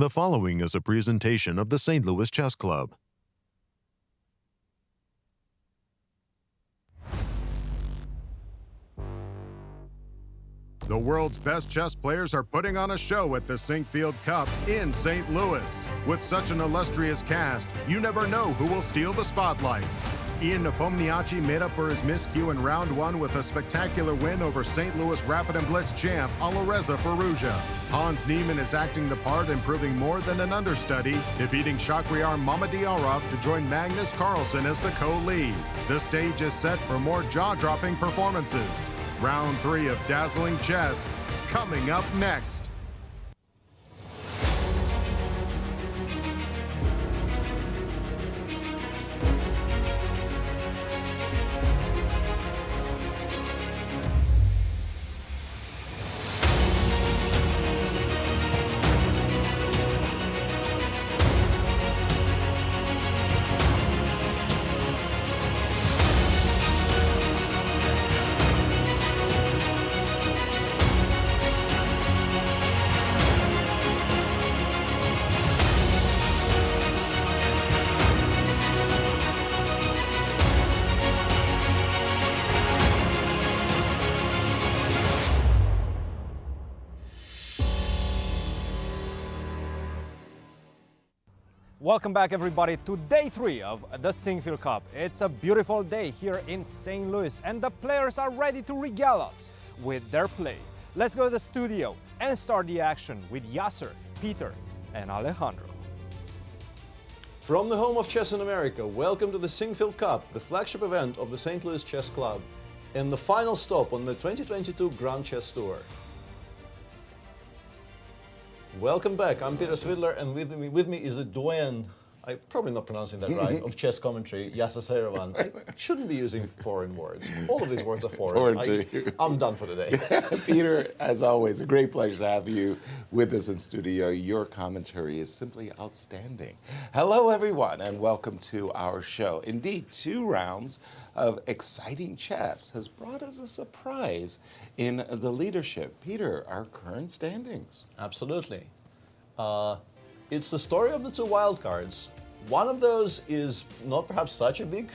The following is a presentation of the St. Louis Chess Club. The world's best chess players are putting on a show at the Sinquefield Cup in St. Louis. With such an illustrious cast, you never know who will steal the spotlight. Nepomniachtchi made up for his miscue in round one with a spectacular win over St. Louis Rapid and Blitz champ Alejandro Firouzja. Hans Niemann is acting the part and proving more than an understudy, defeating Shahryar Mamedyarov to join Magnus Carlsen as the co-lead. The stage is set for more jaw-dropping performances. Round 3 of dazzling chess coming up next. Welcome back, everybody, to day 3 of the Sinquefield Cup. It's a beautiful day here in St. Louis, and the players are ready to regale us with their play. Let's go to the studio and start the action with Yasser, Peter, and Alejandro. From the home of chess in America, welcome to the Sinquefield Cup, the flagship event of the St. Louis Chess Club, and the final stop on the 2022 Grand Chess Tour. Welcome back. I'm Peter Svidler, and with me is a doyen, I'm probably not pronouncing that right, of chess commentary, Yasser Seirawan. I shouldn't be using foreign words. All of these words are foreign. I'm done for today. Peter, as always, a great pleasure to have you with us in studio. Your commentary is simply outstanding. Hello, everyone, and welcome to our show. Indeed, 2 rounds of exciting chess has brought us a surprise in the leadership. Peter, our current standings. Absolutely. It's the story of the 2 wildcards. One of those is not perhaps such a big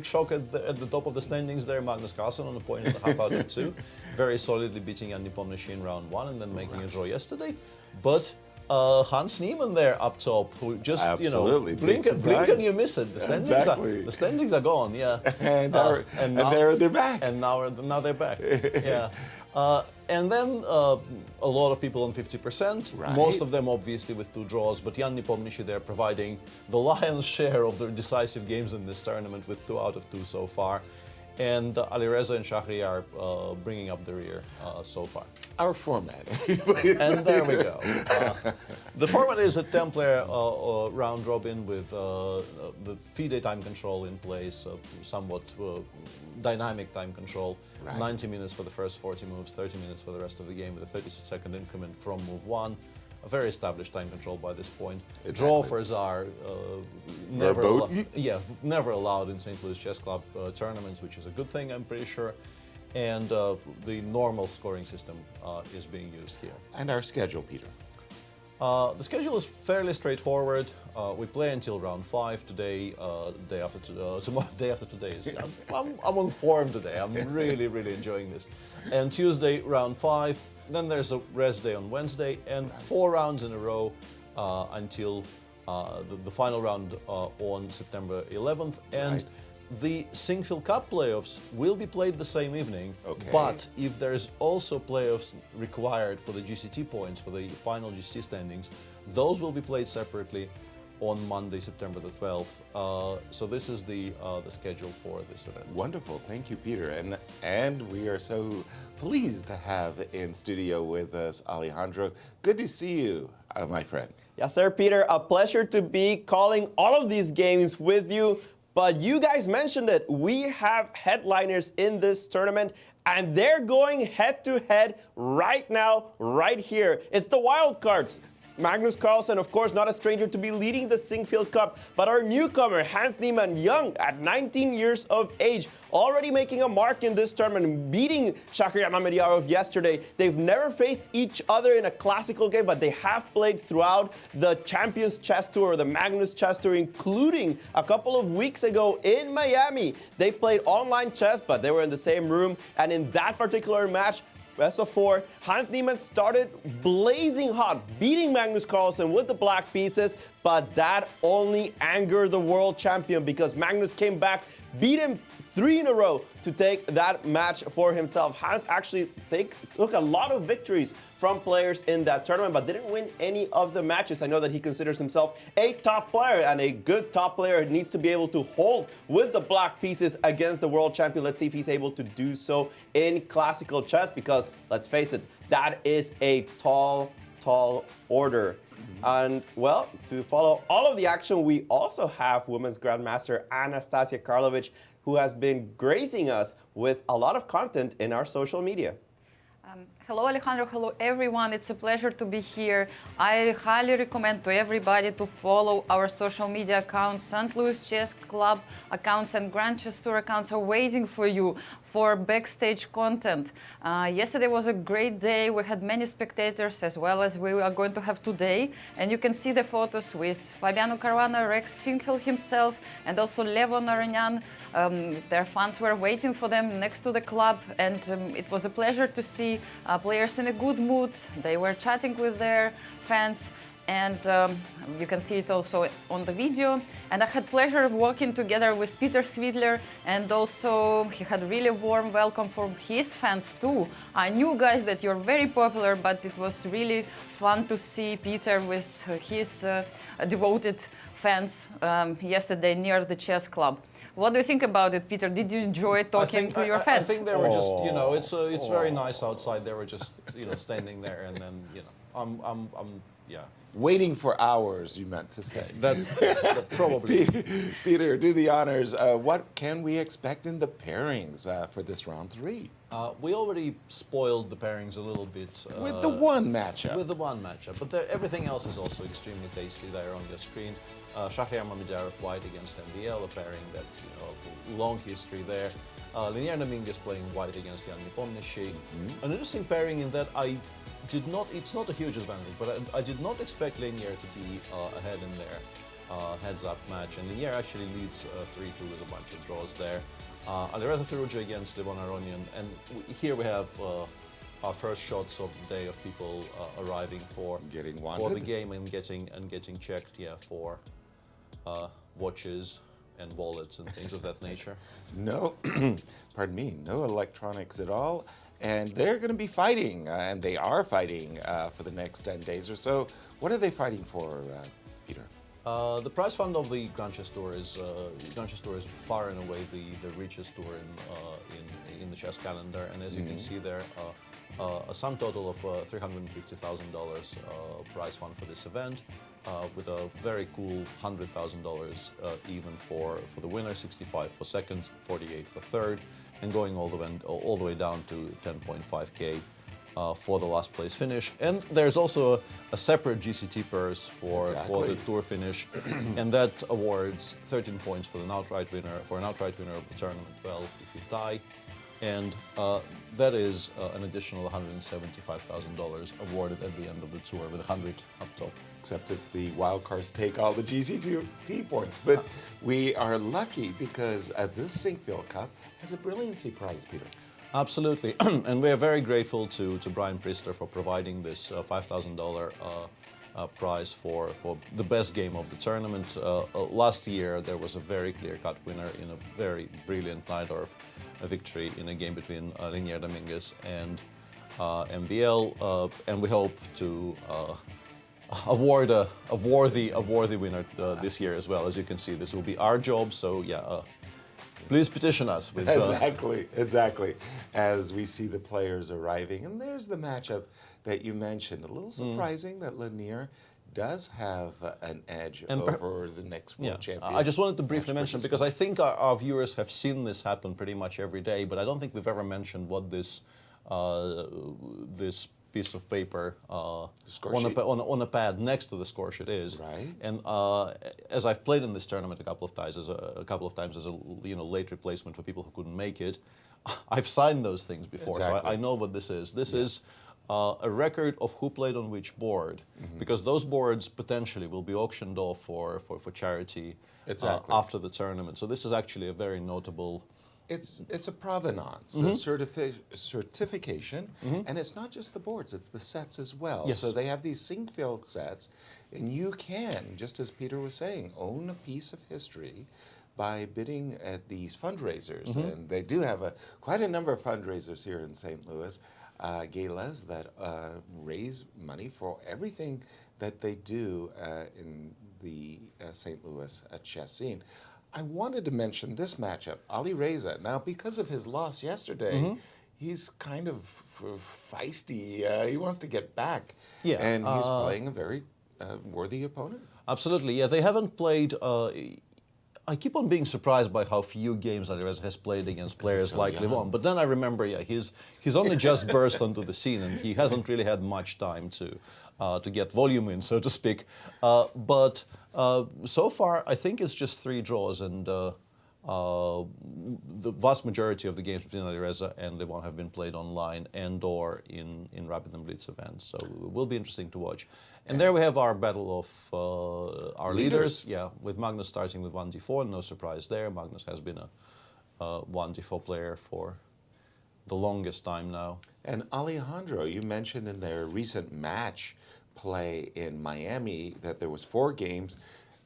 shock at the top of the standings there. Magnus Carlsen on a point and a half out of 2, very solidly beating N Nepomniachtchi in round 1 and then making a draw yesterday. But Hans Niemann there up top, who just blink and you miss it. The standings are gone. Yeah, and now they're back. And now they're back. Yeah. And then a lot of people on 50%, right. Most of them obviously with 2 draws, but N Nepomniachtchi there providing the lion's share of the decisive games in this tournament with 2 out of 2 so far. And Alireza and Shahryar bringing up the rear so far. Our format. And there we go. The format is a 10-player round robin with the FIDE time control in place, somewhat dynamic time control. Right. 90 minutes for the first 40 moves, 30 minutes for the rest of the game with a 36-second increment from move 1. A very established time control by this point. Exactly. Draw offers are never allowed in St. Louis Chess Club tournaments, which is a good thing, I'm pretty sure. And the normal scoring system is being used here. And our schedule, Peter? The schedule is fairly straightforward. We play until round 5 today. Day after today. I'm on form today. I'm really enjoying this. And Tuesday, round 5. Then there's a rest day on Wednesday, and 4 rounds in a row until the final round on September 11th. And the Sinquefield Cup playoffs will be played the same evening, but if there's also playoffs required for the GCT points, for the final GCT standings, those will be played separately on Monday, September the 12th. So this is the schedule for this event. Wonderful, thank you, Peter. And we are so pleased to have in studio with us Alejandro. Good to see you, my friend. Yes, sir, Peter. A pleasure to be calling all of these games with you. But you guys mentioned it. We have headliners in this tournament, and they're going head-to-head right now, right here. It's the wildcards. Magnus Carlsen, of course, not a stranger to be leading the Sinquefield Cup, but our newcomer, Hans Niemann, young at 19 years of age, already making a mark in this tournament, beating Shakir and Mamedyarov yesterday. They've never faced each other in a classical game, but they have played throughout the Champions Chess Tour, the Magnus Chess Tour, including a couple of weeks ago in Miami. They played online chess, but they were in the same room, and in that particular match, best of 4, Hans Niemann started blazing hot, beating Magnus Carlsen with the black pieces, but that only angered the world champion because Magnus came back, beat him 3 in a row to take that match for himself. Hans actually took a lot of victories from players in that tournament, but didn't win any of the matches. I know that he considers himself a top player, and a good top player needs to be able to hold with the black pieces against the world champion. Let's see if he's able to do so in classical chess, because let's face it, that is a tall order. And, well, to follow all of the action, we also have Women's Grandmaster Anastasiya Karlovich, who has been gracing us with a lot of content in our social media. Hello, Alejandro. Hello, everyone. It's a pleasure to be here. I highly recommend to everybody to follow our social media accounts. St. Louis Chess Club accounts and Grand Chess Tour accounts are waiting for you for backstage content. Yesterday was a great day. We had many spectators, as well as we are going to have today. And you can see the photos with Fabiano Caruana, Rex Sinquefield himself, and also Levon Aronian. Their fans were waiting for them next to the club, and it was a pleasure to see players in a good mood. They were chatting with their fans, and you can see it also on the video. And I had pleasure of working together with Peter Svidler, and also he had really warm welcome from his fans too. I knew, guys, that you're very popular, but it was really fun to see Peter with his devoted fans yesterday near the chess club. What do you think about it, Peter? Did you enjoy talking to your fans? I think they were just, you know, it's very nice outside. They were just, you know, standing there, and then, you know, yeah. Waiting for hours, you meant to say. That's probably. Peter, do the honors. What can we expect in the pairings for this round 3? We already spoiled the pairings a little bit. With the one matchup. With the one matchup. But everything else is also extremely tasty there on your screen. Shakir and Mamedyarov white against MVL, a pairing that, you know, long history there. Linear Dominguez playing white against Nepomniachtchi. An interesting pairing in that it's not a huge advantage, but I did not expect Linear to be ahead in their heads-up match. And Linear actually leads 3-2 with a bunch of draws there. Alejandro Firouzja against Aronian, and here we have our first shots of the day of people arriving for the game and getting checked, yeah, for watches and wallets and things of that nature. No, pardon me, no electronics at all. And they're going to be fighting, and they are fighting for the next 10 days or so. What are they fighting for, Peter? The prize fund of the Grand Chess Tour is far and away the richest tour in the chess calendar, and as you can see there, a sum total of $350,000 prize fund for this event, with a very cool $100,000 even for the winner, 65 for second, 48 for third, and going all the way down to 10.5K. For the last place finish. And there's also a separate GCT purse for the tour finish, and that awards 13 points for an outright winner of the tournament, 12 if you tie, and that is an additional $175,000 awarded at the end of the tour with 100 up top. Except if the wildcards take all the GCT points. But we are lucky because this Sinquefield Cup has a brilliancy prize, Peter. Absolutely, and we are very grateful to Brian Priester for providing this $5,000 prize for the best game of the tournament. Last year there was a very clear-cut winner in a very brilliant Najdorf victory in a game between Linear Dominguez and MVL, and we hope to award a worthy winner this year as well. As you can see, this will be our job. So yeah. Please petition us. With, Exactly. As we see the players arriving. And there's the matchup that you mentioned. A little surprising that Linear does have an edge over the next world champion. I just wanted to briefly mention, because I think our viewers have seen this happen pretty much every day, but I don't think we've ever mentioned what this piece of paper Score on sheet. on a pad next to the score sheet is. Right. And as I've played in this tournament a couple of times as a late replacement for people who couldn't make it, I've signed those things before, so Exactly. I know what this is. This is a record of who played on which board, because those boards potentially will be auctioned off for charity Exactly. after the tournament. So this is actually a very notable. It's a provenance, a certification, and it's not just the boards, it's the sets as well. Yes. So they have these Sinquefield sets, and you can, just as Peter was saying, own a piece of history by bidding at these fundraisers. And they do have quite a number of fundraisers here in St. Louis, galas that raise money for everything that they do in the St. Louis chess scene. I wanted to mention this matchup, Ali Reza. Now, because of his loss yesterday, he's kind of feisty. He wants to get back. Yeah, And he's playing a very worthy opponent. Absolutely, yeah. They haven't played. I keep on being surprised by how few games Ali Reza has played against players so like young. Levon. But then I remember, yeah, he's only just burst onto the scene, and he hasn't really had much time to get volume in, so to speak. But so far, I think it's just 3 draws, and the vast majority of the games between Ali Reza and Levon have been played online and/or in Rapid and Blitz events. So it will be interesting to watch. And there we have our battle of our leaders. Yeah, with Magnus starting with 1d4. No surprise there. Magnus has been a 1d4 player for the longest time now. And Alejandro, you mentioned in their recent match play in Miami that there was 4 games,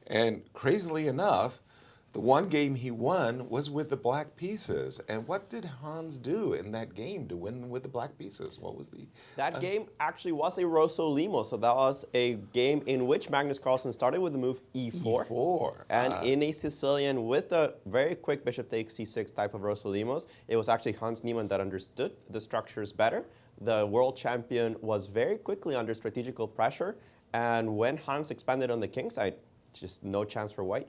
and crazily enough, the one game he won was with the black pieces. And what did Hans do in that game to win with the black pieces? What was the... That game actually was a Rosso Limo, so that was a game in which Magnus Carlsen started with the move e4. E4. And in a Sicilian with a very quick bishop takes c6 type of Rosso Limos, it was actually Hans Niemann that understood the structures better. The world champion was very quickly under strategical pressure, and when Hans expanded on the king side, just no chance for white.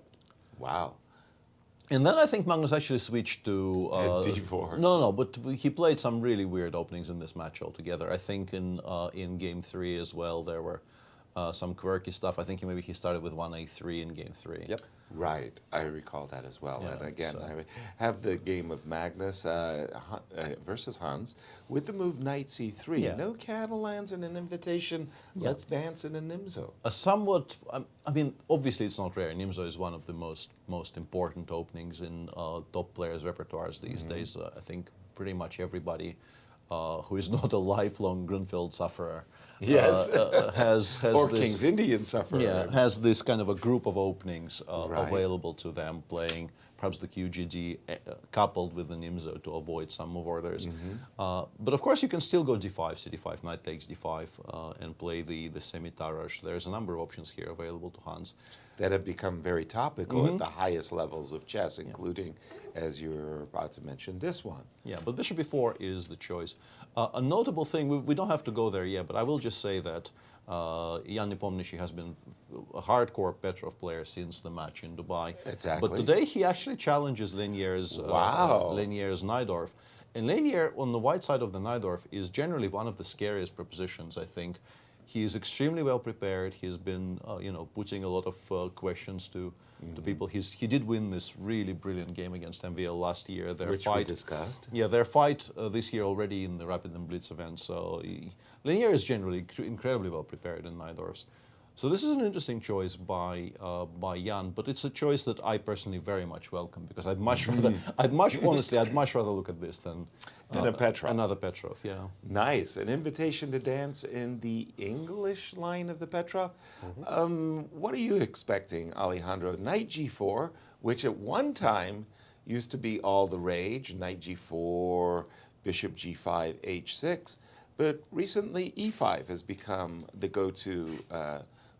Wow. And then I think Magnus actually switched to d4. No, but he played some really weird openings in this match altogether. I think in game 3 as well there were some quirky stuff. I think maybe he started with 1a3 in game 3. Yep. Right, I recall that as well. Yeah, and again, so- I have the game of Magnus versus Hans with the move knight c3. Yeah. No Catalans and an invitation. Let's dance in a Nimzo. A somewhat, I mean, obviously it's not rare. Nimzo is one of the most important openings in top players' repertoires these days. I think pretty much everybody who is not a lifelong Grunfeld sufferer Yes. has Or this, King's Indian sufferer. Yeah, has this kind of a group of openings Right. available to them, playing perhaps the QGG coupled with the Nimzo to avoid some move orders. But of course you can still go d5, c5, knight takes d5, and play the semi-Tarrasch. There's a number of options here available to Hans. That have become very topical at the highest levels of chess, including, as you're about to mention, this one. Yeah, but bishop e4 is the choice. A notable thing, we don't have to go there yet, but I will just say that Jan Nepomniachtchi has been a hardcore Petrov player since the match in Dubai. Exactly. But today he actually challenges Lenier's Najdorf. And Lenier on the white side of the Najdorf is generally one of the scariest propositions, I think. He is extremely well prepared. He's been, putting a lot of questions to people. He did win this really brilliant game against MVL last year. Their Which we discussed. Yeah, their fight this year already in the Rapid and Blitz event. So Lenier is generally incredibly well prepared in Najdorfs. So this is an interesting choice by Jan, but it's a choice that I personally very much welcome, because I'd much rather, I'd much rather look at this than a Petrov. Another Petrov, yeah. Nice. An invitation to dance in the English line of the Petrov. What are you expecting, Alejandro? Knight g4, which at one time used to be all the rage. Knight g4, bishop g5, h6. But recently, e5 has become the go-to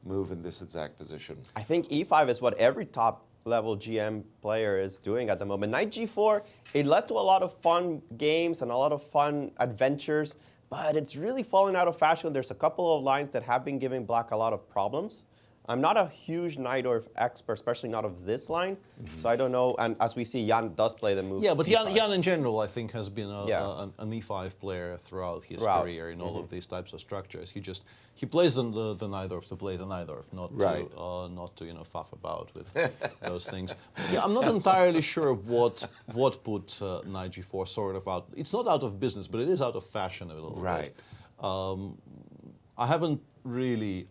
move in this exact position. I think e5 is what every top level GM player is doing at the moment. Knight g4, it led to a lot of fun games and a lot of fun adventures, but it's really fallen out of fashion. There's a couple of lines that have been giving black a lot of problems. I'm not a huge Najdorf expert, especially not of this line. So I don't know. And as we see, Jan does play the move. Yeah, but E5. Jan in general, I think, has been Yeah. an E5 player throughout his career in all of these types of structures. He plays the Najdorf to play the Najdorf, not to faff about with those things. Yeah, I'm not entirely sure what put Knight G4 sort of out. It's not out of business, but it is out of fashion a little bit. I haven't really.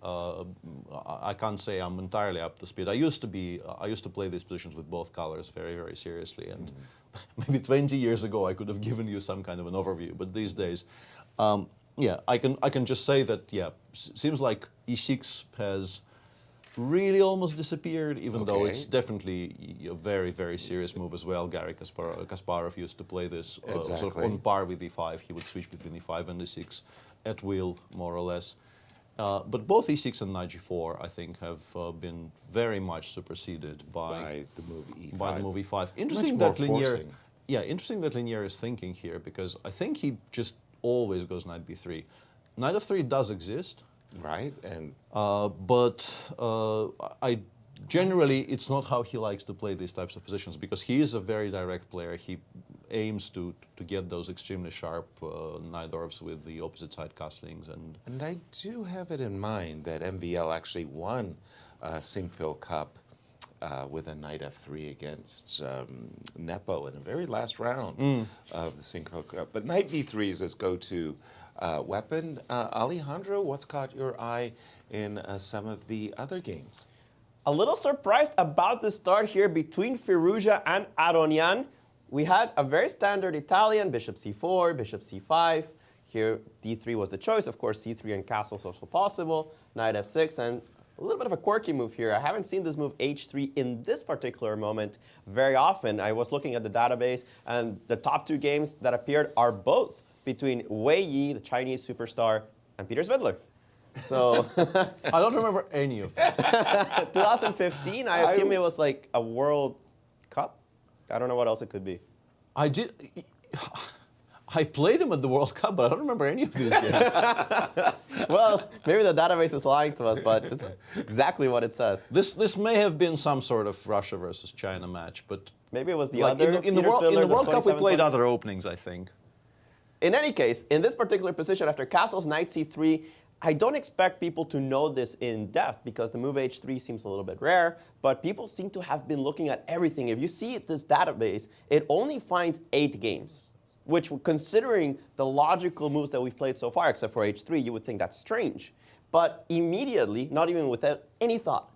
I can't say I'm entirely up to speed. I used to play these positions with both colors very, very seriously, and maybe 20 years ago I could have given you some kind of an overview. But these days, I can just say that seems like E6 has really almost disappeared, even though it's definitely a very, very serious move as well. Garry Kasparov used to play this sort of on par with E5. He would switch between E5 and E6 at will, more or less. But both E6 and Knight G4, I think, have been very much superseded by the move E5. By the move E5. Interesting that Linear is thinking here, because I think he just always goes Knight B3. Knight F3 does exist. Right, and but I generally, it's not how he likes to play these types of positions, because he is a very direct player. He aims to get those extremely sharp Najdorfs with the opposite side castlings. And I do have it in mind that MVL actually won Sinquefield Cup with a Knight F3 against Nepo in the very last round of the Sinquefield Cup. But Knight B3 is his go-to weapon. Alejandro, what's caught your eye in some of the other games? A little surprised about the start here between Firouzja and Aronian. We had a very standard Italian, bishop c4, bishop c5. Here, d3 was the choice. Of course, c3 and castles also possible. Knight f6, and a little bit of a quirky move here. I haven't seen this move h3 in this particular moment very often. I was looking at the database, and the top two games that appeared are both between Wei Yi, the Chinese superstar, and Peter Svidler. So I don't remember any of that. 2015, I assume it was like a World Cup. I don't know what else it could be. I played him at the World Cup, but I don't remember any of these games. Well, maybe the database is lying to us, but it's exactly what it says. This may have been some sort of Russia versus China match, but maybe it was the like other. in the World Cup we played other openings, I think. In any case, in this particular position, after castles, knight c3, I don't expect people to know this in depth because the move h3 seems a little bit rare, but people seem to have been looking at everything. If you see this database, it only finds 8 games, which, considering the logical moves that we've played so far, except for h3, you would think that's strange. But immediately, not even without any thought,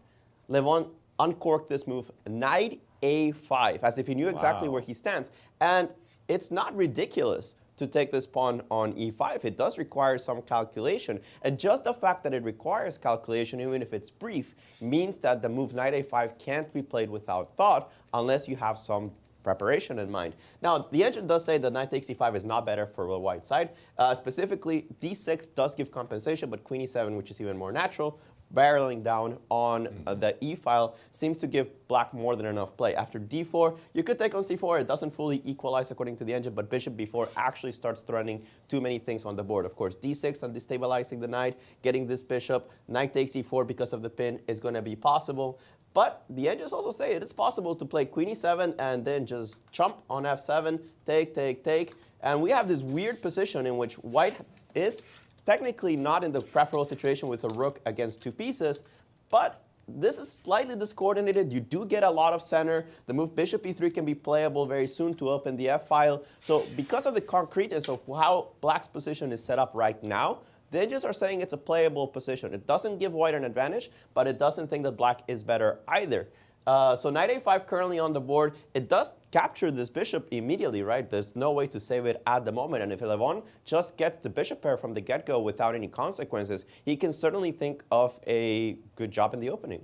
Levon uncorked this move, knight a5, as if he knew exactly where he stands. And it's not ridiculous to take this pawn on e5. It does require some calculation. And just the fact that it requires calculation, even if it's brief, means that the move knight a5 can't be played without thought unless you have some preparation in mind. Now, the engine does say that knight takes e5 is not better for the white side. Specifically, d6 does give compensation, but queen e7, which is even more natural, barreling down on the e-file, seems to give black more than enough play. After d4, you could take on c4. It doesn't fully equalize according to the engine, but bishop b4 actually starts threatening too many things on the board. Of course, d6 and destabilizing the knight, getting this bishop, knight takes e4 because of the pin is going to be possible. But the engines also say it is possible to play queen e7 and then just chump on f7, take, take, take. And we have this weird position in which white is technically not in the preferable situation with a rook against 2 pieces, but this is slightly discoordinated. You do get a lot of center. The move bishop e3 can be playable very soon to open the f-file. So because of the concreteness of how black's position is set up right now, the engines are saying it's a playable position. It doesn't give white an advantage, but it doesn't think that black is better either. So knight a5 currently on the board. It does capture this bishop immediately, right? There's no way to save it at the moment. And if Levon just gets the bishop pair from the get-go without any consequences, he can certainly think of a good job in the opening.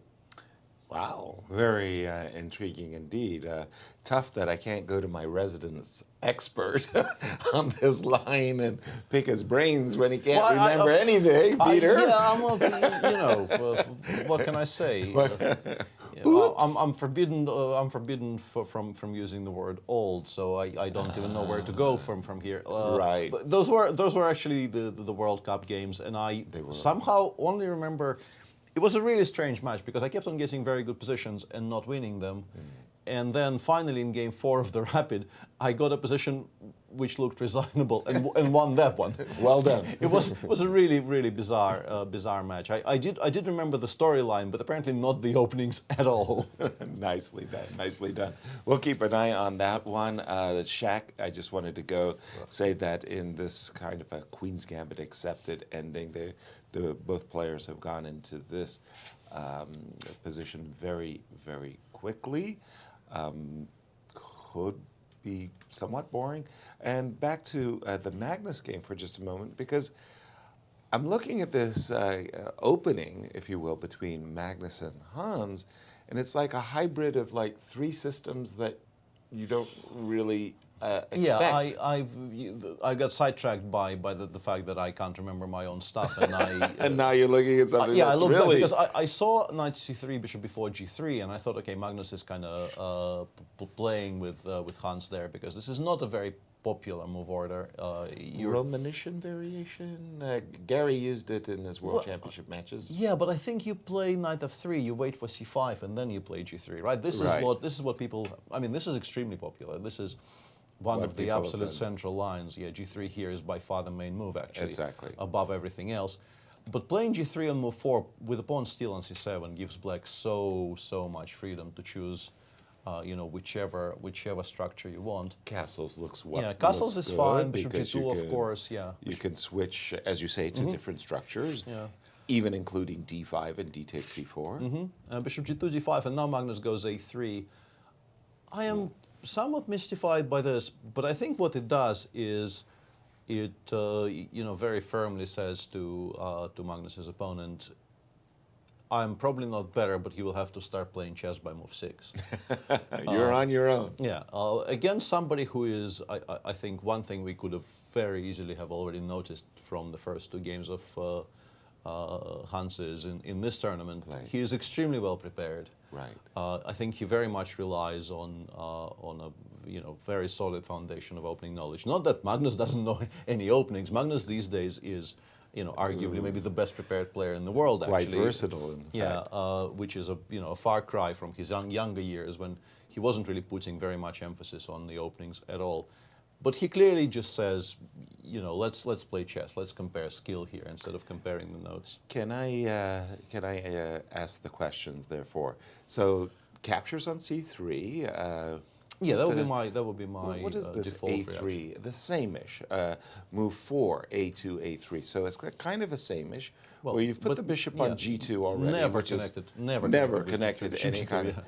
Wow, very intriguing indeed. Tough that I can't go to my residence expert on this line and pick his brains when he can't remember anything, Peter. What can I say? I'm forbidden. I'm forbidden from using the word old, so I don't even know where to go from here. Right. But those were actually the World Cup games, and I somehow only remember it was a really strange match because I kept on getting very good positions and not winning them. And then finally in game 4 of the Rapid, I got a position which looked resignable and won that one. Well done. It was a really bizarre match. I did remember the storyline, but apparently not the openings at all. Nicely done, nicely done. We'll keep an eye on that one. The Shaq, I just wanted to say that in this kind of a Queen's Gambit accepted ending, both players have gone into this position very, very quickly. Could be somewhat boring. And back to the Magnus game for just a moment, because I'm looking at this opening, if you will, between Magnus and Hans, and it's like a hybrid of like 3 systems that you don't really expect. Yeah, I got sidetracked by the fact that I can't remember my own stuff, and and now you're looking at something yeah, that's I looked back really... because I saw knight c3, bishop before g3, and I thought, okay, Magnus is kind of playing with Hans there, because this is not a very popular move order. Romanician variation? Gary used it in his World Championship matches. Yeah, but I think you play knight f3, you wait for c5, and then you play g3, right? This is what people. I mean, this is extremely popular. This is one of the absolute central lines. Yeah, g3 here is by far the main move, actually. Exactly. Above everything else. But playing g3 on move 4 with a pawn still on c7 gives black so much freedom to choose, whichever structure you want. Castles looks castles is fine. Bishop because g2, of course. Yeah. You can switch, as you say, to different structures. Yeah. Even including d5 and d takes c4. Bishop g2, d5, and now Magnus goes a3. I am somewhat mystified by this, but I think what it does is it, very firmly says to Magnus's opponent, I'm probably not better, but he will have to start playing chess by move 6. You're on your own. Yeah, against somebody who is, I think one thing we could have very easily have already noticed from the first 2 games of Hans's in this tournament, he is extremely well prepared. Right. I think he very much relies on a very solid foundation of opening knowledge. Not that Magnus doesn't know any openings. Magnus these days is, arguably maybe the best prepared player in the world. Quite actually, versatile. In fact. which is a far cry from his younger years when he wasn't really putting very much emphasis on the openings at all. But he clearly just says, let's play chess. Let's compare skill here instead of comparing the notes. Can I ask the questions? Therefore, so captures on c3. Yeah, that would be my. What is this default a3? reaction. The same-ish. Move 4, a2, a3. So it's kind of a same-ish. Where you've put the bishop on g2 already. Never connected. Never connected to any kind of.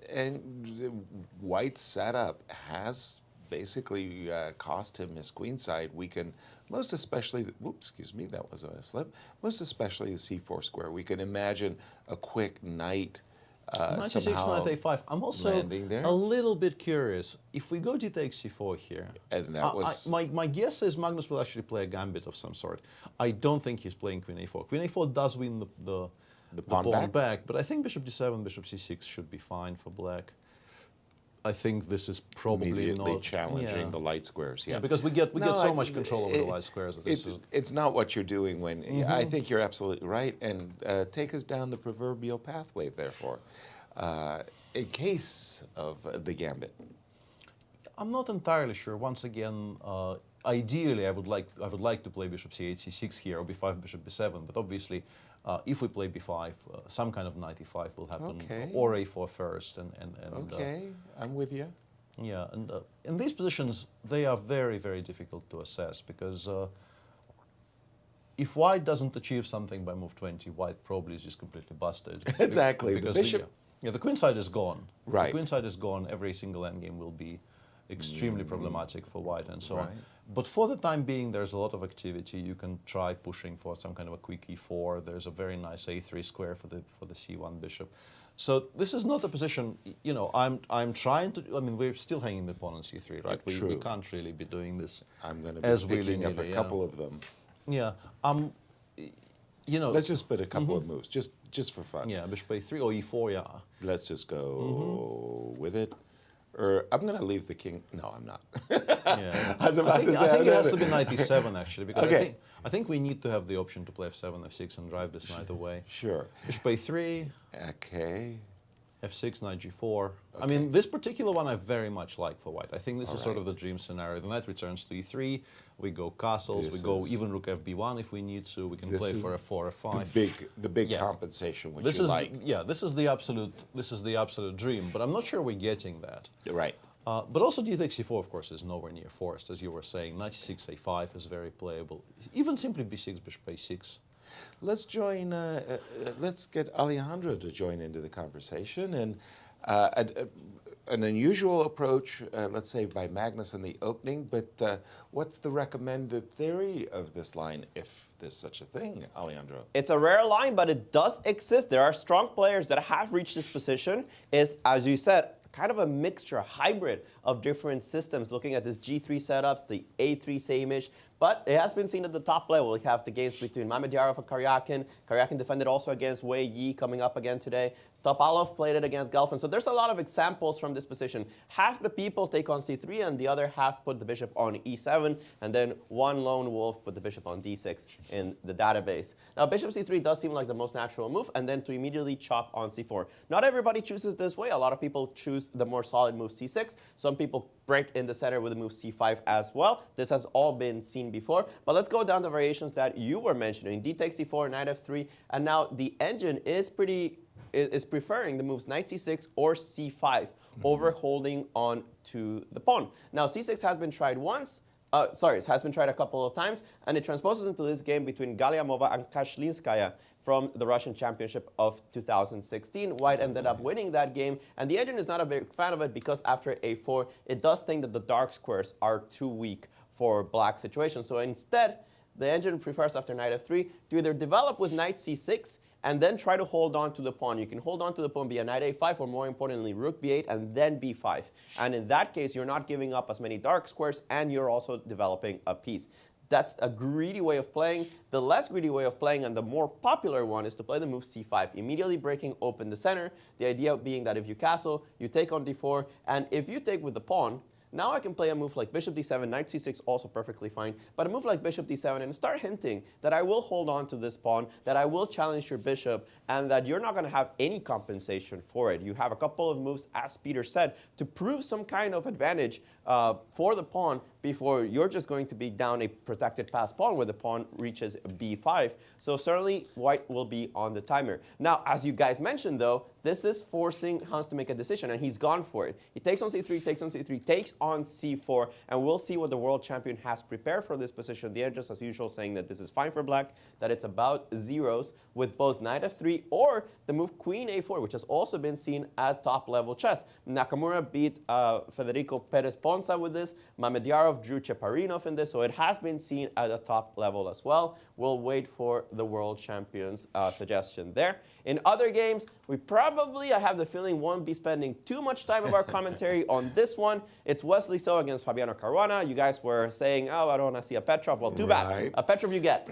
And White's setup has basically cost him his queenside weaken, most especially, excuse me, that was a slip, most especially the c4 square. We can imagine a quick knight somehow knight a5. I'm also landing there. a little bit curious. If we go d takes c4 here, and that was my guess is Magnus will actually play a gambit of some sort. I don't think he's playing queen a4. Queen a4 does win the pawn back, but I think bishop d7, bishop c6 should be fine for black. I think this is probably immediately not challenging the light squares. Yeah, because we get so much control over the light squares. That it's not what you're doing when. I think you're absolutely right, and take us down the proverbial pathway. Therefore, in case of the gambit, I'm not entirely sure. Once again, ideally, I would like to play bishop c8, c6 here, or b5, bishop b7. But obviously, if we play b5, some kind of knight e5 will happen, or a4 first. Okay, I'm with you. Yeah, and in these positions, they are very, very difficult to assess because if White doesn't achieve something by move 20, White probably is just completely busted. Exactly. Because the bishop. the queen side is gone. Right. The queen side is gone. Every single endgame will be extremely problematic for White and so on. But for the time being, there's a lot of activity. You can try pushing for some kind of a quick e4. There's a very nice a3 square for the c1 bishop. So this is not a position, I'm trying to, we're still hanging the pawn on c3, right? We can't really be doing this. I'm going to be picking up a couple of them. Yeah. Let's just put a couple of moves, just for fun. Yeah, bishop a3 or e4, yeah. Let's just go with it. Or I'm going to leave the king. No, I'm not. Yeah. I was about to say, I think it has to be knight e7 actually, because Okay. I think we need to have the option to play f7, f6 and drive this knight away. Sure. Bishop a3, Okay. f6, knight g4. I mean, this particular one I very much like for white. I think this is sort right. of the dream scenario. The knight returns to e3, we go castles, This we go is- even rook fb1 if we need to, we can This play is for f4, f5. The big Yeah. compensation, which This you is like. this is the absolute dream, but I'm not sure we're getting that. Right. But also d takes c4, of course, is nowhere near forced, as you were saying. Knight c6, a5 is very playable. Even simply b6, bishop a6. Let's join. Let's get Alejandro to join into the conversation, and an unusual approach, let's say by Magnus in the opening. But what's the recommended theory of this line, if there's such a thing, Alejandro? It's a rare line, but it does exist. There are strong players that have reached this position. Is, as you said, kind of a mixture, a hybrid of different systems. Looking at this G3 setups, the A3 same-ish, but it has been seen at the top level. We have the games between Mamedyarov and Karyakin. Karyakin defended also against Wei Yi, coming up again today. Topalov played it against Gelfand. So there's a lot of examples from this position. Half the people take on c3, and the other half put the bishop on e7, and then one lone wolf put the bishop on d6 in the database. Now, bishop c3 does seem like the most natural move, and then to immediately chop on c4. Not everybody chooses this way. A lot of people choose the more solid move c6. Some people break in the center with the move c5 as well. This has all been seen before. But let's go down the variations that you were mentioning. D takes c4, knight f3, and now the engine is preferring the moves knight c6 or c5 over holding on to the pawn. Now, c6 has been tried once. It has been tried a couple of times, and it transposes into this game between Galyamova and Kashlinskaya from the Russian Championship of 2016. White ended up winning that game, and the engine is not a big fan of it because after a4, it does think that the dark squares are too weak for black situations. So instead, the engine prefers after knight f3 to either develop with knight c6 and then try to hold on to the pawn. You can hold on to the pawn via knight a5, or more importantly, rook b8 and then b5. And in that case, you're not giving up as many dark squares, and you're also developing a piece. That's a greedy way of playing. The less greedy way of playing, and the more popular one, is to play the move c5, immediately breaking open the center. The idea being that if you castle, you take on d4, and if you take with the pawn, now I can play a move like bishop d7, knight c6, also perfectly fine, but a move like bishop d7 and start hinting that I will hold on to this pawn, that I will challenge your bishop, and that you're not going to have any compensation for it. You have a couple of moves, as Peter said, to prove some kind of advantage for the pawn before you're just going to be down a protected pass pawn where the pawn reaches b5. So certainly white will be on the timer. Now, as you guys mentioned though, this is forcing Hans to make a decision, and he's gone for it. He takes on c3, takes on c3, takes on c4, and we'll see what the world champion has prepared for this position. The end, just as usual, saying that this is fine for black, that it's about zeros with both knight f3 or the move queen a4, which has also been seen at top level chess. Nakamura beat Federico Perez Ponza with this. Mamedyarov drew Cheparinov in this, so it has been seen at the top level as well. We'll wait for the world champion's suggestion there. In other games, we probably, I have the feeling, won't be spending too much time of our commentary on this one. It's Wesley So against Fabiano Caruana. You guys were saying, oh, I don't want to see a Petrov. Well, too bad. A Petrov you get.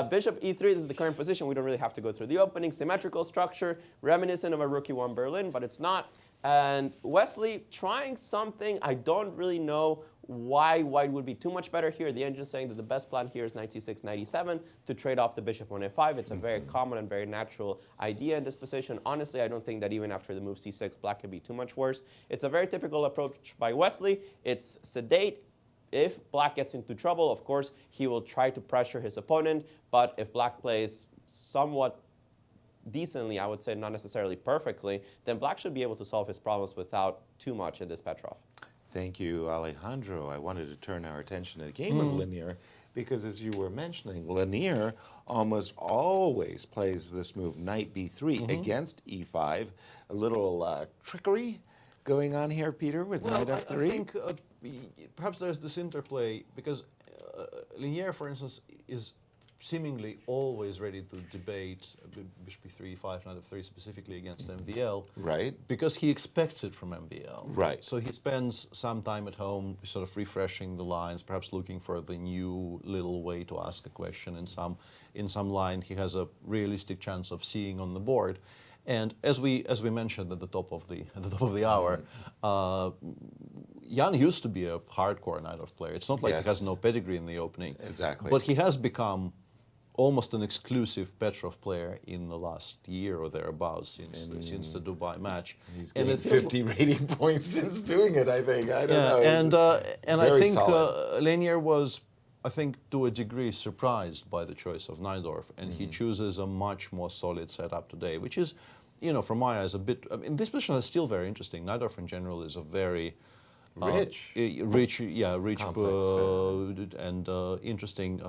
Bishop e3, this is the current position. We don't really have to go through the opening. Symmetrical structure, reminiscent of a Rook e1 Berlin, but it's not. And Wesley trying something, I don't really know why white would be too much better here. The engine is saying that the best plan here is knight c6, knight e7 to trade off the bishop on f5. It's a very common and very natural idea in this position. Honestly, I don't think that even after the move c6, black can be too much worse. It's a very typical approach by Wesley. It's sedate. If black gets into trouble, of course, he will try to pressure his opponent. But if black plays somewhat decently, I would say not necessarily perfectly, then black should be able to solve his problems without too much in this Petrov. Thank you, Alejandro. I wanted to turn our attention to the game of Lanier because, as you were mentioning, Lanier almost always plays this move, knight b3 against e5. A little trickery going on here, Peter, with knight f3. I think perhaps there's this interplay because Lanier, for instance, is seemingly always ready to debate bishop e3, e5, knight f3, specifically against MVL. Right. Because he expects it from MVL. Right. So he spends some time at home sort of refreshing the lines, perhaps looking for the new little way to ask a question in some line he has a realistic chance of seeing on the board. And as we mentioned at the top of the hour, Jan used to be a hardcore Najdorf player. It's not like he has no pedigree in the opening. Exactly. But he has become almost an exclusive Petrov player in the last year or thereabouts since the Dubai match. He's getting 50 rating points since doing it, I think. I don't know. And I think Lenier was, I think, to a degree surprised by the choice of Najdorf, and he chooses a much more solid setup today, which is, from my eyes, a bit. I mean, this position is still very interesting. Najdorf in general is a very rich, and interesting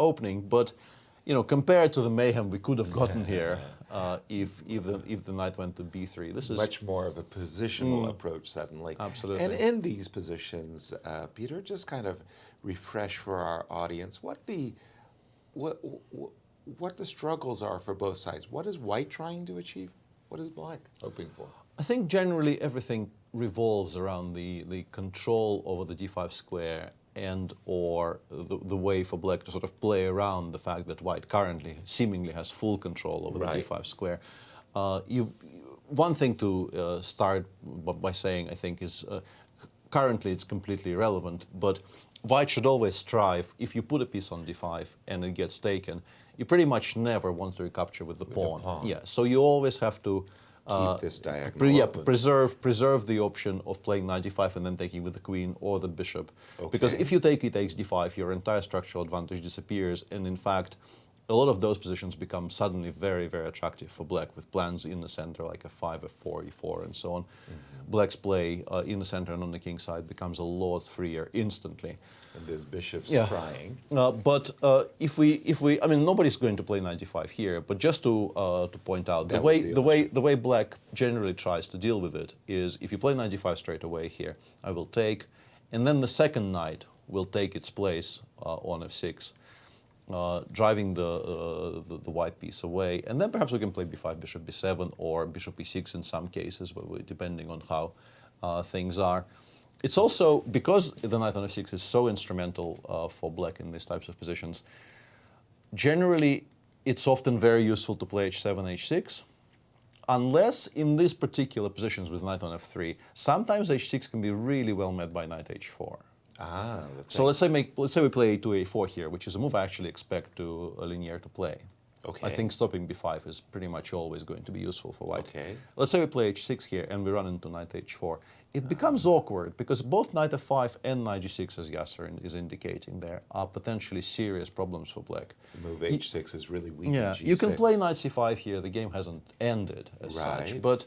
opening. But compared to the mayhem we could have gotten here if the knight went to b3, this is much more of a positional approach suddenly. Absolutely. And in these positions, Peter, just kind of refresh for our audience what the struggles are for both sides. What is White trying to achieve? What is Black hoping for? I think generally everything revolves around the control over the d5 square and or the way for Black to sort of play around the fact that White currently seemingly has full control over the d5 square. One thing to start by saying, I think, is currently it's completely irrelevant, but White should always strive, if you put a piece on d5 and it gets taken, you pretty much never want to recapture with the pawn. Yeah, so you always have to keep this diagonal open. preserve the option of playing knight d5 and then taking with the queen or the bishop. Because if you take e takes d5, your entire structural advantage disappears, and in fact, a lot of those positions become suddenly very, very attractive for Black, with plans in the center like f5, f4, e4, and so on. Black's play in the center and on the king side becomes a lot freer instantly. And this bishop's crying. But if we, I mean, nobody's going to play knight d5 here. But just to point out, the way Black generally tries to deal with it is, if you play knight d5 straight away here, I will take, and then the second knight will take its place on f6. Driving the white piece away, and then perhaps we can play b5, bishop b7, or bishop e6 in some cases, depending on how things are. It's also, because the knight on f6 is so instrumental for Black in these types of positions, generally it's often very useful to play h7, h6, unless in these particular positions with knight on f3, sometimes h6 can be really well met by knight h4. So let's say we play a2, a4 here, which is a move I actually expect Lenier to play. I think stopping b5 is pretty much always going to be useful for White. Let's say we play h6 here and we run into knight h4. It becomes awkward because both knight f5 and knight g6, as Yasser is indicating there, are potentially serious problems for Black. The move h6 is really weak in g6. You can play knight c5 here. The game hasn't ended as such, but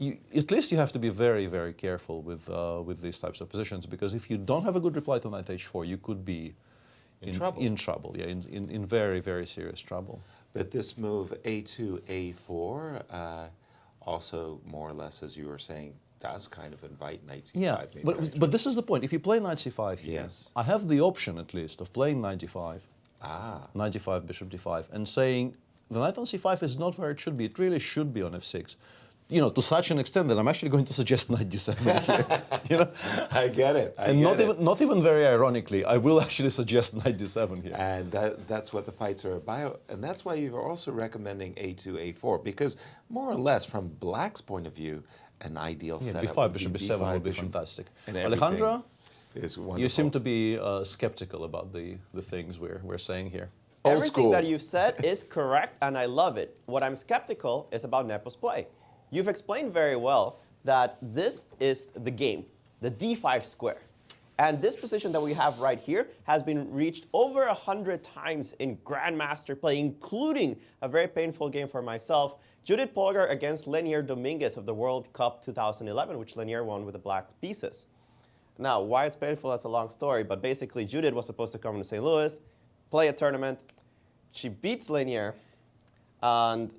at least you have to be very, very careful with these types of positions, because if you don't have a good reply to knight h4, you could be in trouble. Yeah, in very, very serious trouble. But this move a2, a4, also more or less, as you were saying, does kind of invite knight c5. Yeah, but this is the point. If you play knight c5 here, I have the option at least of playing knight d5, knight d5, bishop d5, and saying the knight on c5 is not where it should be. It really should be on f6. To such an extent that I'm actually going to suggest knight d7 here. I get it. Not even very ironically, I will actually suggest knight d7 here. And that's what the fights are about. And that's why you're also recommending a2, a4, because more or less, from Black's point of view, an ideal setup b5, bishop b7 would be fantastic. Alejandro, you seem to be skeptical about the things we're saying here. Everything that you've said is correct, and I love it. What I'm skeptical is about Nepo's play. You've explained very well that this is the game, the d5 square. And this position that we have right here has been reached over 100 times in Grandmaster play, including a very painful game for myself, Judith Polgar against Lenier Dominguez of the World Cup 2011, which Lenier won with the black pieces. Now, why it's painful, that's a long story, but basically Judith was supposed to come to St. Louis, play a tournament. She beats Lenier, and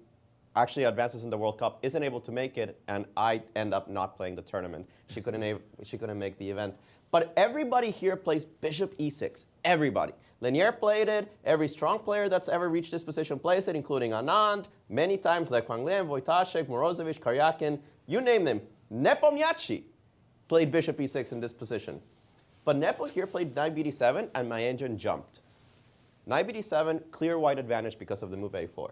actually advances in the World Cup, isn't able to make it, and I end up not playing the tournament. She couldn't make the event. But everybody here plays bishop e6, everybody. Lenier played it, every strong player that's ever reached this position plays it, including Anand, many times, Le Quanglien, Wojtaszek, Morozevich, Karyakin, you name them. Nepomniachtchi played bishop e6 in this position. But Nepo here played knight bd7, and my engine jumped. Knight bd7, clear white advantage because of the move a4.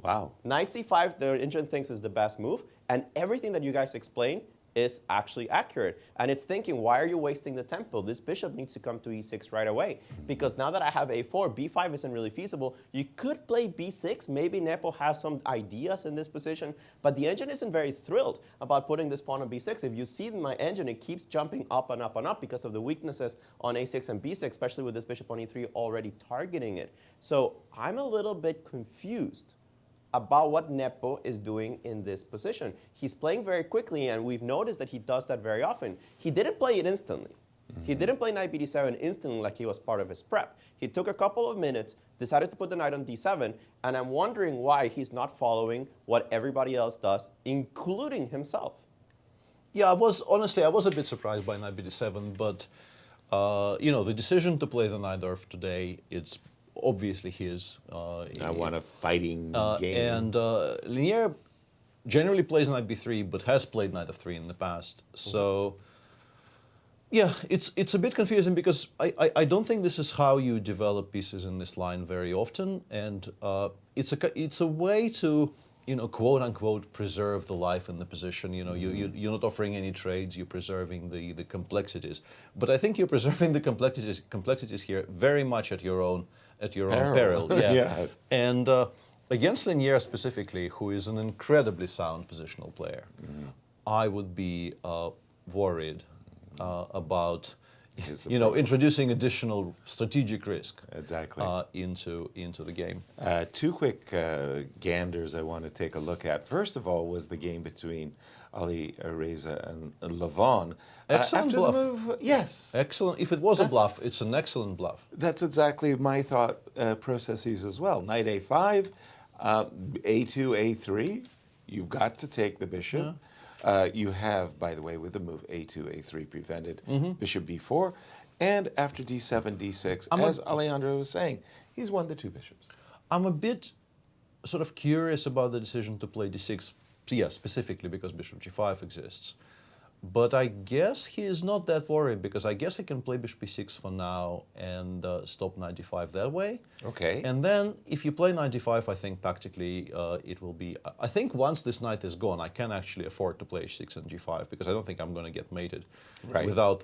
Wow. Knight c5, the Indian thinks is the best move, and everything that you guys explained is actually accurate. And it's thinking, why are you wasting the tempo? This bishop needs to come to e6 right away. Because now that I have a4, b5 isn't really feasible. You could play b6. Maybe Nepo has some ideas in this position, but the engine isn't very thrilled about putting this pawn on b6. If you see my engine, it keeps jumping up and up and up because of the weaknesses on a6 and b6, especially with this bishop on e3 already targeting it. So I'm a little bit confused about what Nepo is doing in this position. He's playing very quickly, and we've noticed that he does that very often. He didn't play it instantly. He didn't play knight bd7 instantly like he was part of his prep. He took a couple of minutes, decided to put the knight on d7, and I'm wondering why he's not following what everybody else does, including himself. Yeah, I was a bit surprised by knight bd7, but you know, the decision to play the Najdorf today, it's obviously his. I want a fighting game. And Linier generally plays knight b3, but has played knight f3 in the past. So, yeah, it's a bit confusing because I don't think this is how you develop pieces in this line very often, and it's a way to, you know, quote unquote, preserve the life in the position. You know, you're not offering any trades, you're preserving the complexities. But I think you're preserving the complexities here very much at your own peril. Yeah. Yeah. And against Linier specifically, who is an incredibly sound positional player, I would be worried about, you know, introducing additional strategic risk Exactly. into the game. Two quick ganders I want to take a look at. First of all was the game between Ali Reza and Levon. Excellent After bluff. the move, yes. Excellent. If it was a bluff, it's an excellent bluff. That's exactly my thought processes as well. Knight a5, a2, a3. You've got to take the bishop. You have, by the way, with the move a2, a3 prevented, bishop b4. And after d7, d6, as Alejandro was saying, he's won the two bishops. I'm a bit sort of curious about the decision to play d6, yeah, specifically because bishop g5 exists. But I guess he is not that worried because I guess I can play bishop b6 for now and stop knight d5 that way. Okay. And then if you play knight d5, I think tactically it will be... I think once this knight is gone, I can actually afford to play h6 and g5 because I don't think I'm going to get mated without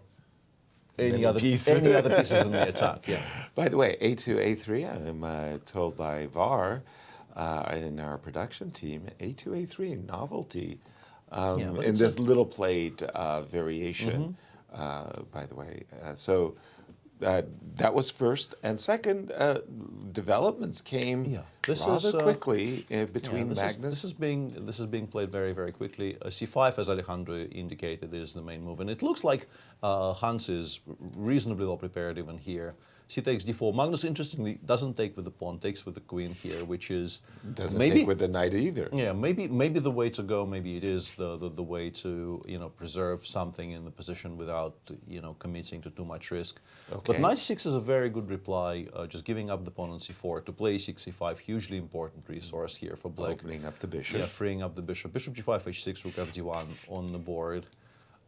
any other pieces in the attack. Yeah. By the way, a2, a3, I'm told by VAR in our production team, a2, a3, novelty. In this little played variation, by the way. So that was first. And second, developments came rather quickly between Magnus. This is being played very, very quickly. C5, as Alejandro indicated, is the main move. And it looks like Hans is reasonably well prepared even here. She takes d4. Magnus, interestingly, doesn't take with the pawn, takes with the queen here, which is doesn't maybe take with the knight either. Yeah, maybe the way to go. Maybe it is the way to, you know, preserve something in the position without, you know, committing to too much risk. Okay. But knight c6 is a very good reply. Just giving up the pawn on c4 to play e6, c5, hugely important resource here for black. Opening up the bishop. Yeah, freeing up the bishop. Bishop g5, h6, rook fd1 on the board.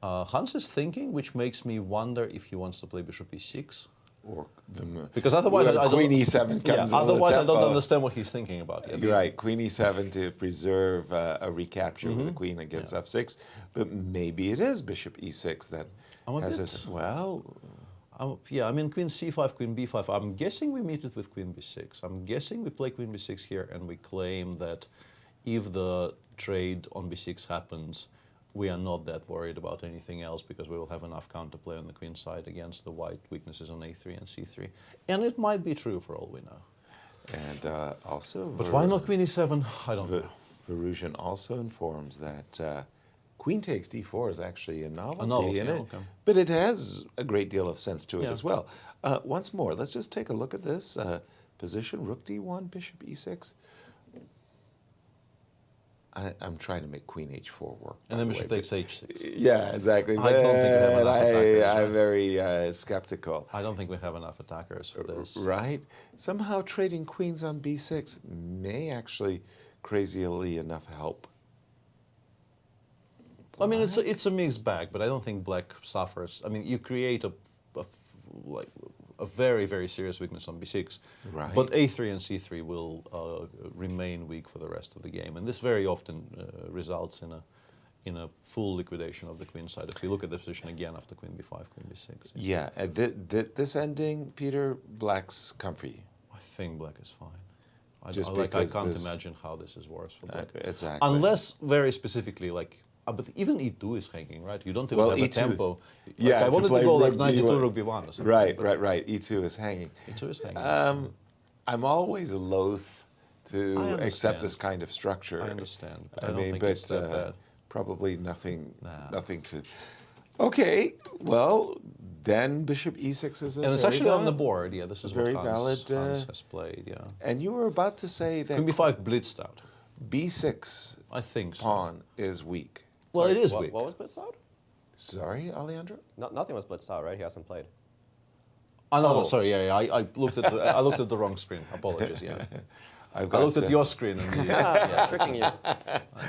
Hans is thinking, which makes me wonder if he wants to play bishop e6. Or because otherwise, I don't, Queen e7 comes. Yeah, otherwise, I don't understand what he's thinking about. You're right. Queen e7 to preserve a recapture with the queen against f6, but maybe it is bishop e6 that has this. Well, yeah, I mean queen c5, queen b5. I'm guessing we meet it with queen b6. I'm guessing we play queen b6 here, and we claim that if the trade on b6 happens, we are not that worried about anything else because we will have enough counterplay on the queen side against the white weaknesses on a3 and c3. And it might be true for all we know. And also... But why not queen e7? I don't know. Firouzja also informs that queen takes d4 is actually a novelty in it, but it has a great deal of sense to it as well. Once more, let's just take a look at this position. Rook d1, bishop e6. I'm trying to make queen h4 work. And then bishop takes h6. Yeah, exactly. I don't think we have enough attackers. I'm very skeptical. I don't think we have enough attackers for this. Right? Somehow trading queens on b6 may actually, crazily enough, help. I mean, it's a mixed bag, but I don't think black suffers. I mean, you create a a very, very serious weakness on b6. Right. But a3 and c3 will remain weak for the rest of the game. And this very often results in a full liquidation of the queen side. If you look at the position again after queen b5, queen b6. Yeah, and this ending, Peter, black's comfy. I think black is fine. I Because can't this- imagine how this is worse for black. Exactly. Unless very specifically, like, but even e2 is hanging, right? You don't even Well, have a E2 tempo. yeah, Like, I to wanted to play go like rook knight e2, D1. rook b1 or something. Right, but right. E2 is hanging. E2 is hanging. I'm always loath to understand. accept this kind of structure. I understand, but I don't think it's that bad. Probably nothing, Nah. nothing to. Okay, well then bishop e6 is a And it's very actually on the valid- board. Yeah, this is very what valid, Hans has played. Yeah, And you were about to say that queen b5 blitzed out. b6 I think so. pawn is weak. Well, it is What, weak. what was blitzed out? Sorry, Alejandro. Nothing was blitzed out, right? He hasn't played. Oh no, sorry. Yeah, I looked at I looked at the wrong screen. Apologies. Yeah, I've I got looked at your screen and Tricking you.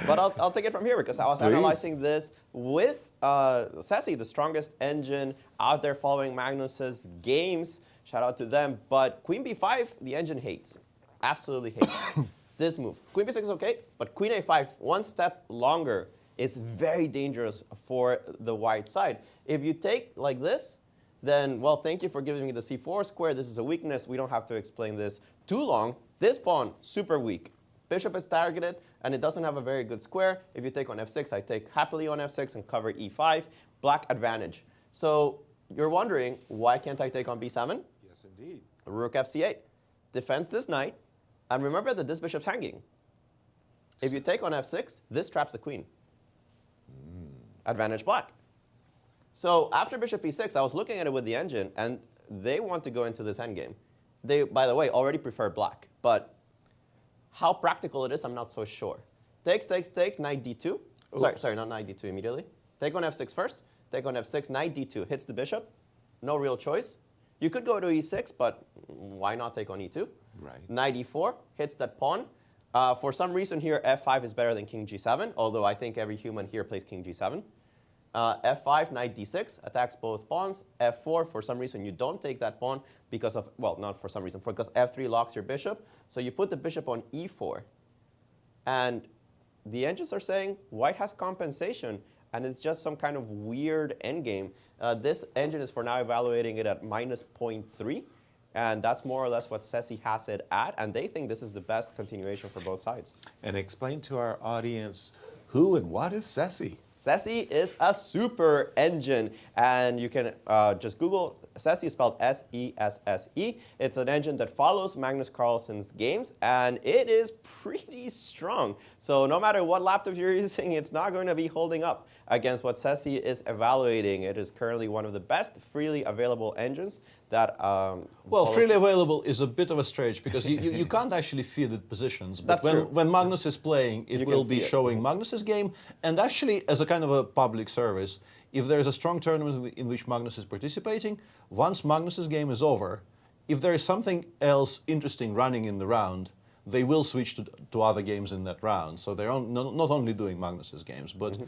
But I'll take it from here because I was analyzing this with Sessi, the strongest engine out there following Magnus's games. Shout out to them. But queen b5, the engine hates. Absolutely hates. This move. Queen b6 is okay, but queen a5, one step longer, is very dangerous for the white side. If you take like this, then, well, thank you for giving me the c4 square. This is a weakness. We don't have to explain this too long. This pawn, super weak. Bishop is targeted, and it doesn't have a very good square. If you take on f6, I take happily on f6 and cover e5. Black advantage. So you're wondering, why can't I take on b7? Yes, indeed. Rook fc8. Defends this knight. And remember that this bishop's hanging. If you take on f6, this traps the queen. Advantage black. So after bishop e6, I was looking at it with the engine, and they want to go into this endgame. They, by the way, already prefer black. But how practical it is, I'm not so sure. Takes, knight d2. Sorry, not knight d2 immediately. Take on f6 first. Take on f6, knight d2. Hits the bishop. No real choice. You could go to e6, but why not take on e2? Right. Knight e4 hits that pawn. For some reason here, f5 is better than king g7, although I think every human here plays king g7. F5, knight d6, attacks both pawns. F4, for some reason, you don't take that pawn because of, well, not for some reason, because F3 locks your bishop. So you put the bishop on e4. And the engines are saying white has compensation, and it's just some kind of weird endgame. This engine is for now evaluating it at minus 0.3. And that's more or less what Sessi has it at. And they think this is the best continuation for both sides. And explain to our audience who and what is Sessi. Sessi is a super engine, and you can just Google. Sessi is spelled S-E-S-S-E. It's an engine that follows Magnus Carlsen's games, and it is pretty strong. So no matter what laptop you're using, it's not going to be holding up against what Sessi is evaluating. It is currently one of the best freely available engines that well, freely available is a bit of a stretch because you can't actually feel the positions. But That's true. When Magnus is playing, it You will can be see it. showing Magnus's game. And actually, as a kind of a public service, if there is a strong tournament in which Magnus is participating, once Magnus's game is over, if there is something else interesting running in the round, they will switch to other games in that round. So they're not only doing Magnus's games, but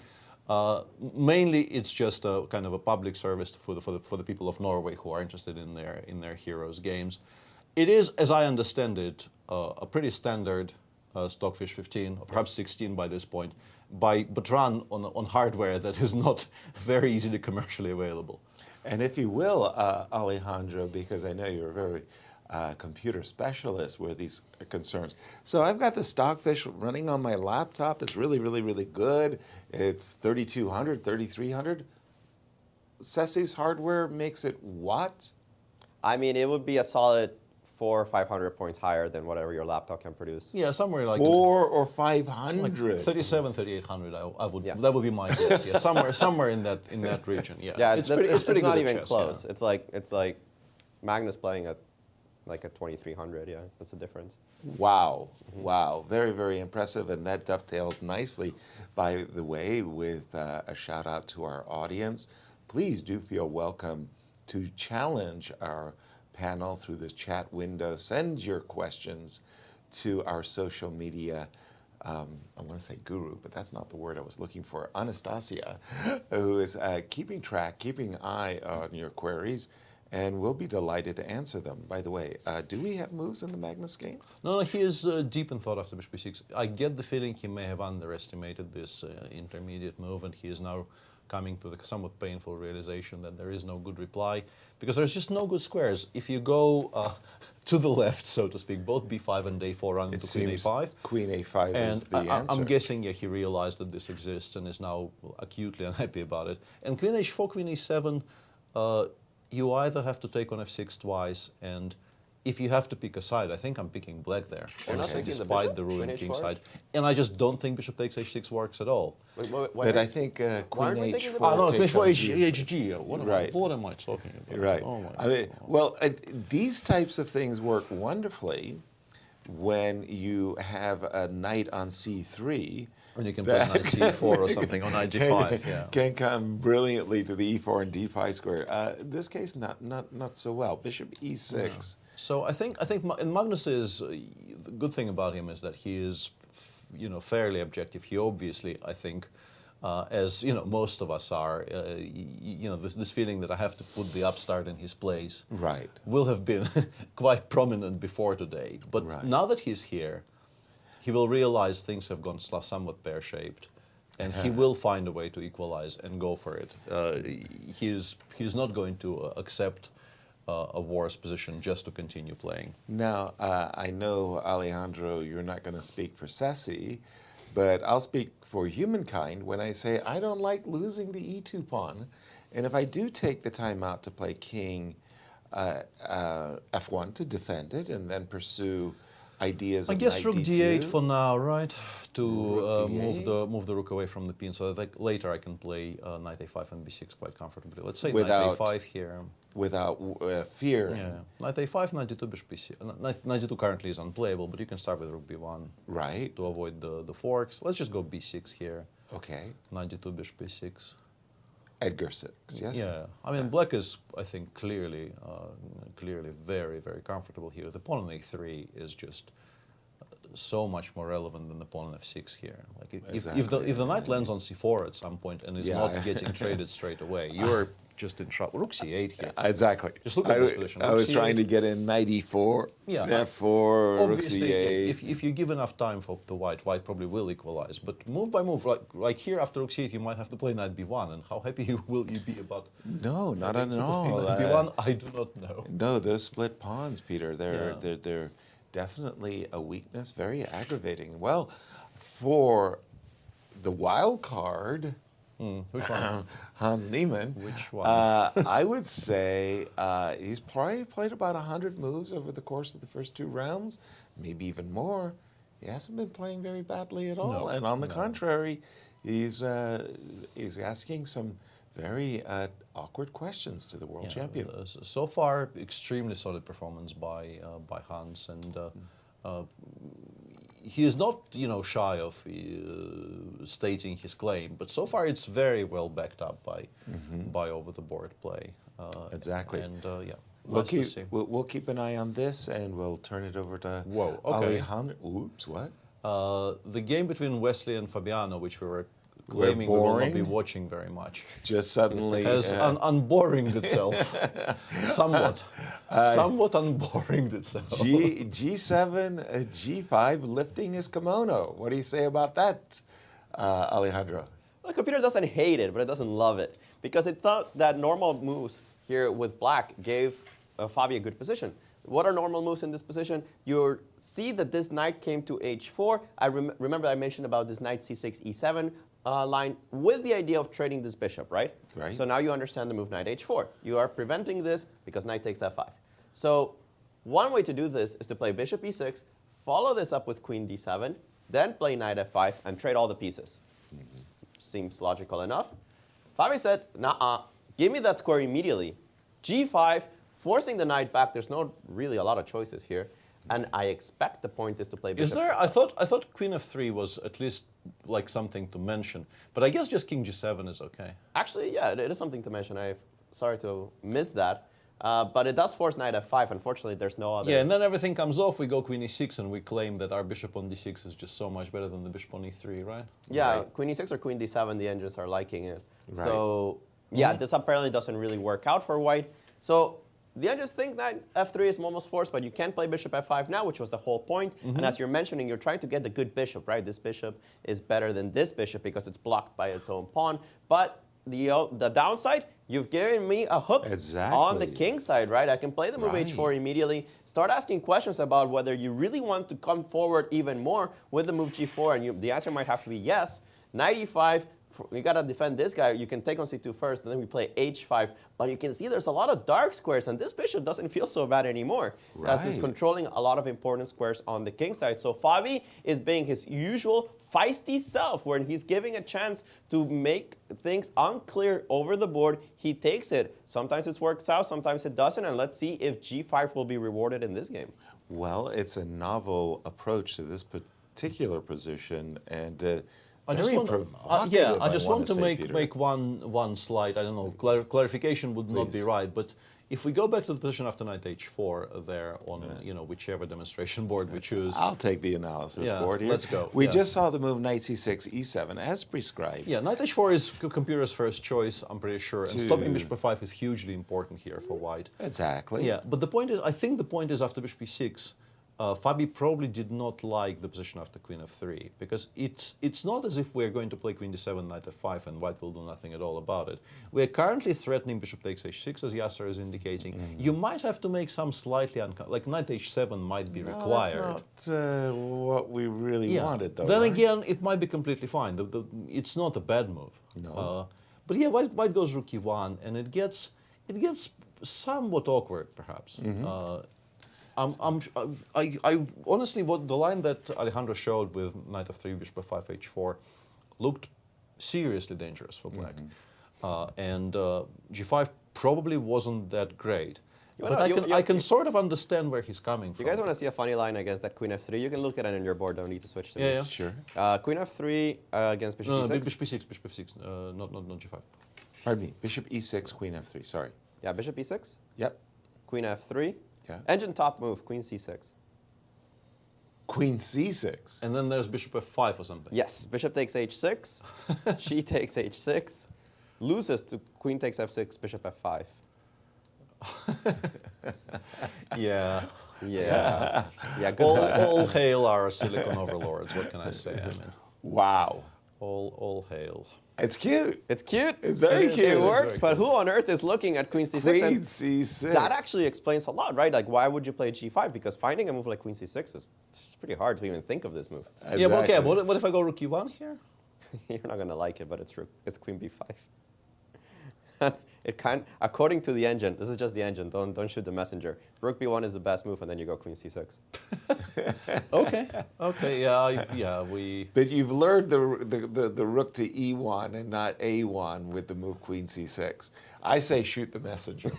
mainly it's just a kind of a public service for the people of Norway who are interested in their heroes' games. It is, as I understand it, a pretty standard Stockfish 15, or perhaps 16 by this point, but run on hardware that is not very easily commercially available. And if you will, Alejandro, because I know you're a very computer specialist where these are concerns. So I've got the Stockfish running on my laptop. It's really, really, really good. It's 3200, 3300. Sessi's hardware makes it what? I mean, it would be a solid 400 or 500 points higher than whatever your laptop can produce. Yeah, somewhere like 400 or 500. 37, 3800. I would. Yeah. That would be my guess. Yeah, somewhere in that region. Yeah, Yeah, it's it's pretty not good at even chess, close. yeah. It's like Magnus playing at like a 2300. Yeah, that's the difference. Wow, wow, very, very impressive, and that dovetails nicely, by the way, with a shout out to our audience. Please do feel welcome to challenge our panel through the chat window. Send your questions to our social media, I want to say guru, but that's not the word I was looking for, Anastasiya, who is keeping eye on your queries. and we'll be delighted to answer them. By the way, do we have moves in the Magnus game? No, he is deep in thought after bishop b6. I get the feeling he may have underestimated this intermediate move, and he is now coming to the somewhat painful realization that there is no good reply, because there's just no good squares. If you go to the left, so to speak, both b5 and a4 run into queen a5. Queen a5 is the answer. I'm guessing, yeah, he realized that this exists and is now acutely unhappy about it. And queen h4, queen e7, you either have to take on f6 twice, and if you have to pick a side, I think I'm picking black there, honestly, despite the ruined king side. And I just don't think bishop takes h6 works at all. But I think queen h4 no, takes queen on hg. What am I talking about? Right. Oh my I mean, God. well, these types of things work wonderfully when you have a knight on c3. And you can play knight c4 or something on knight g5. Yeah. Can come brilliantly to the e4 and d5 square. In this case, not so well. Bishop e6. Yeah. So I think in Magnus's the good thing about him is that he is, fairly objective. He obviously, I think, as most of us are, this feeling that I have to put the upstart in his place, Right. will have been quite prominent before today. But Right. now that he's here, he will realize things have gone somewhat pear-shaped, and he will find a way to equalize and go for it. He's not going to accept a worse position just to continue playing. Now, I know, Alejandro, you're not going to speak for Ceci, but I'll speak for humankind when I say I don't like losing the e2 pawn. And if I do take the time out to play king f1 to defend it and then pursue ideas I of guess knight rook d2, d8 for now, right? To Rook move the rook away from the pin, so that later I can play knight a5 and b6 quite comfortably. Let's say Without- knight a5 here. without fear. Yeah, knight a5, knight d2, bishop b6. Knight d2 currently is unplayable, but you can start with rook b1 Right. to avoid the forks. Let's just go b6 here. Okay. Knight d2, bishop b6. Edgar 6, yes? Yeah, I mean, black is, I think, clearly very, very comfortable here. The pawn on a3 is just so much more relevant than the pawn on f6 here. Like, if the knight lands on c4 at some point and is Yeah. not getting traded straight away, you're just in trouble. Rook c8 here. Exactly. Just look at this position. I Rook was trying c8. to get in knight e4, Yeah, f4, rook Obviously, c8. if you give enough time for the white probably will equalize. But move by move, like here after rook c8, you might have to play knight b1, and how happy will you be about? No, not at having to all. play knight b1, I do not know. No, those split pawns, Peter, they're Yeah. they're definitely a weakness, very aggravating. Well, for the wild card, Which one? Hans Niemann. Which one? I would say he's probably played about 100 moves over the course of the first 2 rounds, maybe even more. He hasn't been playing very badly at all. No, And on the contrary, he's asking some very awkward questions to the world champion. So far, extremely solid performance by Hans, and he is not, shy of stating his claim. But so far, it's very well backed up by over-the-board play. Exactly. And yeah, We'll nice to see. we'll keep an eye on this, and we'll turn it over to Whoa, okay. Alejandro. Oops, what? The game between Wesley and Fabiano, which we were claiming we will not be boring? watching very much, Just suddenly. has unboring itself somewhat. Somewhat unboring itself. G7, G5 lifting his kimono. What do you say about that, Alejandro? The computer doesn't hate it, but it doesn't love it, because it thought that normal moves here with black gave Fabi a good position. What are normal moves in this position? You see that this knight came to h4. I remember I mentioned about this knight c6, e7 line with the idea of trading this bishop, right? Right. So now you understand the move knight h4. You are preventing this because knight takes f5. So one way to do this is to play bishop e6, follow this up with queen d7, then play knight f5 and trade all the pieces. Seems logical enough. Fabi said, nah, give me that square immediately. g5, forcing the knight back. There's not really a lot of choices here. And I expect the point is to play bishop. Is there? I thought queen f3 was at least like something to mention, but I guess just king g7 is okay. Actually, yeah, it is something to mention. I'm sorry to miss that. But it does force knight f5. Unfortunately, there's no other. Yeah, and then everything comes off. We go queen e6, and we claim that our bishop on d6 is just so much better than the bishop on e3, right? Yeah, queen e6 or queen d7, the engines are liking it. Right. So yeah, this apparently doesn't really work out for white. So I just think that f3 is almost forced, but you can't play bishop f5 now, which was the whole point. And as you're mentioning, you're trying to get the good bishop, right? This bishop is better than this bishop because it's blocked by its own pawn. But the downside, you've given me a hook on the king side, right? I can play the move h4 immediately, start asking questions about whether you really want to come forward even more with the move g4, and the answer might have to be yes. Knight e5, you gotta defend this guy. You can take on c2 first, and then we play h5. But you can see there's a lot of dark squares, and this bishop doesn't feel so bad anymore, as it's controlling a lot of important squares on the king side. So Fabi is being his usual feisty self, where he's giving a chance to make things unclear over the board. He takes it. Sometimes it works out, sometimes it doesn't, and let's see if g5 will be rewarded in this game. Well, it's a novel approach to this particular position, and I just want to make one slight, I don't know, clarification would not be right, but if we go back to the position after knight h4 there on whichever demonstration board we choose. I'll take the analysis board here. Let's go. We just saw the move knight c6, e7 as prescribed. Yeah, knight h4 is computer's first choice, I'm pretty sure, and stopping bishop f5 is hugely important here for white. Exactly. Yeah, but the point is, I think the point is after bishop e6, Fabi probably did not like the position after queen f3, because it's not as if we're going to play queen d7, knight f5, and white will do nothing at all about it. We're currently threatening bishop takes h6, as Yasser is indicating. You might have to make some slightly like knight h7 might be required. That's not what we really wanted, though. Then again, it might be completely fine. It's not a bad move. No. But yeah, white goes rook e1, and it gets somewhat awkward, perhaps. I honestly, what the line that Alejandro showed with knight f3, bishop f5, h4 looked seriously dangerous for black. And g5 probably wasn't that great. But I can sort of understand where he's coming from. You guys want to see a funny line against that queen f3? You can look at it on your board, don't need to switch to me. Yeah. Sure. Queen f3 against bishop e6? Bishop e6, bishop f6, not g5. Pardon me, bishop e6, queen f3, sorry. Yeah, bishop e6? Yep. Queen f3? Yeah. Engine top move, queen c6. Queen c6? And then there's bishop f5 or something. Yes, bishop takes h6, she takes h6, loses to queen takes f6, bishop f5. Yeah. Yeah. Yeah, good luck. All hail our silicon overlords, what can I say? I mean, Wow. all hail. It's cute. It's cute. It's very cute. It works, very but who on earth is looking at queen c6? Queen And c6. that actually explains a lot, right? Like, why would you play g5? Because finding a move like queen c6 is it's pretty hard to even think of this move. Exactly. Yeah, but okay, what if I go rook e1 here? You're not going to like it, but it's true. It's queen b5. According to the engine, this is just the engine, don't shoot the messenger. Rook b1 is the best move, and then you go queen c6. Okay, yeah, we... But you've lured the rook to e1 and not a1 with the move queen c6. I say shoot the messenger.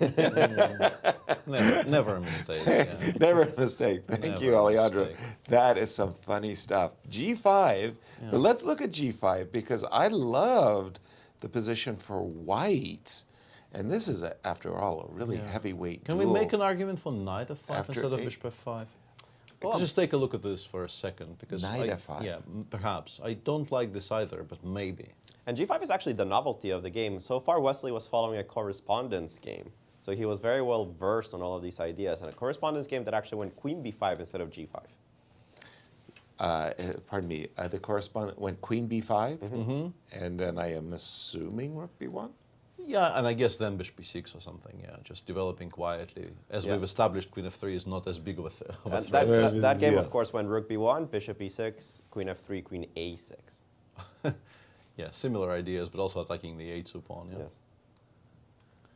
Never a mistake. Yeah. Never a mistake. Thank Never you, a Alejandro. mistake. That is some funny stuff. g5, but let's look at g5, because I loved the position for white. And this is, after all, a really heavyweight Can duel. we make an argument for knight f5 After instead of eight- bishop f5? Well, Let's just take a look at this for a second, because Knight f5. Yeah, perhaps. I don't like this either, but maybe. And g5 is actually the novelty of the game. So far, Wesley was following a correspondence game. So he was very well versed on all of these ideas. And a correspondence game that actually went queen b5 instead of g5. Pardon me, the correspondent went queen b5, and then I am assuming rook b1? Yeah, and I guess then bishop b6 or something, yeah, just developing quietly. As we've established, queen f3 is not as big of a threat. And that game, of course, went rook b1, bishop e6, queen f3, queen a6. Yeah, similar ideas, but also attacking the a2 pawn, yeah. Yes.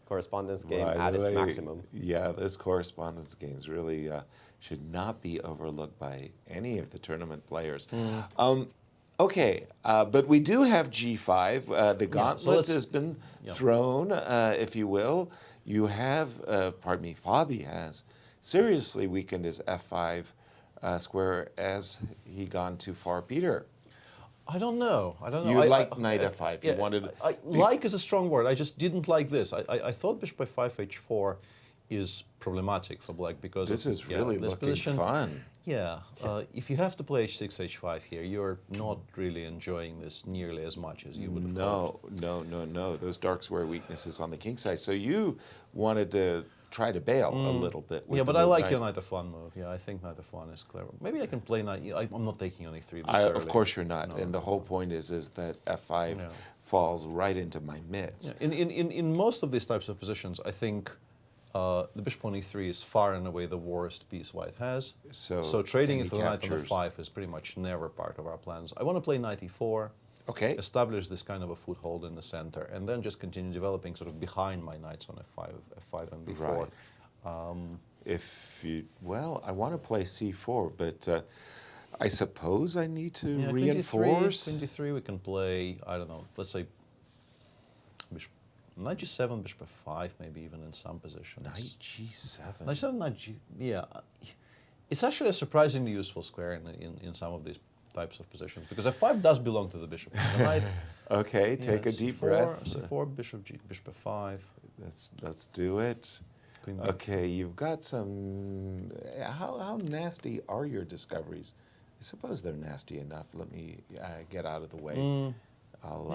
Correspondence game By at the its way, maximum. Yeah, this correspondence games really should not be overlooked by any of the tournament players. Okay, but we do have g5. The gauntlet has been thrown, if you will. You have, pardon me, Fabi has seriously weakened his f5 square as he gone too far. Peter? I don't know. You like knight f5. You wanted... like is a strong word. I just didn't like this. I thought bishop f5, h4 is problematic for black because This is really this looking position. fun. Yeah, if you have to play h6, h5 here, you're not really enjoying this nearly as much as you would have thought. No. Those dark square weaknesses on the king side. So you wanted to try to bail a little bit. with Yeah, the but I move like knight. your knight f1 move. Yeah, I think knight f1 is clever. Maybe I can play knight. I'm not taking on e3 this early. Of course you're not. No, And the whole point is that f5 Yeah. falls right into my mitts. Yeah. In most of these types of positions, I think the bishop on e3 is far and away the worst piece white has. So trading any it for the knight on captures- f5 is pretty much never part of our plans. I want to play knight e4. Okay. Establish this kind of a foothold in the center, and then just continue developing sort of behind my knights on f5 and b4. Right. Well, I want to play c4, but I suppose I need to Yeah, reinforce. Queen d3, we can play, I don't know, let's say bishop, knight g7, bishop f5, maybe even in some positions. Knight g7. Knight g7, knight g, yeah. It's actually a surprisingly useful square in some of these types of positions, because f5 does belong to the bishop. The knight, Okay, take a deep breath. c4, bishop f5. Let's do it. Queen b. Okay, you've got some. How nasty are your discoveries? I suppose they're nasty enough. Let me get out of the way.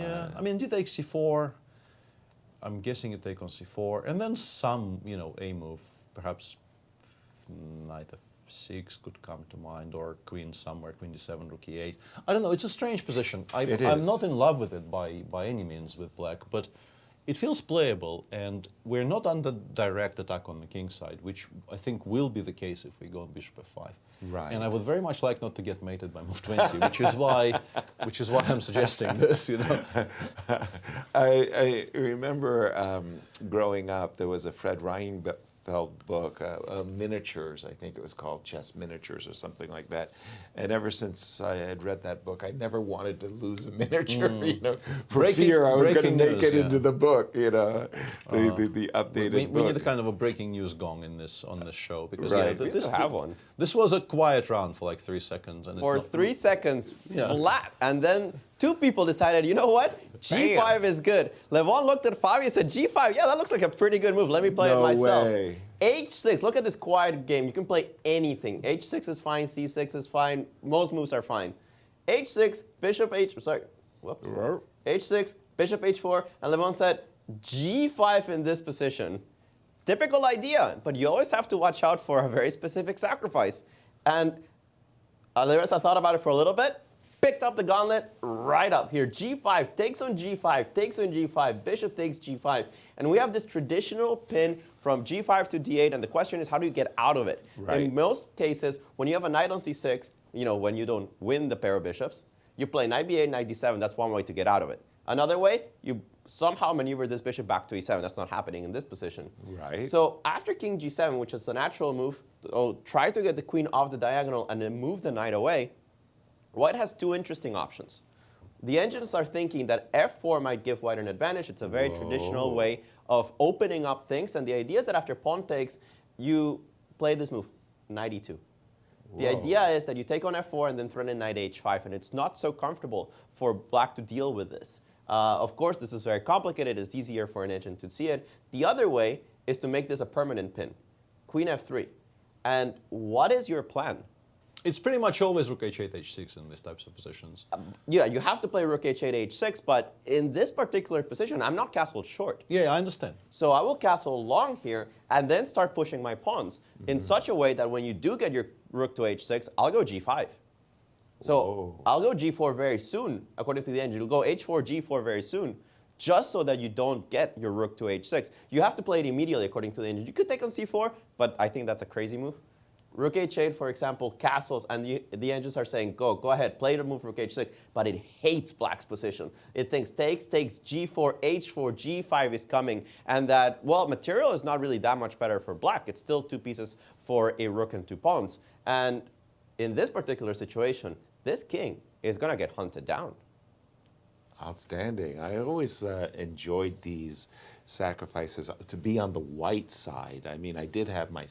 Yeah, I mean, d takes c4. I'm guessing you take on c4, and then some, a move, perhaps knight f6 could come to mind, or queen somewhere, queen d7, rook e8. I don't know. It's a strange position. I'm is. not in love with it by any means with black, but it feels playable, and we're not under direct attack on the king side, which I think will be the case if we go on bishop f5. Right. And I would very much like not to get mated by move 20, which is why I'm suggesting this. I remember growing up, there was a Fred Reinfeldt book, Miniatures, I think it was called, Chess Miniatures or something like that. And ever since I had read that book, I never wanted to lose a miniature, for fear I was going to make it into the book, the updated book. We need a kind of a breaking news gong on this show, because Right. We used to have one. This was a quiet round for like 3 seconds, and For 3 seconds Yeah. flat, and then two people decided, you know what? G5 is good. Levon looked at Fabi and said, G5, yeah, that looks like a pretty good move. Let me play it No myself. way. H6, look at this quiet game. You can play anything. H6 is fine, C6 is fine. Most moves are fine. H6, bishop whoops. H6, bishop H4, and Levon said, G5 in this position. Typical idea, but you always have to watch out for a very specific sacrifice. And Larissa thought about it for a little bit, picked up the gauntlet right up here. G5 takes on G5, takes on G5, bishop takes G5. And we have this traditional pin from G5 to D8, and the question is, how do you get out of it? Right. In most cases, when you have a knight on C6, when you don't win the pair of bishops, you play knight B8, knight D7. That's one way to get out of it. Another way, you somehow maneuver this bishop back to E7. That's not happening in this position. Right. So after king G7, which is a natural move, try to get the queen off the diagonal and then move the knight away. White has two interesting options. The engines are thinking that F4 might give White an advantage. It's a very traditional way of opening up things. And the idea is that after pawn takes, you play this move, knight E2. The idea is that you take on F4 and then threaten knight H5. And it's not so comfortable for black to deal with this. Of course, this is very complicated. It's easier for an engine to see it. The other way is to make this a permanent pin, queen F3. And what is your plan? It's pretty much always rook h8, h6 in these types of positions. Yeah, you have to play rook h8, h6, but in this particular position, I'm not castled short. Yeah, I understand. So I will castle long here and then start pushing my pawns in such a way that when you do get your rook to h6, I'll go g5. So I'll go g4 very soon, according to the engine. You'll go h4, g4 very soon, just so that you don't get your rook to h6. You have to play it immediately, according to the engine. You could take on c4, but I think that's a crazy move. Rook h8, for example, castles, and the engines are saying, go ahead, play the move rook h6, but it hates black's position. It thinks takes, g4, h4, g5 is coming, and that, well, material is not really that much better for black. It's still two pieces for a rook and 2 pawns. And in this particular situation, this king is going to get hunted down. Outstanding. I always enjoyed these sacrifices to be on the white side. I mean, I did have my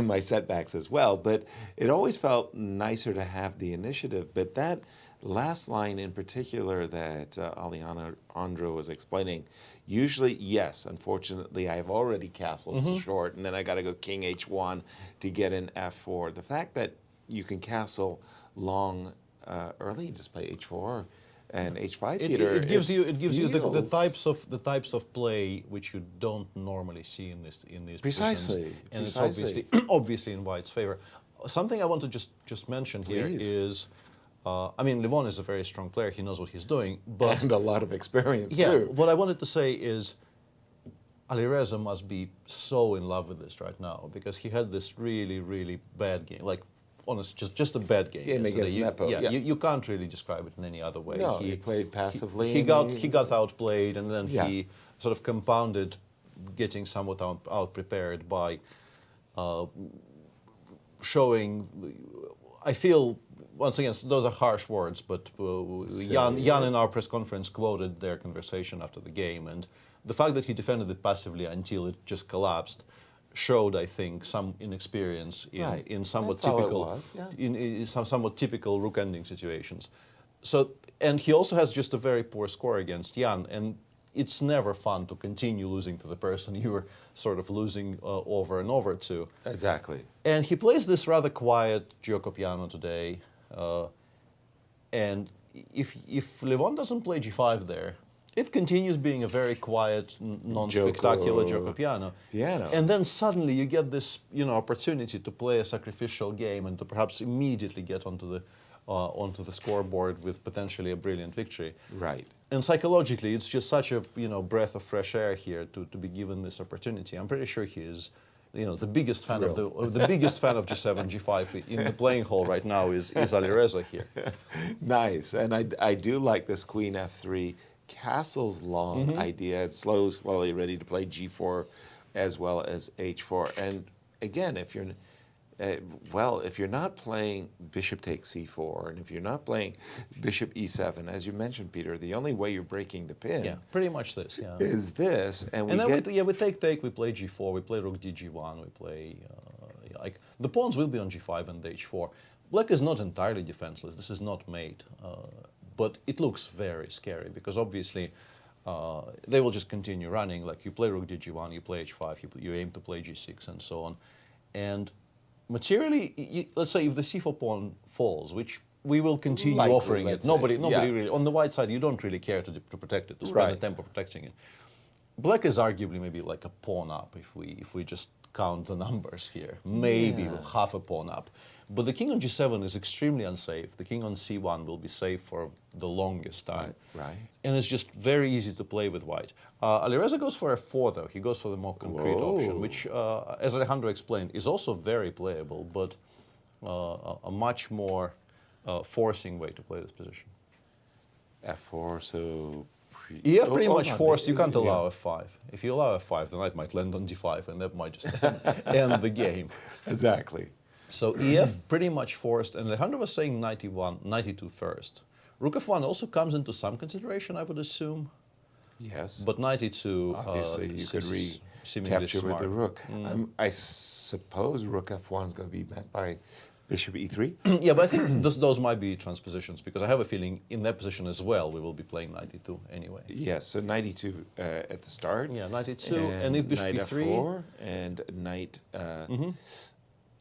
my setbacks as well, but it always felt nicer to have the initiative. But that last line in particular that Alejandro was explaining, usually, yes, unfortunately, I've already castled short, and then I got to go king h1 to get an f4. The fact that you can castle long early, just play h4, And H5, It, Peter, it gives you the feels- types of play which you don't normally see in these Precisely, positions, and precisely. it's obviously in White's favor. Something I want to just mention here Please. is, I mean, Levon is a very strong player. He knows what he's doing, but and a lot of experience yeah, too. what I wanted to say is, Alireza must be so in love with this right now because he had this really bad game, like honest, just a bad game. Game yesterday. against Nepo, yeah. You can't really describe it in any other way. No, he played passively He and got outplayed, and then Yeah. he sort of compounded, getting somewhat out prepared by showing. I feel. Once again, those are harsh words, but Jan in our press conference quoted their conversation after the game, and the fact that he defended it passively until it just collapsed showed, I think, some inexperience in somewhat That's all it typical was, yeah. in some somewhat typical rook ending situations. So, and he also has just a very poor score against Jan, and it's never fun to continue losing to the person you were sort of losing over and over to. Exactly. And he plays this rather quiet gioco piano today. And if Levon doesn't play g5 there, it continues being a very quiet, non-spectacular gioco piano. And then suddenly you get this, opportunity to play a sacrificial game and to perhaps immediately get onto the scoreboard with potentially a brilliant victory. Right. And psychologically, it's just such a breath of fresh air here to be given this opportunity. I'm pretty sure he is. The biggest fan of the biggest fan of G7, G5 in the playing hall right now is Alireza here. Nice, and I do like this Queen F3 castles long idea. It's slowly ready to play G4 as well as H4. And again, if you're if you're not playing bishop takes c4, and if you're not playing bishop e7, as you mentioned, Peter, the only way you're breaking the pin pretty much this, is this. And then we take, we play g4, we play rook dg1, we play, like, the pawns will be on g5 and h4. Black is not entirely defenseless, this is not mate, but it looks very scary, because obviously they will just continue running, like you play rook dg1, you play h5, you aim to play g6, and so on. And materially, let's say if the c4 pawn falls, which we will continue offering it. Nobody really, on the white side, you don't really care to protect it, to spend the tempo protecting it. Black is arguably maybe like a pawn up if we just count the numbers here. Maybe half a pawn up. But the king on g7 is extremely unsafe. The king on c1 will be safe for the longest time. Right. And it's just very easy to play with white. Alireza goes for f4 though. He goes for the more concrete option, which, as Alejandro explained, is also very playable, but a much more forcing way to play this position. f4, so... EF pretty much forced, you can't allow f5. If you allow f5, the knight might land on d5, and that might just end the game. Exactly. So EF pretty much forced, and Alejandro was saying 92 first. Rook f1 also comes into some consideration, I would assume. Yes. But 92, obviously, you could recapture with the rook. I suppose rook f1 is going to be met by bishop e3. Yeah, but I think those might be transpositions, because I have a feeling in that position as well we will be playing 92 anyway. Yes, so 92 at the start. Yeah, 92, and if bishop knight e3. f4 and knight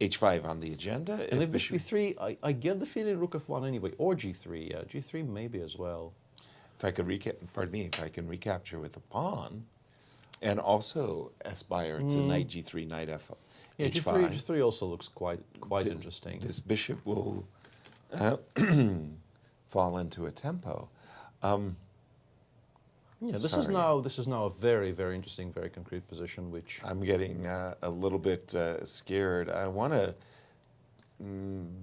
h5 on the agenda. And if bishop e3, I get the feeling rook f1 anyway, or g3, yeah, g3 maybe as well. If I could if I can recapture with the pawn, and also aspire to knight g3, knight f. Yeah, h5. g3 also looks quite interesting. This bishop will fall into a tempo. Yeah, this is now a very, very interesting, very concrete position, which I'm getting a little bit scared. I want to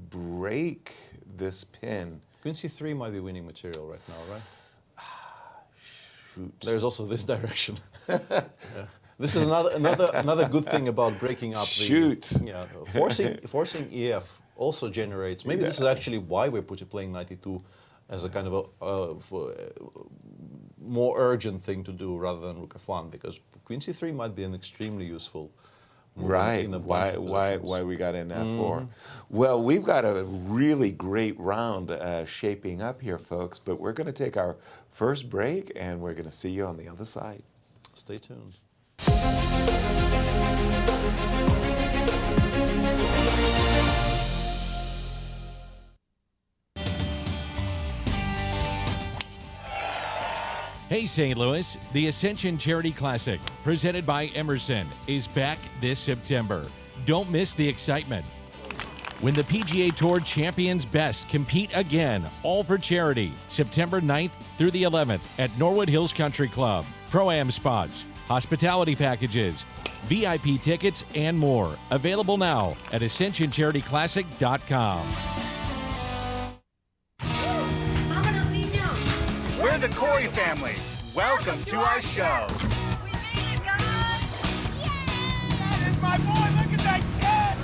break this pin. Queen c3 might be winning material right now, right? Shoot. There's also this direction. Yeah. This is another good thing about breaking up the forcing EF also generates. Maybe this is actually why we're playing 92 as a kind of a more urgent thing to do rather than rook f1, because queen c3 might be an extremely useful move in a bunch of why we got in f4. Well, we've got a really great round shaping up here, folks, but we're going to take our first break and we're going to see you on the other side. Stay tuned. Hey St. Louis, the Ascension Charity Classic, presented by Emerson, is back this September. Don't miss the excitement. When the PGA Tour Champions Best compete again, all for charity, September 9th through the 11th at Norwood Hills Country Club. Pro-Am spots, hospitality packages, VIP tickets, and more. Available now at ascensioncharityclassic.com. We're the Corey family. Welcome to our show. We made it, guys! Yeah! That is my boy! Look at that kid!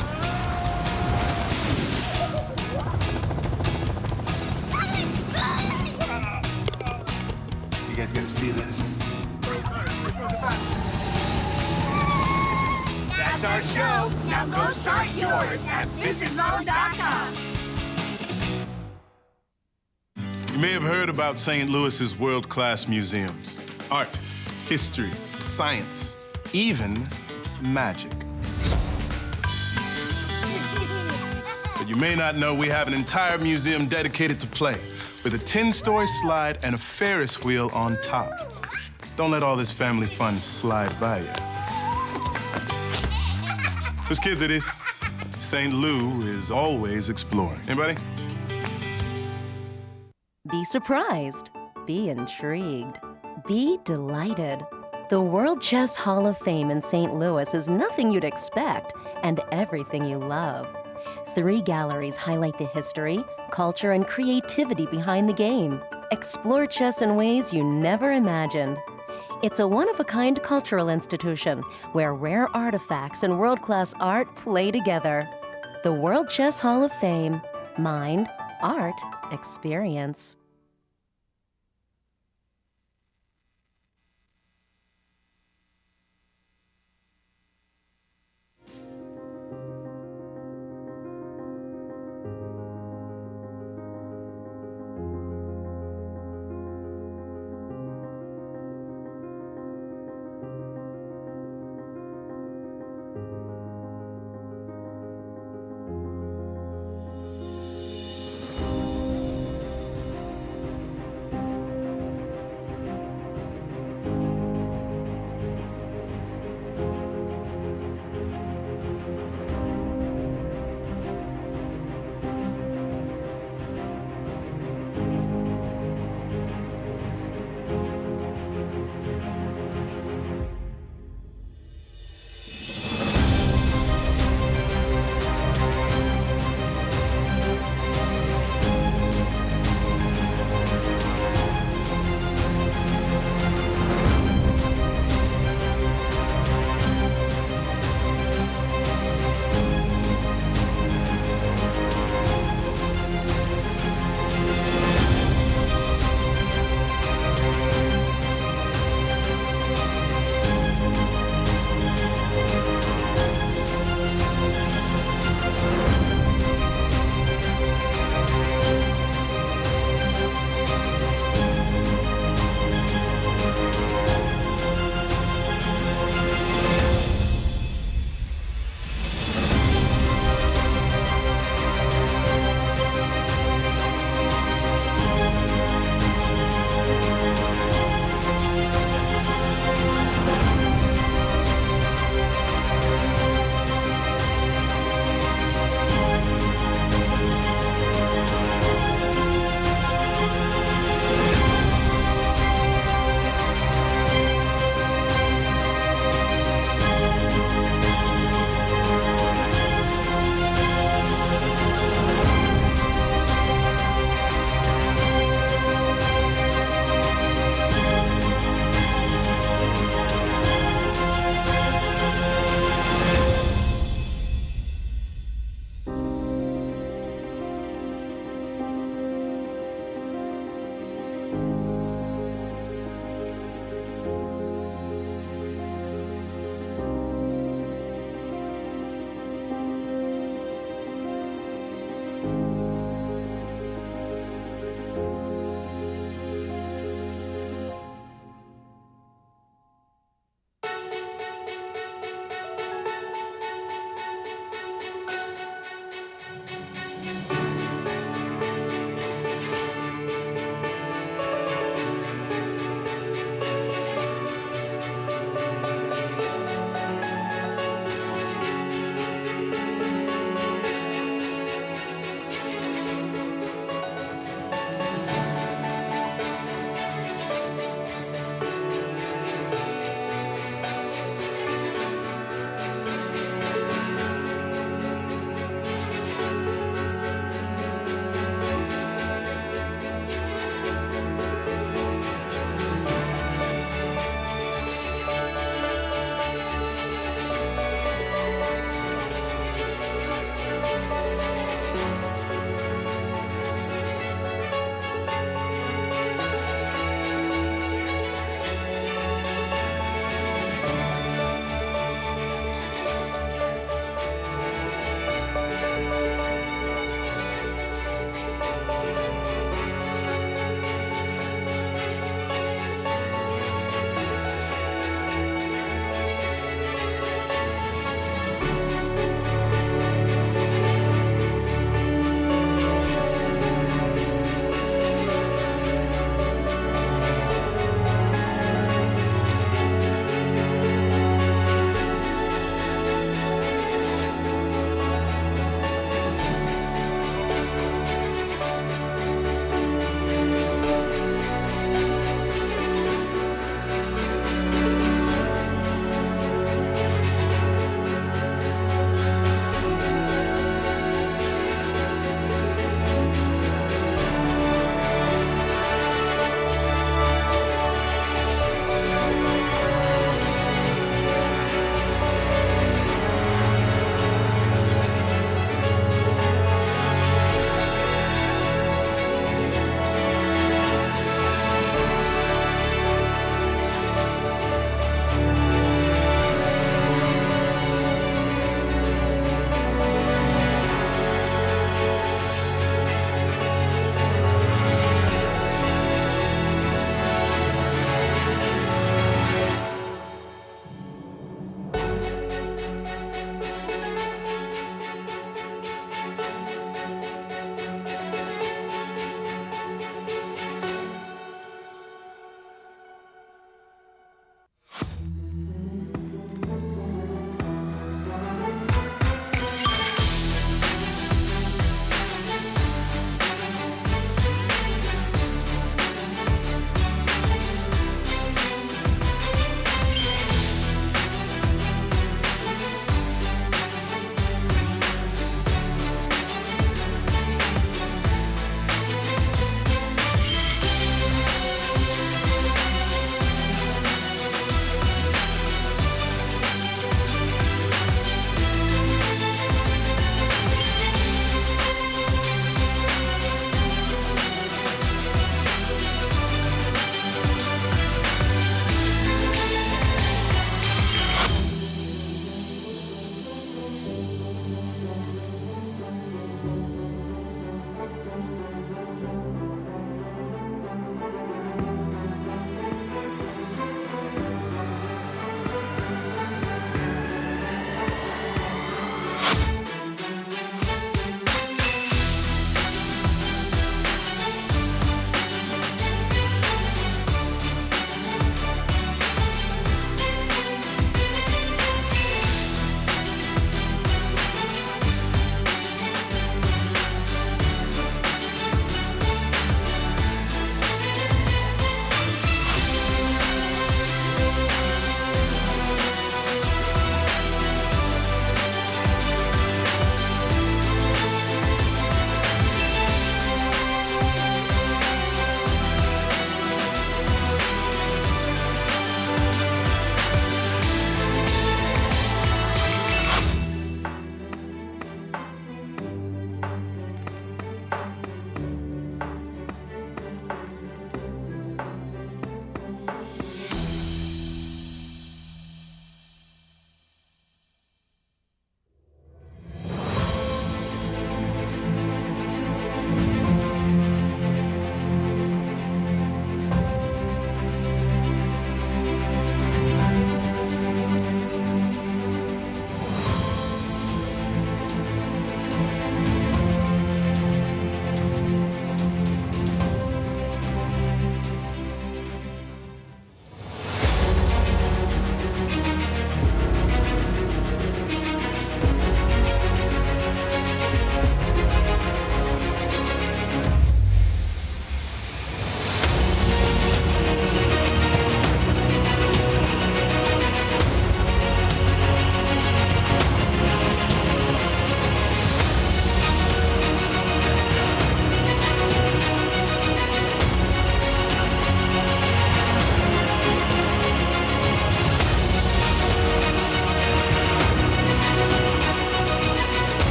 You guys gotta see this. That's our show. Now go start yours at visitmo.com. You may have heard about St. Louis's world-class museums. Art, history, science, even magic. But you may not know we have an entire museum dedicated to play, with a 10-story slide and a Ferris wheel on top. Don't let all this family fun slide by you. Whose kids it is? St. Lou is always exploring. Anybody? Be surprised. Be intrigued. Be delighted. The World Chess Hall of Fame in St. Louis is nothing you'd expect and everything you love. 3 galleries highlight the history, culture, and creativity behind the game. Explore chess in ways you never imagined. It's a one-of-a-kind cultural institution where rare artifacts and world-class art play together. The World Chess Hall of Fame. Mind, art, experience.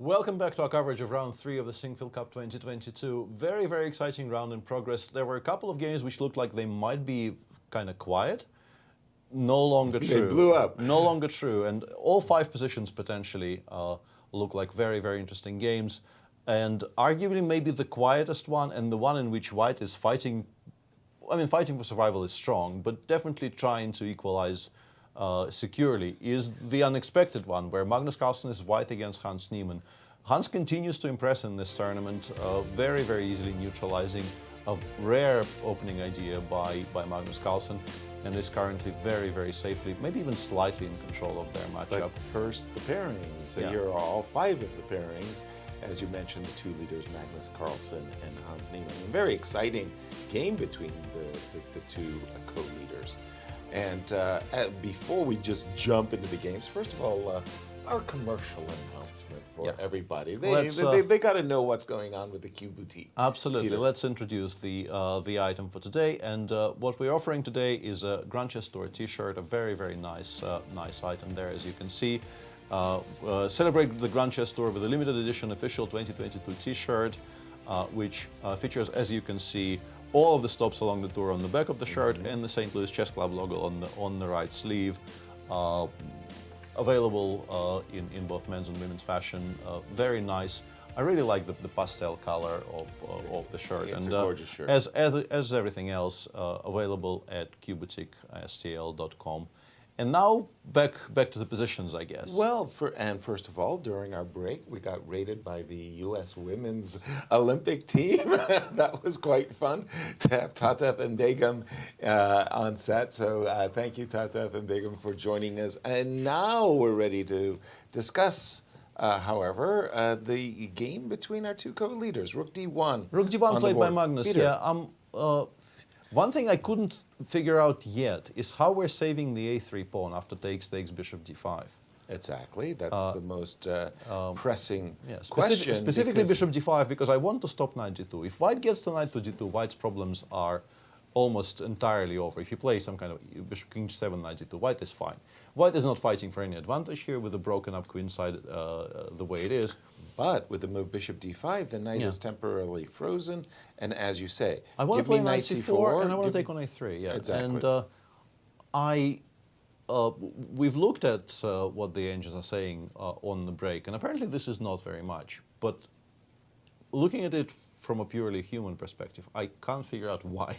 Welcome back to our coverage of round 3 of the Sinquefield Cup 2022. Very, very exciting round in progress. There were a couple of games which looked like they might be kind of quiet. No longer true. They blew up. No longer true. And all 5 positions potentially look like very, very interesting games. And arguably maybe the quietest one and the one in which white is fighting. I mean, fighting for survival is strong, but definitely trying to equalize securely is the unexpected one, where Magnus Carlsen is white against Hans Niemann. Hans continues to impress in this tournament, very, very easily neutralizing a rare opening idea by Magnus Carlsen, and is currently very, very safely, maybe even slightly in control of their matchup. But first, the pairings. So Yeah. here are all 5 of the pairings. As you mentioned, the 2 leaders, Magnus Carlsen and Hans Niemann. A very exciting game between the 2 co-leaders. And before we just jump into the games, first of all, our commercial announcement for everybody. They got to know what's going on with the Q Boutique. Absolutely. Peter. Let's introduce the item for today. And what we're offering today is a Grand Chess Tour T-shirt, a very, very nice item there, as you can see. Celebrate the Grand Chess Tour with a limited edition official 2022 T-shirt, which features, as you can see, all of the stops along the tour on the back of the shirt and the St. Louis Chess Club logo on the right sleeve. Available in both men's and women's fashion. Very nice. I really like the pastel color of the shirt. It's and a gorgeous shirt. As everything else, available at qboutique.stl.com. And now back to the positions, I guess. Well, first of all, during our break, we got rated by the U.S. Women's Olympic team. That was quite fun to have Tatef and Begum on set. So thank you, Tatef and Begum, for joining us. And now we're ready to discuss, however, the game between our 2 co-leaders, Rook D1. Rook D1 played by Magnus. Peter. Yeah. One thing I couldn't figure out yet is how we're saving the A3 pawn after takes Bishop D5. Exactly. That's the most pressing Yeah, question. specifically because Bishop D5, because I want to stop Knight G2. If White gets to Knight to D2, White's problems are almost entirely over. If you play some kind of Bishop King G7, Knight G2, White is fine. White is not fighting for any advantage here with a broken up queen side the way it is. But with the move Bishop D5, the knight is temporarily frozen, and as you say, I want to give play me Knight C4 and I want to take on A3. Yeah, Exactly. And we've looked at what the engines are saying on the break, and apparently this is not very much. But looking at it from a purely human perspective, I can't figure out why.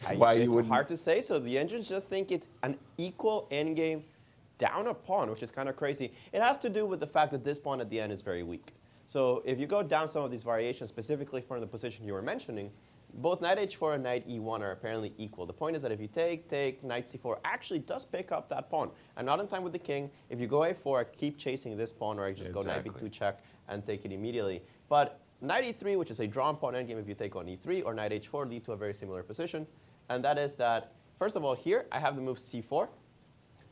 It's hard to say. So the engines just think it's an equal endgame down a pawn, which is kind of crazy. It has to do with the fact that this pawn at the end is very weak. So if you go down some of these variations, specifically from the position you were mentioning, both knight h4 and knight e1 are apparently equal. The point is that if you take knight c4 actually does pick up that pawn. And not in time with the king. If you go a4, I keep chasing this pawn, or I just go knight b2 check and take it immediately. But knight e3, which is a drawn pawn endgame if you take on e3, or knight h4 lead to a very similar position. And that is that, first of all, here I have the move c4,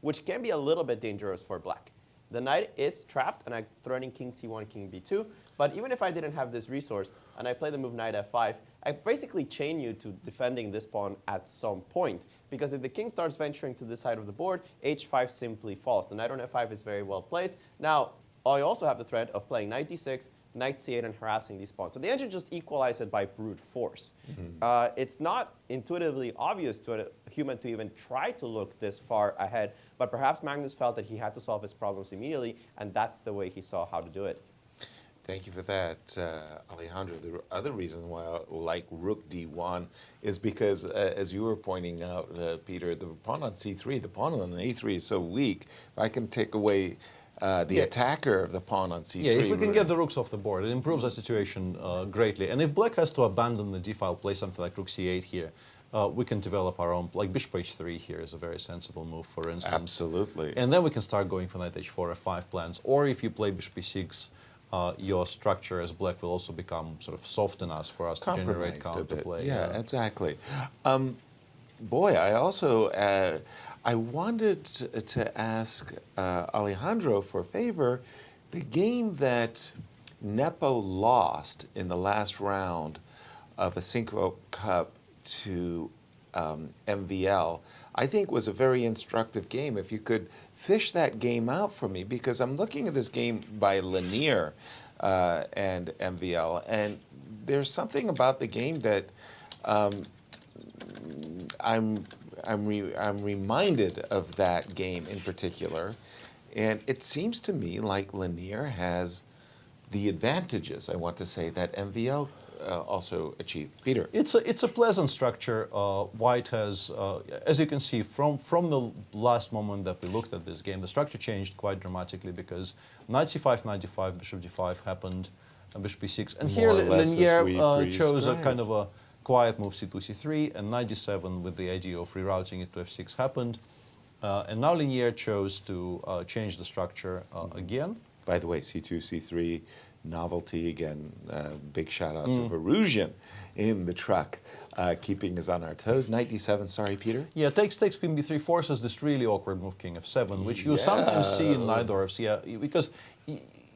which can be a little bit dangerous for black. The knight is trapped, and I'm threatening king c1, king b2. But even if I didn't have this resource, and I play the move knight f5, I basically chain you to defending this pawn at some point. Because if the king starts venturing to this side of the board, h5 simply falls. The knight on f5 is very well placed. Now, I also have the threat of playing knight d6, knight c8, and harassing these pawns. So the engine just equalized it by brute force. It's not intuitively obvious to a human to even try to look this far ahead, but perhaps Magnus felt that he had to solve his problems immediately, and that's the way he saw how to do it. Thank you for that, Alejandro. The other reason why I like Rook D1 is because, as you were pointing out, Peter, the pawn on C3, the pawn on A3 is so weak. If I can take away the attacker of the pawn on C3. Yeah, if we can get the rooks off the board, it improves our situation greatly. And if black has to abandon the d-file, play something like rook c8 here, we can develop our own, like bishop h3 here is a very sensible move, for instance. Absolutely. And then we can start going for knight h4, f5 plans. Or if you play bishop e6, your structure as black will also become sort of soften us for us to generate counterplay. Yeah, exactly. Boy, I also I wanted to ask Alejandro for a favor. The game that Nepo lost in the last round of a Sinquefield Cup to MVL, I think was a very instructive game. If you could fish that game out for me, because I'm looking at this game by Lanier, and MVL. And there's something about the game that I'm reminded of that game in particular, and it seems to me like Lanier has the advantages, I want to say, that MVL also achieved. Peter. It's a pleasant structure. White has, as you can see, from the last moment that we looked at this game, the structure changed quite dramatically because knight c5, knight d5, bishop d5 happened, and bishop e6. And here Lanier chose a kind of a quiet move, c2, c3, and knight d7 with the idea of rerouting it to f6 happened. And now Lanier chose to change the structure again. By the way, c2, c3, novelty again. Big shout out to Firouzja in the truck, keeping us on our toes. Knight d7, sorry, Peter? Yeah, takes queen b3, forces this really awkward move, king f7, which you sometimes see in neither of c, because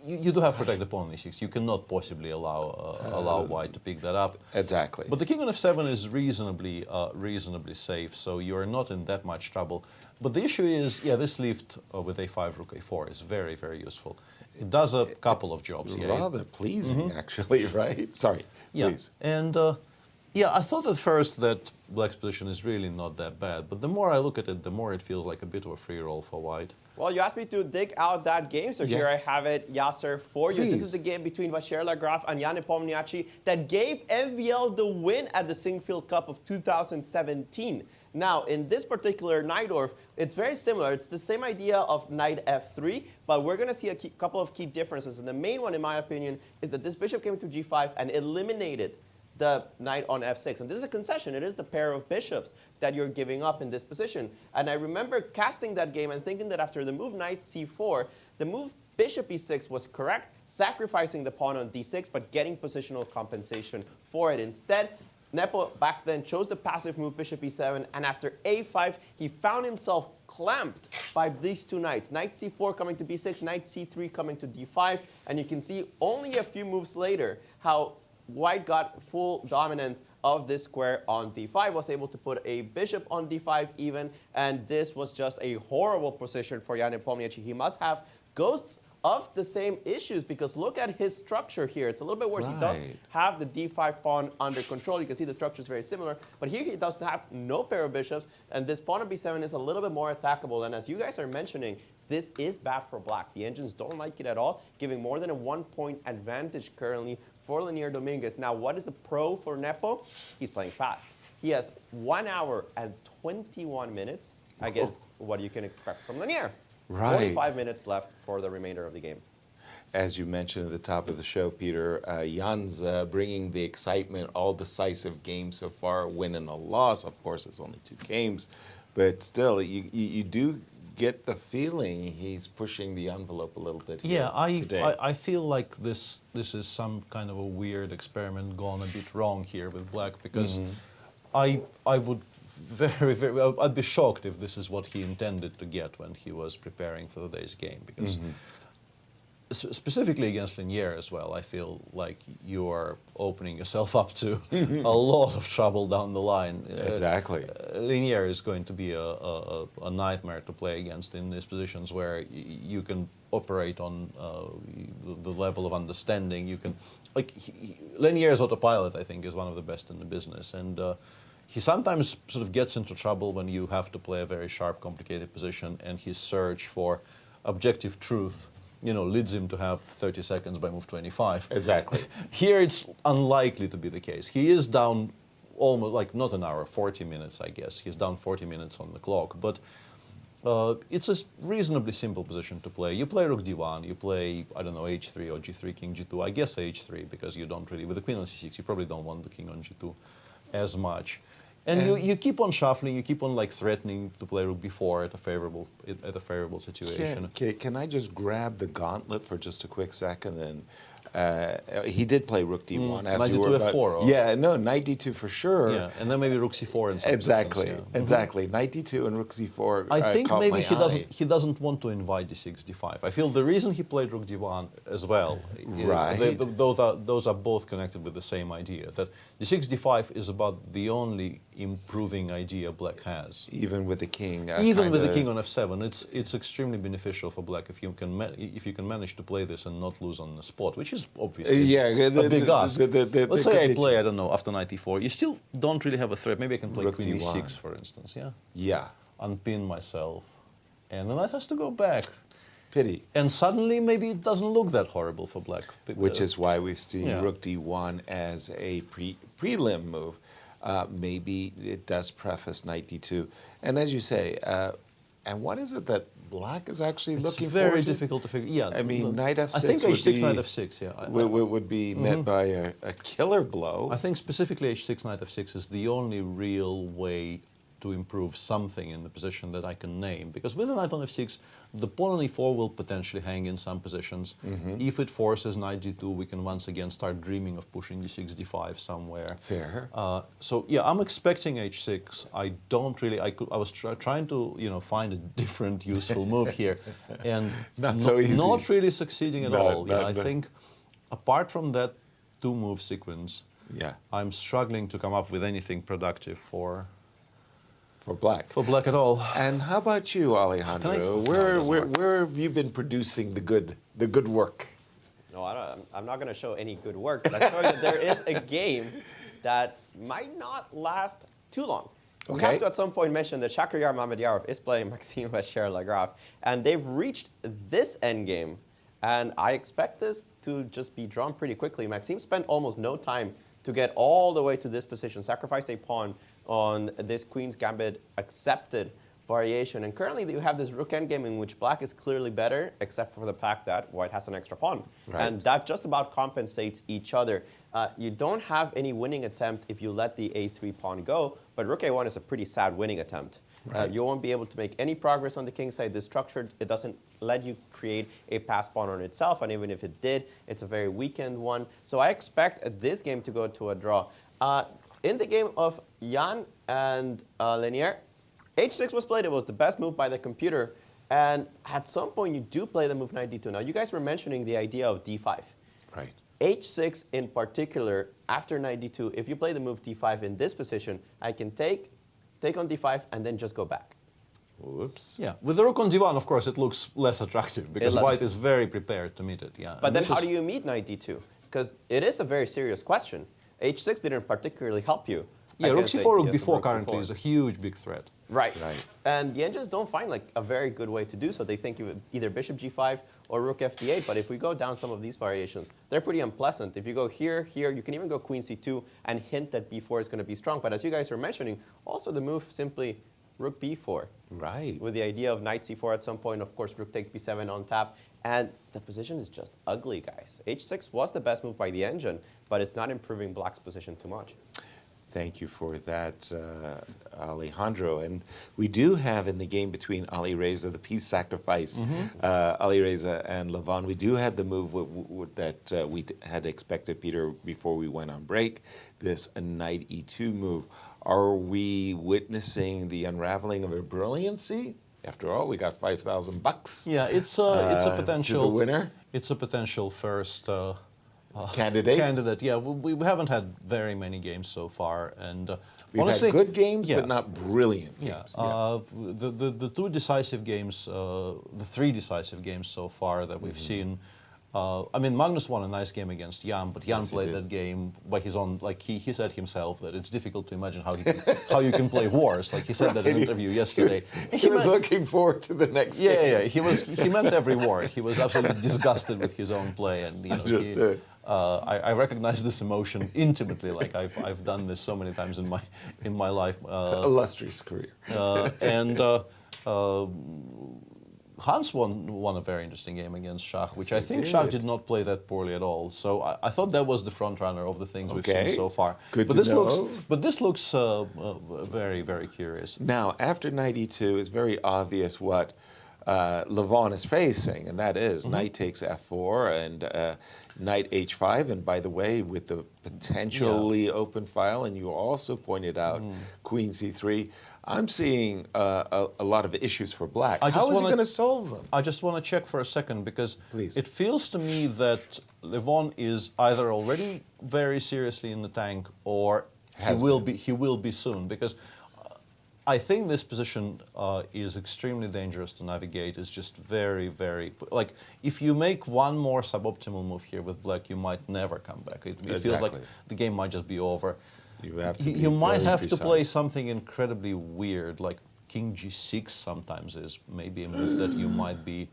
you do have to protect the pawn on e6. You cannot possibly allow white to pick that up. Exactly. But the king on f7 is reasonably safe, so you're not in that much trouble. But the issue is, yeah, this lift with a5, rook a4 is very, very useful. It does a couple of jobs. It's rather pleasing, actually, right? Sorry, please. And yeah, I thought at first that black's position is really not that bad, but the more I look at it, the more it feels like a bit of a free roll for white. Well, you asked me to dig out that game, so here I have it, Yasser, for you. Please. This is the game between Vachier-Lagrave and Nepomniachtchi that gave MVL the win at the Sinquefield Cup of 2017. Now, in this particular Najdorf, it's very similar. It's the same idea of knight f3, but we're going to see a couple of key differences. And the main one, in my opinion, is that this bishop came to g5 and eliminated the knight on f6. And this is a concession. It is the pair of bishops that you're giving up in this position. And I remember casting that game and thinking that after the move knight c4, the move bishop e6 was correct, sacrificing the pawn on d6, but getting positional compensation for it. Instead, Nepo back then chose the passive move bishop e7, and after a5, he found himself clamped by these two knights. Knight c4 coming to b6, knight c3 coming to d5, and you can see only a few moves later how white got full dominance of this square on d5, was able to put a bishop on d5 even, and this was just a horrible position for Nepomniachtchi. He must have ghosts of the same issues, because look at his structure here. It's a little bit worse. He does have the d5 pawn under control. You can see the structure is very similar, but here he does have no pair of bishops, and this pawn on b7 is a little bit more attackable. And as you guys are mentioning, this is bad for black. The engines don't like it at all, giving more than a 1-point advantage currently for Lanier Dominguez. Now, what is a pro for Nepo? He's playing fast. He has 1 hour and 21 minutes against what you can expect from Lanier. 45 minutes left for the remainder of the game. As you mentioned at the top of the show, Peter, Jan's bringing the excitement, all decisive games so far, win and a loss. Of course, it's only 2 games, but still, you do get the feeling he's pushing the envelope a little bit here today. I feel like this is some kind of a weird experiment gone a bit wrong here with black, because I would I'd be shocked if this is what he intended to get when he was preparing for the day's game, because specifically against Lanier as well, I feel like you are opening yourself up to a lot of trouble down the line. Exactly. Lanier is going to be a nightmare to play against in these positions where you can operate on the level of understanding. You can, like, Lanier's autopilot, I think, is one of the best in the business, and he sometimes sort of gets into trouble when you have to play a very sharp, complicated position, and his search for objective truth, you know, leads him to have 30 seconds by move 25. Exactly. Here it's unlikely to be the case. He is down almost, like, not an hour, 40 minutes, I guess. He's down 40 minutes on the clock, but it's a reasonably simple position to play. You play rook d1, you play, I don't know, h3 or g3, king g2. I guess h3, because you don't really, with the queen on c6, you probably don't want the king on g2 as much. And you keep on shuffling, you keep on, like, threatening to play rook b4 at a favorable situation. Can I just grab the gauntlet for just a quick second? And he did play rook d1. As knight you d2 were f4. Yeah, no, knight d2 for sure. Yeah, and then maybe rook c4 and exactly, exactly. Knight d2 and rook c4. I think maybe he doesn't want to invite d6, d5. I feel the reason he played rook d1 as well, those are both connected with the same idea, that d6, d5 is about the only improving idea black has. Even with the king. Even with the king on f7, it's extremely beneficial for black if you can manage to play this and not lose on the spot, which is obviously a big ask. Let's say I play, I don't know, after knight e4. You still don't really have a threat. Maybe I can play Rook queen d1. e6, for instance. Yeah. Yeah. Unpin myself, and the knight has to go back. Pity. And suddenly, maybe it doesn't look that horrible for black. Which is why we've seen Yeah. rook d1 as a prelim move. Maybe it does preface knight d2. And as you say, and what is it that black is actually looking for? It's very difficult to figure. Yeah, I mean, knight f6. I think would h6, be, knight f6. Yeah, would be met by a killer blow. I think specifically h6, knight f6 is the only real way to improve something in the position that I can name. Because with the knight on f6, the pawn on e4 will potentially hang in some positions. If it forces knight d2, we can once again start dreaming of pushing d6, d5 somewhere. Fair. So yeah, I'm expecting h6. I don't really. I was trying to find a different useful move here, and Not so easy. Not really succeeding at all. No, I think apart from that two-move sequence, Yeah. I'm struggling to come up with anything productive for black. black at all. And how about you, Alejandro? Where have you been producing the good work? No, I'm not going to show any good work, but I'm showing that there is a game that might not last too long. We Okay. have to at some point mention that Shahryar Mamedyarov is playing Maxime Vachier-Lagrave, and they've reached this endgame, and I expect this to just be drawn pretty quickly. Maxime spent almost no time to get all the way to this position, sacrificed a pawn on this Queen's Gambit accepted variation. And currently you have this rook endgame in which black is clearly better, except for the fact that white has an extra pawn. Right. And that just about compensates each other. You don't have any winning attempt if you let the a3 pawn go, but rook a1 is a pretty sad winning attempt. Right. You won't be able to make any progress on the king side. The structure, it doesn't let you create a pass pawn on itself, and even if it did, it's a very weakened one. So I expect this game to go to a draw. In the game of Jan and Lenier, h6 was played. It was the best move by the computer. And at some point, you do play the move knight d2. Now, you guys were mentioning the idea of d5. Right. h6 in particular, after knight d2, if you play the move d5 in this position, I can take on d5 and then just go back. Whoops. Yeah, with the rook on d1, of course, it looks less attractive because white is very prepared to meet it. Yeah. But then how do you meet knight d2? Because it is a very serious question. h6 didn't particularly help you. Yeah, rook against c4, rook ideas of b4 rook currently c4. is a huge, big threat. Right. Right. And the engines don't find like a very good way to do so. They think you would either bishop g5 or rook fd8. But if we go down some of these variations, they're pretty unpleasant. If you go here, you can even go queen c2 and hint that b4 is going to be strong. But as you guys were mentioning, also the move simply rook b4. Right. With the idea of knight c4 at some point, of course, rook takes b7 on tap. And the position is just ugly, guys. h6 was the best move by the engine, but it's not improving black's position too much. Thank you for that, Alejandro. And we do have in the game between Alireza, the peace sacrifice, Alireza and Levon, we do have the move that we had expected, Peter, before we went on break, this knight e2 move. Are we witnessing the unraveling of a brilliancy? After all, we got $5,000. Yeah, it's a potential to the winner. It's a potential first Candidate. Yeah, we haven't had very many games so far, and We've honestly, had good games, yeah, but not brilliant yeah. games. The two decisive games, the three decisive games so far that we've seen. I mean, Magnus won a nice game against Jan, but Jan played that game by his own. Like he said himself that it's difficult to imagine how you can play wars. Like he said that in an interview yesterday. He was looking forward to the next game. Yeah. He meant every word. He was absolutely disgusted with his own play, and I recognize this emotion intimately. Like I've done this so many times in my life. Illustrious career. Hans won a very interesting game against Shah, which I think Shah did not play that poorly at all. So I thought that was the front runner of the things we've seen so far. Good but to this know. this looks very, very curious. Now, after knight e2, it's very obvious what Levon is facing, and that is knight takes f4 and knight h5. And by the way, with the potentially open file, and you also pointed out queen c3, I'm seeing a lot of issues for black. How is he going to solve them? I just want to check for a second because Please. It feels to me that Levon is either already very seriously in the tank or he will be soon, because I think this position is extremely dangerous to navigate. It's just very, very, like, if you make one more suboptimal move here with black, you might never come back. It feels like the game might just be over. You might have to play something incredibly weird, like king g6 sometimes is maybe a move that you might be,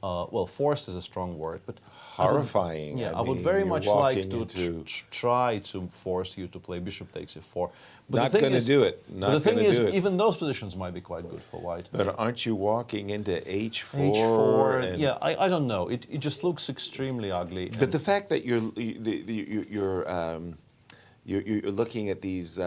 well, forced is a strong word, but horrifying. I would very much like to try to force you to play bishop takes f4. But not going to do it. But the thing is, even those positions might be quite good for white. But aren't you walking into h4? h4, yeah, I don't know. It just looks extremely ugly. But the fact that you're looking at these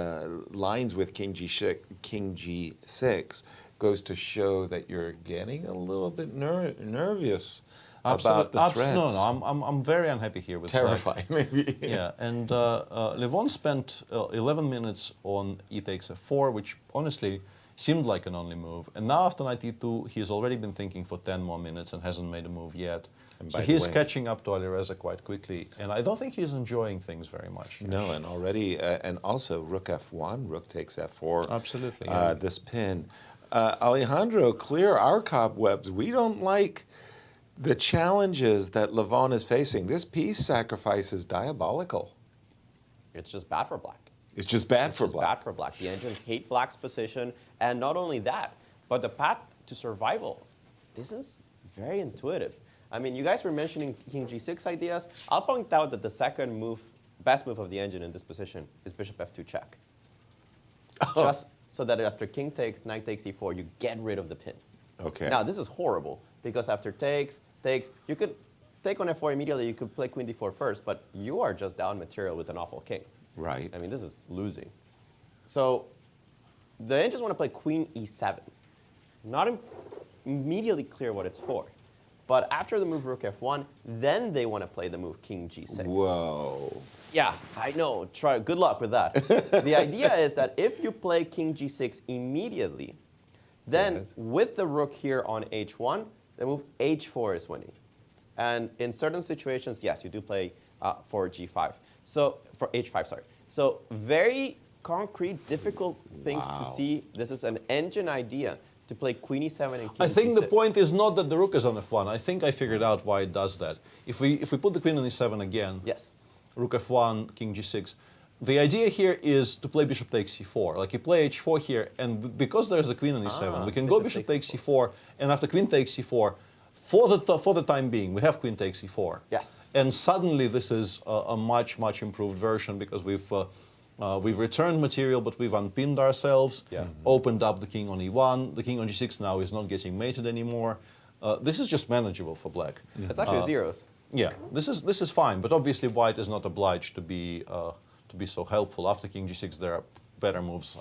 lines with king g6 goes to show that you're getting a little bit nervous about the threats. No, I'm very unhappy here with terrified, maybe. Yeah, and Levon spent 11 minutes on e takes f4, which honestly seemed like an only move. And now after knight e2, he's already been thinking for 10 more minutes and hasn't made a move yet. So he's catching up to Alireza quite quickly, and I don't think he's enjoying things very much. No, and already, and also rook f1, rook takes f4. Absolutely. This pin. Alejandro, clear our cobwebs. We don't like the challenges that Levon is facing. This piece sacrifice is diabolical. It's just bad for black. It's just bad for black. Bad for black. The Engines hate black's position, and not only that, but the path to survival. This is very intuitive. I mean, you guys were mentioning king g6 ideas. I'll point out that the second move, best move of the Engine in this position is bishop f2 check. Oh. Just so that after king takes, knight takes e4, you get rid of the pin. Okay. Now, this is horrible, because after takes, you could take on f4 immediately, you could play queen d4 first, but you are just down material with an awful king. Right. I mean, this is losing. So the Engines want to play queen e7. Not immediately clear what it's for. But after the move rook f1, then they want to play the move king g6. Whoa. Yeah, I know. Good luck with that. The idea is that if you play king g6 immediately, then with the rook here on h1, the move h4 is winning. And in certain situations, yes, you do play for g5. So for h5, sorry. So very concrete, difficult things to see. This is an Engine idea to play queen e7 and king I think g6. the point is not that the rook is on f1. I think I figured out why it does that. If we put the queen on e7 again, yes, rook f1, king g6, the idea here is to play bishop takes c4. Like you play h4 here, and because there's the queen on e7, we can go bishop takes c4, and after queen takes c4, for the time being, we have queen takes e4. Yes. And suddenly this is a much, much improved version, because we've returned material, but we've unpinned ourselves, opened up the king on e1. The king on g6 now is not getting mated anymore. This is just manageable for black. It's actually zeros. Yeah, this is fine, but obviously white is not obliged to be so helpful. After king g6, there are better moves.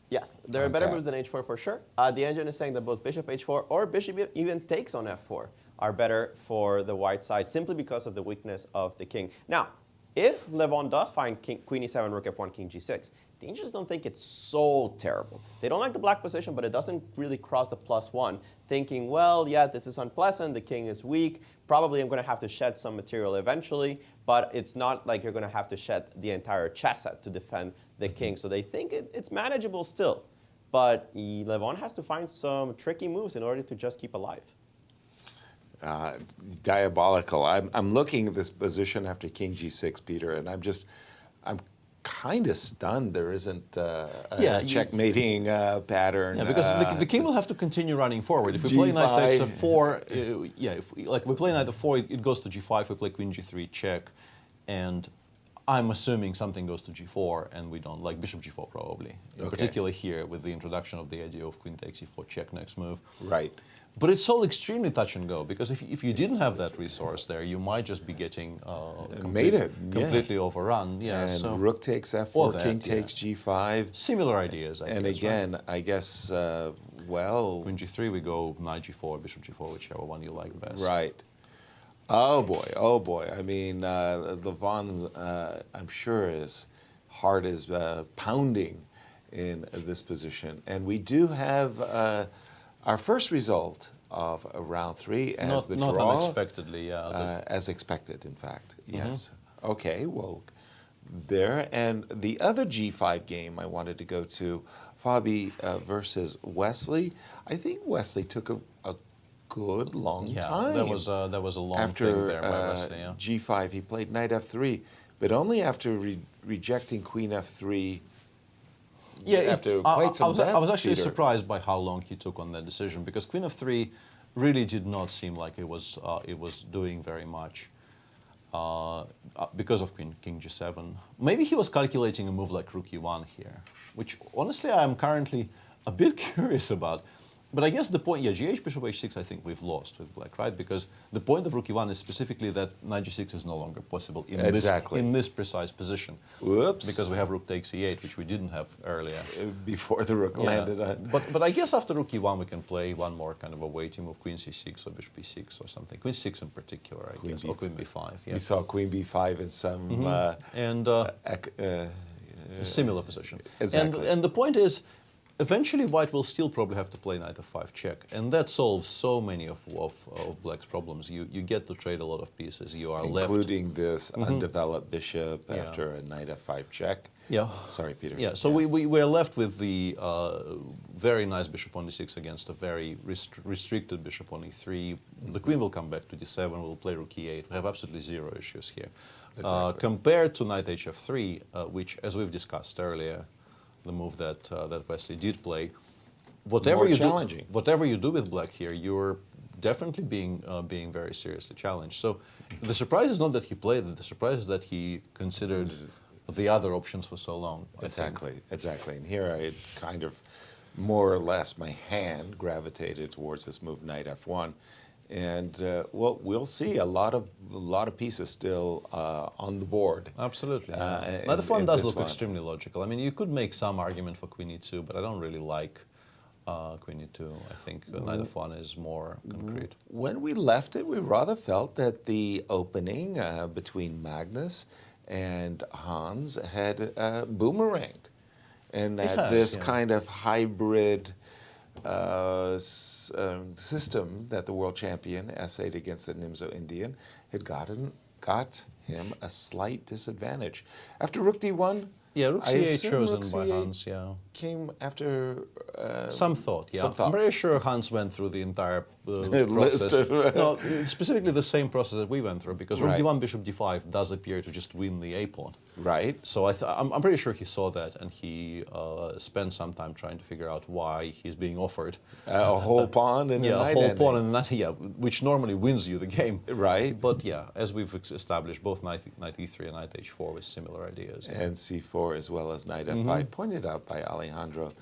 Yes, there are better moves than h4 for sure. The Engine is saying that both bishop h4 or bishop even takes on f4 are better for the white side, simply because of the weakness of the king. Now, if Levon does find queen e7, rook f1, king g6, the Engines don't think it's so terrible. They don't like the black position, but it doesn't really cross the +1, thinking, well, yeah, this is unpleasant, the king is weak, probably I'm going to have to shed some material eventually, but it's not like you're going to have to shed the entire chess set to defend the king. So they think it's manageable still. But Levon has to find some tricky moves in order to just keep alive. Diabolical. I'm looking at this position after king g6, Peter, and I'm kind of stunned there isn't a checkmating pattern. Yeah, because the king will have to continue running forward. If we play knight takes f4, if we play knight f4, it goes to g5, we play queen g3, check, and I'm assuming something goes to g4, and we don't, like bishop g4 probably, particularly here with the introduction of the idea of queen takes e4, check next move. Right. But it's all extremely touch and go, because if you didn't have that resource there, you might just be getting completely overrun. Yeah, and so rook takes f4, king takes g5. Similar ideas, I guess. Again, right? I guess, well... Queen g3, we go knight g4, bishop g4, whichever one you like best. Right. Oh boy. I mean, Levon's, I'm sure his heart is pounding in this position. And we do have our first result of round 3 as the draw. Not unexpectedly, yeah. As expected, in fact, yes. Okay, well, there. And the other G5 game I wanted to go to, Fabi versus Wesley. I think Wesley took a good long time. That was a long thing there by Wesley. Yeah. G5, he played knight f3, but only after rejecting queen f3. Yeah, after I quite some was actually Peter. surprised by how long he took on that decision, because queen f3 really did not seem like it was doing very much because of king g7. Maybe he was calculating a move like rook e1 here, which honestly I'm currently a bit curious about. But I guess the point, gh bishop h6, I think we've lost with black, right? Because the point of rook e1 is specifically that knight g6 is no longer possible in this precise position. Whoops! Because we have rook takes e8, which we didn't have earlier. Before the rook landed on. But I guess after rook e1 we can play one more kind of a waiting move, queen c6 or bishop b6 or something. Queen c6 in particular, I guess, or queen b5. Yeah. We saw queen b5 in some similar position. Exactly. And the point is, eventually white will still probably have to play knight f5 check, and that solves so many of black's problems. You get to trade a lot of pieces. You are including this undeveloped bishop after a knight f5 check. Yeah. Sorry, Peter. Yeah, so we're left with the very nice bishop on e6 against a very restricted bishop on e3. The queen will come back to d7, we'll play rook e8. We have absolutely zero issues here. Exactly. Compared to knight hf3, which, as we've discussed earlier, the move that Wesley did play, whatever you do with black here, you're definitely being very seriously challenged. So the surprise is not that he played it, the surprise is that he considered the other options for so long. Exactly. And here I kind of, more or less, my hand gravitated towards this move, knight f1. And well, we'll see a lot of pieces still on the board. Absolutely. Knight f1 does look extremely logical. I mean, you could make some argument for queen e2, but I don't really like queen e2. I think knight f1 is more concrete. When we left it, we rather felt that the opening between Magnus and Hans had boomeranged, and that this kind of hybrid system that the world champion essayed against the Nimzo Indian had got him a slight disadvantage. After rook d1, rook c8 chosen by Hans, came after some thought, Some thought. I'm pretty sure Hans went through the entire process. No, specifically the same process that we went through, because rook d1, bishop d5 does appear to just win the a-pawn. Right. So I'm pretty sure he saw that, and he spent some time trying to figure out why he's being offered a whole pawn and a whole pawn and a knight, which normally wins you the game. Right. But as we've established, both knight e3 and knight h4 with similar ideas. And c4 as well as knight f5, pointed out by Alejandro,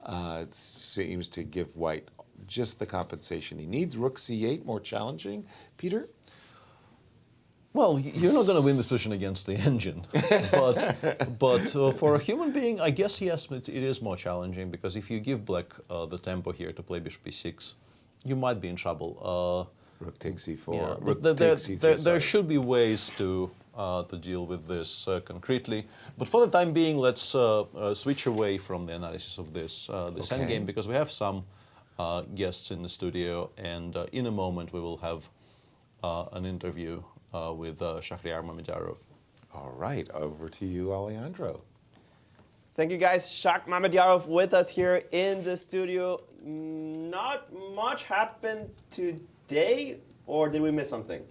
it seems to give white just the compensation he needs. Rook c8, more challenging. Peter? Well, you're not going to win this position against the engine, but for a human being, I guess yes, it is more challenging, because if you give black the tempo here to play bishop e6, you might be in trouble. Rook takes c4. Rook takes c3, there should be ways to deal with this concretely, but for the time being, let's switch away from the analysis of this endgame, because we have some guests in the studio, and in a moment we will have an interview with Shahryar Mamedyarov. All right, over to you, Alejandro. Thank you, guys. Shak Mamedyarov with us here in the studio. Not much happened today, or did we miss something?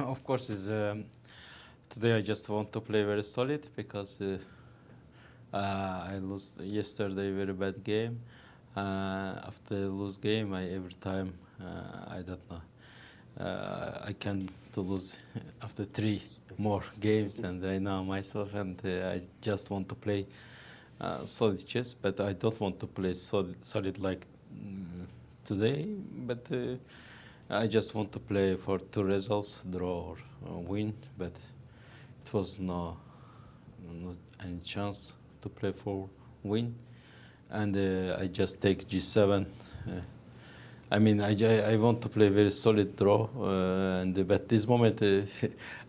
Of course, today I just want to play very solid, because I lost yesterday very bad game. After lose game, every time I don't know. I can to lose after 3 more games, and I know myself, and I just want to play solid chess, but I don't want to play solid like today, but I just want to play for 2 results, draw or win, but it was not any chance to play for win, and I just take g7. I mean, I want to play very solid draw, but this moment,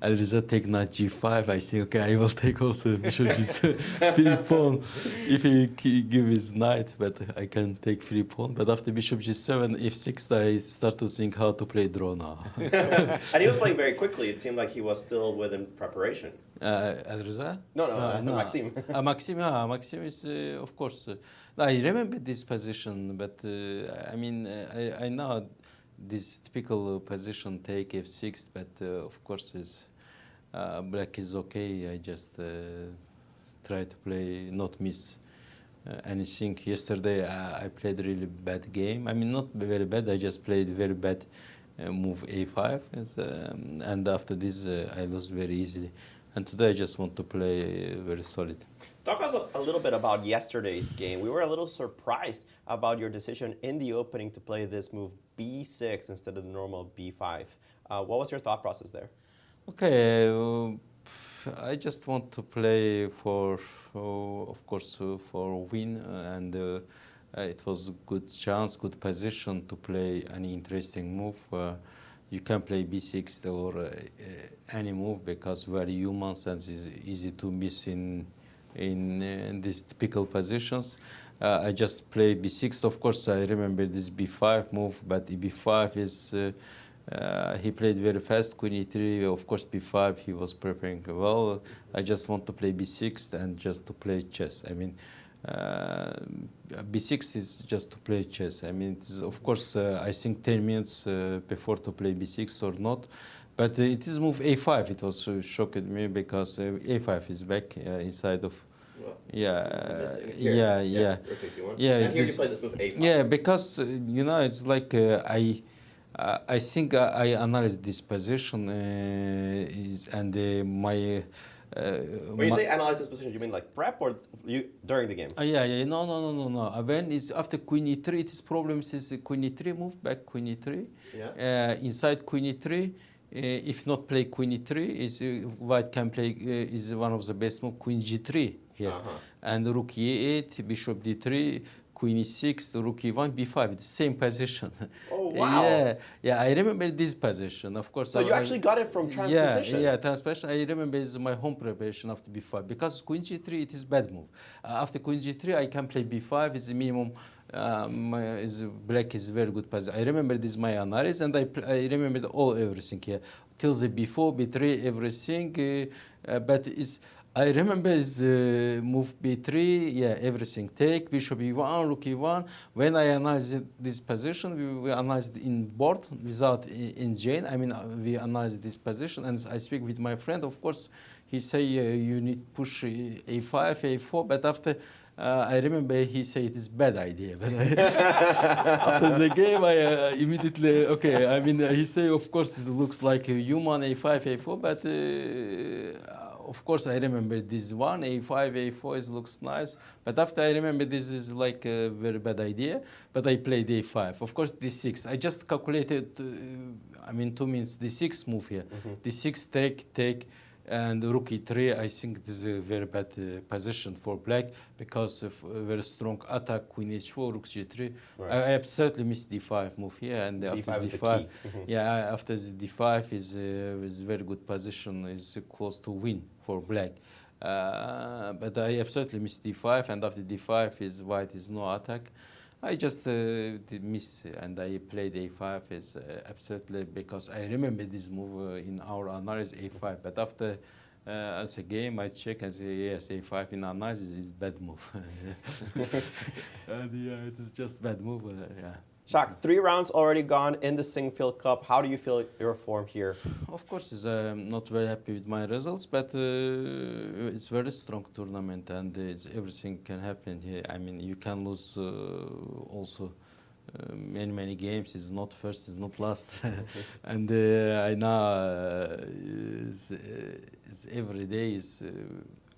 Alireza take knight g5. I think, okay, I will take also bishop g7, free pawn, if he give his knight, but I can take free pawn. But after bishop g7, f6, I start to think how to play draw now. And he was playing very quickly. It seemed like he was still within preparation. Alireza? No, Maxime. Maxime is, of course. I remember this position, but I mean, I know this typical position take f6, but of course, is black is okay. I just try to play, not miss anything. Yesterday, I played a really bad game. I mean, not very bad. I just played very bad move a5, and after this, I lost very easily. And today I just want to play very solid. Talk us a little bit about yesterday's game. We were a little surprised about your decision in the opening to play this move b6 instead of the normal b5. What was your thought process there? Okay, I just want to play for, of course, for win, and it was a good chance, good position to play any interesting move. You can play b6 or any move because we are humans and it's easy to miss in these typical positions. I just play b6. Of course, I remember this b5 move, but b5 is he played very fast. Queen e3. Of course, b5 he was preparing well. I just want to play b6 and just to play chess. I mean. B6 is just to play chess. I mean, it's, of course, I think 10 minutes before to play B6 or not. But it is move A5. It was shocked me because A5 is back inside of. Well, yeah. And here you play this move A5. Yeah, because you know, it's like I think I analyzed this position and my. When you say analyze this position, you mean like prep or you during the game? Yeah. No. When it's after queen e3, its problems is queen e3 move back queen e3. Yeah. Inside queen e3, if not play queen e3, is white can play is one of the best move queen g3 here, and rook e8, bishop d3. Queen e6, rook e1, b5, it's the same position. Oh, wow. Yeah, I remember this position, of course. So you actually got it from transposition? Yeah, transposition. I remember it's my home preparation after b5, because queen g3, it is bad move. After queen g3, I can play b5, it's the minimum, black is very good position. I remember this my analysis, and I remembered everything here. Till the b4, b3, everything, but it's, I remember is move b3, yeah, everything. Take, bishop e1, rook e1. When I analyzed this position, we analyzed in board without in chain. I mean, we analyzed this position, and I speak with my friend. Of course, he say you need push a5, a4, but after I remember he said it is bad idea. But after the game, I immediately, okay, I mean, he say, of course, it looks like a human a5, a4, but of course, I remember this one, a5, a4 looks nice. But after I remember this is like a very bad idea, but I played a5. Of course, d6. I just calculated, I mean, 2 minutes, d6 move here. D6, take, and rook e3. I think this is a very bad position for black because of a very strong attack, queen h4, rook g3. Right. I absolutely missed d5 move here, and after d5, yeah, after the d5 is very good position, is close to win for black. But I absolutely missed d5, and after d5 is white is no attack. I just miss, and I played a5 is absolutely because I remember this move in our analysis a5. But after as a game, I check and say yes, a5 in analysis is bad move. And yeah, it is just bad move. Yeah. Shak, 3 rounds already gone in the Sinquefield Cup. How do you feel your form here? Of course, I'm not very happy with my results, but it's a very strong tournament, and everything can happen here. I mean, you can lose also many games. It's not first, it's not last. And I know it's every day is.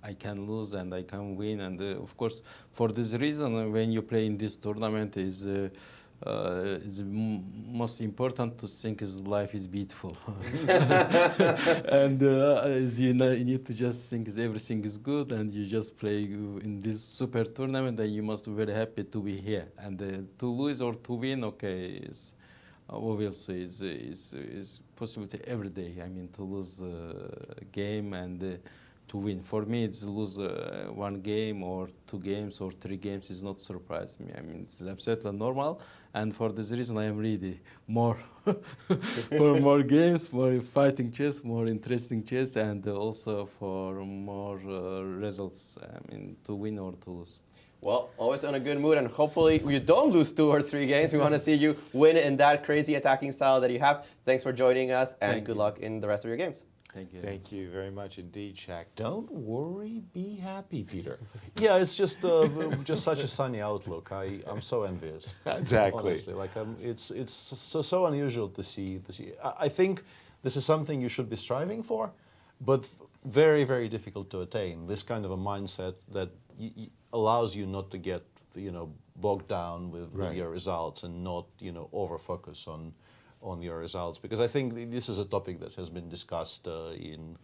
I can lose and I can win, and of course, for this reason, when you play in this tournament, is most important to think his life is beautiful. And as you know, you need to just think everything is good, and you just play in this super tournament, and you must be very happy to be here. And to lose or to win, okay, is obviously is possibility every day. I mean, to lose a game and to win. For me, it's lose one game or 2 games or 3 games is not surprise me. I mean, it's absolutely normal, and for this reason, I am ready more for more games, more fighting chess, more interesting chess, and also for more results. I mean, to win or to lose. Well, always in a good mood, and hopefully you don't lose 2 or 3 games. We want to see you win in that crazy attacking style that you have. Thanks for joining us, and good luck in the rest of your games. Thank you. Thank you very much indeed, Shaq. Don't worry, be happy, Peter. Yeah, it's just such a sunny outlook. I'm so envious. Exactly. Honestly, like it's so unusual to see. I think this is something you should be striving for, but very, very difficult to attain. This kind of a mindset that allows you not to get bogged down with your results and not over focus on your results, because I think this is a topic that has been discussed in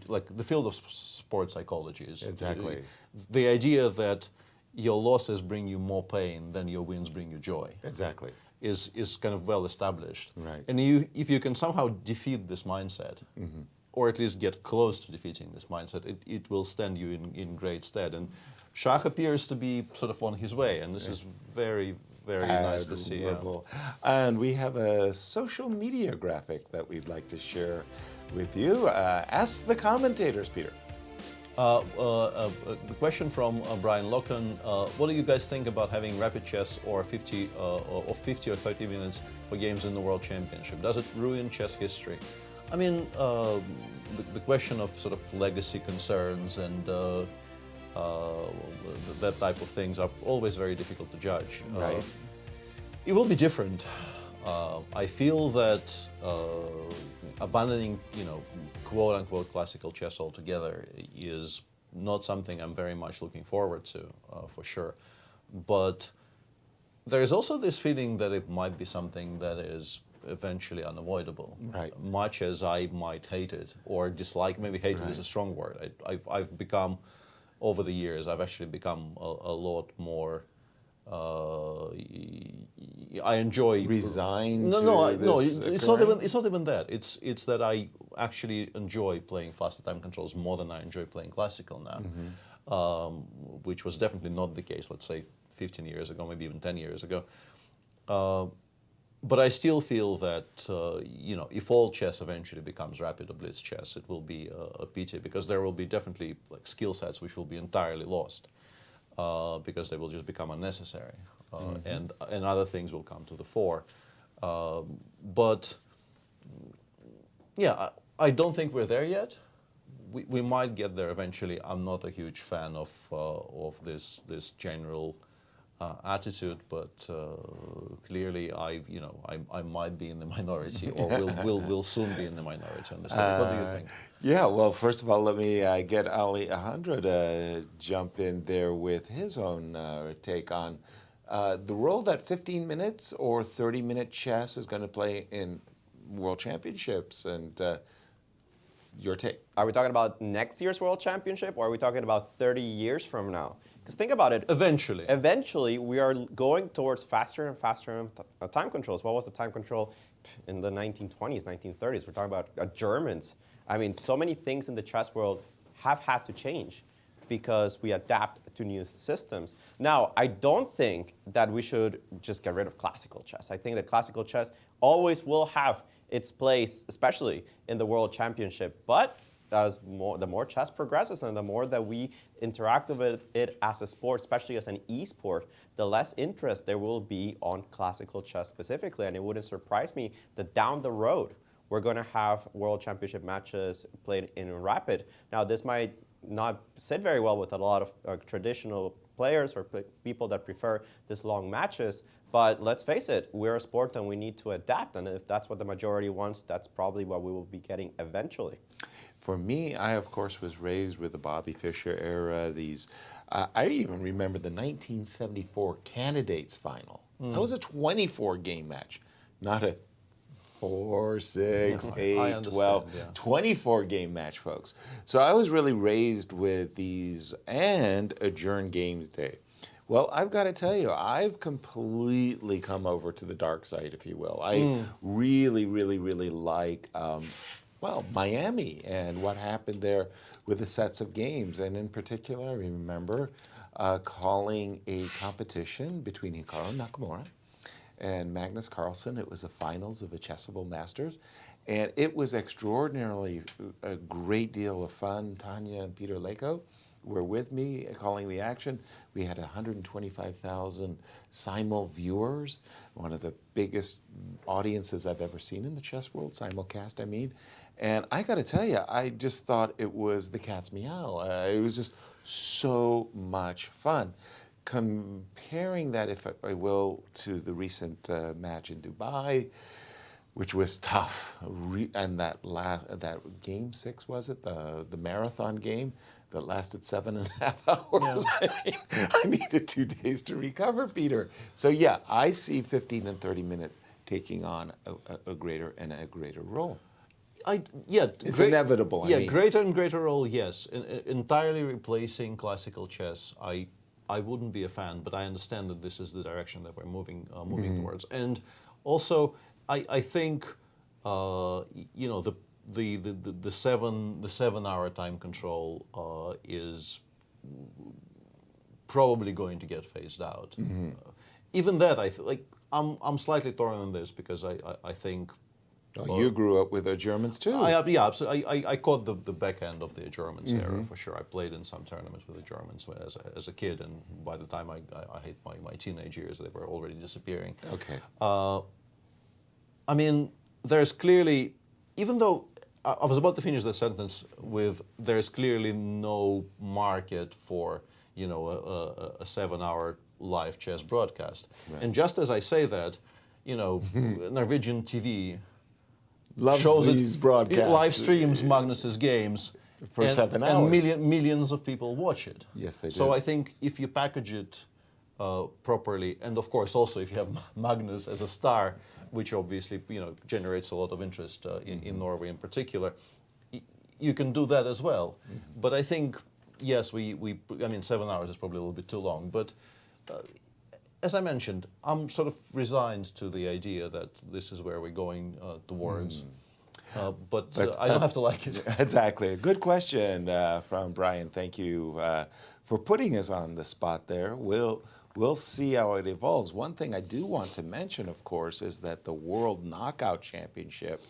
like the field of sports psychology. Exactly. The idea that your losses bring you more pain than your wins bring you joy. Exactly. Is kind of well established. Right. And if you can somehow defeat this mindset, or at least get close to defeating this mindset, it will stand you in great stead. And Shach appears to be sort of on his way, and this is very, very nice to see. Yeah. And we have a social media graphic that we'd like to share with you. Ask the commentators, Peter. The question from Brian Locken, what do you guys think about having rapid chess or 50 or 30 minutes for games in the World Championship? Does it ruin chess history? I mean, the question of sort of legacy concerns and that type of things are always very difficult to judge. Right. It will be different. I feel that abandoning, quote-unquote classical chess altogether is not something I'm very much looking forward to, for sure. But there is also this feeling that it might be something that is eventually unavoidable. Right. Much as I might hate it or dislike, maybe hated is a strong word. I've become, over the years, I've actually become a lot more. I enjoy resigned. No, this it's not even that. It's that I actually enjoy playing faster time controls more than I enjoy playing classical now, which was definitely not the case. Let's say 15 years ago, maybe even 10 years ago. But I still feel that if all chess eventually becomes rapid or blitz chess, it will be a pity, because there will be definitely like skill sets which will be entirely lost. Because they will just become unnecessary, and other things will come to the fore. But yeah, I don't think we're there yet. We might get there eventually. I'm not a huge fan of this general attitude, but clearly I might be in the minority, or will soon be in the minority on this. What do you think? Yeah, well, first of all, let me get Alejandro to jump in there with his own take on the role that 15 minutes or 30-minute chess is going to play in World Championships, and your take. Are we talking about next year's World Championship, or are we talking about 30 years from now? Because think about it. Eventually, we are going towards faster and faster time controls. What was the time control in the 1920s, 1930s? We're talking about Germans. I mean, so many things in the chess world have had to change because we adapt to new systems. Now, I don't think that we should just get rid of classical chess. I think that classical chess always will have its place, especially in the World Championship. But the more chess progresses and the more that we interact with it as a sport, especially as an e-sport, the less interest there will be on classical chess specifically. And it wouldn't surprise me that down the road, we're going to have World Championship matches played in rapid. Now, this might not sit very well with a lot of traditional players or people that prefer this long matches, but let's face it, we're a sport and we need to adapt, and if that's what the majority wants, that's probably what we will be getting eventually. For me, I, of course, was raised with the Bobby Fischer era. I even remember the 1974 Candidates final. That was a 24-game match, not a 4, 6, 8, 12, 24-game match, folks. So I was really raised with these and adjourned games day. Well, I've got to tell you, I've completely come over to the dark side, if you will. I really, really, really like well, Miami and what happened there with the sets of games. And in particular, I remember calling a competition between Hikaru Nakamura and Magnus Carlsen. It was the finals of the Chessable Masters. And it was extraordinarily a great deal of fun. Tanya and Peter Leko were with me calling the action. We had 125,000 simul viewers, one of the biggest audiences I've ever seen in the chess world, simulcast, I mean. And I got to tell you, I just thought it was the cat's meow. It was just so much fun. Comparing that, if I will, to the recent match in Dubai, which was tough, and that game 6, was it, the marathon game that lasted 7.5 hours? Yeah. I needed 2 days to recover, Peter. So yeah, I see 15 and 30 minute taking on a greater role. It's inevitable. Yeah, I mean. greater and greater role. Yes, entirely replacing classical chess. I wouldn't be a fan, but I understand that this is the direction that we're moving towards. And also, I think you know, the 7 hour time control is probably going to get phased out. Even that, I'm slightly torn on this because I think. Oh, you grew up with the Germans too. Yeah, absolutely. I caught the back end of the Germans era for sure. I played in some tournaments with the Germans as a kid, and by the time I hit my teenage years, they were already disappearing. Okay. I mean, there's clearly, even though I was about to finish the sentence with, there's clearly no market for, you know, a 7 hour live chess broadcast. Right. And just as I say that, you know, Norwegian TV loves these broadcasts. It live streams Magnus's games for 7 hours. And millions of people watch it. Yes, they do. So I think if you package it properly, and of course also if you have Magnus as a star, which obviously, you know, generates a lot of interest in Norway in particular, you can do that as well. But I think, yes, I mean, 7 hours is probably a little bit too long, but as I mentioned, I'm sort of resigned to the idea that this is where we're going towards. But I don't have to like it. Exactly. Good question from Brian. Thank you for putting us on the spot there. We'll see how it evolves. One thing I do want to mention, of course, is that the World Knockout Championship,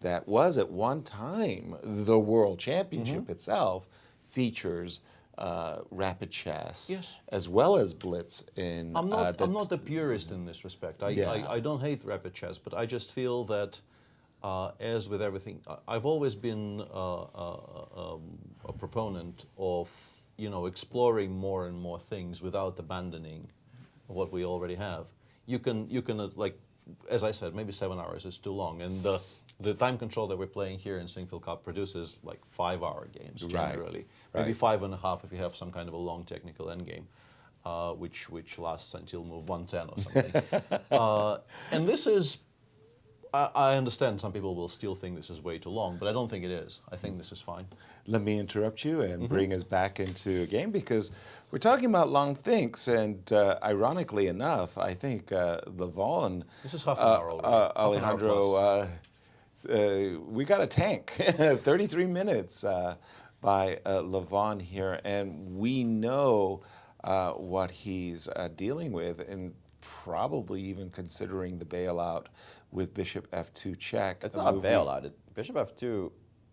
that was at one time the World Championship itself, features rapid chess, yes, as well as blitz. I'm not a purist in this respect. I don't hate rapid chess, but I just feel that, as with everything, I've always been a proponent of, you know, exploring more and more things without abandoning what we already have. You can like, as I said, maybe 7 hours is too long, and the time control that we're playing here in Sinquefield Cup produces like 5 hour games generally, maybe 5.5 if you have some kind of a long technical endgame, which lasts until move 110 or something. And this is, I understand some people will still think this is way too long, but I don't think it is. I think this is fine. Let me interrupt you and bring us back into a game, because we're talking about long thinks, and ironically enough, I think Levon, this is half an hour already. Alejandro, we got a tank, 33 minutes by Levon here, and we know what he's dealing with, and probably even considering the bailout with Bishop F2 check. It's not a bailout. Bishop F2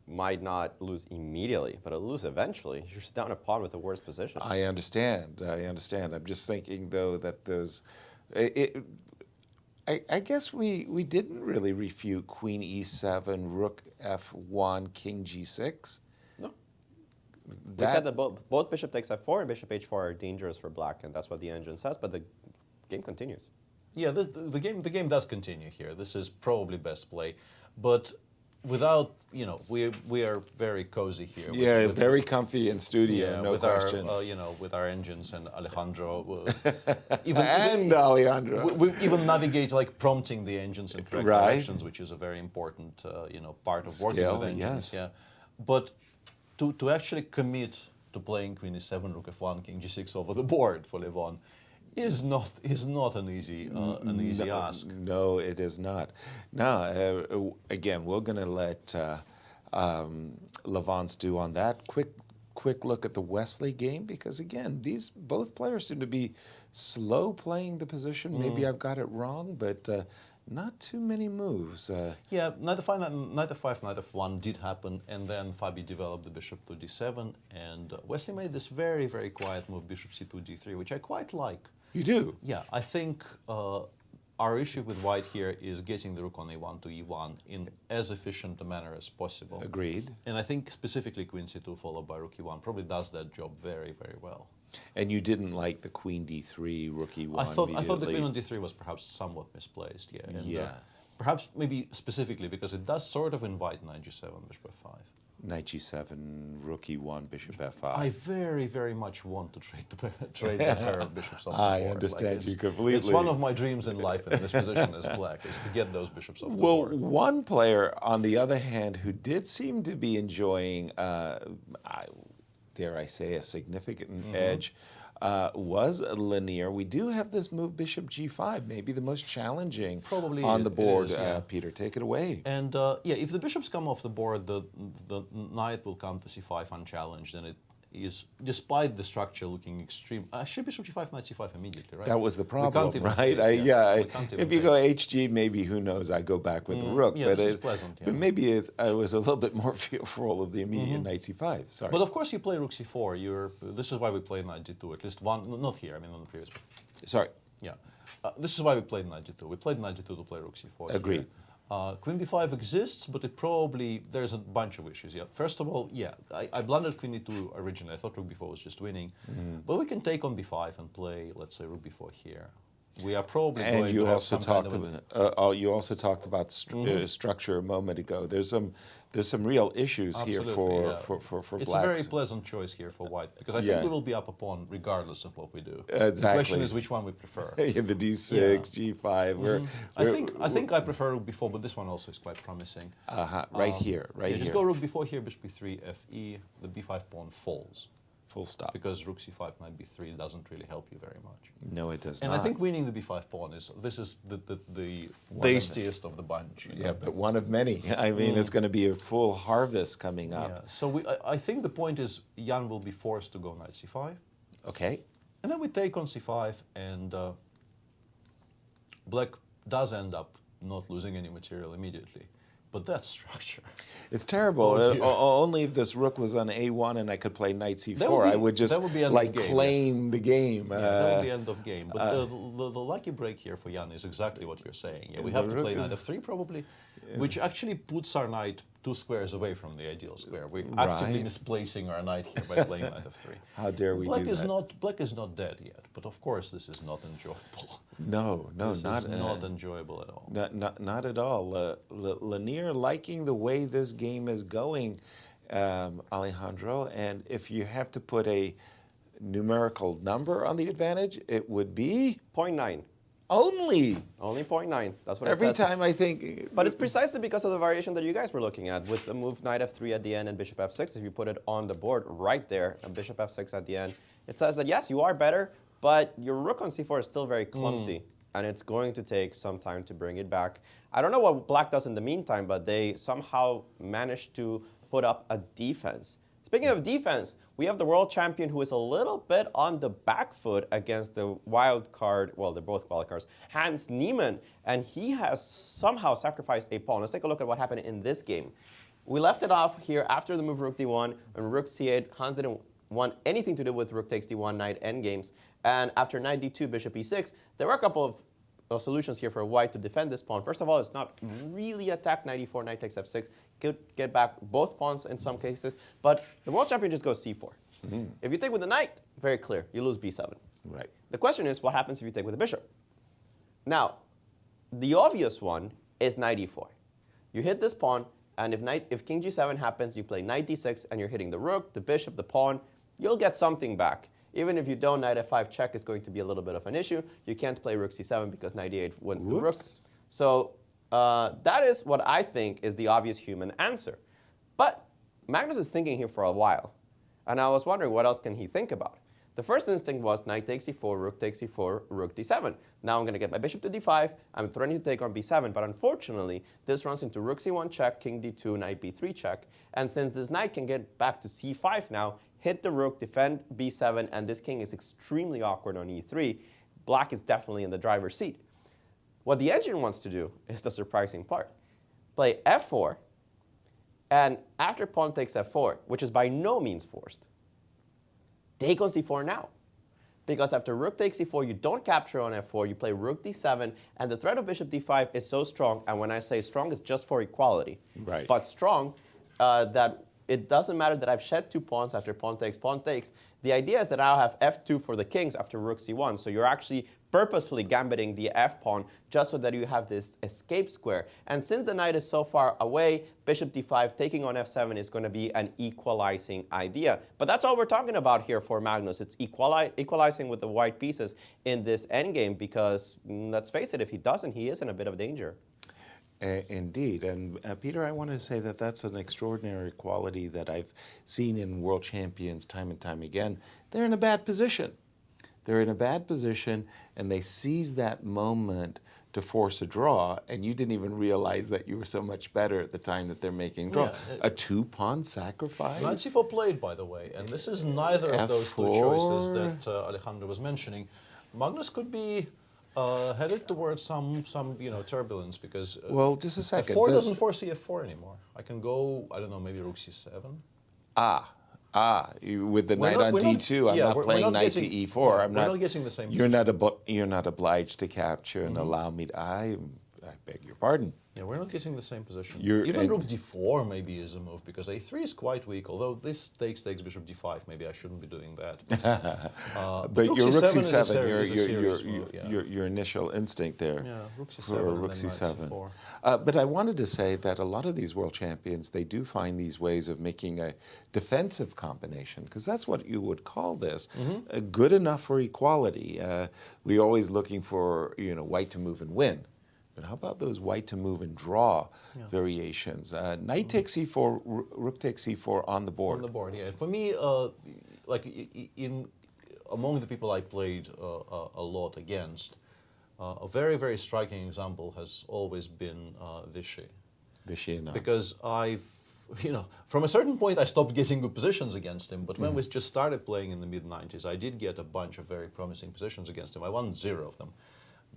might not lose immediately, but it'll lose eventually. You're just down a pawn with the worst position. I understand. I'm just thinking, though, that those... I guess we didn't really refute Queen E7, Rook F1, King G6. No. We said that both Bishop takes F4 and Bishop H4 are dangerous for black, and that's what the engine says, but the game continues. Yeah, the game does continue here. This is probably best play, but without, you know, we are very cozy here. Yeah, very comfy in studio, yeah, no with question. Our, you know, with our engines and Alejandro. Alejandro. We even navigate like prompting the engines in correct directions, which is a very important, you know, part of working with engines. Yes. Yeah, but to actually commit to playing Queen E7, Rook F1, King G6 over the board for Levon is not an easy ask. No, it is not. Now, again, we're going to let Levant's do on that. Quick look at the Wesley game, because again, both players seem to be slow playing the position. Maybe I've got it wrong, but not too many moves. Yeah, knight f5, knight f1 did happen, and then Fabi developed the bishop to d7, and Wesley made this very, very quiet move, bishop c2, d3, which I quite like. You do? Yeah, I think our issue with white here is getting the rook on a1 to e1 in as efficient a manner as possible. Agreed. And I think specifically queen c2 followed by rook e1 probably does that job very, very well. And you didn't like the queen d3, rook e1 I thought the queen on d3 was perhaps somewhat misplaced, yeah. And, perhaps maybe specifically because it does sort of invite knight g7, bishop f5. Knight g7, rook e1, bishop f5. I very, very much want to trade the pair of bishops off the board. I understand you completely. It's one of my dreams in life in this position as black, is to get those bishops off the board. Well, one player, on the other hand, who did seem to be enjoying, dare I say, a significant edge, was Lanier. We do have this move, bishop g5, maybe the most challenging probably on the board. Is, yeah. Peter, take it away. And yeah, if the bishops come off the board, the knight will come to c5 unchallenged, and it is, despite the structure looking extreme. Actually, bishop g5, knight c5 immediately, right? That was the problem, right? Take, if you go hg, maybe, who knows, I go back with the rook. Yeah, but this is pleasant. Yeah. But maybe I was a little bit more fearful of the immediate knight c5. Sorry. But of course, you play rook c4. This is why we play knight g2. At least one, not here. I mean, on the previous. Sorry. Yeah, this is why we played knight g2. We played knight g2 to play rook c4. Agreed. Here. Queen b5 exists, but it probably, there's a bunch of issues. Yeah. First of all, yeah, I blundered queen e2 originally. I thought rook b4 was just winning. But we can take on b5 and play, let's say, rook b4 here. We are probably going to have some kind of you also talked about structure a moment ago. There's some real issues here for black. It's a very pleasant choice here for white, because I think we will be up a pawn regardless of what we do. Exactly. The question is which one we prefer. The d6, g5. I think I prefer rook b4, but this one also is quite promising. Right here. Just go rook b4 here, bishop b3, fe. The b5 pawn falls. Full stop. Because rook c5, knight b3 doesn't really help you very much. No, it does not. And I think winning the b5 pawn is the tastiest of the bunch. Yeah, but one of many. I mean, it's going to be a full harvest coming up. Yeah. So I think the point is Jan will be forced to go knight c5. Okay. And then we take on c5, and black does end up not losing any material immediately. But that structure. It's terrible. Only if this rook was on a1 and I could play knight c4, I would just claim the game. That would be end of game. But the lucky break here for Jan is exactly what you're saying. Yeah, we have to play knight f3 probably, which actually puts our knight 2 squares away from the ideal square. We're actively misplacing our knight here by playing knight f3. How dare we do that? Black is not dead yet, but of course this is not enjoyable. No, not enjoyable at all. Not at all. Lanier liking the way this game is going, Alejandro, and if you have to put a numerical number on the advantage, it would be 0.9. Only 0.9. That's what every it says. time I think. But it's precisely because of the variation that you guys were looking at with the move knight f3 at the end and bishop f6. If you put it on the board right there and bishop f6 at the end, it says that yes, you are better, but your rook on c4 is still very clumsy, and it's going to take some time to bring it back. I don't know what black does in the meantime, but they somehow managed to put up a defense. Speaking of defense, we have the world champion who is a little bit on the back foot against the wild card, well, they're both wild cards, Hans Niemann, and he has somehow sacrificed a pawn. Let's take a look at what happened in this game. We left it off here after the move rook d1 and rook c8. Hans didn't want anything to do with rook takes d1 knight endgames. And after knight d2, bishop e6, there were a couple of solutions here for white to defend this pawn. First of all, it's not really attack knight e4, knight takes f6. Could get back both pawns in some cases, but the world champion just goes c4. If you take with the knight, very clear, you lose b7. Right. The question is, what happens if you take with the bishop? Now, the obvious one is knight e4. You hit this pawn, and if king g7 happens, you play knight d6, and you're hitting the rook, the bishop, the pawn. You'll get something back. Even if you don't, knight f5 check is going to be a little bit of an issue. You can't play rook c7 because knight e8 wins the rook. So that is what I think is the obvious human answer. But Magnus is thinking here for a while. And I was wondering what else can he think about. The first instinct was knight takes e4, rook takes e4, rook d7. Now I'm going to get my bishop to d5. I'm threatening to take on b7, but unfortunately, this runs into rook c1 check, king d2, knight b3 check. And since this knight can get back to c5 now, hit the rook, defend b7, and this king is extremely awkward on e3. Black is definitely in the driver's seat. What the engine wants to do is the surprising part. Play f4, and after pawn takes f4, which is by no means forced, take on c4 now. Because after rook takes e4, you don't capture on f4, you play rook d7, and the threat of bishop d5 is so strong, and when I say strong, it's just for equality. Right. But strong that it doesn't matter that I've shed 2 pawns after pawn takes, pawn takes. The idea is that I'll have f2 for the kings after rook c1, so you're actually purposefully gambiting the f-pawn just so that you have this escape square. And since the knight is so far away, bishop d5 taking on f7 is going to be an equalizing idea. But that's all we're talking about here for Magnus. It's equalizing with the white pieces in this endgame because, let's face it, if he doesn't, he is in a bit of danger. Indeed. And Peter, I want to say that that's an extraordinary quality that I've seen in world champions time and time again. They're in a bad position. They're in a bad position, and they seize that moment to force a draw, and you didn't even realize that you were so much better at the time that they're making draw. Yeah, a 2-pawn sacrifice? Knight c4 played, by the way, and this is neither of those 2 choices that Alejandro was mentioning. Magnus could be headed towards some turbulence because well, just a second. f4 doesn't force f4 anymore. I can go, I don't know, maybe rook c7. With the knight on d2, I'm not playing knight to e4. Yeah, we're not getting the same. You're not obliged to capture and allow me to. I beg your pardon. Yeah, we're not getting the same position. Even rook d4 maybe is a move because a3 is quite weak. Although this takes bishop d5, maybe I shouldn't be doing that. But your rook c7, your initial instinct there. Yeah, rook c7 for rook c7. But I wanted to say that a lot of these world champions, they do find these ways of making a defensive combination, because that's what you would call this, good enough for equality. We're always looking for white to move and win. But how about those white to move and draw variations? Knight takes e4, rook takes e4 on the board. On the board, yeah. For me, among the people I played a lot against, a very, very striking example has always been Vachier. Vachier, no. Because from a certain point I stopped getting good positions against him, but when we just started playing in the mid-90s, I did get a bunch of very promising positions against him. I won 0 of them.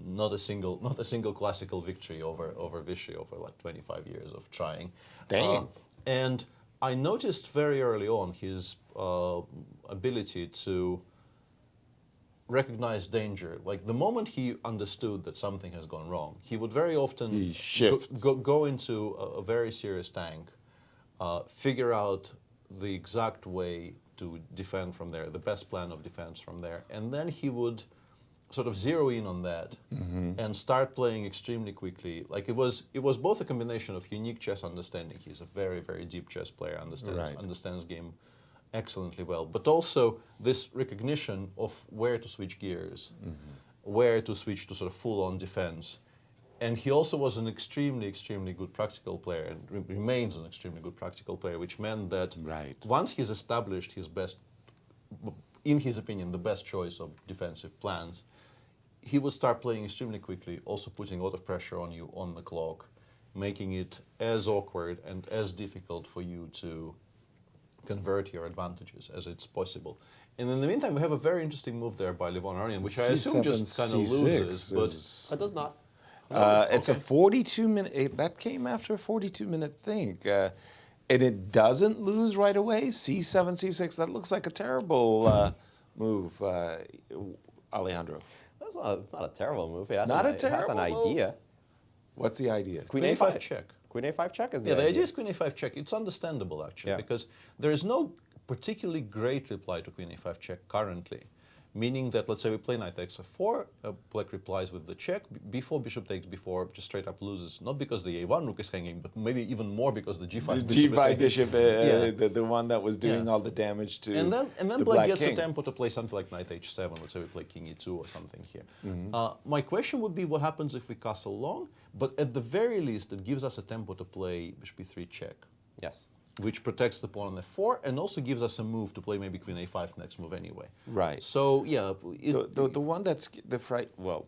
Not a single classical victory over Vachier over like 25 years of trying. Damn. And I noticed very early on his ability to recognize danger. Like the moment he understood that something has gone wrong, he would very often go into a very serious tank, figure out the exact way to defend from there, the best plan of defense from there, and then he would sort of zero in on that and start playing extremely quickly. Like it was both a combination of unique chess understanding. He's a very, very deep chess player, understands game excellently well, but also this recognition of where to switch gears, where to switch to sort of full-on defense. And he also was an extremely, extremely good practical player and remains an extremely good practical player, which meant that once he's established his best, in his opinion, the best choice of defensive plans, he would start playing extremely quickly, also putting a lot of pressure on you on the clock, making it as awkward and as difficult for you to convert your advantages as it's possible. And in the meantime, we have a very interesting move there by Levon Aronian, which I assume just kind of loses, but it does not. It's a 42-minute, that came after a 42-minute thing. And it doesn't lose right away. C7, C6, that looks like a terrible move, Alejandro. That's not a terrible move. It's not a terrible That's an idea. Move. What's the idea? Queen A5 check. Queen A5 check is the idea. The idea is Queen A5 check. It's understandable, actually, because there is no particularly great reply to Queen A5 check currently. Meaning that, let's say we play knight takes f4, black replies with the check, before bishop takes b4, just straight up loses, not because the a1 rook is hanging, but maybe even more because the g5 bishop is hanging. Bishop, the one that was doing all the damage to and then black gets a tempo to play something like knight h7, let's say we play king e2 or something here. My question would be what happens if we castle long, but at the very least it gives us a tempo to play bishop e3 check. Yes. which protects the pawn on f4 and also gives us a move to play maybe queen a5 next move anyway. Right. So yeah, the one that's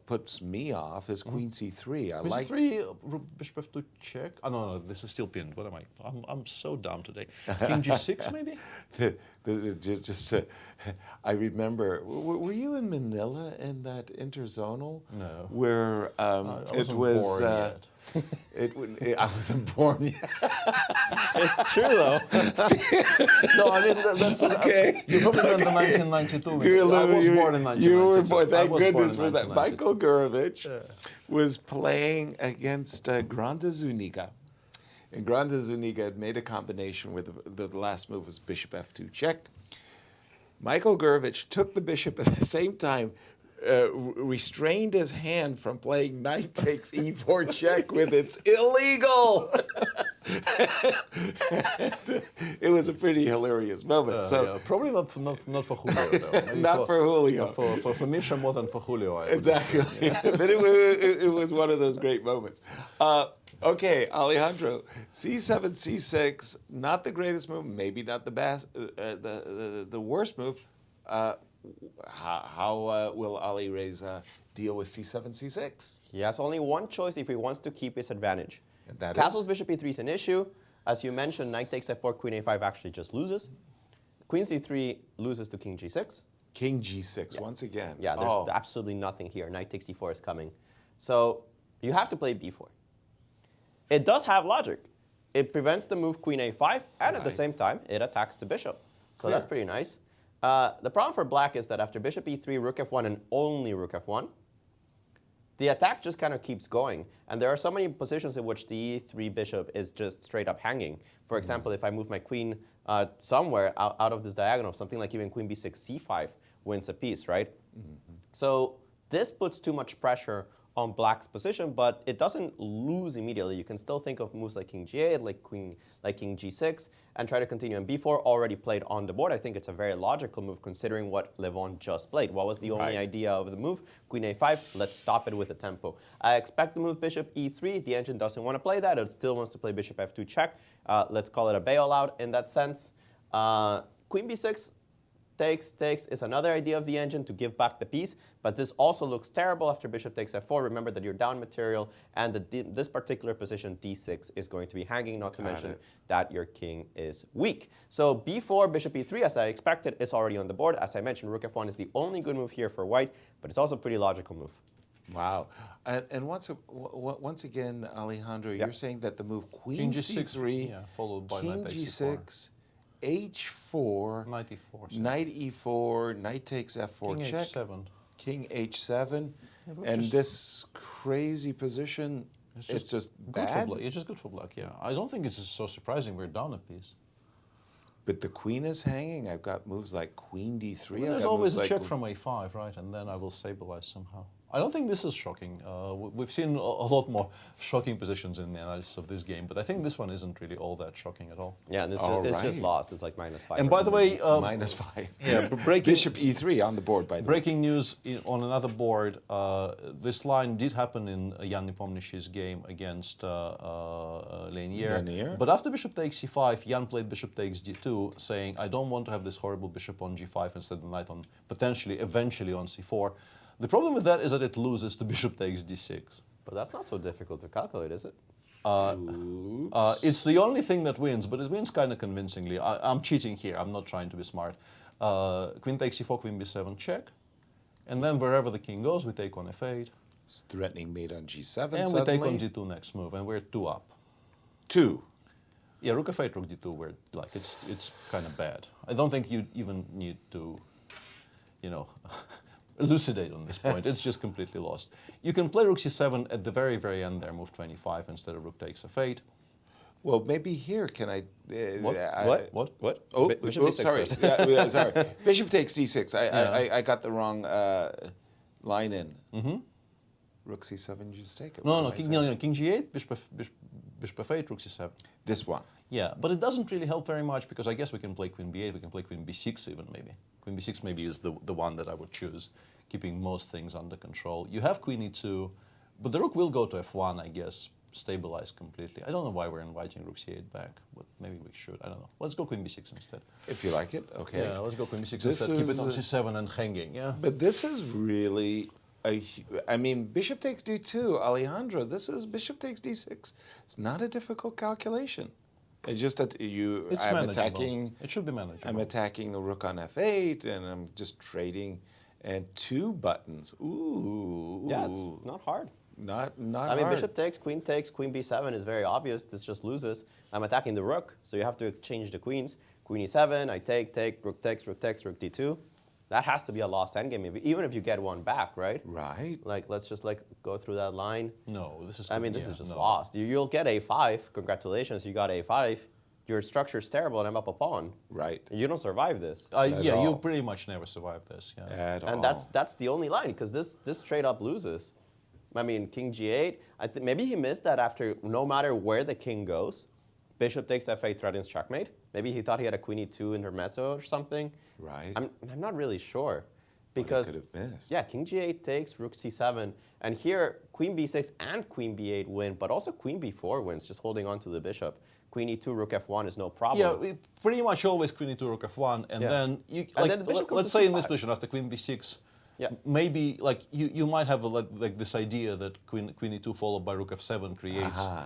puts me off is queen c3. I queen like c3, bishop f2 check. Oh no, this is still pinned. What am I? I'm so dumb today. King g6 maybe. I remember. Were you in Manila in that interzonal? No. Where it was. I wasn't born yet. It's true though. No, I mean that's okay. You probably meant the 1992. I was born in 1992. You were born. Thank goodness goodness for that. Michael Gurevich was playing against Granda Zuniga. And Granda Zuniga had made a combination where the last move was bishop f2 check. Michael Gurevich took the bishop at the same time, restrained his hand from playing knight takes e4 check with it's illegal. It was a pretty hilarious moment. Yeah, probably not for Julio though. Maybe not for Julio. For Misha more than for Julio. Exactly. But it was one of those great moments. Okay, Alejandro, c7, c6, not the greatest move, maybe not the best, the worst move. How will Ali Reza deal with c7, c6? He has only one choice if he wants to keep his advantage. And that Castle's bishop e3 is an issue. As you mentioned, knight takes f4, queen a5 actually just loses. Queen c3 loses to king g6. King g6, once again. Yeah, there's absolutely nothing here. Knight takes d4 is coming. So you have to play b4. It does have logic. It prevents the move queen a5, and at the same time, it attacks the bishop. So that's pretty nice. The problem for black is that after bishop e3, rook f1, and only rook f1, the attack just kind of keeps going. And there are so many positions in which the e3 bishop is just straight up hanging. For example, if I move my queen somewhere out of this diagonal, something like even queen b6, c5 wins a piece, right? So this puts too much pressure on black's position, but it doesn't lose immediately. You can still think of moves like king g8, like king g6, and try to continue. And b4 already played on the board. I think it's a very logical move considering what Levon just played. What was the only idea of the move? Queen a5, let's stop it with a tempo. I expect the move bishop e3. The engine doesn't want to play that. It still wants to play bishop f2 check. Let's call it a bailout in that sense. Queen b6, takes is another idea of the engine to give back the piece, but this also looks terrible after bishop takes f4. Remember that you're down material, and this particular position, d6, is going to be hanging, not to mention that your king is weak. So b4, bishop e3, as I expected, is already on the board. As I mentioned, rook f1 is the only good move here for white, but it's also a pretty logical move. Wow. And once again, Alejandro, you're saying that the move queen c3, followed by king knight g6, h4, knight e4, knight e4, knight takes f4 king check, h7, king h7, and this crazy position, it's just good bad. for black. It's just good for black. Yeah, I don't think it's so surprising we're down a piece. But the queen is hanging. I've got moves like queen d3. Well, there's always a check from a5, right? And then I will stabilize somehow. I don't think this is shocking. We've seen a lot more shocking positions in the analysis of this game, but I think this one isn't really all that shocking at all. Yeah, and it's just lost. It's like -5. And by the way, -5. Yeah, bishop e3 on the board. By the breaking news on another board. This line did happen in Jan Nepomniachtchi's game against Lanier. But after bishop takes c5, Jan played bishop takes d2, saying, "I don't want to have this horrible bishop on g5 instead of the knight on eventually on c4." The problem with that is that it loses to bishop takes d6. But that's not so difficult to calculate, is it? It's the only thing that wins, but it wins kind of convincingly. I'm cheating here. I'm not trying to be smart. Queen takes c4, queen b7, check. And then wherever the king goes, we take on f8. It's threatening mate on g7 and suddenly. We take on g2 next move, and we're 2 up. 2? Yeah, rook f8, rook d2, we're like, it's kind of bad. I don't think you even need to, elucidate on this point. It's just completely lost. You can play rook c7 at the very, very end there, move 25 instead of rook takes f8. Well, maybe here can I... What? Oh, Bishop d6 sorry. Sorry. Bishop takes c6. I got the wrong line in. Rook c7, you just take it. No, king g8, bishop f8, rook c7. This one. Yeah, but it doesn't really help very much because I guess we can play queen b8, we can play queen b6 even maybe. Queen b6 maybe is the one that I would choose, keeping most things under control. You have queen e2, but the rook will go to f1, I guess. stabilized completely. I don't know why we're inviting rook c8 back, but maybe we should. I don't know. Let's go queen b6 instead. If you like it, okay. Yeah, let's go queen b6 This instead. Keep it is, on c7 and hanging. Yeah. But this is really I mean, bishop takes d2, Alejandro. This is bishop takes d6. It's not a difficult calculation. It's just that I'm attacking. It should be manageable. I'm attacking the rook on f8, and I'm just trading, and 2 buttons. Ooh. Yeah, it's not hard. Not I mean, bishop takes, queen b7 is very obvious. This just loses. I'm attacking the rook, so you have to exchange the queens. Queen e7, I take, rook takes, rook d2. That has to be a lost endgame, even if you get one back, right? Right. Like, let's just go through that line. No, this is. I mean, this is just lost. You'll get a5. Congratulations, you got a5. Your structure's terrible, and I'm up a pawn. Right. You don't survive this. Yeah, you pretty much never survive this. Yeah. And that's the only line, because this trade up loses. I mean, king g8. Maybe he missed that after no matter where the king goes, bishop takes f8 threatens checkmate. Maybe he thought he had a queen e2 intermezzo or something. Right. I'm not really sure. Because, could have missed. Yeah, king g8 takes, rook c7. And here, queen b6 and queen b8 win, but also queen b4 wins, just holding on to the bishop. Queen e2, rook f1 is no problem. Yeah, pretty much always queen e2, rook f1, and then you let's say in this position after queen b6, maybe like you might have like this idea that queen e2 followed by rook f7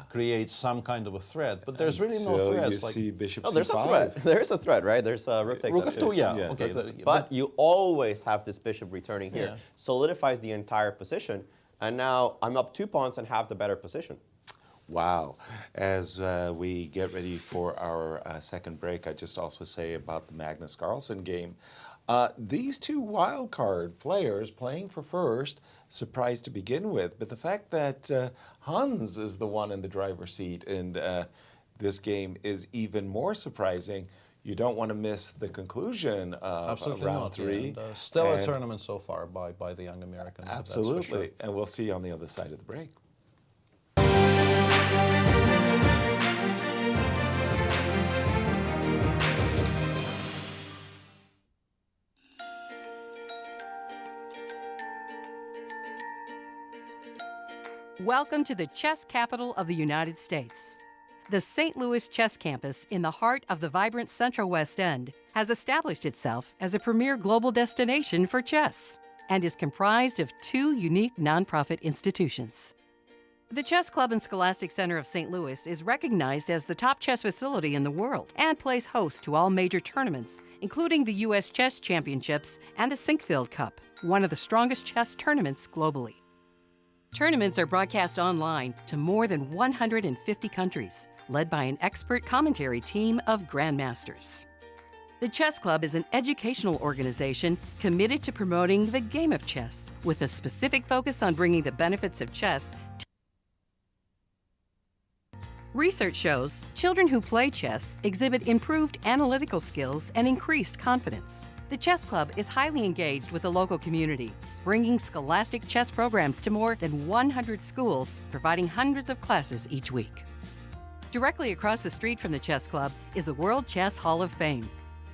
creates some kind of a threat, but there's really no threat. You see bishop c5. There's a threat. There is a threat, right? There's rook takes rook f2. Yeah. Okay. But you always have this bishop returning here. Solidifies the entire position, and now I'm up 2 pawns and have the better position. Wow. As we get ready for our second break, I just also say about the Magnus Carlsen game. These 2 wildcard players playing for first, surprised to begin with, but the fact that Hans is the one in the driver's seat in this game is even more surprising. You don't want to miss the conclusion of round 3. Yeah. Stellar tournament so far by the young American. Absolutely. That's for sure. And we'll see you on the other side of the break. Welcome to the chess capital of the United States. The St. Louis Chess Campus in the heart of the vibrant Central West End has established itself as a premier global destination for chess and is comprised of 2 unique nonprofit institutions. The Chess Club and Scholastic Center of St. Louis is recognized as the top chess facility in the world and plays host to all major tournaments, including the U.S. Chess Championships and the Sinquefield Cup, one of the strongest chess tournaments globally. Tournaments are broadcast online to more than 150 countries, led by an expert commentary team of grandmasters. The Chess Club is an educational organization committed to promoting the game of chess, with a specific focus on bringing the benefits of chess. Research shows children who play chess exhibit improved analytical skills and increased confidence. The Chess Club is highly engaged with the local community, bringing scholastic chess programs to more than 100 schools, providing hundreds of classes each week. Directly across the street from the Chess Club is the World Chess Hall of Fame.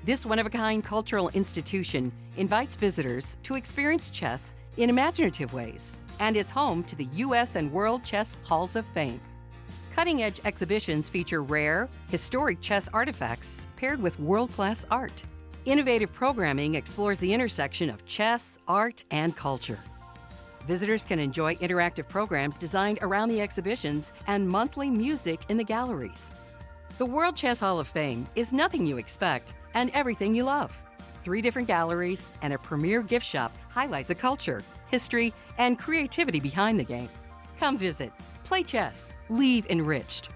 This one-of-a-kind cultural institution invites visitors to experience chess in imaginative ways and is home to the U.S. and World Chess Halls of Fame. Cutting-edge exhibitions feature rare, historic chess artifacts paired with world-class art. Innovative programming explores the intersection of chess, art, and culture. Visitors can enjoy interactive programs designed around the exhibitions and monthly music in the galleries. The World Chess Hall of Fame is nothing you expect and everything you love. 3 different galleries and a premier gift shop highlight the culture, history, and creativity behind the game. Come visit, play chess, leave enriched.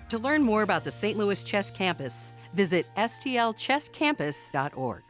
To learn more about the St. Louis Chess Campus, visit stlchesscampus.org.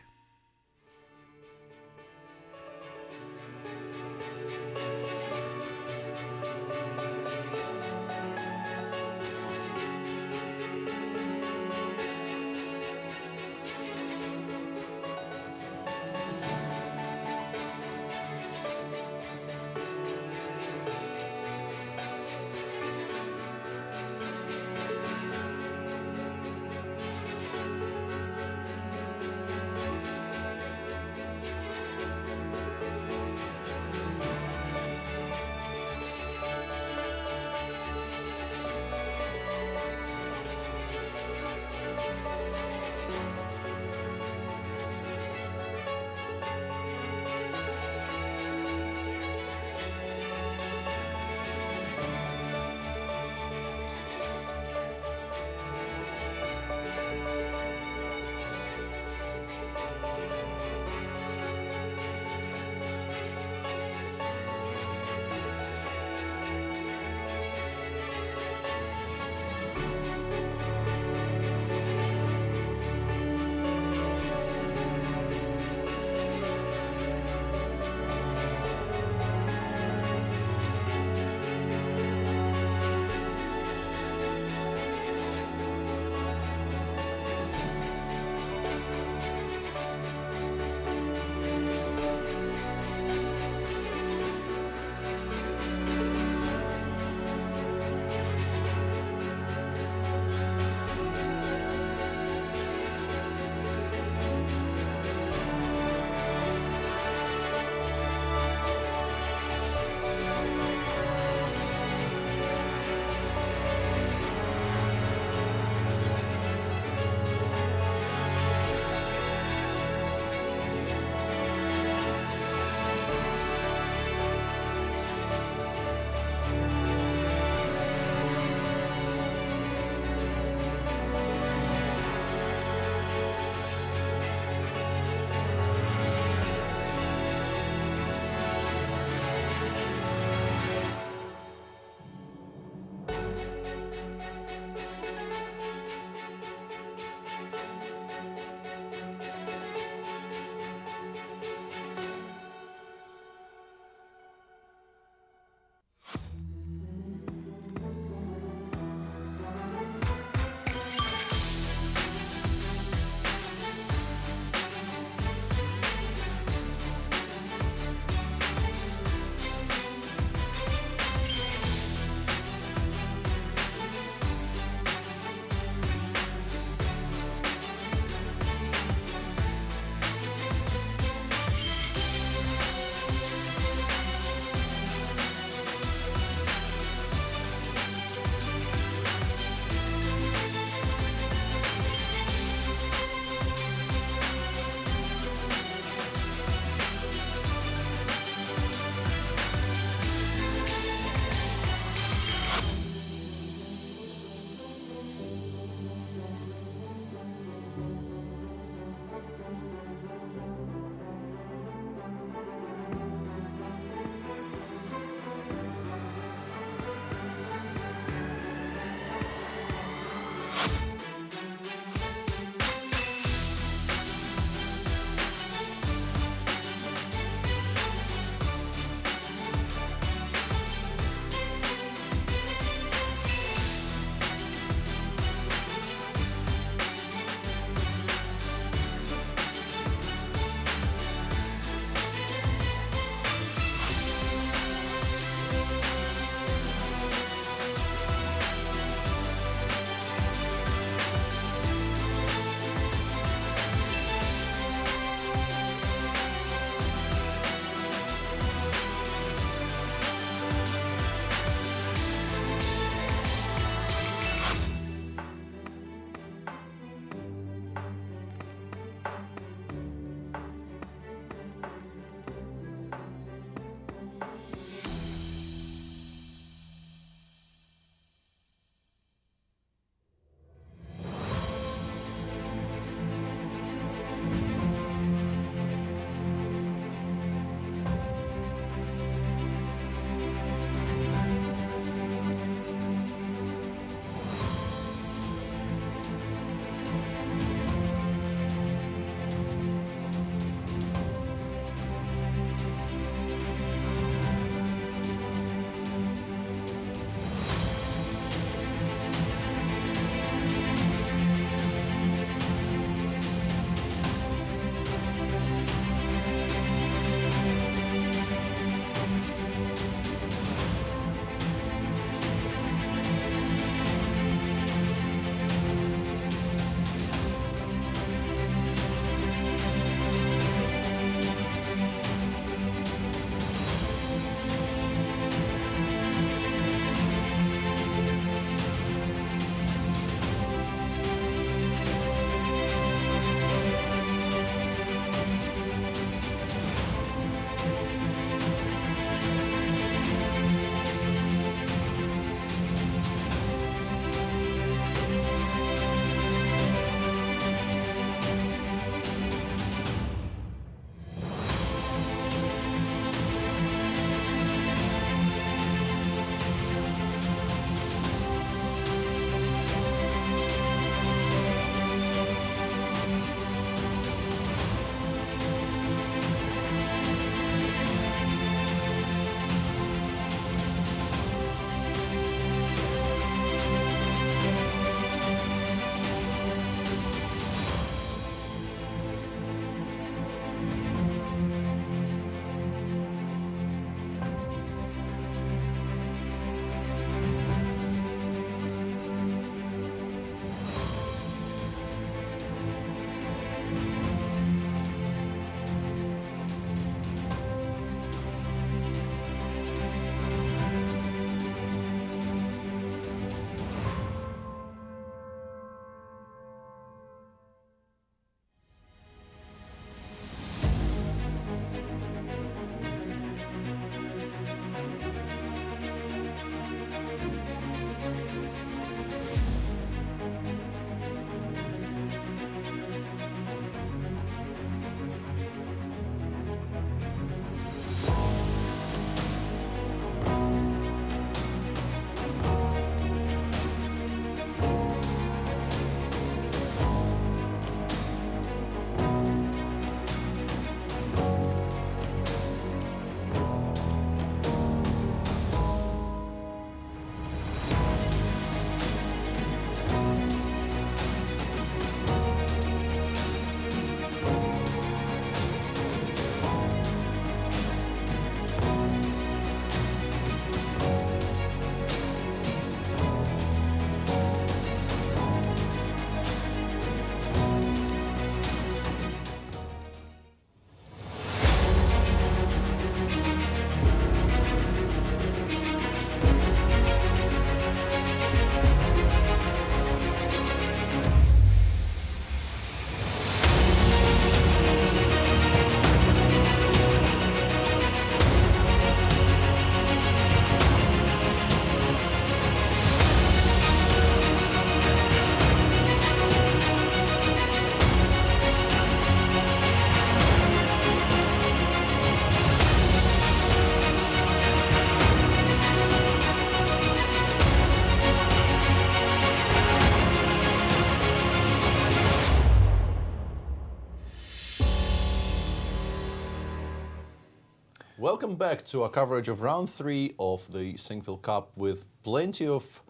Welcome back to our coverage of round 3 of the Sinquefield Cup with plenty of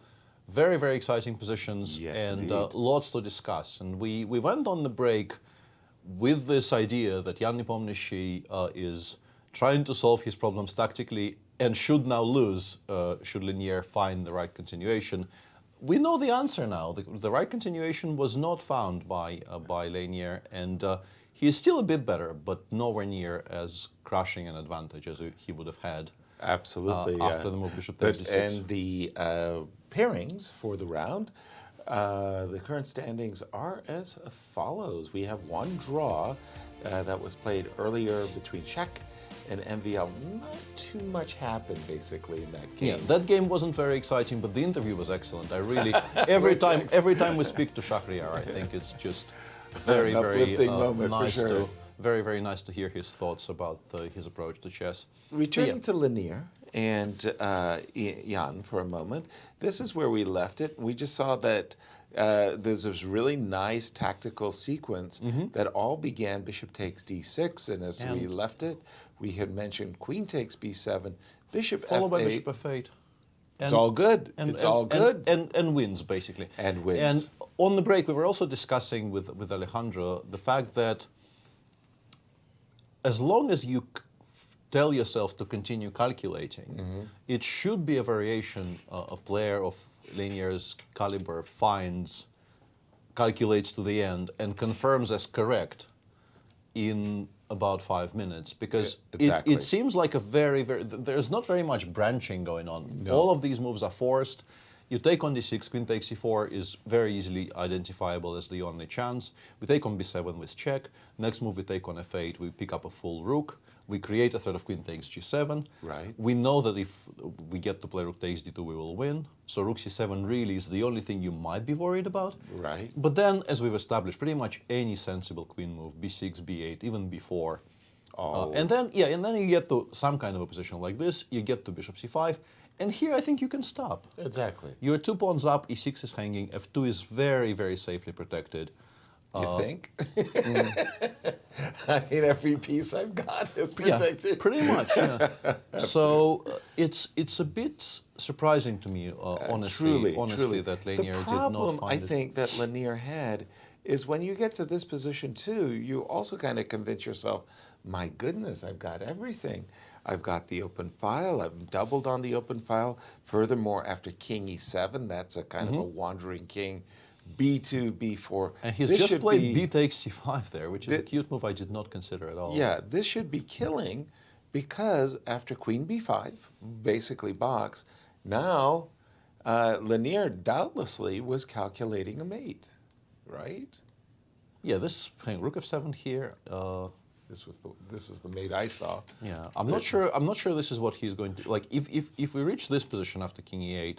very, very exciting positions and lots to discuss. And we went on the break with this idea that Jan Nepomniachtchi is trying to solve his problems tactically and should now lose should Lanier find the right continuation. We know the answer now. The right continuation was not found by Lanier, and he is still a bit better, but nowhere near as crushing an advantage as he would have had. Absolutely. After the move bishop takes d6. And the pairings for the round, the current standings are as follows. We have one draw that was played earlier between Czech and MVL. Not too much happened basically in that game. Yeah, that game wasn't very exciting, but the interview was excellent. I really every time we speak to Shahryar, I think it's just very nice to very nice to hear his thoughts about his approach to chess. Returning to Lanier and Jan for a moment, this is where we left it. We just saw that there's this really nice tactical sequence that all began bishop takes d6, and as we left it, we had mentioned queen takes b7, bishop followed f8. by bishop f8. It's all good. It's all good. And wins, basically. And wins. And on the break, we were also discussing with Alejandro the fact that as long as you tell yourself to continue calculating, it should be a variation a player of Lanier's caliber finds, calculates to the end, and confirms as correct in about 5 minutes, because it seems like a there's not very much branching going on. No. All of these moves are forced. You take on d6, queen takes c4 is very easily identifiable as the only chance. We take on b7 with check. Next move we take on f8, we pick up a full rook. We create a threat of queen takes g7. Right. We know that if we get to play rook takes d2, we will win. So rook c7 really is the only thing you might be worried about. Right. But then, as we've established, pretty much any sensible queen move, b6, b8, even b4. And then you get to some kind of a position like this. You get to bishop c5. And here I think you can stop. Exactly. You're 2 pawns up, e6 is hanging, f2 is very, very safely protected. You think? I mean, every piece I've got is protected. Yeah, pretty much. Yeah. So it's a bit surprising to me, honestly, that Lanier did not find it. The problem I think that Lanier had is when you get to this position too, you also kind of convince yourself, my goodness, I've got everything. I've got the open file, I've doubled on the open file. Furthermore, after king e7, that's a kind of a wandering king. b2, b4. And he's just played b takes c5 there, which is a cute move I did not consider at all. Yeah, this should be killing because after queen b5, basically box, now Lanier doubtlessly was calculating a mate, right? Yeah, this rook f7 here. This is the mate I saw. Yeah, I'm not sure this is what he's going to like. If we reach this position after king e8,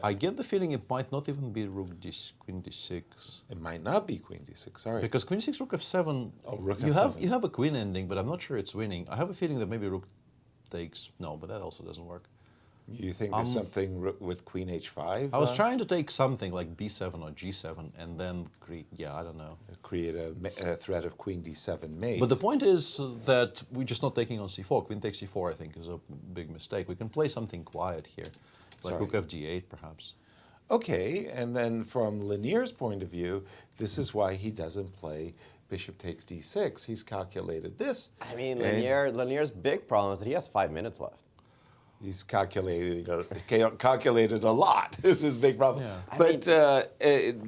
I get the feeling it might not even be queen d6. It might not be queen d6. Sorry. Because queen d6, rook f7. Oh, rook you f7. You have a queen ending, but I'm not sure it's winning. I have a feeling that maybe rook takes. No, but that also doesn't work. You think there's something with queen h5? I was trying to take something like b7 or g7 and then create, I don't know. Create a threat of queen d7 mate. But the point is that we're just not taking on c4. Queen takes c4, I think, is a big mistake. We can play something quiet here, like rook fg8 perhaps. Okay, and then from Lanier's point of view, this is why he doesn't play bishop takes d6. He's calculated this. I mean, Lanier's big problem is that he has 5 minutes left. He's calculated a lot. This is his big problem. Yeah. But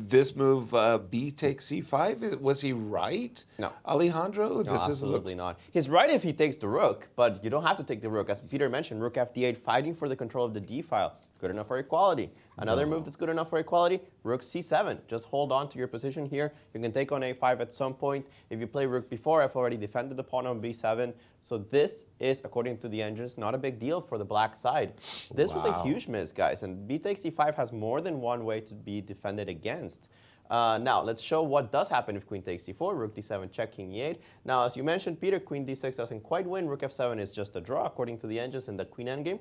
this move, b takes c5, was he right? No. Alejandro? No, absolutely not. He's right if he takes the rook, but you don't have to take the rook. As Peter mentioned, rook fd8, fighting for the control of the d file. Good enough for equality. Another move that's good enough for equality, rook c7. Just hold on to your position here. You can take on a5 at some point. If you play rook b4, I've already defended the pawn on b7. So this is, according to the engines, not a big deal for the black side. This was a huge miss, guys. And b takes c5 has more than one way to be defended against. Now, let's show what does happen if queen takes c4, rook d7, check, king e8. Now, as you mentioned, Peter, queen d6 doesn't quite win. Rook f7 is just a draw, according to the engines in the queen endgame.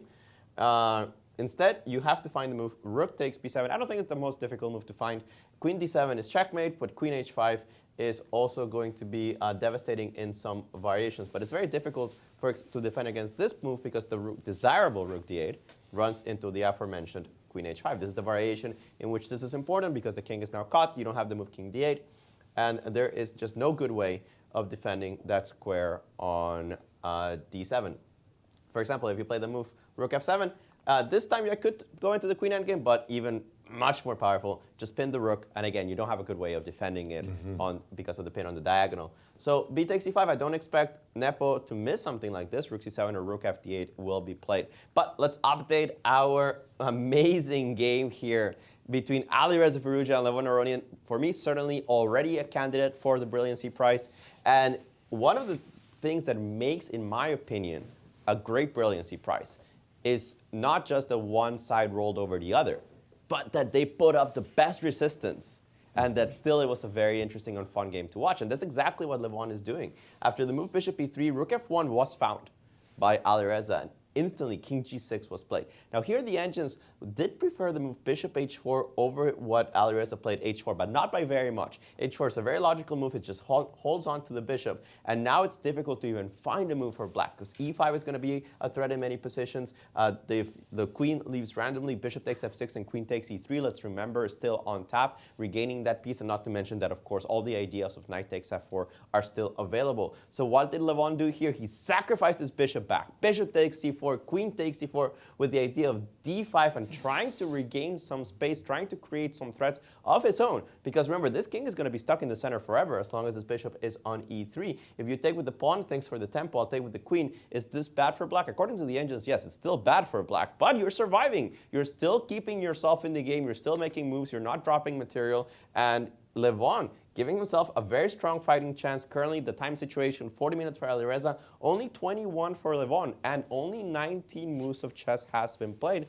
Instead, you have to find the move rook takes b7. I don't think it's the most difficult move to find. Queen d7 is checkmate, but queen h5 is also going to be devastating in some variations. But it's very difficult to defend against this move because the desirable rook d8 runs into the aforementioned queen h5. This is the variation in which this is important because the king is now caught. You don't have the move king d8. And there is just no good way of defending that square on d7. For example, if you play the move rook f7, this time I could go into the queen endgame, but even much more powerful, just pin the rook, and again, you don't have a good way of defending it because of the pin on the diagonal. So b takes c5, I don't expect Nepo to miss something like this. Rook c7 or rook f d8 will be played. But let's update our amazing game here between Alireza Firouzja and Levon Aronian. For me, certainly already a candidate for the Brilliancy Prize. And one of the things that makes, in my opinion, a great Brilliancy Prize is not just that one side rolled over the other, but that they put up the best resistance, and that still it was a very interesting and fun game to watch. And that's exactly what Levon is doing. After the move bishop e3, rook f1 was found by Alireza, and instantly king g6 was played. Now here the engines did prefer the move bishop h4 over what Alireza played h4, but not by very much. h4 is a very logical move. It just holds on to the bishop, and now it's difficult to even find a move for black because e5 is going to be a threat in many positions. The queen leaves randomly, bishop takes f6 and queen takes e3, let's remember, is still on tap, regaining that piece, and not to mention that, of course, all the ideas of knight takes f4 are still available. So what did Levon do here? He sacrificed his bishop back. Bishop takes c4, queen takes c4 with the idea of d5 and trying to regain some space, trying to create some threats of his own. Because remember, this king is going to be stuck in the center forever as long as this bishop is on e3. If you take with the pawn, thanks for the tempo, I'll take with the queen. Is this bad for black? According to the engines, yes, it's still bad for black, but you're surviving. You're still keeping yourself in the game. You're still making moves. You're not dropping material. And Levon giving himself a very strong fighting chance. Currently, the time situation, 40 minutes for Alireza, only 21 for Levon, and only 19 moves of chess have been played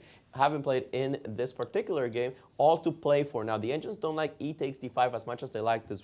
in this particular game, all to play for. Now, the engines don't like e takes d5 as much as they like this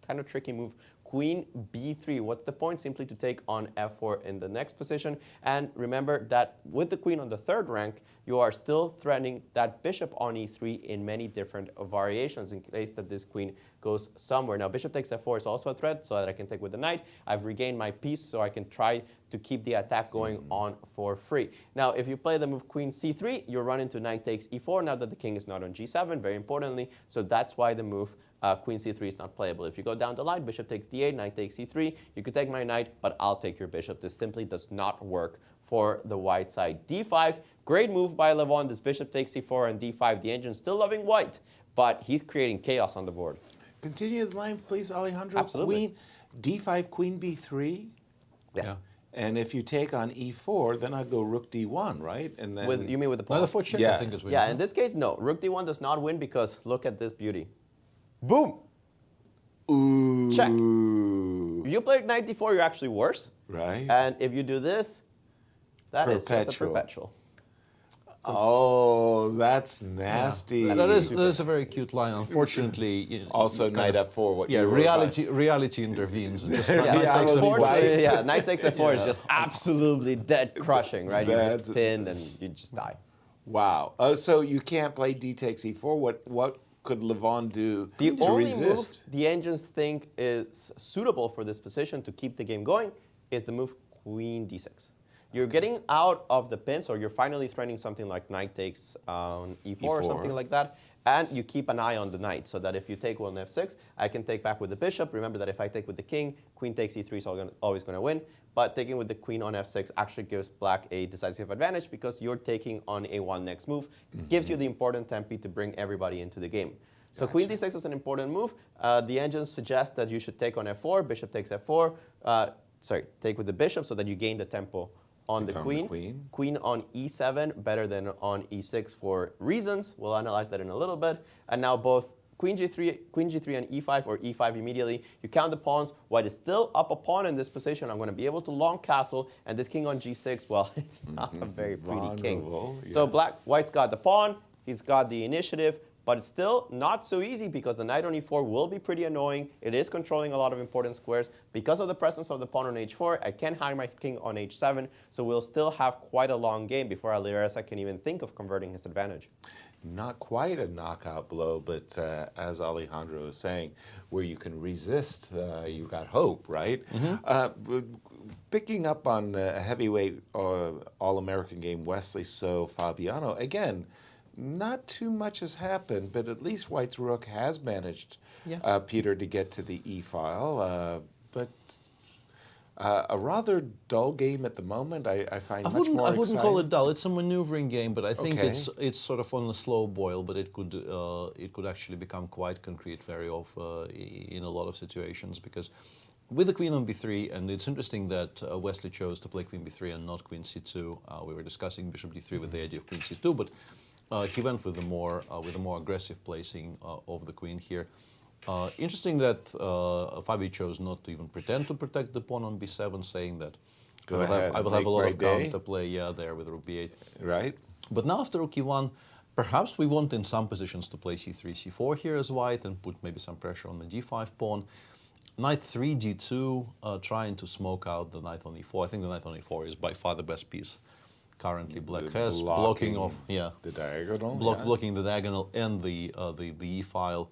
kind of tricky move, queen b3. What's the point? Simply to take on f4 in the next position. And remember that with the queen on the third rank, you are still threatening that bishop on e3 in many different variations in case that this queen goes somewhere. Now, bishop takes f4 is also a threat, so that I can take with the knight. I've regained my piece, so I can try to keep the attack going on for free. Now, if you play the move queen c3, you run into knight takes e4 now that the king is not on g7, very importantly. So that's why the move queen c3 is not playable. If you go down the line, bishop takes d8, knight takes e3, you could take my knight, but I'll take your bishop. This simply does not work for the white side. d5, great move by Levon. This bishop takes c4 and d5. The engine's still loving white, but he's creating chaos on the board. Continue the line, please, Alejandro. Absolutely. Queen d5, queen b3. Yes. Yeah. And if you take on e4, then I'd go rook d1, right? And then you mean with the pawn? Another foot check, yeah. I think is winning. Yeah, in this case, no. Rook d1 does not win because look at this beauty. Boom! Ooh. Check. If you play knight d4, you're actually worse. Right. And if you do this, that is just a perpetual. Oh, that's nasty. Yeah. That is a very cute line. Unfortunately, also knight f4. What you reality intervenes. Just unfortunately, knight takes f4 is just absolutely dead crushing, right? You just pinned and you just die. Wow. So you can't play d takes e4. What could Levon do to resist? The only move the engines think is suitable for this position to keep the game going is the move queen d6. You're getting out of the pins, or you're finally threatening something like knight takes e4 or something like that, and you keep an eye on the knight, so that if you take on f6, I can take back with the bishop. Remember that if I take with the king, queen takes e3 is always going to win, but taking with the queen on f6 actually gives black a decisive advantage because you're taking on a1 next move, gives you the important tempi to bring everybody into the game. So queen d6 is an important move. The engines suggest that you should take on f4, bishop takes f4, take with the bishop so that you gain the tempo on the queen. Queen on e7, better than on e6 for reasons. We'll analyze that in a little bit. And now both queen g3 and e5, or e5 immediately. You count the pawns. White is still up a pawn in this position. I'm going to be able to long castle. And this king on g6, well, it's not a very pretty king. Yeah. So white's got the pawn. He's got the initiative. but it's still not so easy because the knight on e4 will be pretty annoying. It is controlling a lot of important squares. Because of the presence of the pawn on h4, I can hang my king on h7, so we'll still have quite a long game before Alireza can even think of converting his advantage. Not quite a knockout blow, but as Alejandro was saying, where you can resist, you got hope, right? Picking up on a heavyweight All-American game, Wesley So, Fabiano, again, not too much has happened, but at least White's rook has managed, Peter, to get to the e-file. But a rather dull game at the moment. I find much more exciting. I wouldn't call it dull. It's a maneuvering game, but I think it's sort of on a slow boil. But it could actually become quite concrete very often in a lot of situations, because with the queen on b3, and it's interesting that Wesley chose to play queen b3 and not queen c2. We were discussing bishop d3 with the idea of queen c2, but he went with the more aggressive placing of the queen here. Interesting that Fabi chose not to even pretend to protect the pawn on b7, saying that I will have a lot of counterplay there with rook b8. Right. But now after rook e1, perhaps we want in some positions to play c3, c4 here as white and put maybe some pressure on the d5 pawn. Knight 3, d2, trying to smoke out the knight on e4. I think the knight on e4 is by far the best piece currently black has, blocking off the diagonal, blocking the diagonal and the e-file.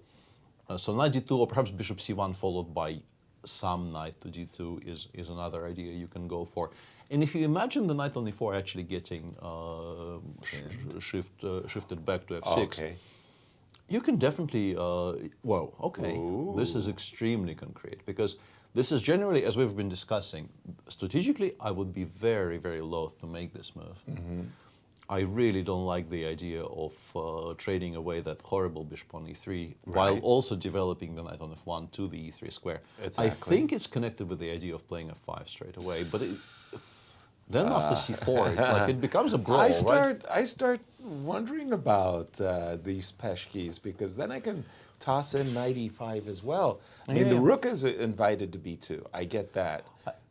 So knight d2 or perhaps bishop c1 followed by some knight to d2 is another idea you can go for. And if you imagine the knight on e4 actually getting shifted back to f6, you can definitely, this is extremely concrete, because this is generally, as we've been discussing, strategically I would be very, very loath to make this move. I really don't like the idea of trading away that horrible bishop on e3 while also developing the knight on f1 to the e3 square. Exactly. I think it's connected with the idea of playing f5 straight away, but then after c4, it becomes a brawl, I start wondering about these peshkis, because then I can toss in knight e5 as well. I mean, the rook is invited to b2. I get that.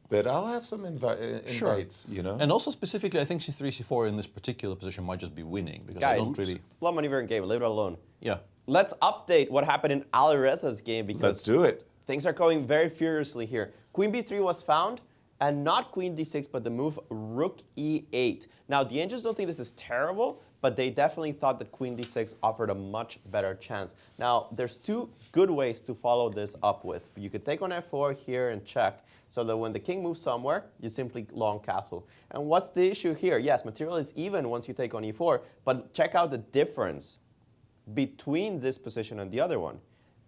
But I'll have some invites, you know? And also specifically, I think c3, c4 in this particular position might just be winning, because Guys, I don't really... it's a lot maneuvering game. Leave it alone. Yeah. Let's update what happened in Alireza's game, because let's do it. Things are going very furiously here. Queen b3 was found, and not queen d6, but the move rook e8. Now, the Angels don't think this is terrible, but they definitely thought that queen d6 offered a much better chance. Now, there's two good ways to follow this up with. You could take on f4 here and check, so that when the king moves somewhere, you simply long castle. And what's the issue here? Yes, material is even once you take on e4, but check out the difference between this position and the other one.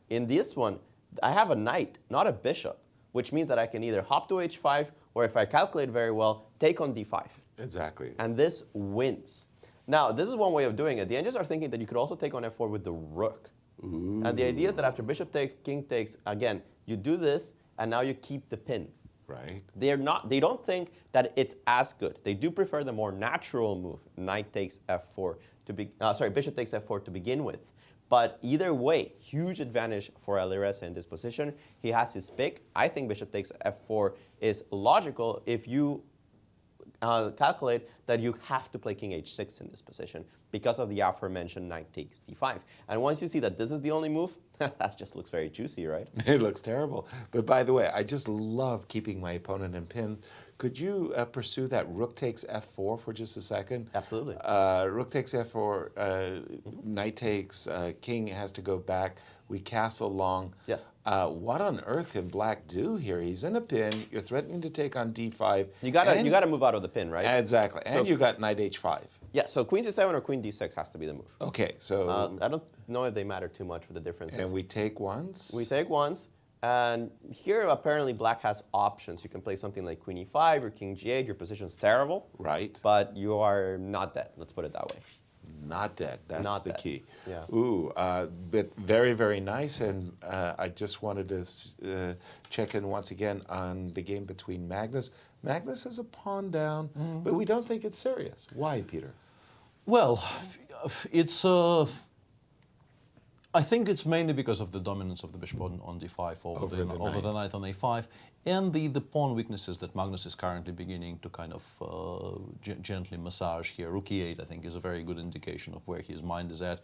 In this one, I have a knight, not a bishop, which means that I can either hop to h5, or if I calculate very well, take on d5. Exactly. And this wins. Now, this is one way of doing it. The Angels are thinking that you could also take on f4 with the rook. Ooh. And the idea is that after bishop takes, king takes, again, you do this, and now you keep the pin. Right. They don't think that it's as good. They do prefer the more natural move, knight takes f4 bishop takes f4 to begin with. But either way, huge advantage for Alireza in this position. He has his pick. I think bishop takes f4 is logical if you calculate that you have to play king h6 in this position because of the aforementioned knight takes d5. And once you see that this is the only move, that just looks very juicy, right? It looks terrible. But by the way, I just love keeping my opponent in pin. Could you pursue that rook takes f4 for just a second? Absolutely. Rook takes f4, knight takes, king has to go back. We castle long. Yes. What on earth can black do here? He's in a pin. You're threatening to take on d5. You gotta move out of the pin, right? Exactly. And you got knight h5. Yeah, so queen c7 or queen d6 has to be the move. Okay, so... I don't know if they matter too much with the differences. And we take once? We take once. And here, apparently, black has options. You can play something like queen e5 or king g8. Your position's terrible. Right. But you are not dead. Let's put it that way. Not dead. That's not the dead. key. Yeah. Ooh, but very, very nice. And I just wanted to check in once again on the game between Magnus. Magnus is a pawn down, but we don't think it's serious. Why, Peter? Well, it's... I think it's mainly because of the dominance of the bishop on d5 over the knight on a5, and the pawn weaknesses that Magnus is currently beginning to kind of gently massage here. Rook e8, I think, is a very good indication of where his mind is at,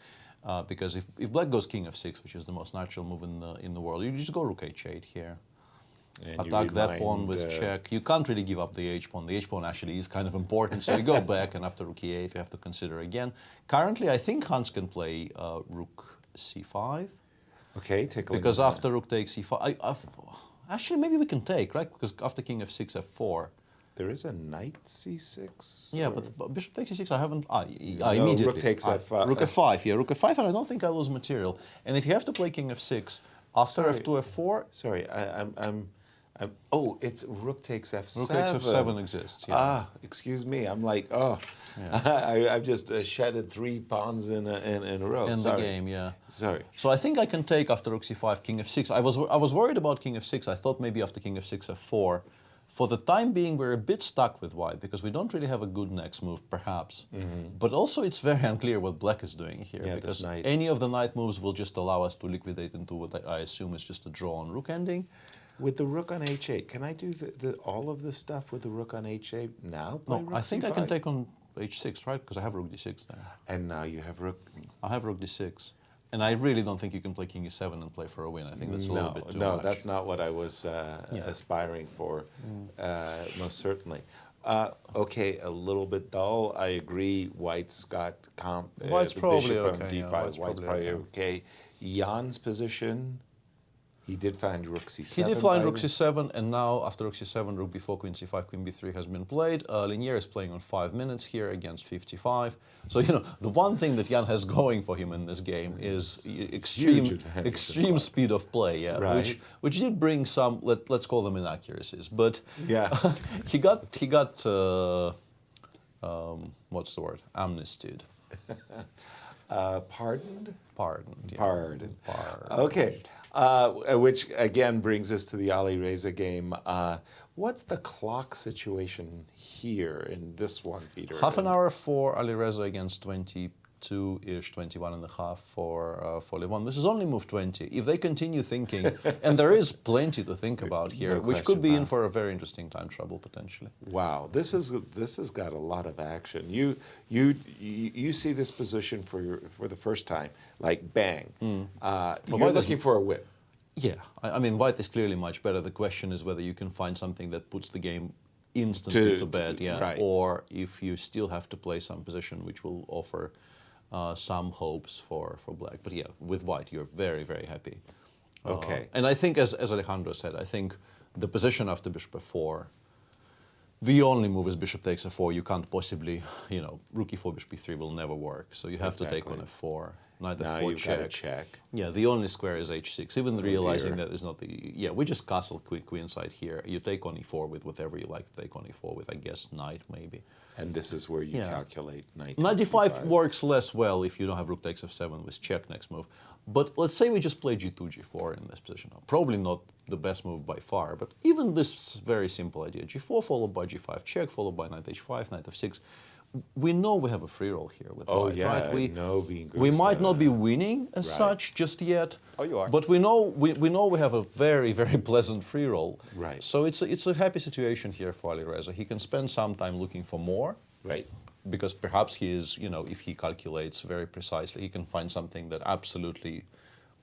because if black goes king f6, which is the most natural move in the world, you just go rook h8 here. And attack that pawn with check. You can't really give up the h-pawn. The h-pawn actually is kind of important, so you go back, and after rook e8, you have to consider again. Currently, I think Hans can play rook c5. Okay, take a look. Because after rook takes c5, actually maybe we can take, right? Because after king f6, f4. There is a knight c6. Yeah, but bishop takes c6, I haven't. No, immediately. rook takes f5. Rook f5, yeah, rook f5, and I don't think I lose material. And if you have to play king f6 after f2, f4. Sorry, oh, it's rook takes f7. Rook takes f7 exists. Yeah. Ah, excuse me. I'm like, oh, yeah. I've just shedded 3 pawns in a row. In the game, yeah. Sorry. So I think I can take after rook c5, king f6. I was worried about king f6. I thought maybe after king f6, f4. For the time being, we're a bit stuck with white because we don't really have a good next move, perhaps. But also, it's very unclear what black is doing here, because any of the knight moves will just allow us to liquidate into what I assume is just a draw on rook ending. With the rook on h8, can I do all of this stuff with the rook on h8 now? No, I think I can take on h6, right? Because I have rook d6 there. And now you have rook... I have rook d6. And I really don't think you can play king e7 and play for a win. I think that's a little bit too much. No, that's not what I was aspiring for, most certainly. Okay, a little bit dull. I agree. White's got White's probably bishop okay. on d5. Yeah, White's probably okay. Jan's position... He did find rook c7. He did find rook c7, and now after rook c7, rook b4, queen c5, queen b3 has been played. Linier is playing on 5 minutes here against 55. So, you know, the one thing that Jan has going for him in this game is extreme speed of play, yeah, right. which did bring some, let's call them inaccuracies. But yeah, he got what's the word? Amnestied. Pardoned? Pardoned. Yeah. Pardoned. Pardoned. Okay. Which again brings us to the Alireza game. What's the clock situation here in this one, Peter? Half an hour for Alireza against 22-ish, 21 and a half for Levon. This is only move 20. If they continue thinking, and there is plenty to think about here, which could be in for a very interesting time trouble potentially. Wow, this has got a lot of action. You see this position for the first time, like bang. You're looking for a whip. Yeah, I mean, white is clearly much better. The question is whether you can find something that puts the game instantly to bed, right. Or if you still have to play some position which will offer some hopes for black. But yeah, with white, you're very, very happy. Okay. And I think, as Alejandro said, I think the position after bishop f4, the only move is bishop takes f4. You can't possibly, you know, rook e4, bishop e3 will never work. So you have to take on f4. Knight f4 check. Yeah, the only square is h6. Even realizing that is not the... Yeah, we just castle queenside here. You take on e4 with whatever you like to take on e4 with, I guess, knight maybe. And this is where you calculate knight. Knight d5 works less well if you don't have rook takes f7 with check next move. But let's say we just play g2, g4 in this position. Probably not the best move by far, but even this very simple idea. g4 followed by g5 check, followed by knight h5, knight f6. We know we have a free roll here with white, right? We might not be winning as such just yet. Oh, you are. But we know we have a very, very pleasant free roll. Right. So it's a happy situation here for Alireza. He can spend some time looking for more. Right. Because perhaps he is, you know, if he calculates very precisely, he can find something that absolutely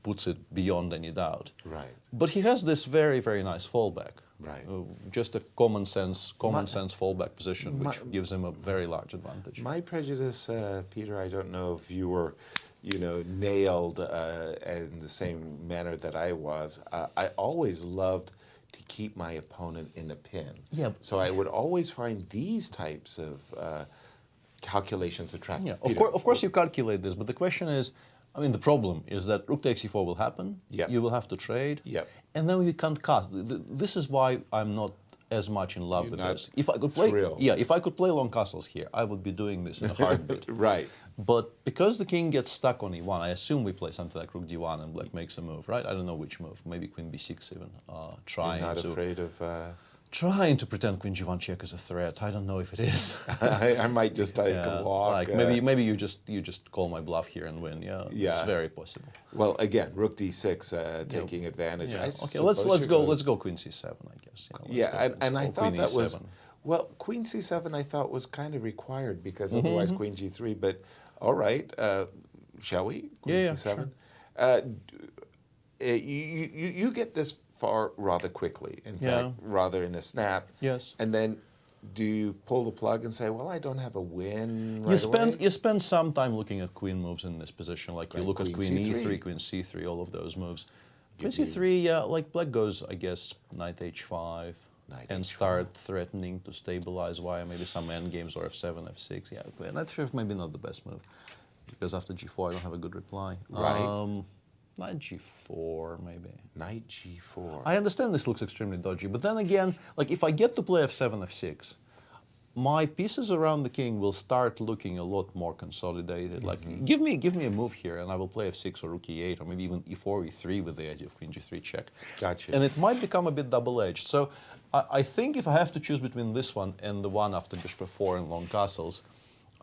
puts it beyond any doubt. Right. But he has this very, very nice fallback. Right. Just a common sense fallback position, which gives him a very large advantage. My prejudice, Peter, I don't know if you were, you know, nailed in the same manner that I was. I always loved to keep my opponent in a pin. Yeah. So I would always find these types of calculations attractive. Yeah. Of course you calculate this, but the question is, I mean, the problem is that rook takes e4 will happen. Yep. You will have to trade. Yep. And then we can't cast. This is why I'm not as much in love with this. If I could play, if I could play long castles here, I would be doing this in a heartbeat. Right. But because the king gets stuck on e1, I assume we play something like rook d1 and black makes a move, right? I don't know which move. Maybe queen b6 even. trying to pretend queen g1 check is a threat. I don't know if it is. I might just take a walk. Like maybe you just call my bluff here and win. Yeah, it's very possible. Well, again, rook d6 taking advantage. Yeah. Okay, let's go queen c7, I guess. And I thought that was well, queen c7 I thought was kind of required because otherwise queen g3. But all right, shall we? Queen c7. Sure. You get this far rather quickly. In fact, rather in a snap. Yes. And then, do you pull the plug and say, "Well, I don't have a win"? You spend some time looking at queen moves in this position. Like you look at queen e3, queen c3, all of those moves. Queen c3, like black goes, I guess, knight h5, and start threatening to stabilize via maybe some endgames or f7, f6. Yeah, knight f5 maybe not the best move because after g4 I don't have a good reply. Right. Knight g4, maybe. Knight g4. I understand this looks extremely dodgy, but then again, like if I get to play f7, f6, my pieces around the king will start looking a lot more consolidated. Like, give me a move here, and I will play f6 or rook e8, or maybe even e4, e3 with the idea of queen g3 check. Gotcha. And it might become a bit double-edged. So I think if I have to choose between this one and the one after bishop f4 and long castles,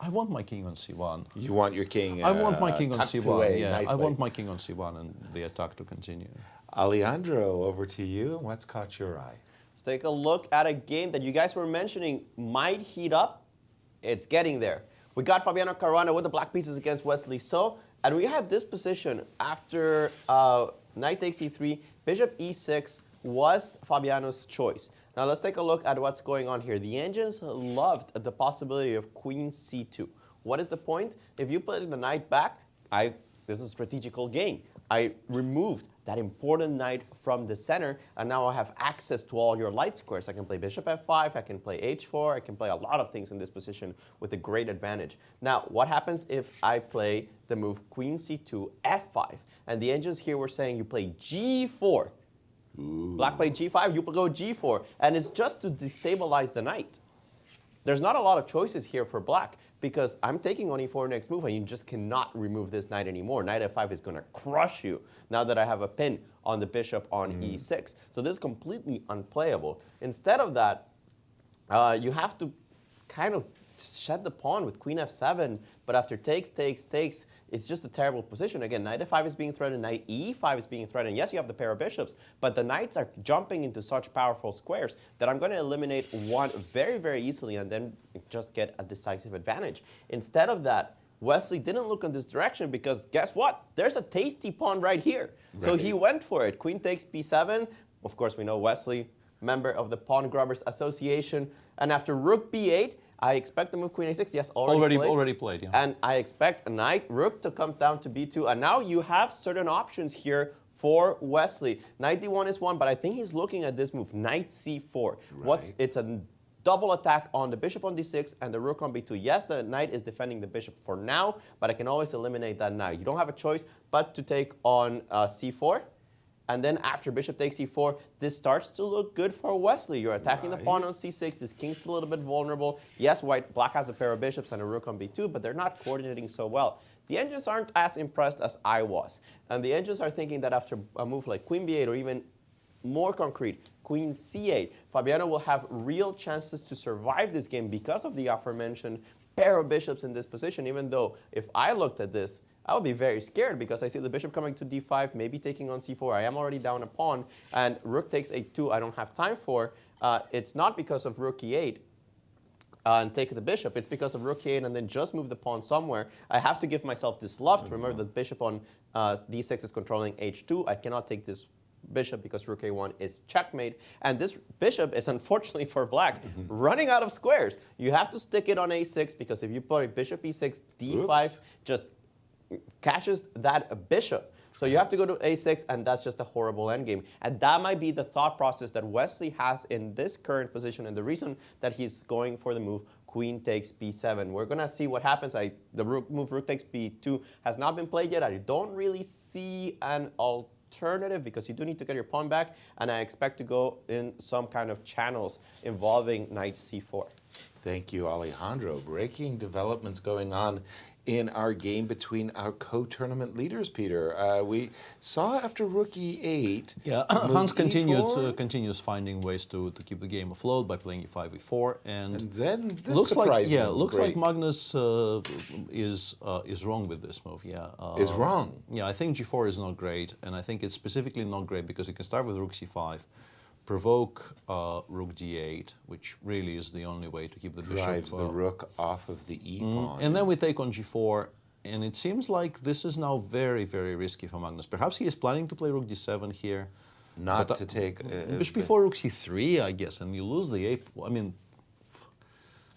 I want my king on c1. You want your king I want my king on c1, nicely. I want my king on c1 and the attack to continue. Alejandro, over to you. What's caught your eye? Let's take a look at a game that you guys were mentioning might heat up. It's getting there. We got Fabiano Caruana with the black pieces against Wesley So, and we had this position after knight takes e3, bishop e6 was Fabiano's choice. Now let's take a look at what's going on here. The engines loved the possibility of queen c2. What is the point? If you put the knight back, this is a strategical game. I removed that important knight from the center, and now I have access to all your light squares. I can play bishop f5, I can play h4, I can play a lot of things in this position with a great advantage. Now, what happens if I play the move queen c2, f5? And the engines here were saying you play g4. Ooh. Black played g5, you go g4, and it's just to destabilize the knight. There's not a lot of choices here for black because I'm taking on e4 next move and you just cannot remove this knight anymore. Knight f5 is going to crush you now that I have a pin on the bishop on e6. So this is completely unplayable. Instead of that, you have to kind of shed the pawn with queen f7, but after takes, it's just a terrible position. Again, knight f5 is being threatened, knight e5 is being threatened. Yes, you have the pair of bishops, but the knights are jumping into such powerful squares that I'm going to eliminate one very, very easily and then just get a decisive advantage. Instead of that, Wesley didn't look in this direction because guess what? There's a tasty pawn right here. Right. So he went for it. Queen takes b7. Of course, we know Wesley, member of the Pawn Grubbers Association. And after rook b8, I expect the move queen a6. Yes, already played. Yeah. And I expect a knight, rook to come down to b2. And now you have certain options here for Wesley. Knight d1 is one, but I think he's looking at this move, knight c4. Right. It's a double attack on the bishop on d6 and the rook on b2. Yes, the knight is defending the bishop for now, but I can always eliminate that knight. You don't have a choice but to take on c4. And then after bishop takes e4, this starts to look good for Wesley. You're attacking the pawn on c6. This king's still a little bit vulnerable. Yes, black has a pair of bishops and a rook on b2, but they're not coordinating so well. The engines aren't as impressed as I was. And the engines are thinking that after a move like queen b8 or even more concrete, queen c8, Fabiano will have real chances to survive this game because of the aforementioned pair of bishops in this position, even though if I looked at this, I would be very scared because I see the bishop coming to d5, maybe taking on c4. I am already down a pawn, and rook takes a2 I don't have time for. It's not because of rook e8 and take the bishop. It's because of rook e8 and then just move the pawn somewhere. I have to give myself this love to remember that the bishop on d6 is controlling h2. I cannot take this bishop because rook a1 is checkmate. And this bishop is, unfortunately for black, running out of squares. You have to stick it on a6 because if you put bishop e6, d5 just catches that bishop. So you have to go to a6, and that's just a horrible endgame. And that might be the thought process that Wesley has in this current position, and the reason that he's going for the move queen takes b7. We're going to see what happens. The move rook takes b2 has not been played yet. I don't really see an alternative because you do need to get your pawn back, and I expect to go in some kind of channels involving knight c4. Thank you, Alejandro. Breaking developments going on in our game between our co-tournament leaders, Peter. We saw after rook e8. Yeah, move Hans e4. continues finding ways to keep the game afloat by playing e5, e4, and then this looks like surprising looks break. like Magnus is wrong with this move. Yeah, Is wrong. Yeah, I think g4 is not great, and I think it's specifically not great because you can start with rook c5, provoke rook d8, which really is the only way to keep the Drives bishop. the rook off of the e pawn. And then we take on g4, and it seems like this is now very, very risky for Magnus. Perhaps he is planning to play rook d7 here. Not but, to take... bishop before rook c3, I guess, and you lose the a... I mean...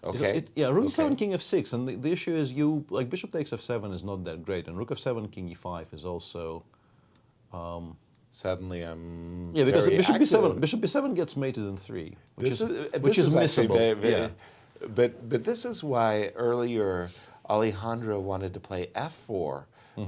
Okay. Yeah, rook d7, king f6, and the issue is like bishop takes f7 is not that great, and rook f7, king e5 is also... Suddenly I'm yeah, because very bishop active. b7 gets mated in 3, which This is actually missable. yeah. But this is why earlier Alejandro wanted to play f4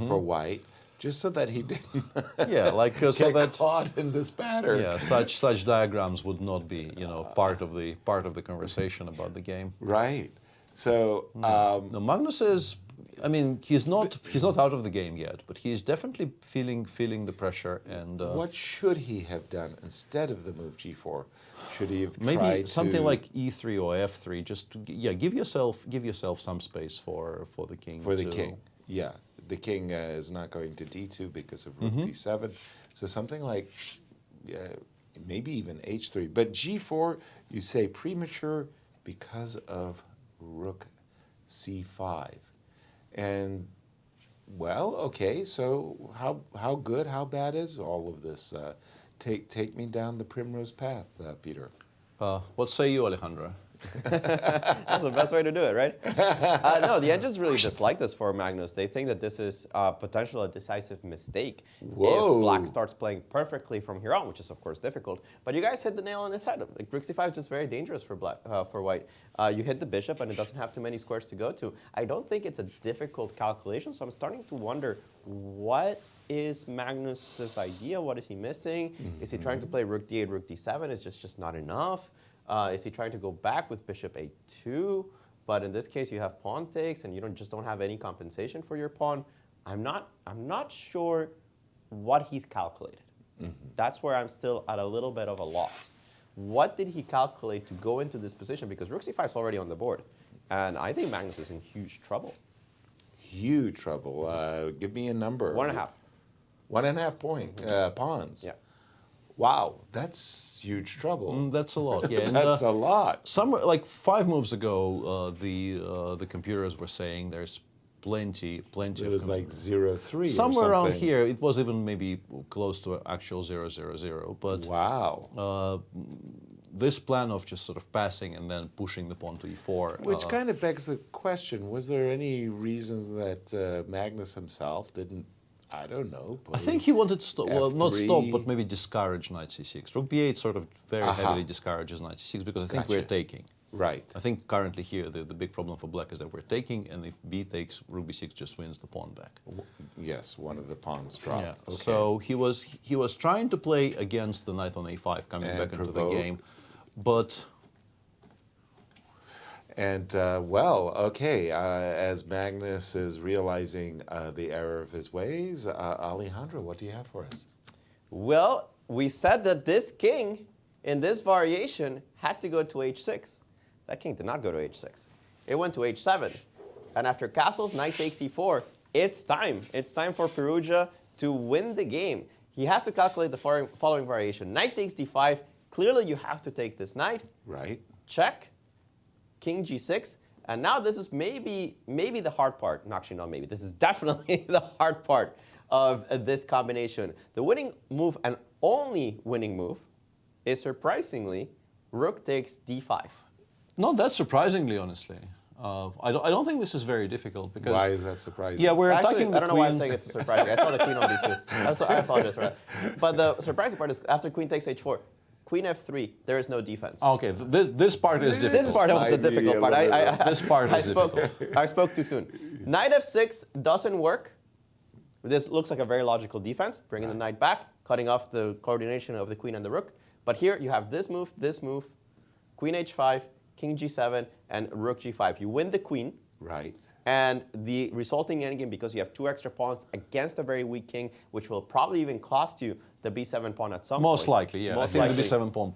for white, just so that he didn't yeah, like so get that caught in this pattern. yeah, such diagrams would not be part of the conversation about the game. Right. So no, Magnus is. I mean, he's not out of the game yet, but he's definitely feeling the pressure. And what should he have done instead of the move g4? Should he have maybe tried something to like e3 or f3? Just to, give yourself some space for the king. for the king? Yeah, the king is not going to d2 because of rook d7. So something like maybe even h3. But g4, you say premature because of rook c5. And, well, okay, so how good, how bad is all of this? Take me down the primrose path, Peter. What say you, Alejandro? That's the best way to do it, right? No, the edges really dislike this for Magnus. They think that this is potentially a decisive mistake if black starts playing perfectly from here on, which is of course difficult. But you guys hit the nail on its head. Like, rook c5 is just very dangerous for black, for white. You hit the bishop and it doesn't have too many squares to go to. I don't think it's a difficult calculation, so I'm starting to wonder what is Magnus's idea? What is he missing? Is he trying to play rook d8, rook d7? Is just not enough? Is he trying to go back with bishop a2? But in this case, you have pawn takes, and you just don't have any compensation for your pawn. I'm not sure what he's calculated. That's where I'm still at a little bit of a loss. What did he calculate to go into this position? Because rook c5 is already on the board, and I think Magnus is in huge trouble. Huge trouble. Give me a number. 1.5. 1.5 point pawns. Yeah. Wow, that's huge trouble. That's a lot. Yeah, and, that's a lot. Somewhere like 5 moves ago, the computers were saying there's plenty It of. was like 0-3. Somewhere or around something. here, it was even maybe close to actual 0-0-0. But wow, this plan of just sort of passing and then pushing the pawn to e4, which kind of begs the question: was there any reasons that Magnus himself didn't? I don't know. I think he wanted to stop, well, not stop, F3. but maybe discourage knight c6. Rook b8 sort of very heavily discourages knight c6 because I think we're taking. Right. I think currently here the big problem for black is that we're taking, and if b takes, rook b6 just wins the pawn back. Yes, one of the pawns dropped. Yeah. Okay. So he was trying to play against the knight on a5 coming And back into the provoke. game, but. And well, okay, as Magnus is realizing the error of his ways, Alejandro, what do you have for us? Well, we said that this king in this variation had to go to h6. That king did not go to h6. It went to h7. And after castles, knight takes e4, it's time. It's time for Firouzja to win the game. He has to calculate the following variation. Knight takes d5. Clearly, you have to take this knight. Right. Check. King g6. And now this is maybe the hard part. No, actually, not maybe. This is definitely the hard part of this combination. The winning move and only winning move is surprisingly rook takes d5. Not that surprisingly, honestly. I don't think this is very difficult because. Why is that surprising? Yeah, we're Actually, attacking the I don't know why I'm queen. saying it's surprising. I saw the queen on b2. I apologize for that. But the surprising part is after queen takes h4, queen f3, there is no defense. Okay, this part is difficult. This part was the difficult part. This part is difficult. I spoke too soon. Knight f6 doesn't work. This looks like a very logical defense, bringing the knight back, cutting off the coordination of the queen and the rook. But here you have this move, queen h5, king g7, and rook g5. You win the queen. Right. And the resulting endgame, because you have 2 extra pawns against a very weak king, which will probably even cost you the b7 pawn at some point. Most likely, yeah. Most I think likely. the b7 pawn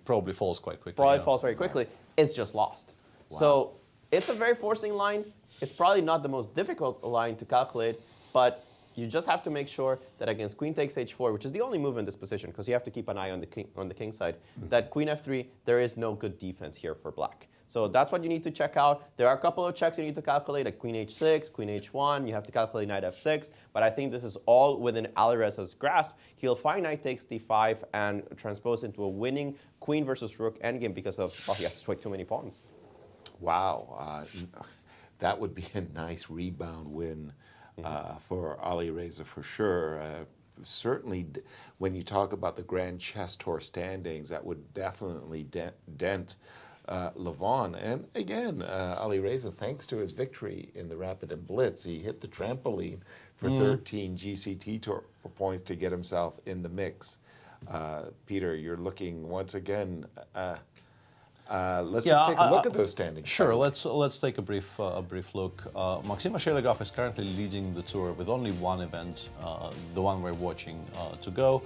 probably falls quite quickly. Probably falls very quickly. It's just lost. Wow. So it's a very forcing line. It's probably not the most difficult line to calculate, but you just have to make sure that against queen takes h4, which is the only move in this position, because you have to keep an eye on the king side, that queen f3, there is no good defense here for black. So that's what you need to check out. There are a couple of checks you need to calculate, like queen h6, queen h1. You have to calculate knight f6. But I think this is all within Alirez's grasp. He'll find knight takes d5 and transpose into a winning queen versus rook endgame because of, oh, he has way too many pawns. Wow, that would be a nice rebound win for Alireza for sure. Certainly, when you talk about the Grand Chess Tour standings, that would definitely dent Levon. And again, Alireza, thanks to his victory in the Rapid and Blitz, he hit the trampoline for 13 GCT Tour points to get himself in the mix. Peter, you're looking once again. Let's just take a look at those standings. Sure, let's take a brief look. Maxim Vachier-Lagrave is currently leading the tour with only one event, the one we're watching to go.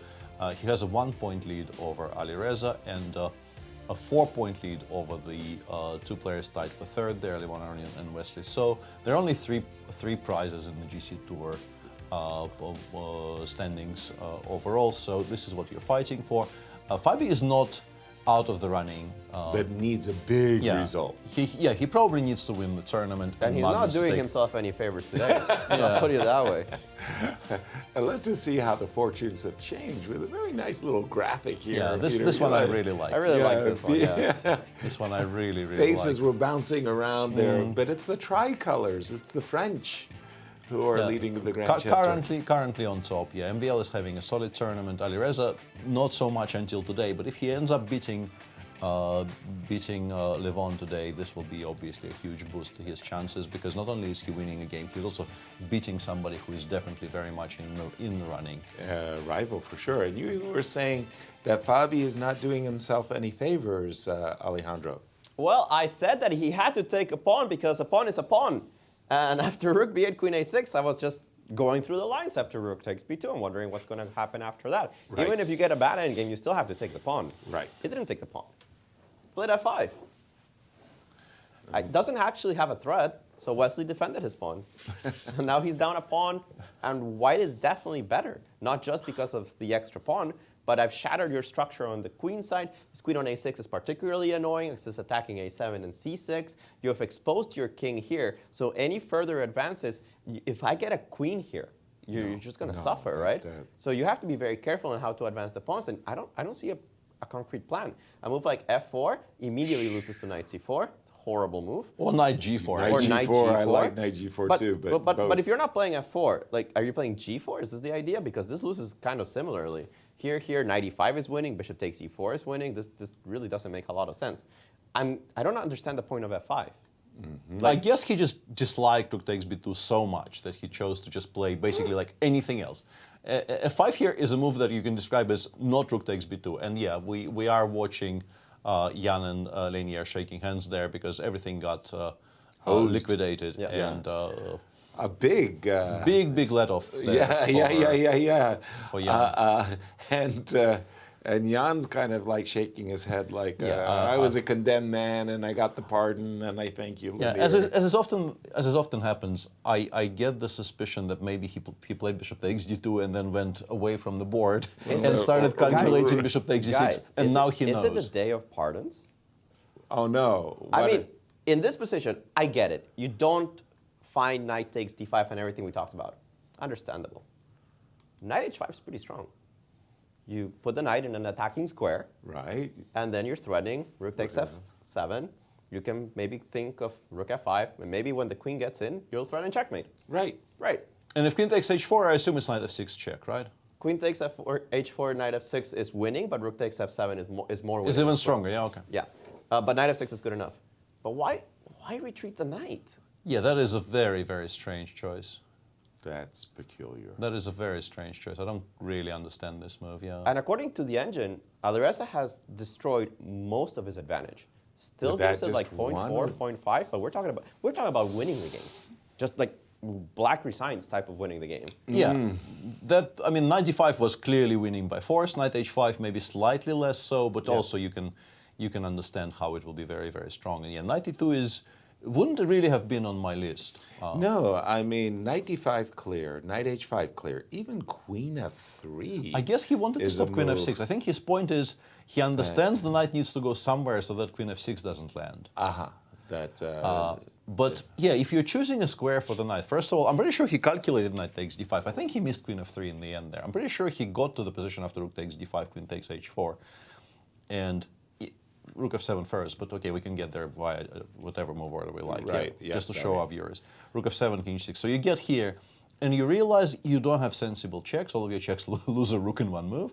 He has a 1-point lead over Alireza and a 4-point lead over the 2 players tied for third there, Aronian and Wesley So. There are only three prizes in the GC Tour standings overall, so this is what you're fighting for. Fabi is not out of the running. But needs a big result. He probably needs to win the tournament. And he's not doing himself any favors today. I'll put it that way. And let's just see how the fortunes have changed with a very nice little graphic here. Yeah, this one I really like. I really like this one, yeah. This one I really like. Faces were bouncing around there, but it's the tricolors, it's the French who are leading the Grand Chess Tour. Currently on top, yeah. MVL is having a solid tournament. Alireza, not so much until today, but if he ends up beating Levon today, this will be obviously a huge boost to his chances, because not only is he winning a game, he's also beating somebody who is definitely very much in the running. Rival for sure. And you were saying that Fabi is not doing himself any favors, Alejandro. Well, I said that he had to take a pawn because a pawn is a pawn. And after rook b8, queen a6, I was just going through the lines after rook takes b2 and wondering what's going to happen after that. Right. Even if you get a bad endgame, you still have to take the pawn. Right. He didn't take the pawn. Played f5. It doesn't actually have a threat, so Wesley defended his pawn. And now he's down a pawn, and white is definitely better. Not just because of the extra pawn, but I've shattered your structure on the queen side. This queen on a6 is particularly annoying because it's attacking a7 and c6. You have exposed your king here, so any further advances, if I get a queen here, you're just going to suffer, right? So you have to be very careful on how to advance the pawns, and I don't see a concrete plan. A move like f4 immediately loses to knight c4. It's a horrible move. Or knight g4. Knight g4. I like knight g4 too. But if you're not playing f4, like, are you playing g4? Is this the idea? Because this loses kind of similarly. Here, knight e5 is winning, bishop takes e4 is winning. This really doesn't make a lot of sense. I don't understand the point of f5. I guess he just disliked rook takes b2 so much that he chose to just play basically like anything else. F5 here is a move that you can describe as not rook takes b2. And yeah, we are watching Jan and Lenier shaking hands there because everything got liquidated. Yes. And a big let off there. Yeah. For Jan. And Jan's kind of like shaking his head like, I was a condemned man and I got the pardon and I thank you. Yeah, as is often happens, I get the suspicion that maybe he played bishop takes d2 and then went away from the board and started calculating bishop takes d6, and now he knows. Is it the day of pardons? Oh no. I mean, in this position, I get it. You don't find knight takes d5 and everything we talked about. Understandable. Knight h5 is pretty strong. You put the knight in an attacking square. Right. And then you're threatening rook takes f7. You can maybe think of rook f5. And maybe when the queen gets in, you'll threaten checkmate. Right. Right. And if queen takes h4, I assume it's knight f6 check, right? Queen takes h4, knight f6 is winning, but rook takes f7 is more winning. It's even stronger, yeah, okay. Yeah. But knight f6 is good enough. But why retreat the knight? Yeah, that is a very, very strange choice. That's peculiar. That is a very strange choice. I don't really understand this move, yeah. And according to the engine, Alireza has destroyed most of his advantage. Still gives it like 0.4, 0.5, but we're talking about winning the game. just like black resigns type of winning the game. Yeah, I mean, knight d5 was clearly winning by force. Knight h5 maybe slightly less so, but also you can understand how it will be very, very strong. And yeah, knight e2 wouldn't really have been on my list. No, I mean, knight d5 clear, knight h5 clear, even queen f3. I guess he wanted to stop queen f6. I think his point is he understands the knight needs to go somewhere so that queen f6 doesn't land. But yeah, if you're choosing a square for the knight, first of all, I'm pretty sure he calculated knight takes d5. I think he missed queen f3 in the end there. I'm pretty sure he got to the position after rook takes d5, queen takes h4, and rook f7 first. But okay, we can get there via whatever move order we like. Right. Yeah, just to show our viewers. Rook f7, king h6. So you get here, and you realize you don't have sensible checks. All of your checks lose a rook in one move,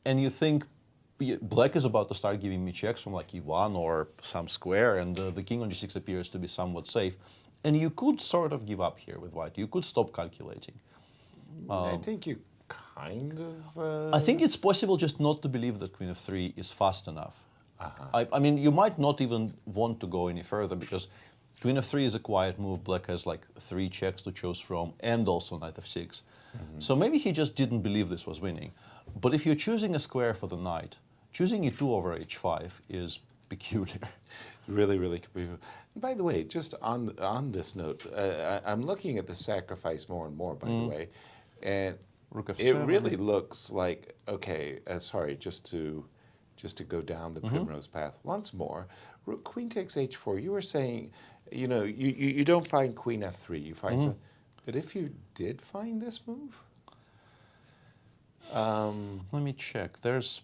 and you think, black is about to start giving me checks from like e1 or some square, and the king on g6 appears to be somewhat safe. And you could sort of give up here with white. You could stop calculating. I think you kind of... I think it's possible just not to believe that queen f3 is fast enough. I mean, you might not even want to go any further because queen f3 is a quiet move. Black has like 3 checks to choose from and also knight f6. So maybe he just didn't believe this was winning. But if you're choosing a square for the knight, choosing e2 over h5 is peculiar. Really, really peculiar. By the way, just on this note, I'm looking at the sacrifice more and more, by the way, and it really looks like, okay, sorry, just to go down the primrose path once more, queen takes h4. You were saying, you know, you don't find queen f3, you find some, but if you did find this move? Let me check. There's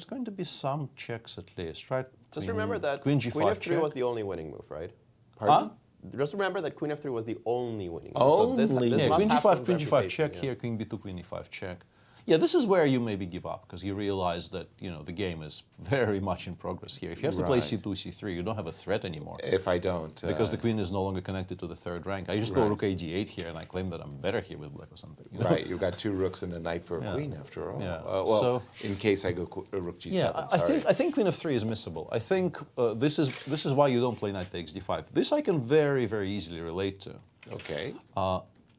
going to be some checks at least, right? Just remember that queen f3 check. was the only winning move, right? Pardon? Just remember that queen f3 was the only winning move. Only. So this Yeah, must queen have some g5 check reputation, here, queen b2, queen e5 check. Yeah, this is where you maybe give up because you realize that, you know, the game is very much in progress here. If you have to play c2, c3, you don't have a threat anymore. If I don't. Because the queen is no longer connected to the third rank. I just go rook a d8 here and I claim that I'm better here with black or something. You know? Right, you've got 2 rooks and a knight for a queen after all. Yeah. Well, so, in case I go rook g7, yeah, I think queen f3 is missable. I think this is why you don't play knight takes d5. This I can very, very easily relate to. Okay.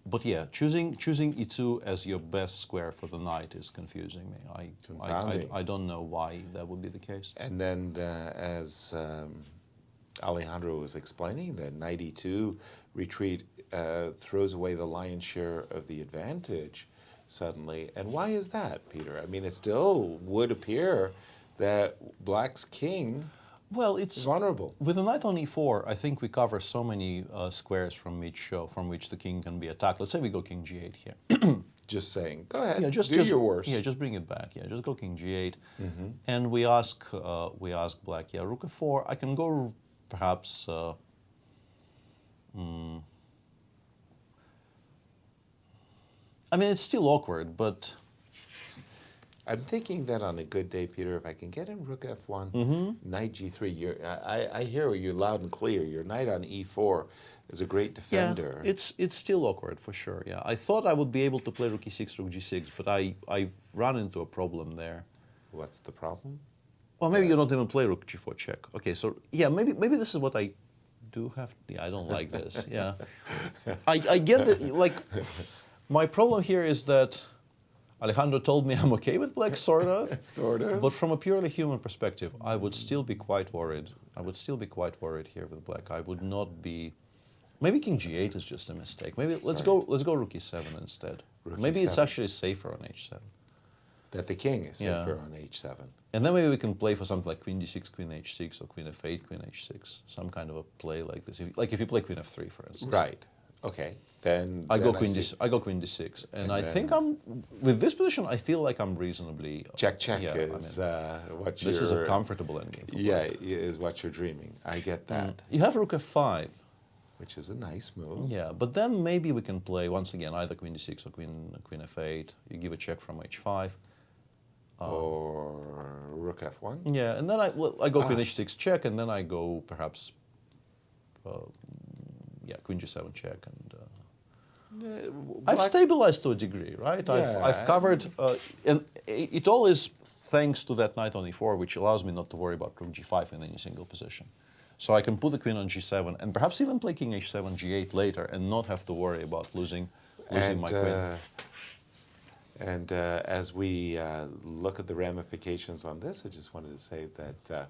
But yeah, choosing e2 as your best square for the knight is confusing me. I don't know why that would be the case. And then as Alejandro was explaining, the knight e2 retreat throws away the lion's share of the advantage suddenly. And why is that, Peter? I mean, it still would appear that black's king is vulnerable. With the knight on e4, I think we cover so many squares from which the king can be attacked. Let's say we go king g8 here. Just saying, go ahead. Yeah, do your worst. Yeah, just bring it back. Yeah, just go king g8, and we ask black. Yeah, rook f4. I can go perhaps. I mean, it's still awkward, but. I'm thinking that on a good day, Peter, if I can get in rook f1, knight g3, I hear you loud and clear. Your knight on e4 is a great defender. Yeah, it's still awkward for sure. Yeah, I thought I would be able to play rook e6, rook g6, but I run into a problem there. What's the problem? Well, maybe you don't even play rook g4 check. Okay, so yeah, maybe this is what I do have. Yeah, I don't like this. Yeah, I get that. Like, my problem here is that Alejandro told me I'm okay with black, sort of. Sort of. But from a purely human perspective, I would still be quite worried. I would still be quite worried here with black. I would not be. Maybe king g8 is just a mistake. Maybe let's go rook e7 instead. Maybe it's actually safer on h7. That the king is safer on h7. And then maybe we can play for something like queen d6, queen h6, or queen f8, queen h6. Some kind of a play like this. If you play queen f3, for instance. Right. Okay. Then I go queen d6, and I think with this position. I feel like I'm reasonably check is what this is a comfortable endgame. Is what you're dreaming. I get that. You have rook f5, which is a nice move. Yeah, but then maybe we can play once again either queen d6 or queen f8. You give a check from h5. Or rook f1. Yeah, and then I go queen h6 check, and then I go perhaps queen g7 check, and I've stabilized to a degree, right? I've covered, and it all is thanks to that knight on e4, which allows me not to worry about rook g5 in any single position. So I can put the queen on g7 and perhaps even play king h7, g8 later and not have to worry about losing my queen. And as we look at the ramifications on this, I just wanted to say that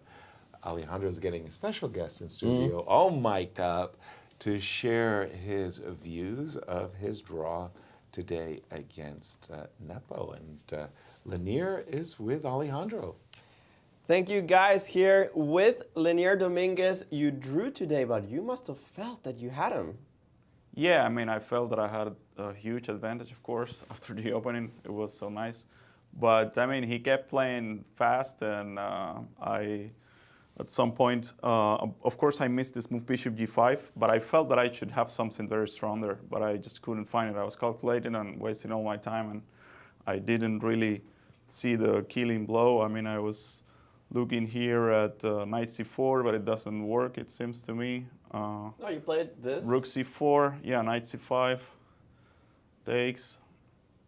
Alejandro is getting a special guest in studio, all mic'd up, to share his views of his draw today against Nepo. And Lanier is with Alejandro. Thank you guys here with Lanier Dominguez. You drew today, but you must have felt that you had him. Yeah, I mean, I felt that I had a huge advantage, of course, after the opening. It was so nice. But, I mean, he kept playing fast, and at some point, of course, I missed this move bishop g5, but I felt that I should have something very strong there, but I just couldn't find it. I was calculating and wasting all my time, and I didn't really see the killing blow. I mean, I was looking here at knight c4, but it doesn't work, it seems to me. No, you played this? Rook c4, yeah, knight c5, takes.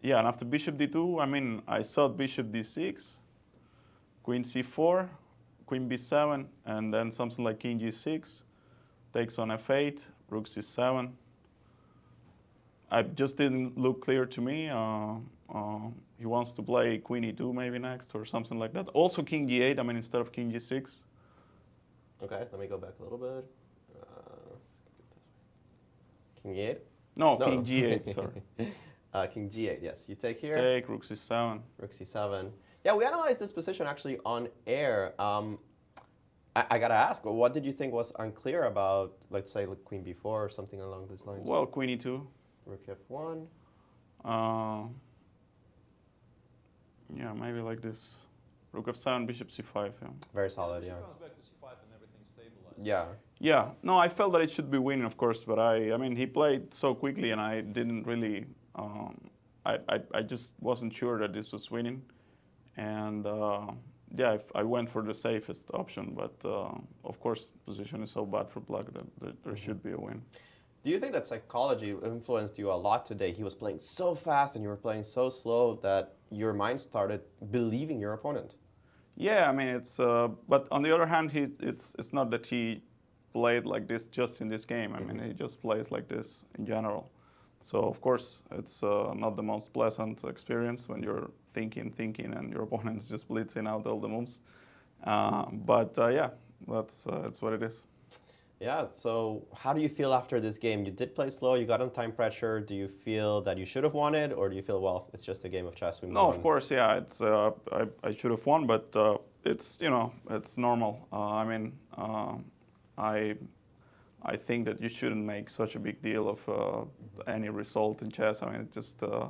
Yeah, and after bishop d2, I mean, I thought bishop d6, queen c4, queen b7, and then something like king g6, takes on f8, rook c7. It just didn't look clear to me. He wants to play queen e2 maybe next or something like that. Also king g8, I mean, instead of king g6. Okay, let me go back a little bit. Let's get this way. King e8? No, king g8, sorry. King g8, yes. You take here. Take, rook c7. Rook c7. Yeah, we analyzed this position actually on air. I gotta ask, what did you think was unclear about, let's say, like queen b4 or something along those lines? Well, queen e2. Rook f1. Yeah, maybe like this. Rook f7, bishop c5, yeah. Very solid, yeah. Comes back to c5 and everything's stabilized. Yeah. Yeah, no, I felt that it should be winning, of course, but I mean, he played so quickly and I didn't really, I just wasn't sure that this was winning. And yeah, I went for the safest option, but of course, position is so bad for black that there should be a win. Do you think that psychology influenced you a lot today? He was playing so fast and you were playing so slow that your mind started believing your opponent. Yeah, I mean, it's, but on the other hand, it's not that he played like this just in this game. I mean, he just plays like this in general. So, of course, it's not the most pleasant experience when you're thinking, and your opponent's just blitzing out all the moves. But yeah, that's what it is. Yeah, so how do you feel after this game? You did play slow, you got on time pressure. Do you feel that you should have won it, or do you feel, well, it's just a game of chess? No, of course, yeah, it's I should have won, but it's, you know, it's normal. I mean, I think that you shouldn't make such a big deal of any result in chess. I mean, it just there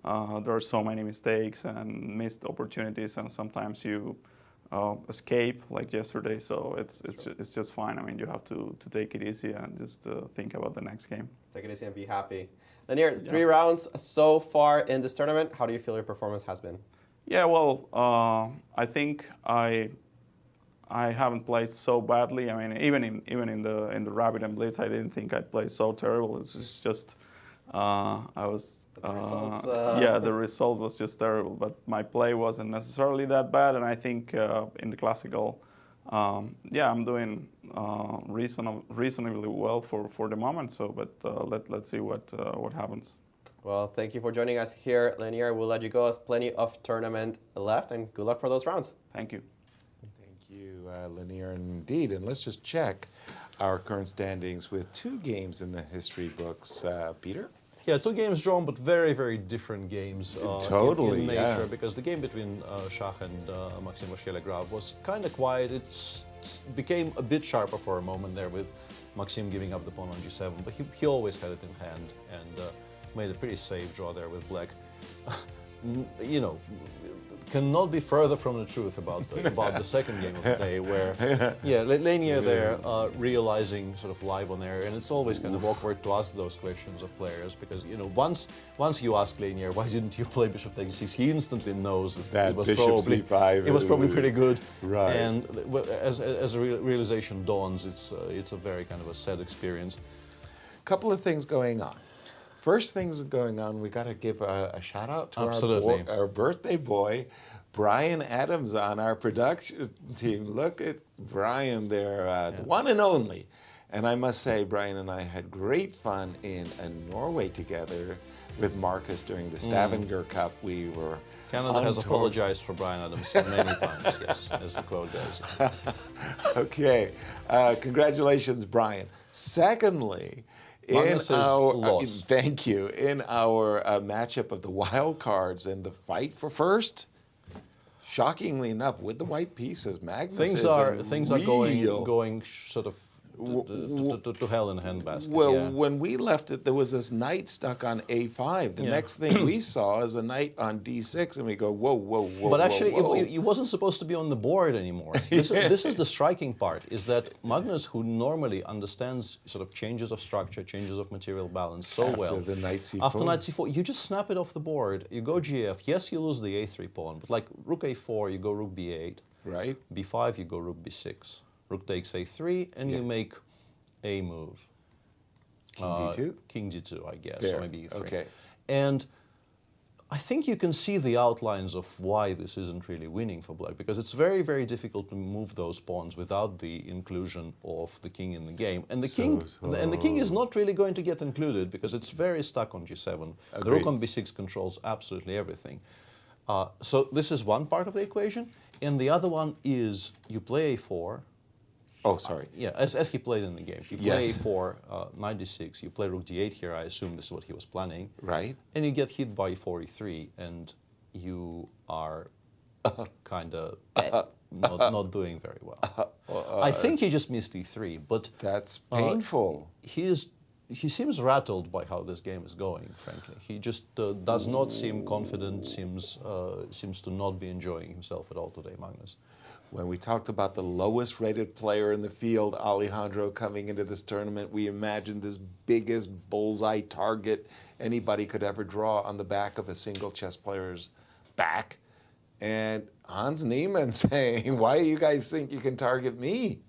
are so many mistakes and missed opportunities, and sometimes you escape like yesterday. So it's just fine. I mean, you have to take it easy and just think about the next game. Take it easy and be happy. Lanier, 3 rounds so far in this tournament. How do you feel your performance has been? Yeah, well, I think I haven't played so badly. I mean, even in the Rabbit and Blitz, I didn't think I played so terrible. It's just I was yeah, the result was just terrible. But my play wasn't necessarily that bad, and I think in the classical, yeah, I'm doing reasonably well for the moment. So, but let's see what happens. Well, thank you for joining us here, Lanier. We'll let you go. There's plenty of tournament left, and good luck for those rounds. Thank you. Thank you, Lanier, indeed. And let's just check our current standings with 2 games in the history books. Peter? Yeah, 2 games drawn, but very, very different games totally, in nature. yeah. Because the game between Shach and Maxim Vachier-Lagrave was kind of quiet. It became a bit sharper for a moment there with Maxim giving up the pawn on g7, but he always had it in hand and made a pretty safe draw there with black. You know, cannot be further from the truth about the second game of the day, where yeah, Lanier there realizing sort of live on air, and it's always kind of awkward to ask those questions of players because, you know, once you ask Lanier why didn't you play bishop takes e6, he instantly knows that it was probably pretty good. Right. And as a realization dawns, it's a very kind of a sad experience. Couple of things going on. First things going on, we got to give a shout out to Absolutely. our birthday boy, Brian Adams on our production team. Look at Brian there, the one and only. And I must say, Brian and I had great fun in Norway together with Marcus during the Stavanger Cup. We were Canada has apologized for Brian Adams many times, yes, as the quote goes. Okay, congratulations, Brian. Secondly, Magnus in our lost. thank you, in our matchup of the wild cards and the fight for first, shockingly enough, with the white pieces, Magnus Things are going sort of to hell in a handbasket. Well, when we left it, there was this knight stuck on A5. The next thing we saw is a knight on D6, and we go, whoa, whoa, whoa. But actually, whoa. it wasn't supposed to be on the board anymore. This is the striking part, is that Magnus, who normally understands sort of changes of structure, changes of material balance so well. After the knight C4. After knight C4, you just snap it off the board. You go GF. Yes, you lose the A3 pawn, but like rook A4, you go rook B8. Right. B5, you go rook B6. Rook takes A3, and you make a move. King D2? King D2, I guess, There. or maybe E3. Okay. And I think you can see the outlines of why this isn't really winning for black, because it's very, very difficult to move those pawns without the inclusion of the king in the game. And the king is not really going to get included because it's very stuck on G7. Agreed. The rook on B6 controls absolutely everything. So this is one part of the equation, and the other one is you play A4. Oh, sorry. Yeah, as he played in the game. You play A4, knight D6, you play rook D8 here, I assume this is what he was planning. Right. And you get hit by E4, E3, and you are kind of not doing very well. I think he just missed E3, but... That's painful. He seems rattled by how this game is going, frankly. He just does not seem confident, seems to not be enjoying himself at all today, Magnus. When we talked about the lowest rated player in the field, Alejandro, coming into this tournament, we imagined this biggest bullseye target anybody could ever draw on the back of a single chess player's back. And Hans Niemann saying, why do you guys think you can target me?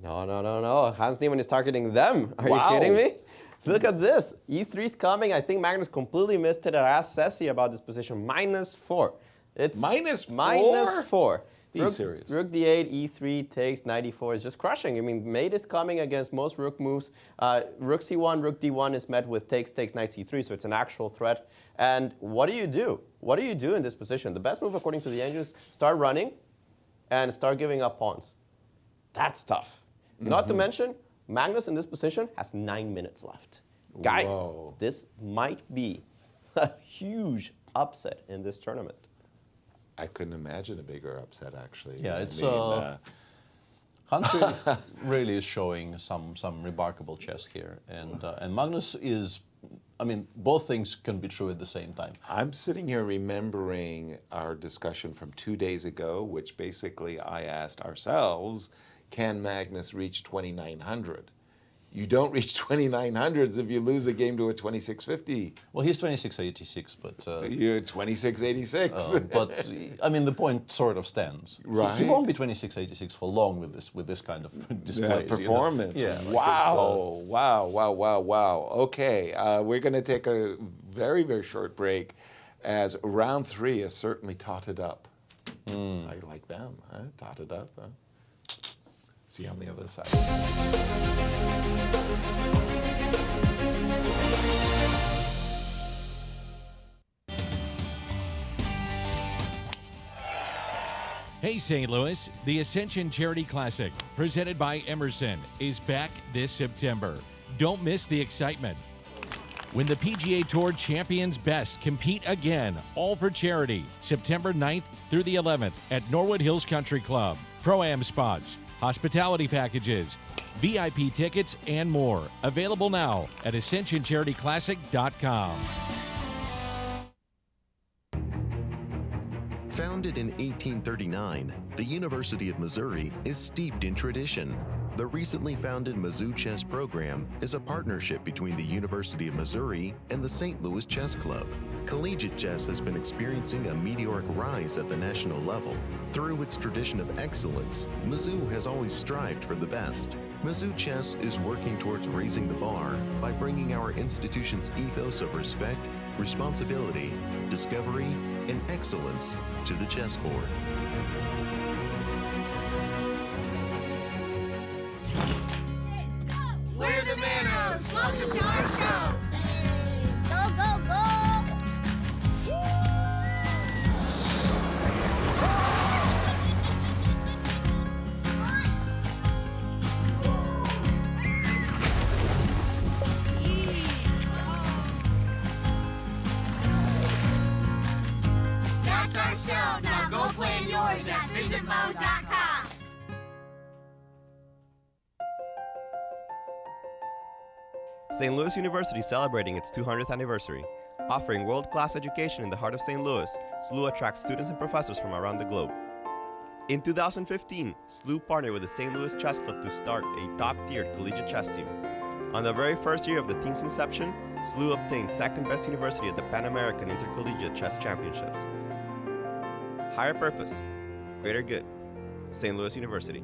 No. Hans Niemann is targeting them. Are Wow. you kidding me? Look at this. E3's coming. I think Magnus completely missed it. I asked Ceci about this position. -4. It's -4. Be serious. Rook D8, E3 takes 94 is just crushing. I mean, mate is coming against most rook moves. Rook C1, Rook D1 is met with takes, knight C3, so it's an actual threat. And what do you do? What do you do in this position? The best move, according to the engines, start running and start giving up pawns. That's tough. Not to mention, Magnus in this position has 9 minutes left. Guys, this might be a huge upset in this tournament. I couldn't imagine a bigger upset, actually. Yeah, it's Hans really is showing some remarkable chess here, and Magnus is. I mean, both things can be true at the same time. I'm sitting here remembering our discussion from 2 days ago, which basically I asked ourselves, can Magnus reach 2,900? You don't reach 2,900s if you lose a game to a 2650. Well, he's 2686, but... You're 2686. But, I mean, the point sort of stands. Right. He won't be 2686 for long with this kind of display. Performance. You know? Yeah, wow. Wow. Okay, we're going to take a very, very short break as round 3 is certainly totted up. I like them, huh? Totted up, huh? See you on the other side. Hey St. Louis, the Ascension Charity Classic, presented by Emerson, is back this September. Don't miss the excitement. When the PGA Tour Champions Best compete again, all for charity, September 9th through the 11th at Norwood Hills Country Club. Pro-Am spots, hospitality packages, VIP tickets, and more. Available now at ascensioncharityclassic.com. Founded in 1839, the University of Missouri is steeped in tradition. The recently founded Mizzou Chess Program is a partnership between the University of Missouri and the St. Louis Chess Club. Collegiate chess has been experiencing a meteoric rise at the national level. Through its tradition of excellence, Mizzou has always strived for the best. Mizzou Chess is working towards raising the bar by bringing our institution's ethos of respect, responsibility, discovery, and excellence to the chessboard. We're the Manos. Welcome to our show. Go, go, go. That's our show. Now go play yours at visitmo.com. St. Louis University is celebrating its 200th anniversary. Offering world-class education in the heart of St. Louis, SLU attracts students and professors from around the globe. In 2015, SLU partnered with the St. Louis Chess Club to start a top-tiered collegiate chess team. On the very first year of the team's inception, SLU obtained second-best university at the Pan American Intercollegiate Chess Championships. Higher purpose, greater good. St. Louis University.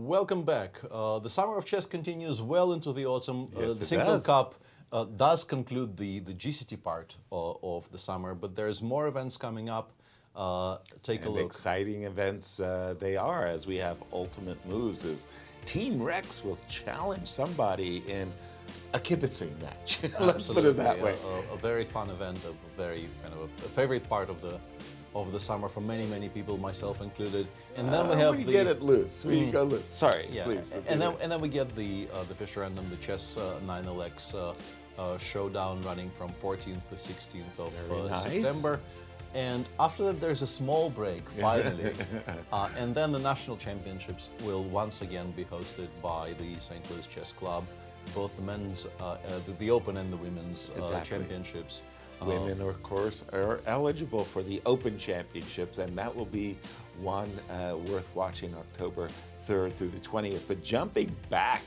welcome back. The summer of chess continues well into the autumn. Yes, The it Sinquefield does. Cup does conclude the GCT part of the summer, but there's more events coming up. Take a And look. exciting events they are, as we have ultimate moves. As Team Rex will challenge somebody in a kibitzing match. Let's put it that Absolutely. way. A very fun event, a very kind of a favorite part of the summer for many people, myself included. And then we have we the get it loose. We go loose. Sorry, yeah. please. And then we get the Fisher Random, the chess 9LX showdown running from 14th to 16th of Very nice. September. And after that, there's a small break, finally. And then the national championships will once again be hosted by the St. Louis Chess Club, both the men's, the open and the women's Exactly. championships. Women, of course, are eligible for the Open Championships, and that will be one worth watching October 3rd through the 20th. But jumping back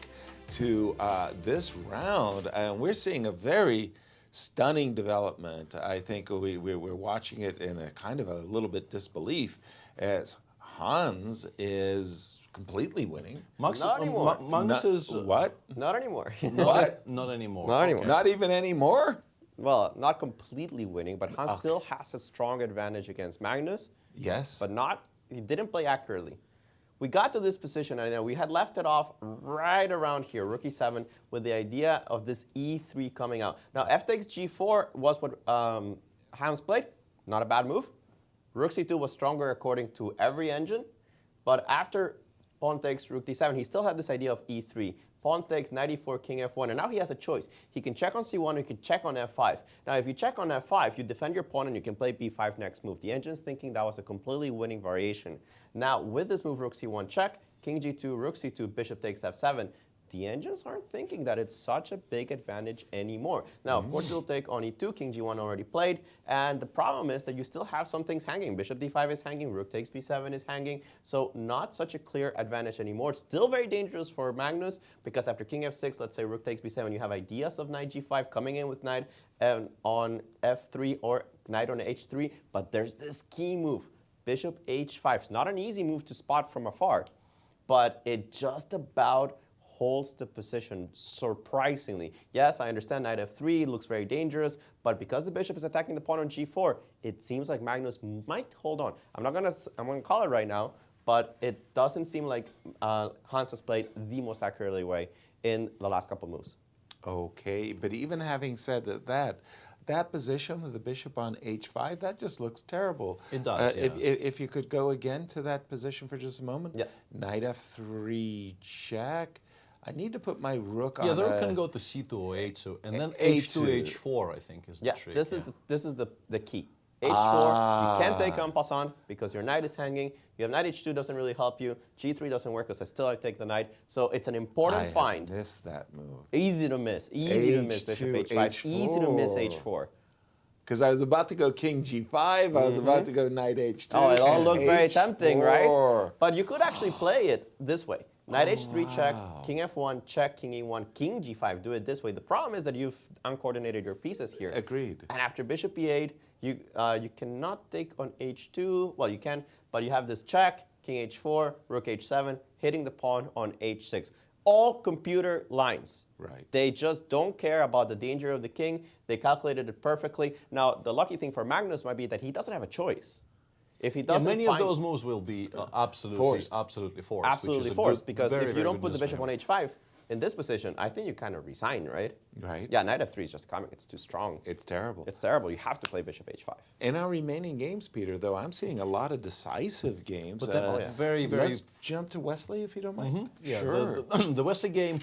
to this round, we're seeing a very stunning development. I think we're watching it in a kind of a little bit disbelief as Hans is completely winning. Magnus is... What? Not anymore. What? Not anymore. Not anymore. Not even anymore? Well, not completely winning, but Hans still has a strong advantage against Magnus. Yes. But he didn't play accurately. We got to this position, and we had left it off right around here, rook e7, with the idea of this e3 coming out. Now, f takes g4 was what Hans played. Not a bad move. Rook c2 was stronger according to every engine, but after pawn takes rook d7, he still had this idea of e3. Pawn takes knight e4, king f1, and now he has a choice. He can check on c1, he can check on f5. Now, if you check on f5, you defend your pawn and you can play b5 next move. The engine's thinking that was a completely winning variation. Now, with this move, rook c1 check, king g2, rook c2, bishop takes f7, the engines aren't thinking that it's such a big advantage anymore. Now, of course, you'll take on e2, king g1 already played, and the problem is that you still have some things hanging. Bishop d5 is hanging, rook takes b7 is hanging, so not such a clear advantage anymore. It's still very dangerous for Magnus, because after king f6, let's say rook takes b7, you have ideas of knight g5 coming in with knight on f3 or knight on h3, but there's this key move, bishop h5. It's not an easy move to spot from afar, but it just about holds the position surprisingly. Yes, I understand knight f3 looks very dangerous, but because the bishop is attacking the pawn on g4, it seems like Magnus might hold on. I'm gonna call it right now, but it doesn't seem like Hans has played the most accurately way in the last couple moves. Okay, but even having said that position with the bishop on h5, that just looks terrible. It does, yeah. If you could go again to that position for just a moment. Yes. Knight f3 check. I need to put my rook on. Yeah, the rook can go to c2 or h2, and then h2, h4, I think, is the trick. Yes, this is the key. h4, you can't take en passant because your knight is hanging. You have knight h2 doesn't really help you. g3 doesn't work because I still take the knight. So it's an important find. I missed that move. Easy to miss. Easy to miss bishop h5. H4. Easy to miss h4. Because I was about to go king g5, I was about to go knight h2. Oh, it all looked very tempting, right? H4. But you could actually play it this way. Knight h3 check, king f1 check, king e1, king g5. Do it this way. The problem is that you've uncoordinated your pieces here. Agreed. And after bishop e8, you cannot take on h2. Well, you can, but you have this check, king h4, rook h7, hitting the pawn on h6. All computer lines. Right. They just don't care about the danger of the king. They calculated it perfectly. Now, the lucky thing for Magnus might be that he doesn't have a choice. If he doesn't many of those moves will be absolutely forced. Absolutely forced, because if you don't put the bishop on h5 in this position, I think you kind of resign, right? Right. Yeah, knight f3 is just coming. It's too strong. It's terrible. It's terrible. You have to play bishop h5. In our remaining games, Peter, though, I'm seeing a lot of decisive games. But very... Let's jump to Wesley, if you don't mind. Yeah, sure. The Wesley game,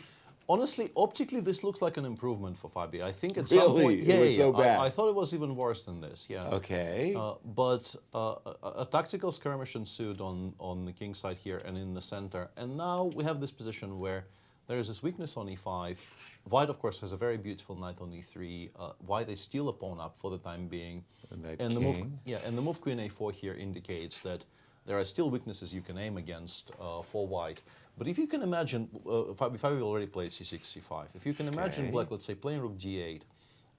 honestly, optically, this looks like an improvement for Fabi. I think at Really? some point... It was so bad. I thought it was even worse than this, yeah. Okay. But a tactical skirmish ensued on the king side here and in the center. And now we have this position where there is this weakness on e5. White, of course, has a very beautiful knight on e3. White, they steal a pawn up for the time being. And the move queen a4 here indicates that there are still weaknesses you can aim against for white. But if you can imagine, Fabi already played c6, c5. If you can imagine black, let's say, playing rook d8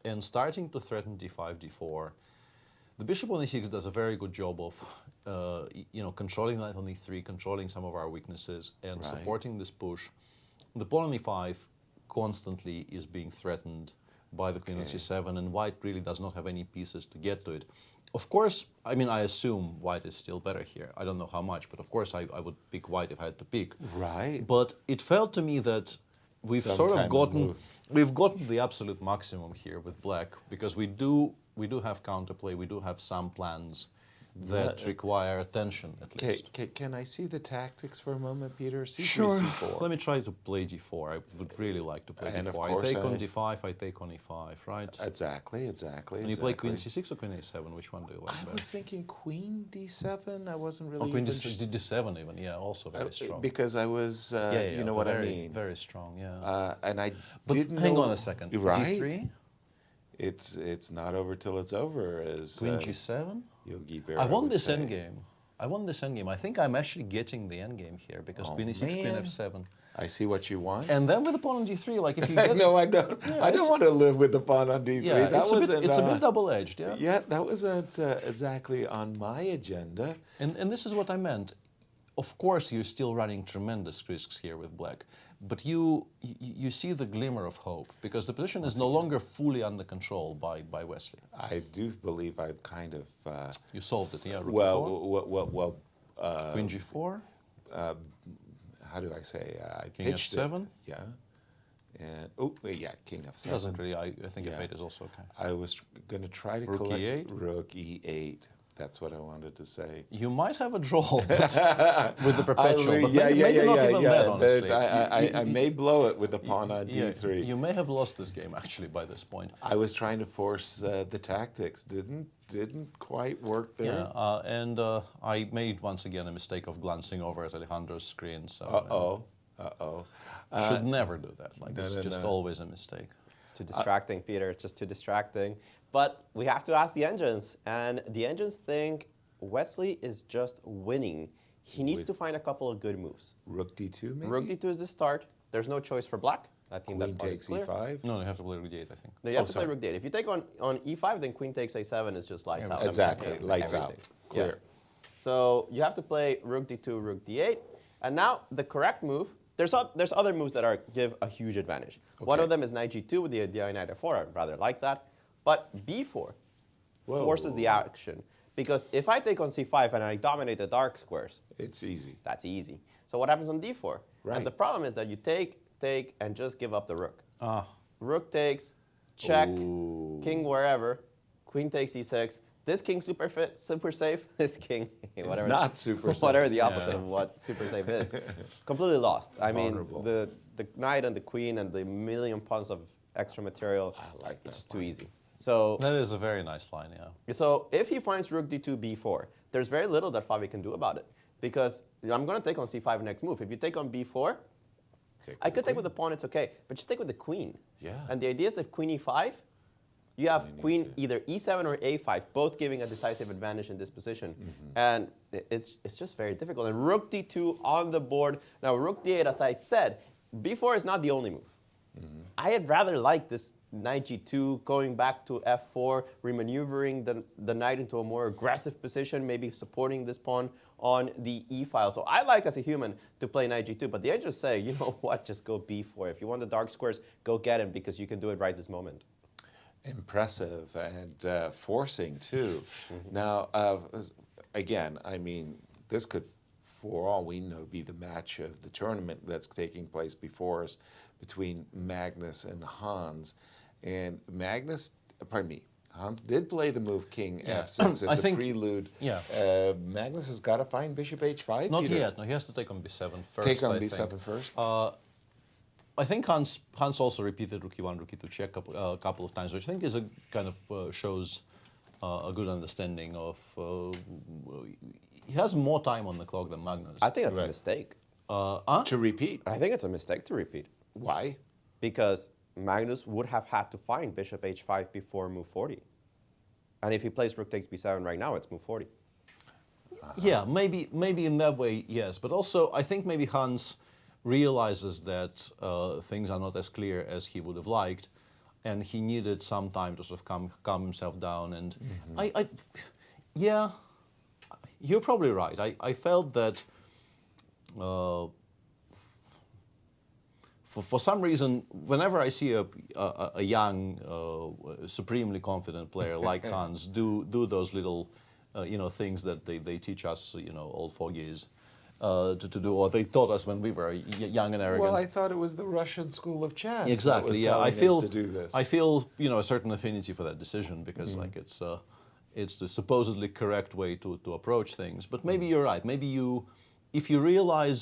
and starting to threaten d5, d4, The bishop on e6 does a very good job of, controlling knight on e3, controlling some of our weaknesses, and supporting this push. The pawn on e5 constantly is being threatened by the queen on c7, and white really does not have any pieces to get to it. Of course, I mean, I assume white is still better here. I don't know how much, but of course I would pick white if I had to pick. Right. But it felt to me that we've we've gotten the absolute maximum here with black, because we do have counterplay, we do have some plans that require attention, at least. Can I see the tactics for a moment, Peter? C3, Sure. C4. Let me try to play d4. I would really like to play And d4. of course I take on d5, I take on e5, right? Exactly. And you play queen c6 or queen a7? Which one do you like I better? was thinking queen d7. I wasn't really queen even d7 even, yeah, also very strong. Because I was, you know what I mean. Very strong, yeah. And I but didn't hang know, on a second. Right? d3? It's not over till it's over. As Queen g7? Yogi I won this endgame. I think I'm actually getting the endgame here, because queen e6, queen f7. I see what you want. And then with the pawn on d3, like if you get no, I don't. Yeah, I don't want to live with the pawn on d3. Yeah, that it's a bit double-edged, yeah. Yeah, that wasn't exactly on my agenda. And this is what I meant. Of course, you're still running tremendous risks here with black, but you see the glimmer of hope, because the position is no longer fully under control by Wesley. I do believe I've kind of... you solved it, yeah, rook well, e4? Queen g4? How do I say? I King pitched f7? it. Yeah. And, yeah, king f7. Doesn't really, I think f8 is also okay. I was going to try to rook collect e8? Rook e8. That's what I wanted to say. You might have a draw with the perpetual, but maybe not even that, honestly. I may blow it with the pawn on d3. You may have lost this game, actually, by this point. I was trying to force the tactics. Didn't quite work there. Yeah, and I made, once again, a mistake of glancing over at Alejandro's screen. So, should never do that. Like, it's just always a mistake. It's too distracting, Peter. It's just too distracting. But we have to ask the engines, and the engines think Wesley is just winning. He needs to find a couple of good moves. Rook d2, maybe? Rook d2 is the start. There's no choice for black. I think Queen that part is takes clear. e5? No, you have to play rook d8, I think. No, you have to play rook d8. If you take on e5, then queen takes a7 is just lights out. Exactly, lights out. Clear. Yeah. So you have to play rook d2, rook d8. And now the correct move, there's other moves that give a huge advantage. Okay. One of them is knight g2 with the idea knight f4. I rather like that. But b4 forces the action. Because if I take on c5 and I dominate the dark squares, it's easy. That's easy. So what happens on d4? Right. And the problem is that you take, and just give up the rook. Rook takes, check, king wherever, queen takes e6. This king super safe. This king, whatever. It's not super safe. Whatever the opposite of what super safe is. Completely lost. I mean, the knight and the queen and the million pawns of extra material, it's just too easy. So that is a very nice line, yeah. So if he finds rook d2, b4, there's very little that Fabi can do about it. Because I'm going to take on c5 next move. If you take on b4, I could take with the pawn, it's okay. But just take with the queen. Yeah. And the idea is that queen e5, you have queen either e7 or a5, both giving a decisive advantage in this position. And it's just very difficult. And rook d2 on the board. Now, rook d8, as I said, b4 is not the only move. I had rather like this knight g2, going back to f4, remaneuvering the knight into a more aggressive position, maybe supporting this pawn on the e file. So I like, as a human, to play knight g2, but the edges say, you know what, just go b4. If you want the dark squares, go get him, because you can do it right this moment. Impressive and forcing, too. Now, again, I mean, this could, for all we know, be the match of the tournament that's taking place before us between Magnus and Hans. And Magnus, pardon me, Hans did play the move king f6 as a prelude. Yeah. Magnus has got to find bishop h5. Not yet. No, he has to take on b7 first. Take on b7 first. I think Hans also repeated rook e1, rook e2 check a couple of times, which I think is a kind of shows a good understanding of. He has more time on the clock than Magnus. I think that's a mistake. To repeat? I think it's a mistake to repeat. Why? Because Magnus would have had to find bishop h5 before move 40. And if he plays rook takes b7 right now, it's move 40. Yeah, maybe in that way, yes. But also, I think maybe Hans realizes that things are not as clear as he would have liked. and he needed some time to sort of calm himself down. And yeah, you're probably right. I felt that for some reason, whenever I see a young, supremely confident player like Hans do those little, things that they teach us, old fogies, to do, or they taught us when we were young and arrogant. Well, I thought it was the Russian school of chess. Exactly. That was telling us to do this. I feel a certain affinity for that decision because like it's the supposedly correct way to approach things. But maybe you're right. Maybe if you realize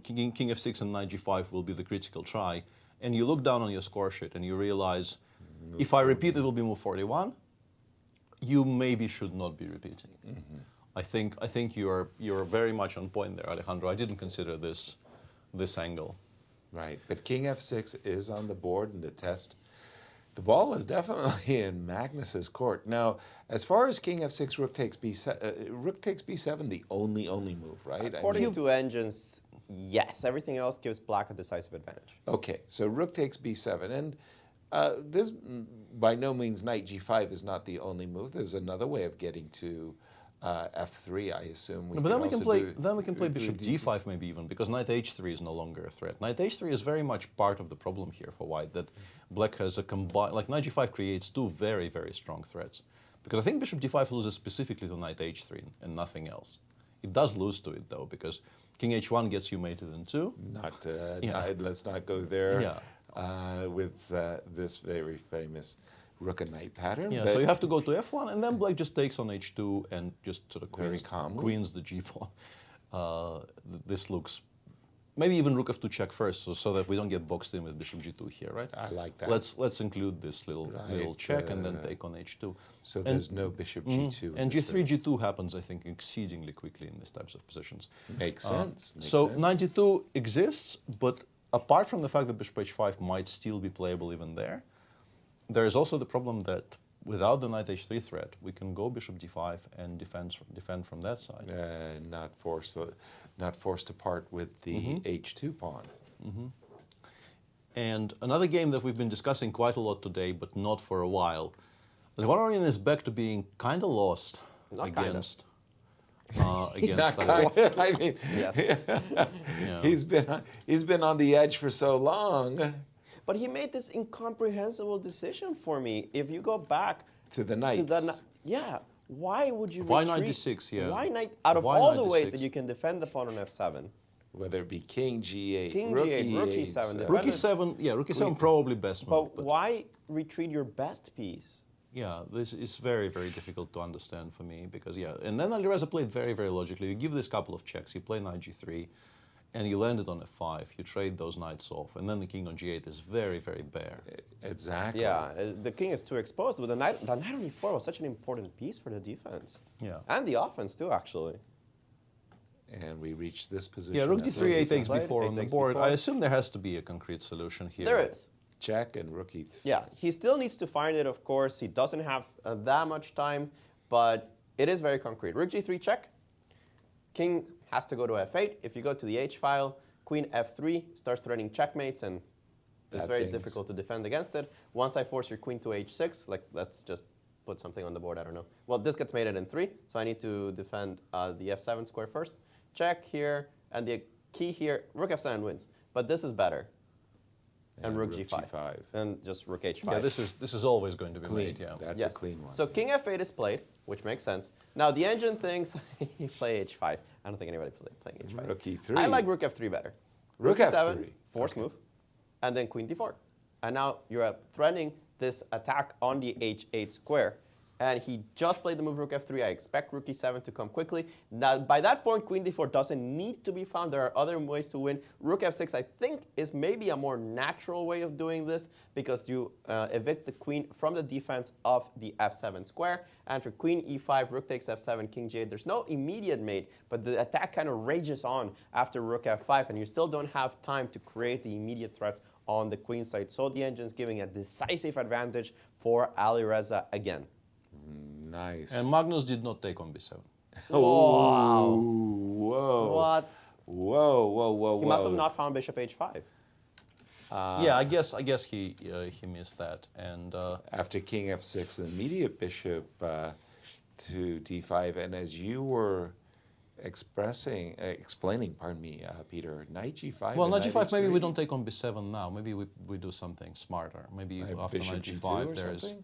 King f6 and knight g5 will be the critical try, and you look down on your score sheet and you realize, if I repeat, it will be move 41. You maybe should not be repeating. I think you're very much on point there, Alejandro. I didn't consider this angle. Right, but King f6 is on the board in the test. The ball is definitely in Magnus's court. Now, as far as King f6, Rook takes b7, the only move, right? According to engines, yes. Everything else gives black a decisive advantage. Okay, so Rook takes b7, and this by no means knight g5 is not the only move. There's another way of getting to f3, I assume. But then we can play bishop g5 maybe even, because knight h3 is no longer a threat. Knight h3 is very much part of the problem here for white, that black has a combined, like knight g5 creates two very, very strong threats. Because I think bishop d5 loses specifically to knight h3 and nothing else. It does lose to it though, because king h1 gets you mated in two. Let's not go there with this very famous rook and knight pattern. Yeah, so you have to go to f1, and then black just takes on h2 and just sort of queens the g-pawn. This looks, maybe even rook f2 check first, so that we don't get boxed in with bishop g2 here, right? I like that. Let's include this little check and then take on h2. So there's no bishop g2. And g3, g2 happens, I think, exceedingly quickly in these types of positions. Makes sense. So 92 exists, but apart from the fact that bishop h5 might still be playable even there, there is also the problem that without the knight h3 threat, we can go bishop d5 and defend from that side. Not forced to part with the h2 pawn. And another game that we've been discussing quite a lot today, but not for a while. Aronian is back to being kind of lost against. Against I mean, yes. He's been on the edge for so long. But he made this incomprehensible decision for me. If you go back to the knights, why would you? Why knight d6? Yeah. Why knight? Out of all the ways that you can defend the pawn on f7, whether it be king g8, king g8, rook e7, rook e7. Yeah, rook e7 probably best move. But why retreat your best piece? Yeah, this is very, very difficult to understand for me because and then Alireza played very, very logically. You give this couple of checks. You play knight g3. And you landed on f5, you trade those knights off, and then the king on g8 is very, very bare. Exactly. Yeah, the king is too exposed, but the knight on e4 was such an important piece for the defense. Yeah. And the offense too, actually. And we reach this position. Yeah, rook d3, a takes b4 on the board. I assume there has to be a concrete solution here. There is. Check and rook e3. Yeah, he still needs to find it, of course. He doesn't have that much time, but it is very concrete. Rook g3 check. King has to go to f8. If you go to the h file, queen f3 starts threatening checkmates, and it's very difficult to defend against it. Once I force your queen to h6, like let's just put something on the board, I don't know. Well, this gets mated in 3, so I need to defend the f7 square first. Check here, and the key here, rook f7 wins. But this is better. And rook g5. And just rook h5. Yeah, this is always going to be clean. made, yeah. That's a clean one. So king f8 is played, which makes sense. Now the engine thinks you play h5. I don't think anybody's playing h5. Rook e3. I like rook f3 better. Rook e7, force move, and then queen d4. And now you're threatening this attack on the h8 square. And he just played the move rook f3. I expect rook e7 to come quickly. Now, by that point, queen d4 doesn't need to be found. There are other ways to win. Rook f6, I think, is maybe a more natural way of doing this because you evict the queen from the defense of the f7 square. And for queen e5, rook takes f7, king g8, there's no immediate mate, but the attack kind of rages on after rook f5, and you still don't have time to create the immediate threats on the queen side. So the engine's giving a decisive advantage for Alireza again. Nice. And Magnus did not take on b7. Wow. Whoa. What? Whoa. He must have not found bishop h5. Yeah, I guess he missed that. And after King F6, an immediate bishop to D5, and as you were explaining, pardon me, Peter, Knight G5. Well, Knight G5. Maybe we don't take on B7 now. Maybe we do something smarter. Maybe after Bishop Knight G5,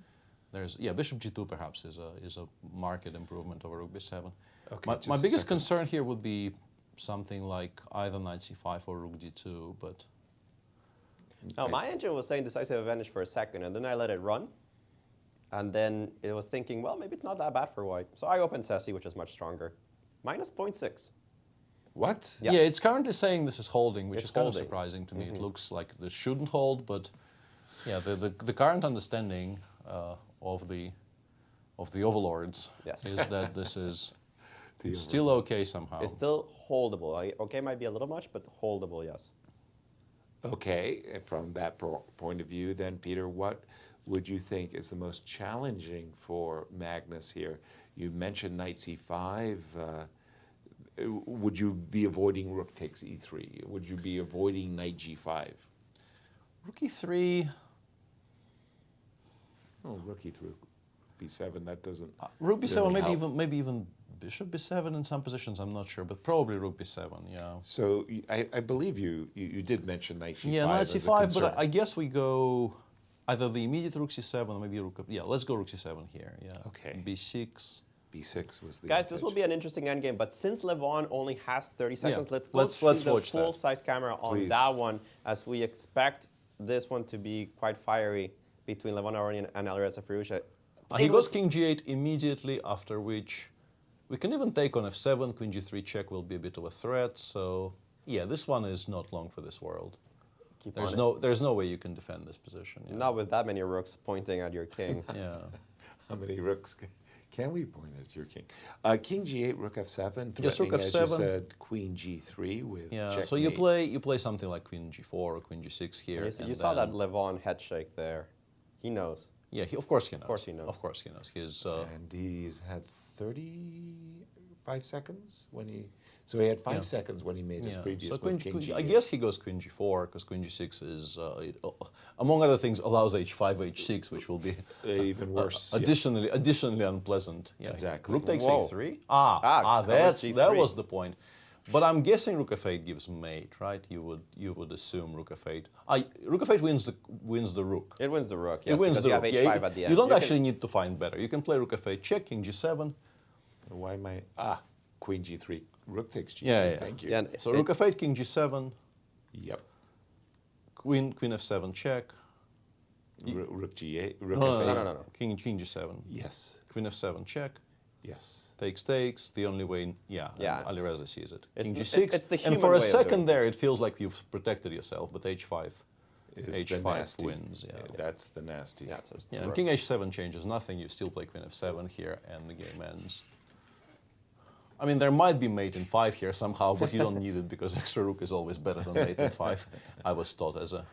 there's Bishop G2 perhaps is a marked improvement over Rook B7. Okay, my biggest concern here would be something like either Knight C5 or Rook D2, but. Now, my engine was saying decisive advantage for a second, and then I let it run. And then it was thinking, well, maybe it's not that bad for white. So I opened Sassy, which is much stronger. Minus 0.6. What? Yeah, it's currently saying this is holding, which is kind of surprising to me. It looks like this shouldn't hold, but yeah, the current understanding of the overlords is that this is still okay somehow. It's still holdable. Okay, might be a little much, but holdable, yes. Okay, from that point of view, then, Peter, what would you think is the most challenging for Magnus here? You mentioned Knight C5. Would you be avoiding Rook takes E3? Would you be avoiding Knight G5? Rook E3. Oh, Rook E3, B7. That doesn't. Rook B7. Really maybe even Bishop B7 in some positions. I'm not sure, but probably Rook B7. Yeah. So I believe you did mention Knight C5. Yeah, Knight C5. But I guess we go either the immediate Rook C7 or maybe Rook. Yeah, let's go Rook C7 here. Yeah. Okay. B6. B6 was the. Guys, this will be an interesting endgame, but since Levon only has 30 seconds, let's the watch full-size camera on that one, as we expect this one to be quite fiery between Levon Aronian and Alireza Firouzja. He goes King G8 immediately, after which we can even take on F7. Queen G3 check will be a bit of a threat. So yeah, this one is not long for this world. There's no way you can defend this position. Yeah. Not with that many rooks pointing at your king. Yeah. How many rooks can we point at your king? King G8, Rook F7. Just Rook F7. As you said, Queen G3 with checkmate. So you play something like Queen G4 or Queen G6 here. You saw that Levon head shake there. He knows. Yeah, of course he knows. Of course he knows. Of course he knows. And he's had 35 seconds when he. So he had 5 seconds when he made his previous move, King G8. I guess he goes Queen G4 because Queen G6 is, among other things, allows H5, H6, which will be even worse. Additionally unpleasant. Yeah, exactly. Rook takes Whoa. A3. That was the point. But I'm guessing Rook F8 gives mate, right? You would assume Rook F8. Rook F8 wins the Rook. It wins the Rook. Yes, it wins the you have Rook. H5 at the end. You don't actually need to find better. You can play Rook F8 check, King G7. Why am I? Queen G3. Rook takes G3. Yeah. Thank you. Yeah, so Rook F8, King G7. Yep. Queen F7 check. Rook G8. Rook F8. No. King G7. Yes. Queen F7 check. Yes. Takes. The only way. Alireza sees it. King G6. It's the human and for a way second there, it feels like you've protected yourself, but H5. H5 wins. Yeah. That's the nasty. And King H7 changes nothing. You still play Queen F7 here, and the game ends. I mean, there might be mate in 5 here somehow, but you don't need it because extra rook is always better than mate in 5. I was taught as a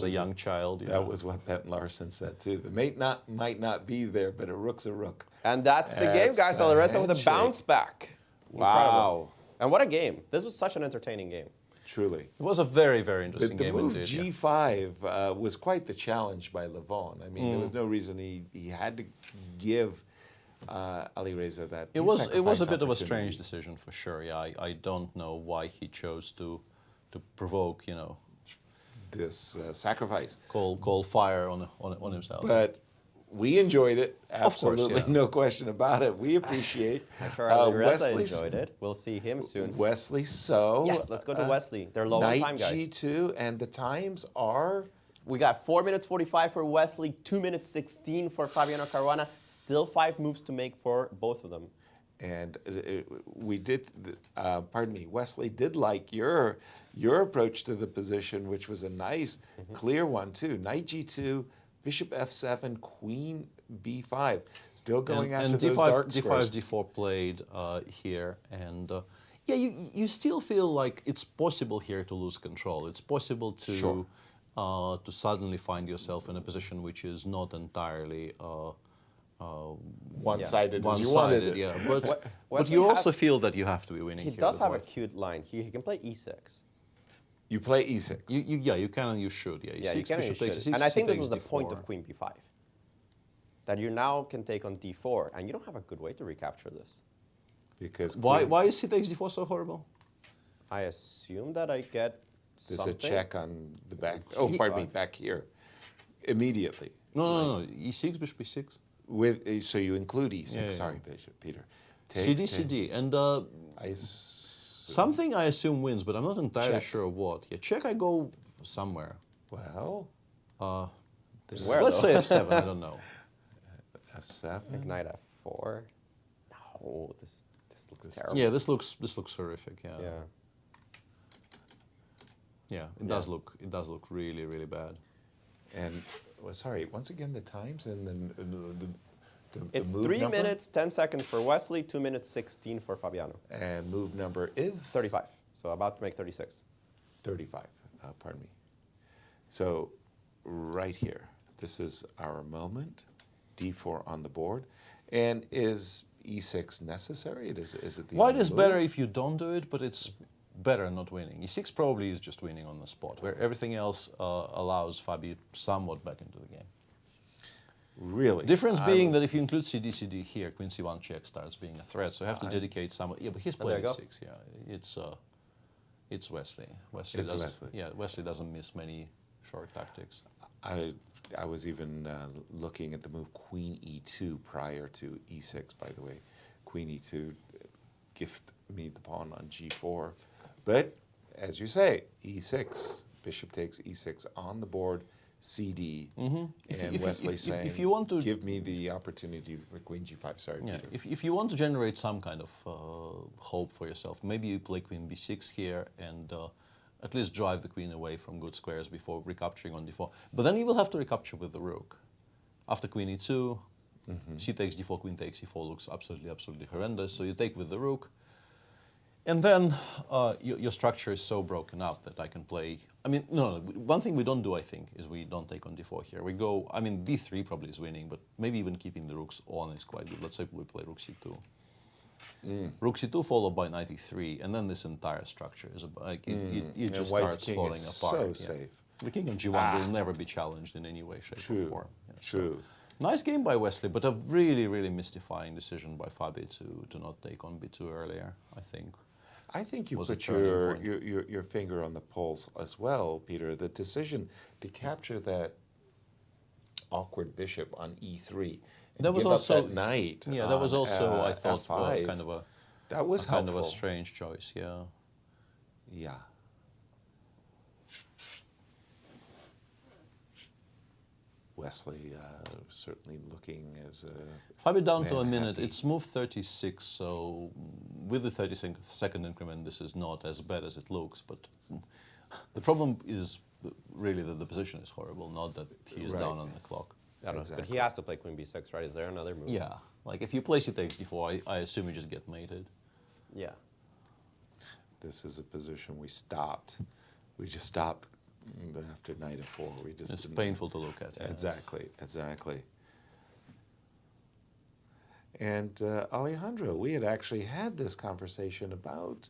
young child. That was what Ben Larson said too. The mate might not be there, but a rook's a rook. And that's the game, guys. Alireza with a bounce back. Wow. Incredible. And what a game. This was such an entertaining game. Truly. It was a very, very interesting game indeed. The move G5 was quite the challenge by Levon. I mean, there was no reason he had to give Alireza that. It was a bit of a strange decision for sure. Yeah, I don't know why he chose to provoke, this sacrifice. Call fire on himself. But we enjoyed it. Absolutely, of course, no question about it. We appreciate. I'm sure Alireza enjoyed it. We'll see him soon. Wesley So. Yes, let's go to Wesley. They're low on time, guys. Knight G2, and the times are. We got 4 minutes 45 for Wesley, 2 minutes 16 for Fabiano Caruana. Still 5 moves to make for both of them. And we did, Wesley did like your approach to the position, which was a nice, clear one too. Knight G2, Bishop F7, Queen B5. Still going after those dark squares. D5, D4 played here, and you still feel like it's possible here to lose control. It's possible to to suddenly find yourself in a position which is not entirely one-sided as you wanted it. Yeah, but you also feel that you have to be winning. He does have a cute line. He can play E6. You play e6. Yeah, you can and you should. Yeah, Yeah, E6, you can and you bishop takes should. E6, And I think this takes was the point D4. of queen b5. That you now can take on d4, and you don't have a good way to recapture this. Because Why is c takes d4 so horrible? I assume that I get there's something. a check on the back. Oh, pardon me, back here. Immediately. No, e6, bishop e6. With so you include e6. Yeah. Sorry, Bishop Peter. CD, CD, and something I assume wins, but I'm not entirely sure what. Yeah, check. I go somewhere. Well, let's say f7. I don't know. f7. Like knight f4. No, this looks terrible. Yeah, this looks horrific. Yeah. Yeah. Yeah, it does look really, really bad. And sorry, once again the times and then the It's move 3 number? minutes 10 seconds for Wesley, 2 minutes 16 for Fabiano. And move number is 35. So about to make 36. 35. Pardon me. So right here, this is our moment. D4 on the board, and is E6 necessary? Is it the White only is move? better if you don't do it, but it's better not winning. E6 probably is just winning on the spot, where everything else allows Fabi somewhat back into the game. Really? Difference being that if you include CD here, Queen C1 check starts being a threat, so you have to dedicate some. Yeah, but he's playing E6. Yeah, it's Wesley. Wesley doesn't miss many short tactics. I was even looking at the move Queen E2 prior to E6, by the way. Queen E2, gift me the pawn on G4. But, as you say, E6, bishop takes E6 on the board, CD, and Wesley saying, if you want to give me the opportunity for Queen G5. Sorry, yeah, Peter. if you want to generate some kind of hope for yourself, maybe you play Queen B6 here and at least drive the queen away from good squares before recapturing on d4. But then you will have to recapture with the rook. After Queen E2, c takes d4, Queen takes e4 looks absolutely horrendous. So you take with the rook. And then your structure is so broken up that I can play. I mean, no, one thing we don't do, I think, is we don't take on d4 here. We go, I mean, d3 probably is winning, but maybe even keeping the rooks on is quite good. Let's say we play rook c2. Rook c2 followed by knight e3, and then this entire structure is like it just starts falling apart. So safe. The king on g1 will never be challenged in any way, shape, or form. Yeah, True. So, nice game by Wesley, but a really mystifying decision by Fabi to not take on b2 earlier, I think. I think you was a put turning your finger on the pulse as well, Peter. The decision to capture that awkward bishop on e3. That was also that knight. Yeah, that was also I thought F5. kind of a that was kind helpful. of a strange choice. Yeah. Yeah. Wesley certainly looking as a. Fabi down to a man minute. happy. It's move 36, so with the 30-second increment, this is not as bad as it looks. But the problem is really that the position is horrible, not that he is down on the clock. But he has to play Queen B6, right? Is there another move? Yeah, like if you play c takes d4, I assume you just get mated. Yeah. This is a position we stopped. We just stopped after knight f4. We just It's didn't- painful to look at. Exactly, exactly. And Alejandro, we had actually had this conversation about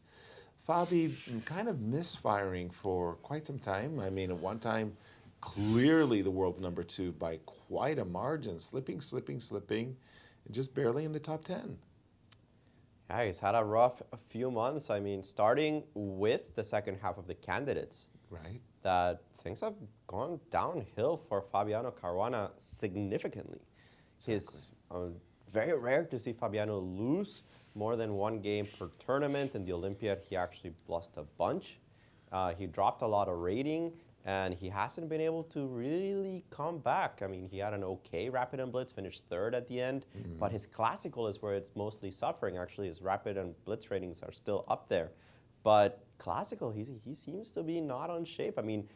Fabi kind of misfiring for quite some time. I mean, at one time, clearly the world number 2 by quite a margin, slipping, and just barely in the top 10. Yeah, he's had a rough few months. I mean, starting with the second half of the candidates. Right. That things have gone downhill for Fabiano Caruana significantly. Exactly. It's very rare to see Fabiano lose more than one game per tournament. In the Olympiad, he actually lost a bunch. He dropped a lot of rating, and he hasn't been able to really come back. I mean, he had an okay Rapid and Blitz, finished 3rd at the end, but his Classical is where it's mostly suffering. Actually, his Rapid and Blitz ratings are still up there. But Classical, he seems to be not on shape. I mean,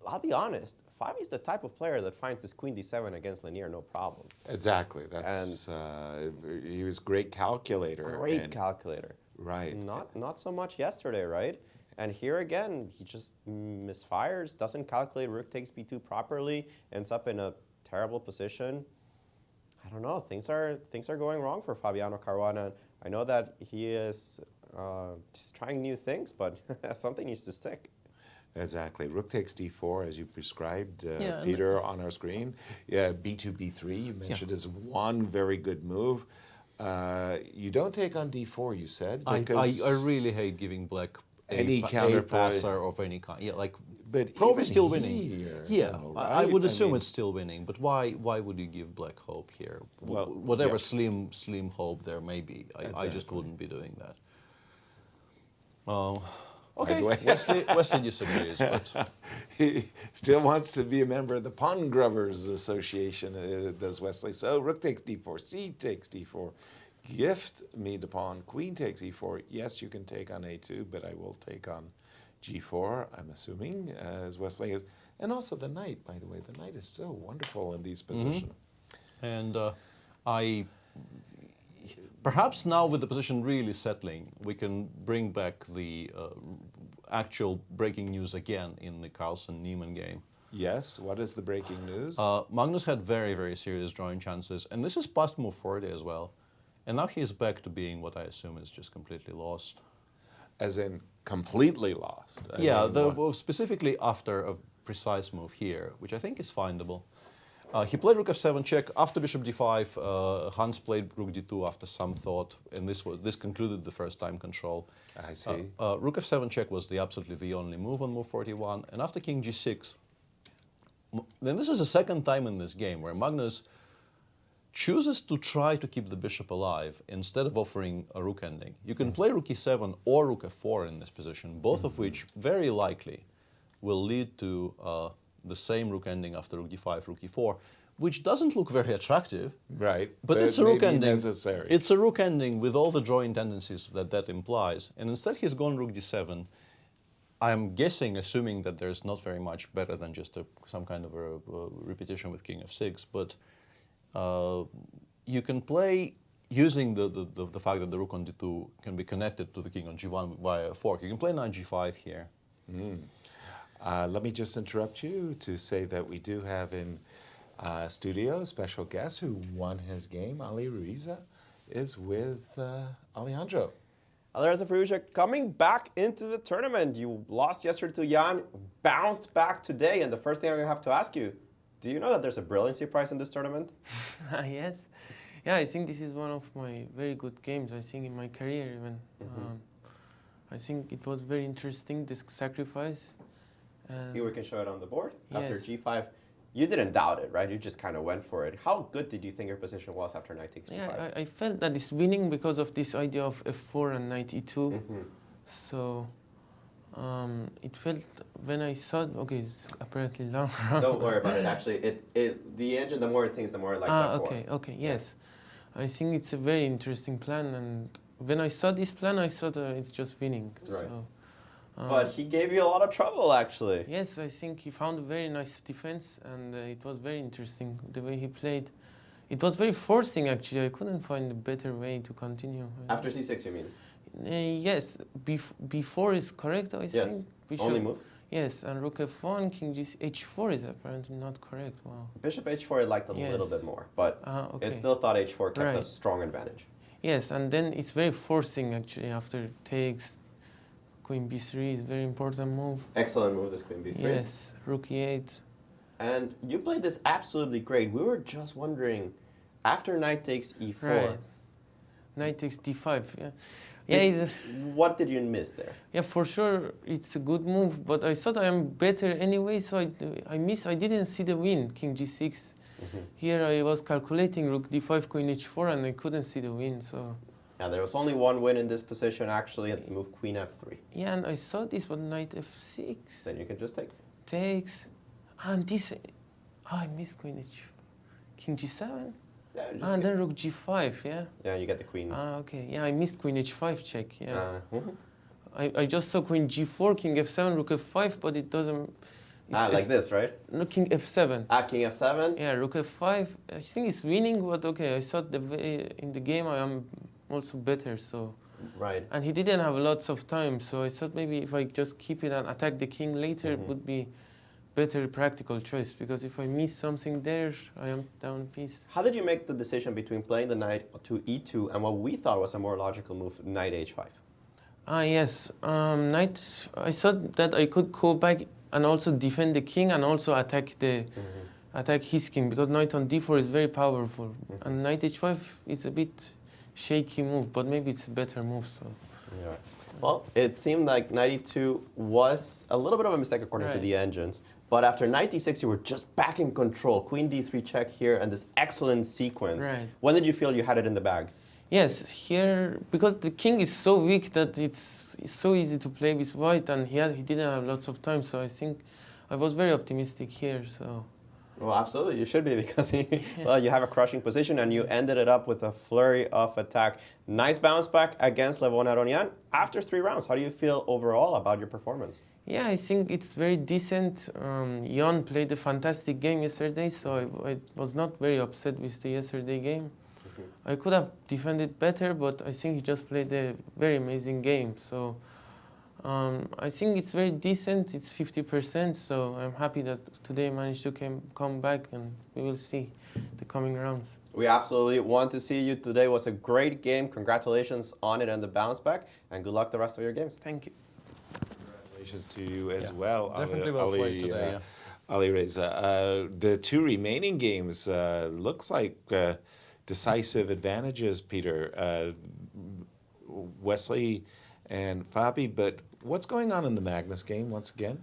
I'll be honest, Fabi's the type of player that finds this Queen D7 against Lanier no problem. Exactly. That's he was great calculator. Great calculator. Right. Not so much yesterday, right? And here again, he just misfires, doesn't calculate rook takes b2 properly, ends up in a terrible position. I don't know. Things are going wrong for Fabiano Caruana. I know that he is just trying new things, but something needs to stick. Exactly. Rook takes d4 as you prescribed, Yeah, Peter, on our screen. Yeah, b2, b3 you mentioned is one very good move. You don't take on d4, you said. I because really hate giving black any a counterplay passer of any kind. Yeah, like, but probably even still winning. here, Yeah, though, I would right? assume mean, it's still winning. But why would you give black hope here? Well, Whatever yeah. slim hope there may be, I just wouldn't be doing that. By Okay, the way. Wesley disagrees, but he still wants to be a member of the Pawn Grubbers Association, does Wesley. So rook takes d4, c takes d4, gift me the pawn, queen takes e4. Yes, you can take on a2, but I will take on g4, I'm assuming, as Wesley is. And also the knight, by the way. The knight is so wonderful in these positions. And perhaps now with the position really settling, we can bring back the actual breaking news again in the Carlsen-Niemann game. Yes, what is the breaking news? Magnus had very, very serious drawing chances, and this is past move 40 as well. And now he's back to being what I assume is just completely lost. As in completely lost? Yeah, well, specifically after a precise move here, which I think is findable. He played rook f7 check. After bishop d5, Hans played rook d2 after some thought, and this concluded the first time control. I see. Rook f7 check was absolutely the only move on move 41, and after king g6, then this is the second time in this game where Magnus chooses to try to keep the bishop alive instead of offering a rook ending. You can play rook e7 or rook f4 in this position, both of which very likely will lead to the same rook ending after rook d5, rook e4, which doesn't look very attractive. Right. But it's a rook ending. Necessary. It's a rook ending with all the drawing tendencies that implies. And instead he's gone rook d7. I'm guessing, assuming that there's not very much better than just some kind of a repetition with king f6, but you can play using the fact that the rook on d2 can be connected to the king on g1 via a fork. You can play knight g5 here. Let me just interrupt you to say that we do have in studio a special guest who won his game. Firouzja is with Alejandro. Alejandro Firouzja coming back into the tournament. You lost yesterday to Jan, bounced back today, and the first thing I have to ask you, do you know that there's a brilliancy prize in this tournament? Yes. Yeah, I think this is one of my very good games, I think, in my career even. I think it was very interesting, this sacrifice. Here we can show it on the board. Yes. After g5, you didn't doubt it, right? You just kind of went for it. How good did you think your position was after knight takes g5? Yeah, I felt that it's winning because of this idea of f4 and knight e2. So it felt, when I saw, okay, it's apparently long. Don't worry about it. Actually, the engine, the more it thinks, the more it likes f4. Okay, yes. I think it's a very interesting plan, and when I saw this plan, I thought it's just winning. Right. So, but he gave you a lot of trouble, actually. Yes, I think he found a very nice defense, and it was very interesting the way he played. It was very forcing, actually. I couldn't find a better way to continue. After c6, you mean? Yes, b4 is correct, I yes. think. Bishop. Only move? Yes, and rook f1, king h4 is apparently not correct. Wow. Bishop h4 I liked a little bit more, but it still thought h4 kept a strong advantage. Yes, and then it's very forcing, actually, after takes. Queen b3 is a very important move. Excellent move, this queen b3. Yes, rook e8. And you played this absolutely great. We were just wondering, after knight takes e4. Right. Knight takes d5, yeah. What did you miss there? Yeah, for sure, it's a good move, but I thought I am better anyway, so I didn't see the win, king g6. Here I was calculating rook d5, queen h4, and I couldn't see the win, so... Yeah, there was only one win in this position, actually. It's the move queen f3. Yeah, and I saw this, but knight f6. Then you can just take. Takes. And this... I missed queen h... King g7? Yeah, and then rook g5, yeah? Yeah, you get the queen. Okay. Yeah, I missed queen h5 check, yeah. I just saw queen g4, king f7, rook f5, but it doesn't... like this, right? No, king f7. King f7? Yeah, rook f5. I think it's winning, but okay, I thought in the game I am also better, so... Right. And he didn't have lots of time, so I thought maybe if I just keep it and attack the king later, it would be better practical choice, because if I miss something there, I am down a piece. How did you make the decision between playing the knight to e2 and what we thought was a more logical move, knight h5? Yes. Knight. I thought that I could go back and also defend the king and also attack the attack his king, because knight on d4 is very powerful, and knight h5 is a bit shaky move, but maybe it's a better move. So. Yeah. Well, it seemed like knight e2 was a little bit of a mistake according to the engines. But after knight d6, you were just back in control. Queen d3 check here, and this excellent sequence. Right. When did you feel you had it in the bag? Yes, here, because the king is so weak that it's so easy to play with white, and he didn't have lots of time, so I think I was very optimistic here. So. Well, absolutely, you should be, because well, you have a crushing position, and you ended it up with a flurry of attack. Nice bounce back against Levon Aronian. After 3 rounds, how do you feel overall about your performance? Yeah, I think it's very decent. Jan played a fantastic game yesterday, so I was not very upset with the yesterday game. I could have defended better, but I think he just played a very amazing game. So I think it's very decent. It's 50%, so I'm happy that today I managed to come back, and we will see the coming rounds. We absolutely want to see you today. It was a great game. Congratulations on it and the bounce back, and good luck the rest of your games. Thank you. Congratulations to you as well. Definitely well played today. Alireza. The 2 remaining games looks like decisive advantages, Peter. Wesley and Fabi, but what's going on in the Magnus game once again?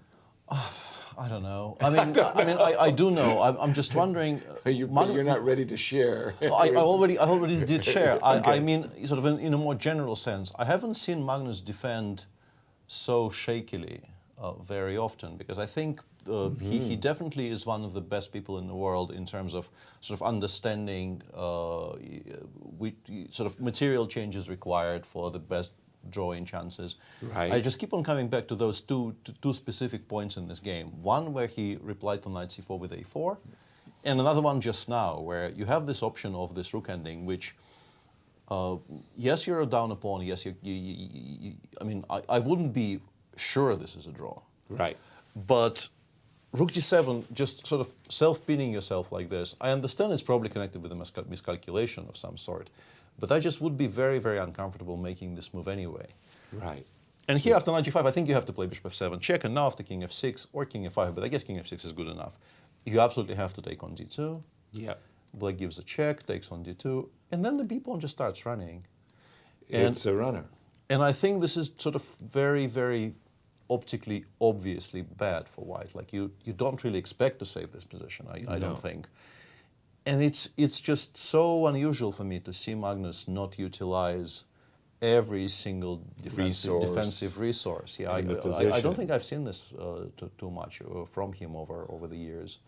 I don't know. I do know. I'm just wondering. You're not ready to share. I already did share. Okay. I mean, sort of in a more general sense, I haven't seen Magnus defend so shakily very often, because I think he definitely is one of the best people in the world in terms of sort of understanding sort of material changes required for the best drawing chances. Right. I just keep on coming back to those two specific points in this game. One where he replied to knight c4 with a4, and another one just now where you have this option of this rook ending, which yes, you're a down a pawn. Yes, I mean, I wouldn't be sure this is a draw. Right. But rook g7, just sort of self-pinning yourself like this, I understand it's probably connected with a miscalculation of some sort, but I just would be very, very uncomfortable making this move anyway. Right. And here after knight g5, I think you have to play bishop f7 check, and now after king f6 or king f5, but I guess king f6 is good enough. You absolutely have to take on d2. Yeah. Black gives a check, takes on d2, and then the b-pawn just starts running. It's a runner. And I think this is sort of very, very optically obviously bad for white. Like you don't really expect to save this position, I don't think. And it's just so unusual for me to see Magnus not utilize every single defensive resource. Yeah, I don't think I've seen this too much from him over the years.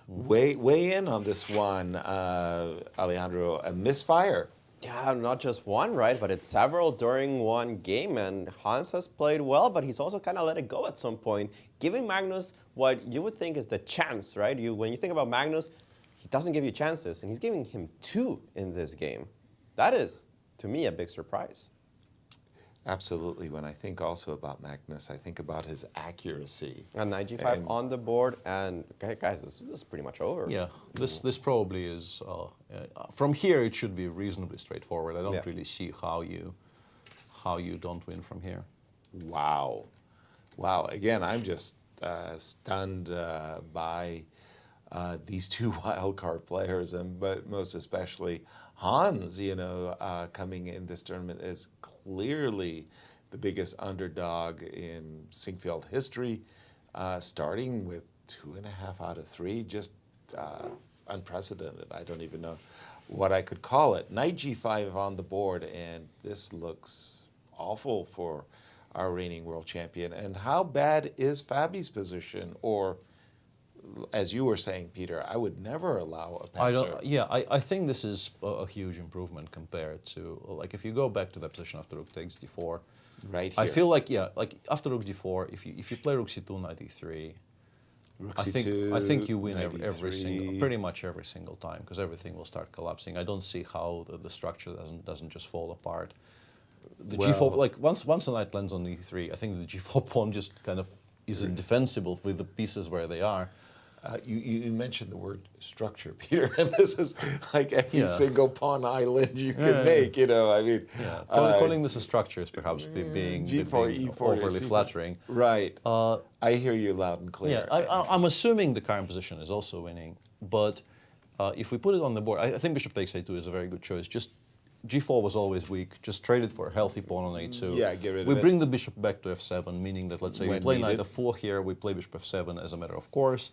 Weigh in on this one, Alejandro. A misfire. Yeah, not just one, right? But it's several during one game. And Hans has played well, but he's also kind of let it go at some point, giving Magnus what you would think is the chance, right? When you think about Magnus, he doesn't give you chances, and he's giving him 2 in this game. That is, to me, a big surprise. Absolutely. When I think also about Magnus, I think about his accuracy. And knight g5 on the board, and guys, this is pretty much over. Yeah, this probably is. From here, it should be reasonably straightforward. I don't really see how you don't win from here. Wow, wow. Again, I'm just stunned by these 2 wildcard players, but most especially Hans, coming in this tournament is clearly the biggest underdog in Sinquefield history, starting with 2.5 out of 3, just unprecedented. I don't even know what I could call it. Knight g5 on the board, and this looks awful for our reigning world champion. And how bad is Fabi's position? Or, as you were saying, Peter, I would never allow a passer. I think this is a huge improvement compared to, like, if you go back to the position after rook takes d4. Right here. I feel like, like after rook d4, if you play rook c2, knight e3, I think you win pretty much every single time, because everything will start collapsing. I don't see how the structure doesn't just fall apart. The g4, like once the knight lands on e3, I think the g4 pawn just kind of is indefensible with the pieces where they are. You mentioned the word structure, Peter, and this is like every single pawn island you can make. You know, I mean, calling this a structure is perhaps being G4, E4, overly flattering. Right. I hear you loud and clear. Yeah, I'm assuming the current position is also winning, but if we put it on the board, I think bishop takes a2 is a very good choice. Just G4 was always weak. Just trade it for a healthy pawn on a2. Yeah, get rid of we it. bring the bishop back to f7, meaning that, let's say, we play knight f4 here, we play bishop f7 as a matter of course,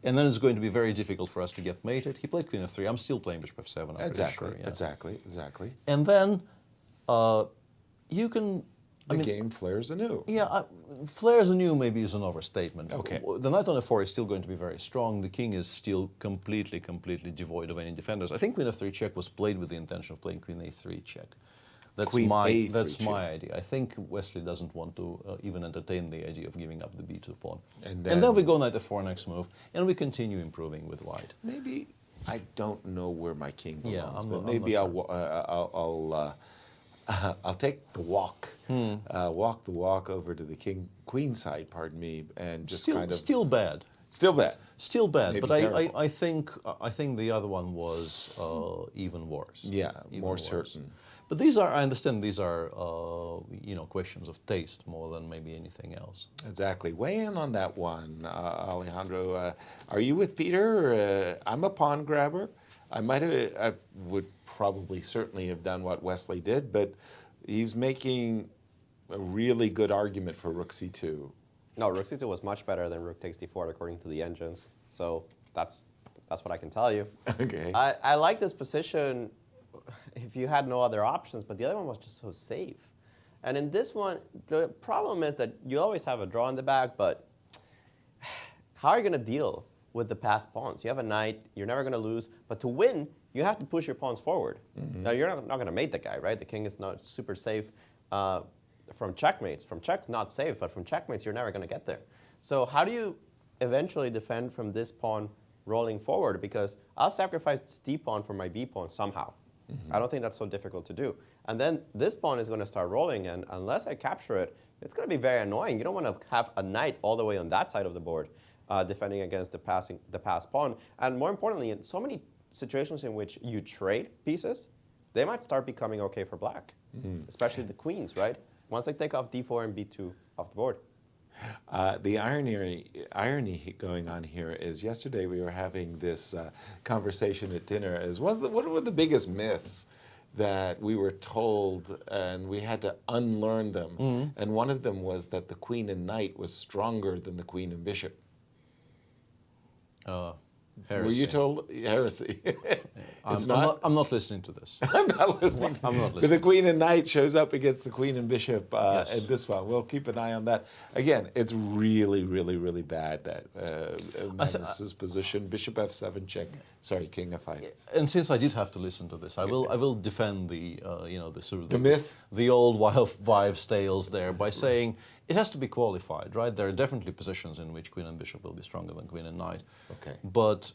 and then it's going to be very difficult for us to get mated. He played queen f3. I'm still playing bishop f7. I'm Exactly, pretty sure, exactly. And then you can... The game flares anew. Yeah, flares anew maybe is an overstatement. Okay. The knight on f4 is still going to be very strong. The king is still completely devoid of any defenders. I think queen f3 check was played with the intention of playing queen a3 check. That's my idea. I think Wesley doesn't want to even entertain the idea of giving up the b2 pawn. And then we go knight f4 next move, and we continue improving with white. Maybe, I don't know where my king belongs, I'm but not maybe sure. I'll take the walk, walk the walk over to the queen side, pardon me, and just still bad. Still bad. Still bad, Maybe but terrible. I think the other one was even worse. Yeah, even more worse. certain. But I understand these are questions of taste more than maybe anything else. Exactly. Weigh in on that one, Alejandro. Are you with Peter? I'm a pawn grabber. I would probably certainly have done what Wesley did, but he's making a really good argument for rook c2. No, rook c2 was much better than rook takes d4 according to the engines. So that's what I can tell you. Okay. I like this position if you had no other options, but the other one was just so safe. And in this one, the problem is that you always have a draw in the back, but how are you going to deal with the passed pawns? You have a knight, you're never going to lose, but to win, you have to push your pawns forward. Now, you're not going to mate the guy, right? The king is not super safe from checkmates. From checks, not safe, but from checkmates, you're never going to get there. So how do you eventually defend from this pawn rolling forward? Because I'll sacrifice this d pawn for my b pawn somehow. I don't think that's so difficult to do. And then this pawn is going to start rolling, and unless I capture it, it's going to be very annoying. You don't want to have a knight all the way on that side of the board defending against the passed pawn. And more importantly, in so many situations in which you trade pieces, they might start becoming okay for black, especially the queens, right? Once they take off d4 and b2 off the board. The irony going on here is yesterday we were having this conversation at dinner as what were the biggest myths that we were told and we had to unlearn them. And one of them was that the queen and knight was stronger than the queen and bishop. Heresy. Were you told heresy? I'm not listening to this. I'm not listening. But the queen and knight shows up against the queen and bishop in this one. We'll keep an eye on that. Again, it's really, really, really bad that Magnus's position. Bishop f7 check. Sorry, king f5. And since I did have to listen to this, I will defend the the myth, the old wives' tales there by saying it has to be qualified, right? There are definitely positions in which queen and bishop will be stronger than queen and knight. Okay. But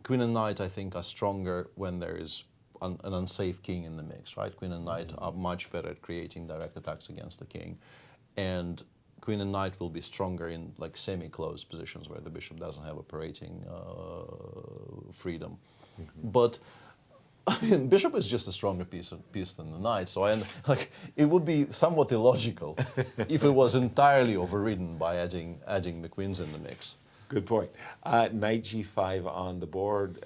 queen and knight, I think, are stronger when there is an unsafe king in the mix, right? Queen and knight are much better at creating direct attacks against the king. And queen and knight will be stronger in like semi-closed positions where the bishop doesn't have operating freedom. But I mean, bishop is just a stronger piece than the knight, so it would be somewhat illogical if it was entirely overridden by adding the queens in the mix. Good point. Knight g5 on the board.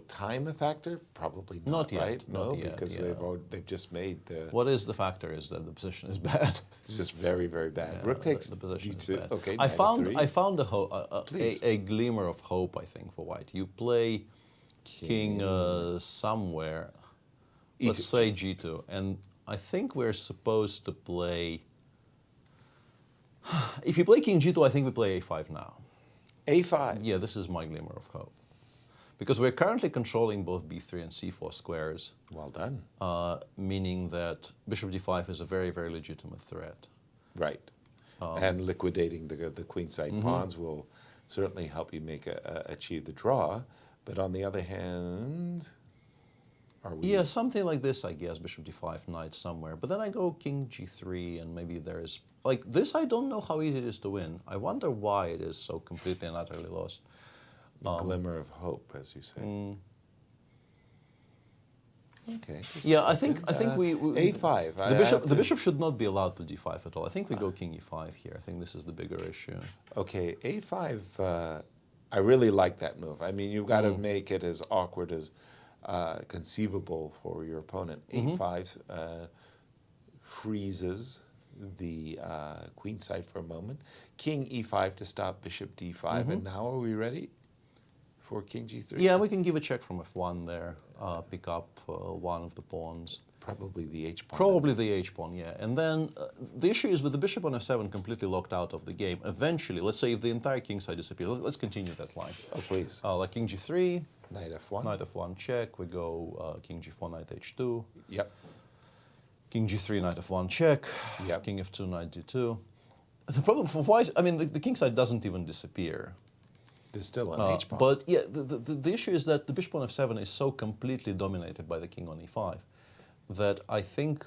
Time a factor? Probably not yet. Right? Not No, yet, because they've just made the... What is the factor is that the position is bad. It's just very, very bad. Rook takes the position g2. is bad. Okay, I knight found f3. a glimmer of hope, I think, for white. You play king somewhere, let's say g2, and I think we're supposed to play... If you play king g2, I think we play a5 now. a5? Yeah, this is my glimmer of hope. Because we're currently controlling both b3 and c4 squares. Well done. Meaning that bishop d5 is a very, very legitimate threat. Right. And liquidating the queenside pawns will certainly help you achieve the draw. But on the other hand, are we... Yeah, something like this, I guess, bishop d5, knight somewhere. But then I go king g3, and maybe there's... Like this, I don't know how easy it is to win. I wonder why it is so completely and utterly lost. A glimmer of hope, as you say. Okay. Yeah, I think we A5. The bishop should not be allowed to D5 at all. I think we go King E5 here. I think this is the bigger issue. Okay, A5. I really like that move. I mean, you've got to make it as awkward as conceivable for your opponent. A5 freezes the queen side for a moment. King E5 to stop bishop D5. And now are we ready for King G3? Yeah, we can give a check from F1 there. Pick up one of the pawns. Probably the H pawn. Probably the H pawn, yeah. And then the issue is with the bishop on F7 completely locked out of the game. Eventually, let's say if the entire king side disappears, let's continue that line. Oh, please. Like King G3. Knight F1. Knight F1 check. We go King G4, Knight H2. Yep. King G3, Knight F1 check. Yep. King F2, Knight D2. The problem for white, I mean, the king side doesn't even disappear. There's still an H pawn. But yeah, the issue is that the bishop on F7 is so completely dominated by the king on E5 that I think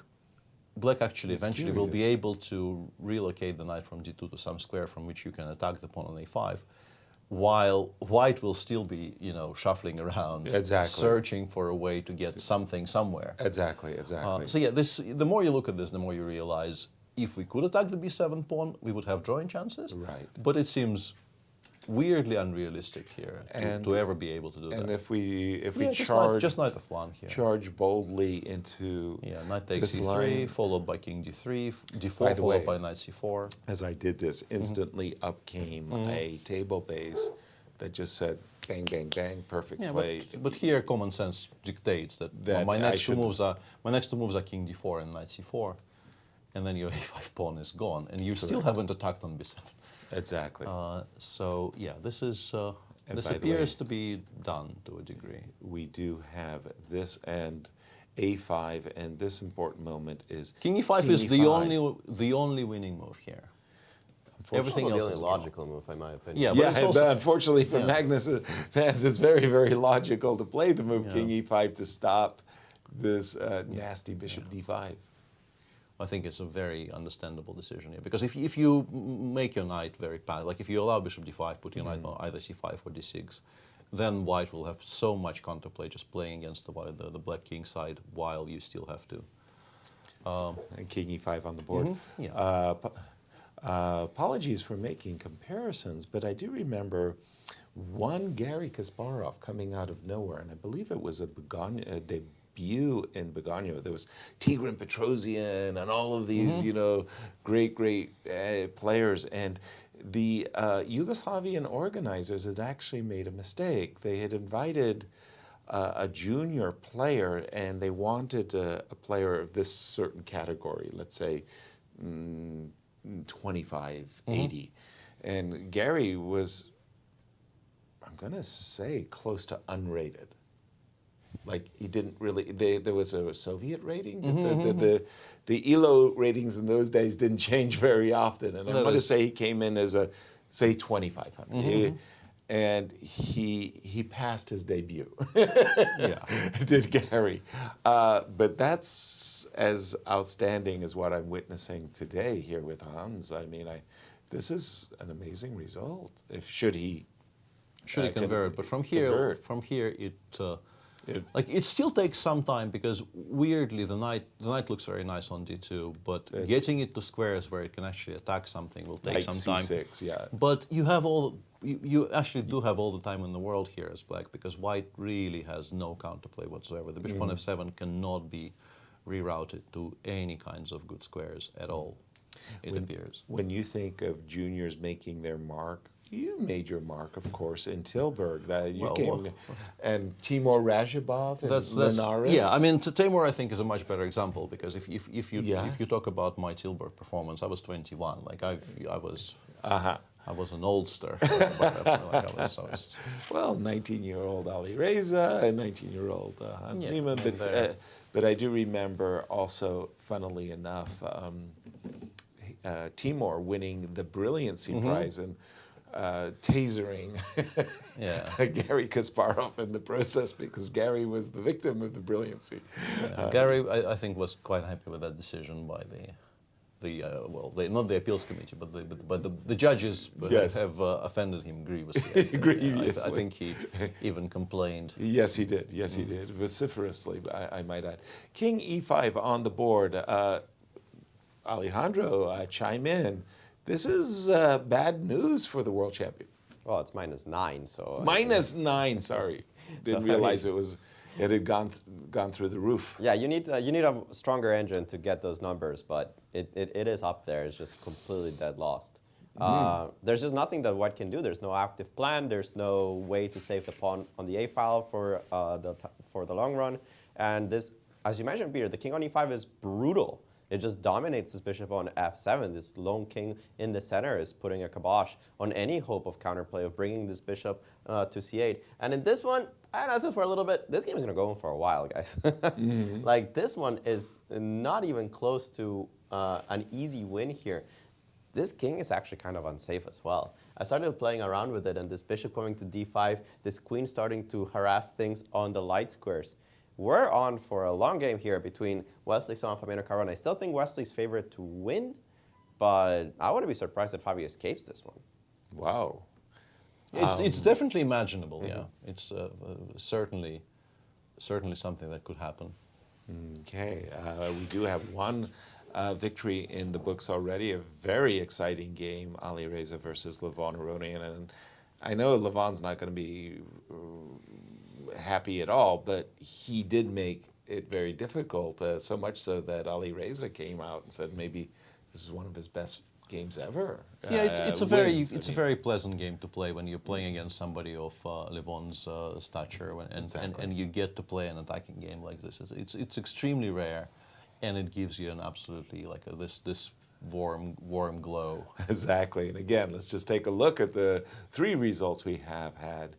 black actually eventually will be able to relocate the knight from D2 to some square from which you can attack the pawn on A5, while white will still be, you know, shuffling around, searching for a way to get something somewhere. Exactly. So yeah, the more you look at this, the more you realize if we could attack the B7 pawn, we would have drawing chances. Right. But it seems weirdly unrealistic here to ever be able to do that. And if we just Knight F1 here. Charge boldly into Knight takes C3, line, followed by King D3, D4 followed by Knight C4. As I did this, instantly up came a table base that just said bang, bang, bang, perfect play. But here common sense dictates that my next two moves are King D4 and Knight C4, and then your A5 pawn is gone, and you still haven't attacked on B7. Exactly. So yeah, this appears to be done to a degree. We do have this and A5, and this important moment is King E5 is the only winning move here. Everything else the only is logical move, in my opinion. Yeah, but also, unfortunately for Magnus fans, it's very, very logical to play the move King E5 to stop this nasty bishop D5. I think it's a very understandable decision here, because if you make your knight very bad, like if you allow bishop d5, put your knight on either c5 or d6, then white will have so much counterplay just playing against the black king side while you still have to. And king e5 on the board. Apologies for making comparisons, but I do remember one Garry Kasparov coming out of nowhere, and I believe it was a debut in Begano. There was Tigran Petrosian and all of these, you know, great players. And the Yugoslavian organizers had actually made a mistake. They had invited a junior player, and they wanted a player of this certain category, let's say 25, 80. And Garry was, I'm going to say, close to unrated. Like, he didn't really, there was a Soviet rating. The ELO ratings in those days didn't change very often. And I'm going to say he came in as a, say, 2,500. And he passed his debut. Did Garry. But that's as outstanding as what I'm witnessing today here with Hans. I mean, this is an amazing result. Should he convert? But from here, it still takes some time, because weirdly the knight looks very nice on d2, but getting it to squares where it can actually attack something will take some time. C6, yeah. But you actually do have all the time in the world here as black, because white really has no counterplay whatsoever. The bishop on f7 cannot be rerouted to any kinds of good squares at all, it appears. When you think of juniors making their mark, you made your mark, of course, in Tilburg. And Timur Rajabov and Linares. Yeah, I mean, Timur, I think, is a much better example, because if you talk about my Tilburg performance, I was 21. Like I was an oldster. Well, 19-year-old Ali Reza and 19-year-old Hans Niemann. But I do remember also, funnily enough, Timur winning the Brilliancy Prize and tasering Garry Kasparov in the process, because Garry was the victim of the Brilliancy. Garry, I think, was quite happy with that decision by not the appeals committee, but the judges Yes. have offended him grievously. Grievously. I think he even complained. Yes, he did. Yes, he did. Vociferously, I might add. King e5 on the board. Alejandro, chime in. This is bad news for the world champion. Well, it's -9, so... -9, sorry. Didn't realize it had gone through the roof. Yeah, you need a stronger engine to get those numbers, but it is up there. It's just completely dead lost. There's just nothing that White can do. There's no active plan. There's no way to save the pawn on the A file for the long run. And this, as you mentioned, Peter, the king on E5 is brutal. It just dominates this bishop on F7. This lone king in the center is putting a kibosh on any hope of counterplay of bringing this bishop to C8. And in this one, I announced it for a little bit. This game is going to go on for a while, guys. Like, this one is not even close to an easy win here. This king is actually kind of unsafe as well. I started playing around with it, and this bishop going to D5, this queen starting to harass things on the light squares. We're on for a long game here between Wesley So and Fabiano Caruana. I still think Wesley's favorite to win, but I wouldn't be surprised if Fabi escapes this one. Wow. It's definitely imaginable, yeah. It's certainly something that could happen. Okay, we do have one victory in the books already, a very exciting game, Alireza versus Levon Aronian. And I know Levon's not going to be happy at all, but he did make it very difficult, so much so that Alireza came out and said maybe this is one of his best games ever. Yeah, it's a very pleasant game to play when you're playing against somebody of Levon's stature, and you get to play an attacking game like this. It's extremely rare, and it gives you an absolutely like this warm glow. Exactly, and again, let's just take a look at the 3 results we have had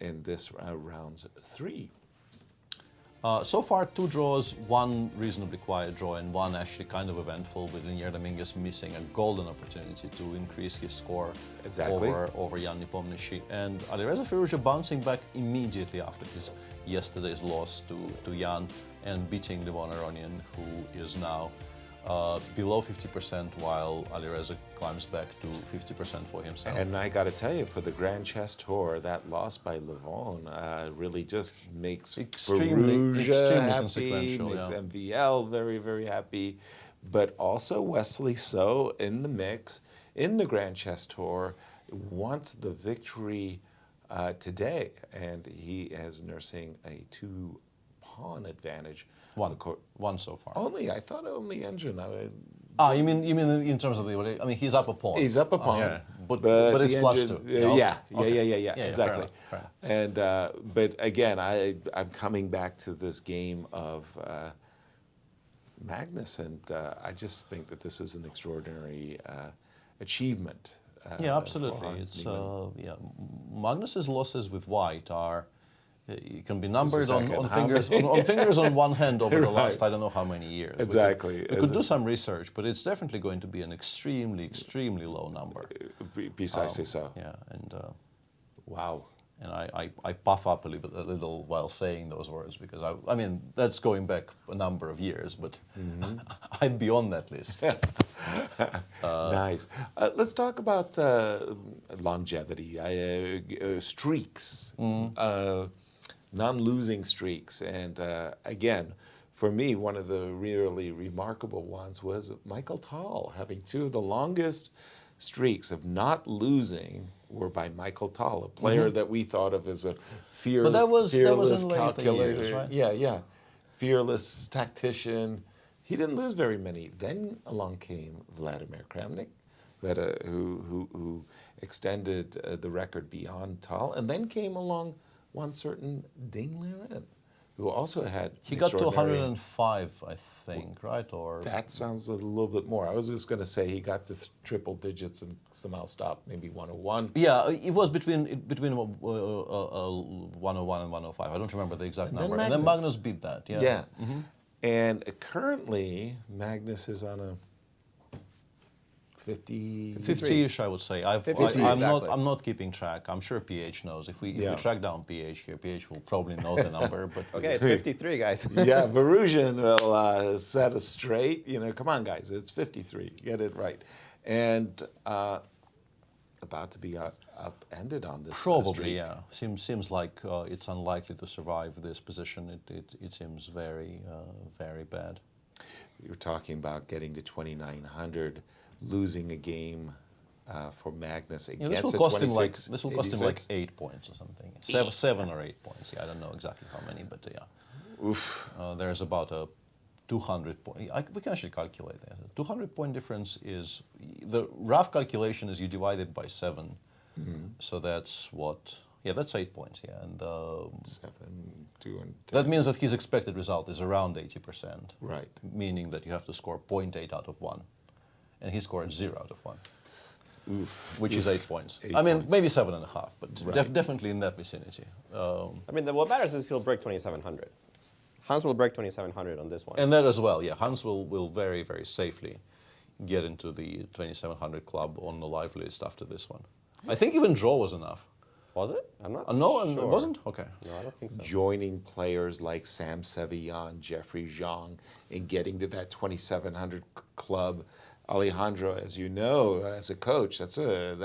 in this round 3. So far, 2 draws, 1 reasonably quiet draw, and 1 actually kind of eventful, with Dominguez missing a golden opportunity to increase his score over Jan Nepomniachtchi. And Alireza Firouzja bouncing back immediately after his yesterday's loss to Jan and beating Levon Aronian, who is now below 50%, while Alireza climbs back to 50% for himself. And I got to tell you, for the Grand Chess Tour, that loss by Levon really just makes Firouzja happy, makes MVL very, very happy, but also Wesley So in the mix, in the Grand Chess Tour, wants the victory today, and he is nursing a 2-pawn advantage. One so far. Only? I thought only engine. You mean in terms of the? I mean, he's up a pawn. He's up a pawn. Yeah. But it's +2. Yeah, Okay. exactly. Fair enough. And but again, I'm coming back to this game of Magnus, and I just think that this is an extraordinary achievement. Yeah, absolutely. It's Magnus's losses with White are. You can be numbered on fingers on one hand over the last I don't know how many years. Exactly. We could do some research, but it's definitely going to be an extremely low number. Precisely so. Yeah, and wow. And I puff up a little while saying those words, because I mean that's going back a number of years, but I'm beyond that list. Nice. Let's talk about longevity, streaks. Non-losing streaks, and again, for me, one of the really remarkable ones was Michael Tal. Having 2 of the longest streaks of not losing were by Michael Tal, a player that we thought of as a fearless, but that was in calculator. Years, right? Yeah, fearless tactician. He didn't lose very many. Then along came Vladimir Kramnik, who extended the record beyond Tal, and then came along one certain Ding Liren, who also had he got to 105, I think, right? Or that sounds a little bit more. I was just going to say he got to triple digits and somehow stopped, maybe 101. Yeah, it was between 101 and 105. I don't remember the exact number. And then Magnus beat that. Yeah. And currently Magnus is on a 50? 50-ish, I would say. I'm not keeping track. I'm sure PH knows. If we track down PH here, PH will probably know the number. But okay, it's 53, guys. Yeah, Firouzja will set us straight. Come on, guys, it's 53. Get it right. And about to be upended on this. Probably, streak. yeah. Seems like it's unlikely to survive this position. It seems very, very bad. We were talking about getting to 2,900, losing a game for Magnus against this will cost him like 8 points or something. 7 or 8 points. Yeah, I don't know exactly how many, but yeah. Oof. There's about a 200 point. We can actually calculate that. 200-point difference is the rough calculation is you divide it by 7. So that's what. Yeah, that's 8 points. Yeah, and 7, 2, and 10. That means that his expected result is around 80%. Right. Meaning that you have to score 0.8 out of 1, and he scored 0 out of 1. Oof. Which is 8 points. 8 I mean, points. maybe 7.5, but definitely in that vicinity. I mean, what matters is he'll break 2,700. Hans will break 2,700 on this one. And that as well, yeah. Hans will very, very safely get into the 2,700 club on the live list after this one. I think even draw was enough. Was it? I'm not no, sure. It wasn't? Okay. No, I don't think so. Joining players like Sam Sevillain, Jeffrey Zhang, and getting to that 2,700 club. Alejandro, as you know, as a coach, that's a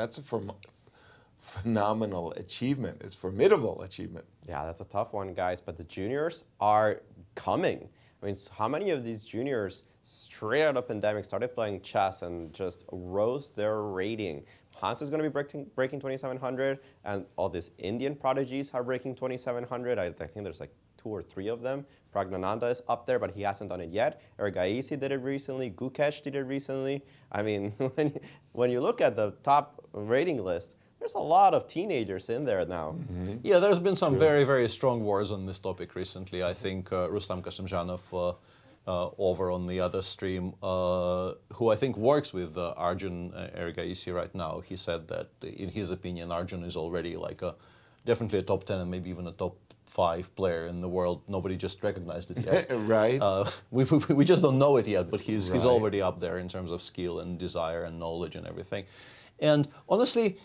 phenomenal achievement. It's a formidable achievement. Yeah, that's a tough one, guys. But the juniors are coming. I mean, how many of these juniors straight out of pandemic started playing chess and just rose their rating? Hans is going to be breaking 2,700, and all these Indian prodigies are breaking 2,700. I think there's like 2 or 3 of them. Pragnananda is up there, but he hasn't done it yet. Ergaisi did it recently. Gukesh did it recently. I mean, when you look at the top rating list, there's a lot of teenagers in there now. Yeah, there's been some very, very strong words on this topic recently. I think Rustam Kasimzhanov over on the other stream, who I think works with Arjun Ergaisi right now, he said that in his opinion, Arjun is already like definitely a top 10 and maybe even a top 5 player in the world. Nobody just recognized it yet. Right. We just don't know it yet, but he's already up there in terms of skill and desire and knowledge and everything. And honestly,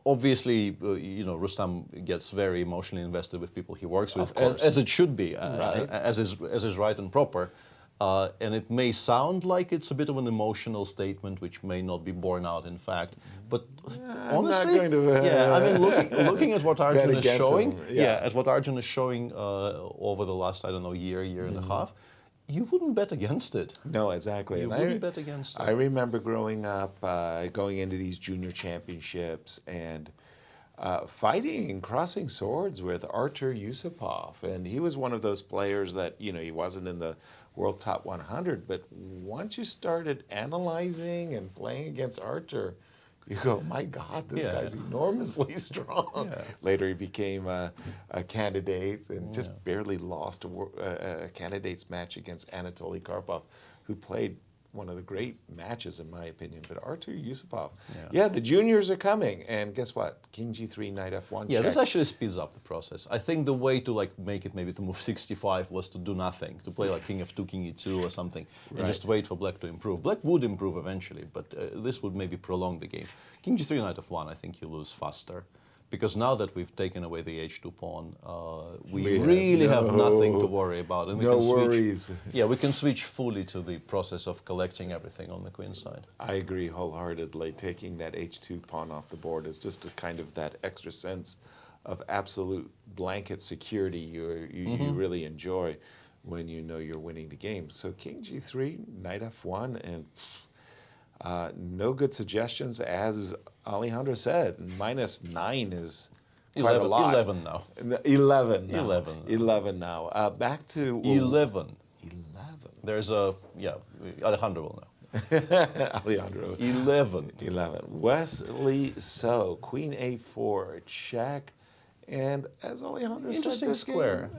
obviously, Rustam gets very emotionally invested with people he works with, as it should be, as is right and proper. And it may sound like it's a bit of an emotional statement, which may not be borne out in fact. But honestly, I'm not going to, I mean, looking at what Arjun is showing, him. at what Arjun is showing over the last, I don't know, year and a half, you wouldn't bet against it. No, exactly. You wouldn't bet against it. I remember growing up, going into these junior championships and fighting and crossing swords with Artur Yusupov. And he was one of those players that, he wasn't in the World Top 100, but once you started analyzing and playing against Artur, you go, my God, this guy's enormously strong. Yeah. Later he became a candidate and just barely lost a candidate's match against Anatoly Karpov, who played one of the great matches in my opinion. But Artur Yusupov, the juniors are coming, and guess what? King G3, Knight F1. Yeah, this actually speeds up the process. I think the way to make it maybe to move 65 was to do nothing, to play like King F2, King E2 or something, and just wait for Black to improve. Black would improve eventually, but this would maybe prolong the game. King G3, Knight F1, I think you lose faster. Because now that we've taken away the H2 pawn, we really have nothing to worry about. And we can switch, worries. Yeah, we can switch fully to the process of collecting everything on the queen side. I agree wholeheartedly. Taking that H2 pawn off the board is just a kind of that extra sense of absolute blanket security you really enjoy when you know you're winning the game. So King G3, Knight F1, and no good suggestions, as Alejandro said. -9 is quite a lot. 11 now. 11 now. 11 now. Back to 11. There's Alejandro will know. Alejandro. 11. Wesley So, Queen A4, check. And as Alejandro said, interesting square.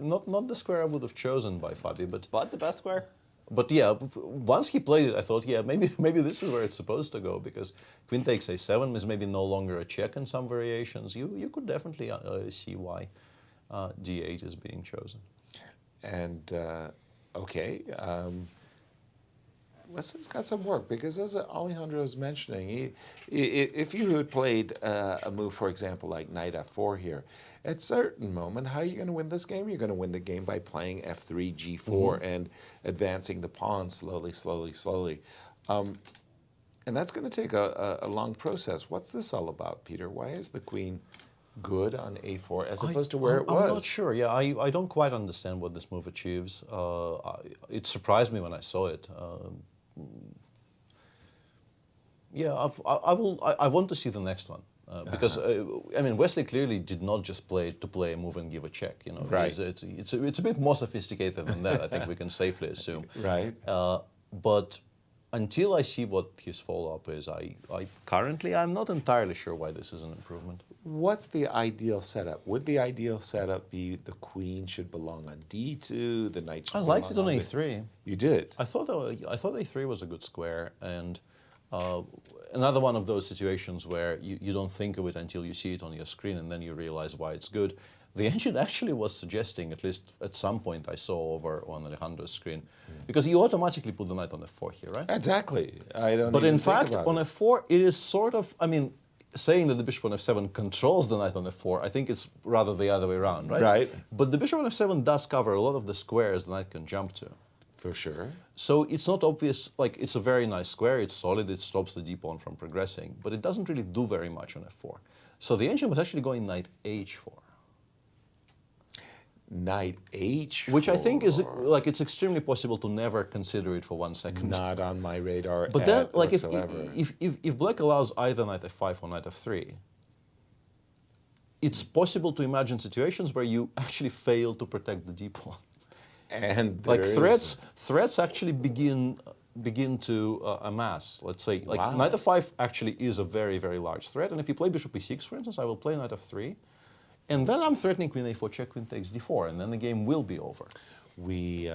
Not the square I would have chosen by Fabi, but the best square. But yeah, once he played it, I thought, maybe this is where it's supposed to go, because Queen takes A7 is maybe no longer a check in some variations. You could definitely see why D8 is being chosen. And Wesley's got some work because, as Alejandro was mentioning, if you had played a move, for example, like knight f4 here, at a certain moment, how are you going to win this game? You're going to win the game by playing f3, g4, and advancing the pawn slowly, slowly, slowly. And that's going to take a long process. What's this all about, Peter? Why is the queen good on a4 as opposed to where it was? I'm not sure. Yeah, I don't quite understand what this move achieves. It surprised me when I saw it. Yeah, I want to see the next one because I mean Wesley clearly did not just play to play a move and give a check. You know, right? It's a bit more sophisticated than that. I think we can safely assume. Right. But until I see what his follow-up is, I'm not entirely sure why this is an improvement. What's the ideal setup? Would the ideal setup be the queen should belong on d2, the knight should I belong liked it on a3. You did? I thought a3 was a good square, and another one of those situations where you don't think of it until you see it on your screen, and then you realize why it's good. The engine actually was suggesting, at least at some point I saw over on Alejandro's screen, because you automatically put the knight on f4 here, right? Exactly. I don't. But even in think fact, about on it. f4, it is sort of, I mean, saying that the bishop on f7 controls the knight on f4, I think it's rather the other way around, right? Right. But the bishop on f7 does cover a lot of the squares the knight can jump to. For sure. So it's not obvious, like it's a very nice square, it's solid, it stops the d pawn from progressing, but it doesn't really do very much on f4. So the engine was actually going knight h4. Knight h4. Which I think is, like, it's extremely possible to never consider it for 1 second. Not on my radar But then, like, whatsoever. if black allows either knight f5 or knight f3, it's possible to imagine situations where you actually fail to protect the d pawn. And like there threats actually begin to amass. Let's say, like Wow. knight f5 actually is a very, very large threat. And if you play bishop e6, for instance, I will play knight f3. And then I'm threatening queen a4 check, queen takes d4, and then the game will be over. We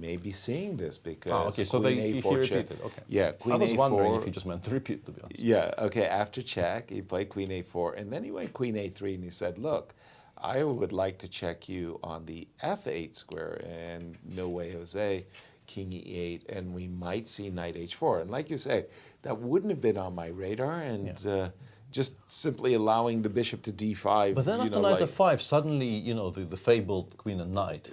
may be seeing this because okay, so queen he a4 check. repeated. Okay. Yeah, queen I was a4. wondering if he just meant to repeat, to be honest. Yeah, okay, after check, he played queen a4, and then he went queen a3, and he said, look, I would like to check you on the f8 square, and no way, Jose, king e8, and we might see knight h4. And like you say, that wouldn't have been on my radar, and just simply allowing the bishop to d5. But then after knight f5, suddenly, you know, the fabled queen and knight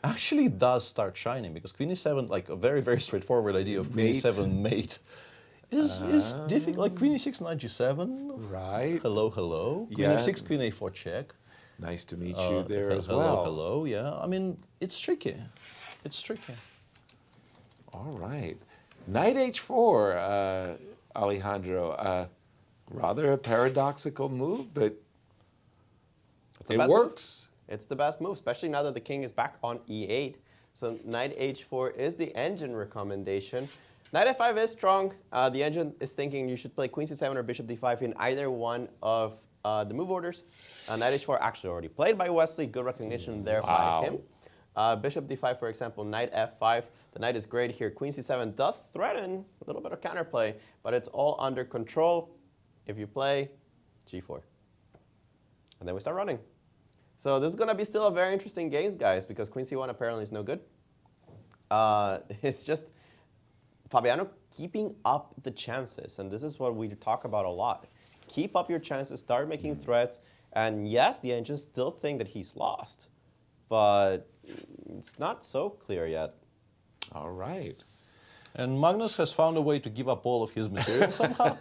actually does start shining, because queen e7, like a very, very straightforward idea of queen e7 mate, is difficult. Like queen e6, knight g7. Right. Hello, hello. Queen f6, queen a4 check. Nice to meet you there as hello, well. Hello, yeah. I mean, it's tricky. It's tricky. All right. Knight h4, Alejandro. Rather a paradoxical move, but it works. It's the best move, especially now that the king is back on e8. So knight h4 is the engine recommendation. Knight f5 is strong. The engine is thinking you should play queen c7 or bishop d5 in either one of the move orders. Knight h4 actually already played by Wesley. Good recognition there by him. Bishop d5, for example, knight f5. The knight is great here. Queen c7 does threaten a little bit of counterplay, but it's all under control. If you play g4. And then we start running. So this is going to be still a very interesting game, guys, because queen c1 apparently is no good. It's just Fabiano keeping up the chances, and this is what we talk about a lot. Keep up your chances, start making threats, and yes, the engines still think that he's lost, but it's not so clear yet. All right. And Magnus has found a way to give up all of his material somehow.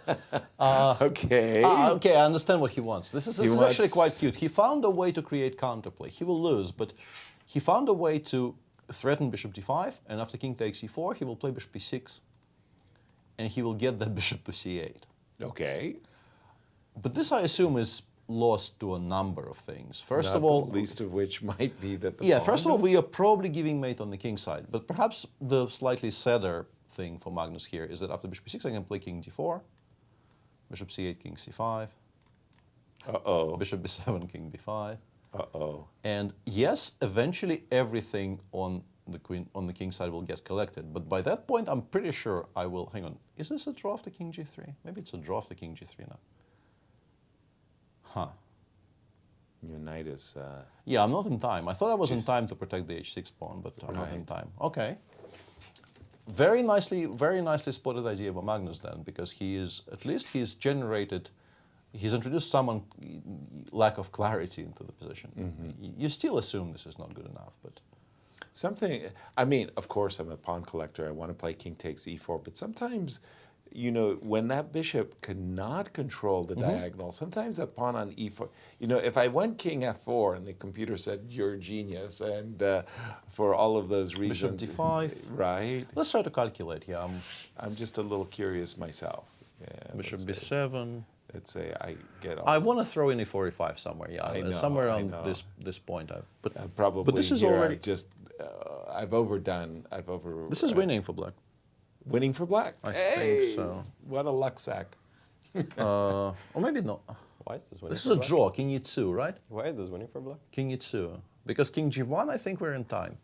Okay. Okay, I understand what he wants. This is actually quite cute. He found a way to create counterplay. He will lose, but he found a way to threaten bishop d5, and after king takes e4, he will play bishop e6, and he will get that bishop to c8. Okay. But this, I assume, is lost to a number of things. First Not of all, the least of which might be that the first of all, we are probably giving mate on the king side, but perhaps the slightly sadder thing for Magnus here is that after bishop e6, I can play king d4, bishop c8, king c5, bishop b7, king b5. And yes, eventually everything on the king side will get collected, but by that point, I'm pretty sure I will. Hang on, is this a draw after king g3? Maybe it's a draw after king g3 now. Huh. Your knight is... Yeah, I'm not in time. I thought I was in time to protect the h6 pawn, but I'm not in time. Okay. Very nicely spotted idea by Magnus then, because he's introduced some lack of clarity into the position. You still assume this is not good enough, but I mean, of course, I'm a pawn collector. I want to play king takes e4, but sometimes, you know, when that bishop cannot control the diagonal, sometimes a pawn on e4, you know, if I went king f4 and the computer said you're a genius, and for all of those reasons, bishop d5, right? Let's try to calculate here. I'm just a little curious myself. Yeah, bishop b7. Let's say I get all. I want to throw in e4, e5 somewhere. Yeah, I know, somewhere on this point. Probably. But this is here already. I've overdone. This is winning for black. Winning for black. I think so. What a luck sack. Or maybe not. Why is this winning? This is a draw. King e2, right? Why is this winning for black? King e2, because king g1. I think we're in time.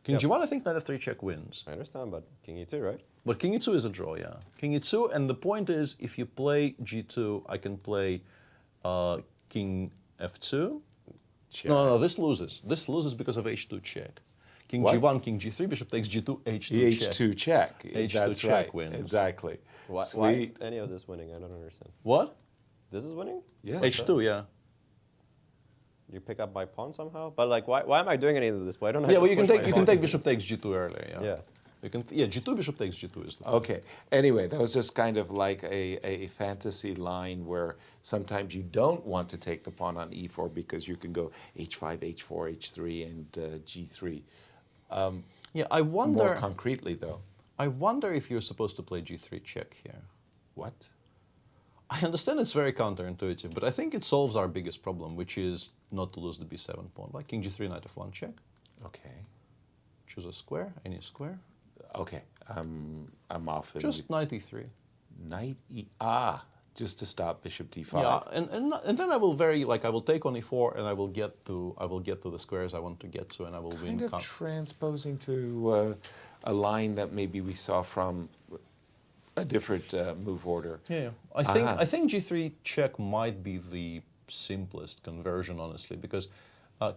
King g1. I think knight f3 check wins. I understand, but king e2, right? But king e2 is a draw, yeah. King e2, and the point is, if you play g2, I can play king f2. Check. No, this loses. This loses because of h2 check. King g1, king g3, bishop takes g2, h2 check. h2 check. h2 That's check right. wins. Exactly. Why is any of this winning? I don't understand. What? This is winning? Yeah. h2, yeah. You pick up my pawn somehow? But like, why am I doing any of this? Why don't I? Yeah, well, just you can take bishop takes g2 earlier. Yeah. Yeah. You can g2 bishop takes g2 is the Okay. Anyway, that was just kind of like a fantasy line where sometimes you don't want to take the pawn on e4 because you can go h5, h4, h3, and g3. Yeah, I wonder. More concretely, though. I wonder if you're supposed to play g3 check here. What? I understand it's very counterintuitive, but I think it solves our biggest problem, which is not to lose the b7 pawn. Like king g3, knight f1 check. Okay. Choose a square, any square. Okay. I'm off. Just knight e3. Knight just to stop bishop d5. Yeah, and then I will I will take on e4 and I will get to the squares I want to get to, and I will win. Kind of transposing to a line that maybe we saw from a different move order. Yeah, I think g3 check might be the simplest conversion, honestly, because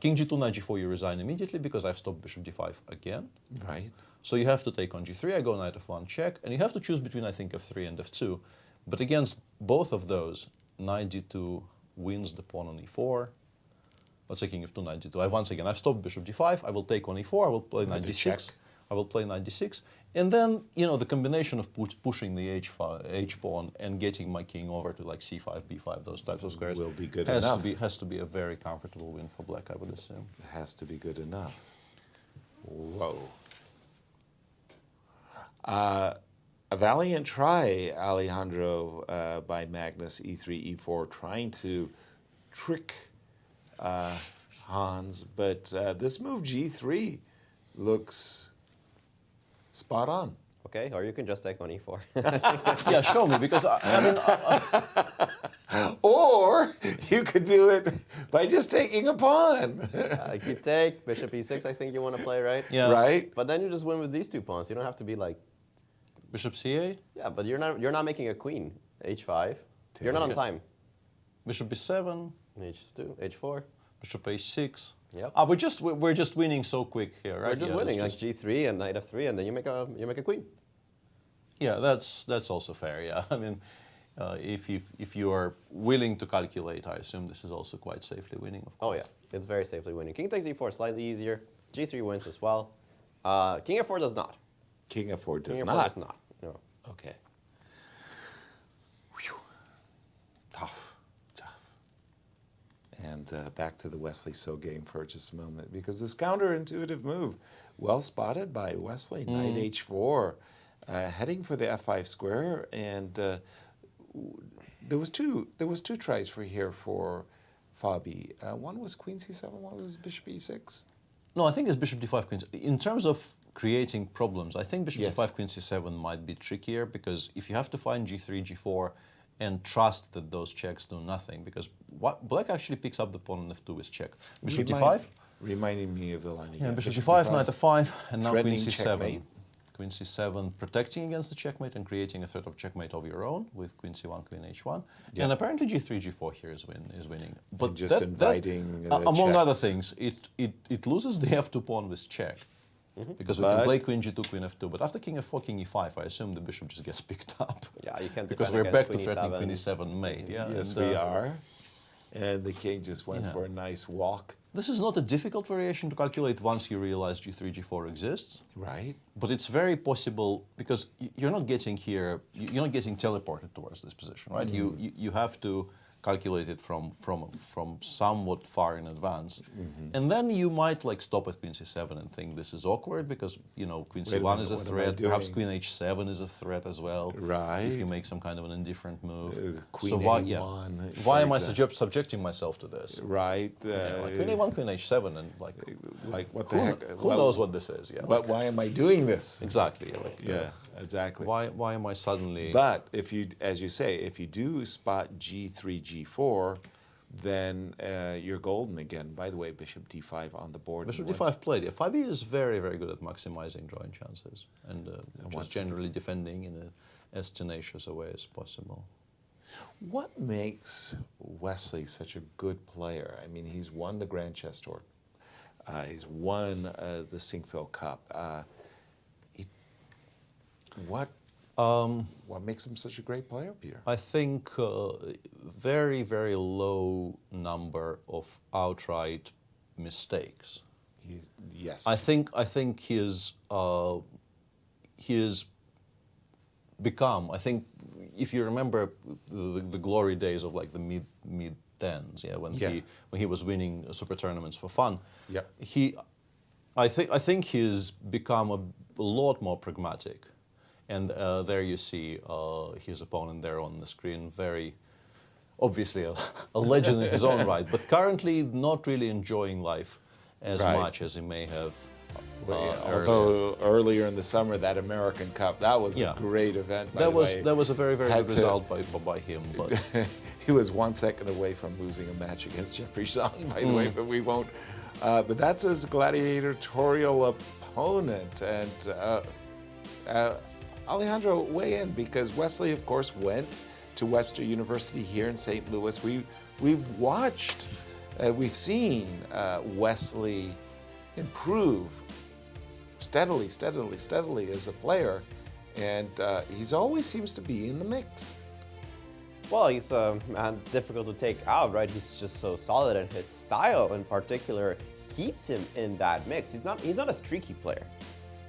king g2, knight g4 you resign immediately because I've stopped bishop d5 again. Right. So you have to take on g3. I go knight f1 check, and you have to choose between I think f3 and f2. But against both of those, knight d2 wins the pawn on e4. Let's say king f2, knight d2. I've stopped bishop d5. I will take on e4. I will play knight d6. I will play knight d6. And then, you know, the combination of pushing the h pawn and getting my king over to like c5, b5, those types of squares will be good enough. Has to be a very comfortable win for black, I would assume. It has to be good enough. Whoa. A valiant try, Alejandro, by Magnus, e3, e4, trying to trick Hans, but this move g3 looks spot on. Okay, or you can just take on e4. Yeah, show me, because or you could do it by just taking a pawn. You take bishop e6, I think you want to play, right? Yeah. Right. But then you just win with these two pawns. You don't have to be like bishop c8. Yeah, but you're not making a queen. h5. You're not on time. Bishop b7. h2, h4. Bishop a6. Yep. We're just winning so quick here, right? We're just winning, like g3 and knight f3, and then you make a queen. Yeah, that's also fair. Yeah, I mean, if you are willing to calculate, I assume this is also quite safely winning. Of course. Oh yeah, it's very safely winning. King takes e4, slightly easier. g3 wins as well. King f4 does not. King f4 does King not. f4 does not. No. Okay. Whew. Tough. And back to the Wesley So game for just a moment, because this counterintuitive move, well spotted by Wesley, knight h4, heading for the f5 square, and there was two tries for Fabi. One was queen c7, one was bishop e6. No, I think it's bishop d5, queen. In terms of creating problems, I think bishop d5, queen c7 might be trickier, because if you have to find g3, g4, and trust that those checks do nothing, because black actually picks up the pawn on f2 with check. Bishop d5. Reminding me of the line again. Yeah, bishop d5, knight f5, and now queen c7. Checkmate. Queen c7, protecting against the checkmate and creating a threat of checkmate of your own with queen c1, queen h1. Yeah. And apparently g3, g4 here is winning. But and just inviting among checks. other things, it loses the f2 pawn with check. because we can play queen g2, queen f2. But after king f4, king e5, I assume the bishop just gets picked up. Yeah, you can't because we're back to threatening queen e7 mate. Yeah, Yes, we are. And the king just went for a nice walk. This is not a difficult variation to calculate once you realize g3, g4 exists. Right. But it's very possible because you're not getting here, you're not getting teleported towards this position, right? You have to calculate it from somewhat far in advance. And then you might like stop at queen c7 and think this is awkward because, you know, queen c1 is a threat, perhaps queen h7 is a threat as well. Right. If you make some kind of an indifferent move. Queen so why, a1, why am I subjecting myself to this? Right. Like queen a1, queen h7 and like what the heck? Who knows what this is? Yeah. But why am I doing this? Exactly. Exactly. Why am I suddenly? But if you, as you say, if you do spot g3, g4, then you're golden again. By the way, bishop d5 on the board. Bishop d5 played. Yeah, 5e is very, very good at maximizing drawing chances and just generally defending in as tenacious a way as possible. What makes Wesley such a good player? I mean, he's won the Grand Chess Tour. He's won the Sinquefield Cup. What makes him such a great player, Peter? I think very, very low number of outright mistakes. Yes. I think his become. I think if you remember the glory days of like the mid tens, when he was winning super tournaments for fun. Yeah. I think he's become a lot more pragmatic. And there you see his opponent there on the screen, very obviously a legend in his own right, but currently not really enjoying life as much as he may have. Although earlier in the summer, that American Cup, that was a great event. That was a very, very good result by him. But he was 1 second away from losing a match against Jeffrey Zhang, by the way, but we won't. But that's his gladiatorial opponent. And Alejandro, weigh in, because Wesley, of course, went to Webster University here in St. Louis. We've watched, we've seen Wesley improve steadily as a player, and he's always seems to be in the mix. Well, he's difficult to take out, right? He's just so solid, and his style in particular keeps him in that mix. He's not a streaky player.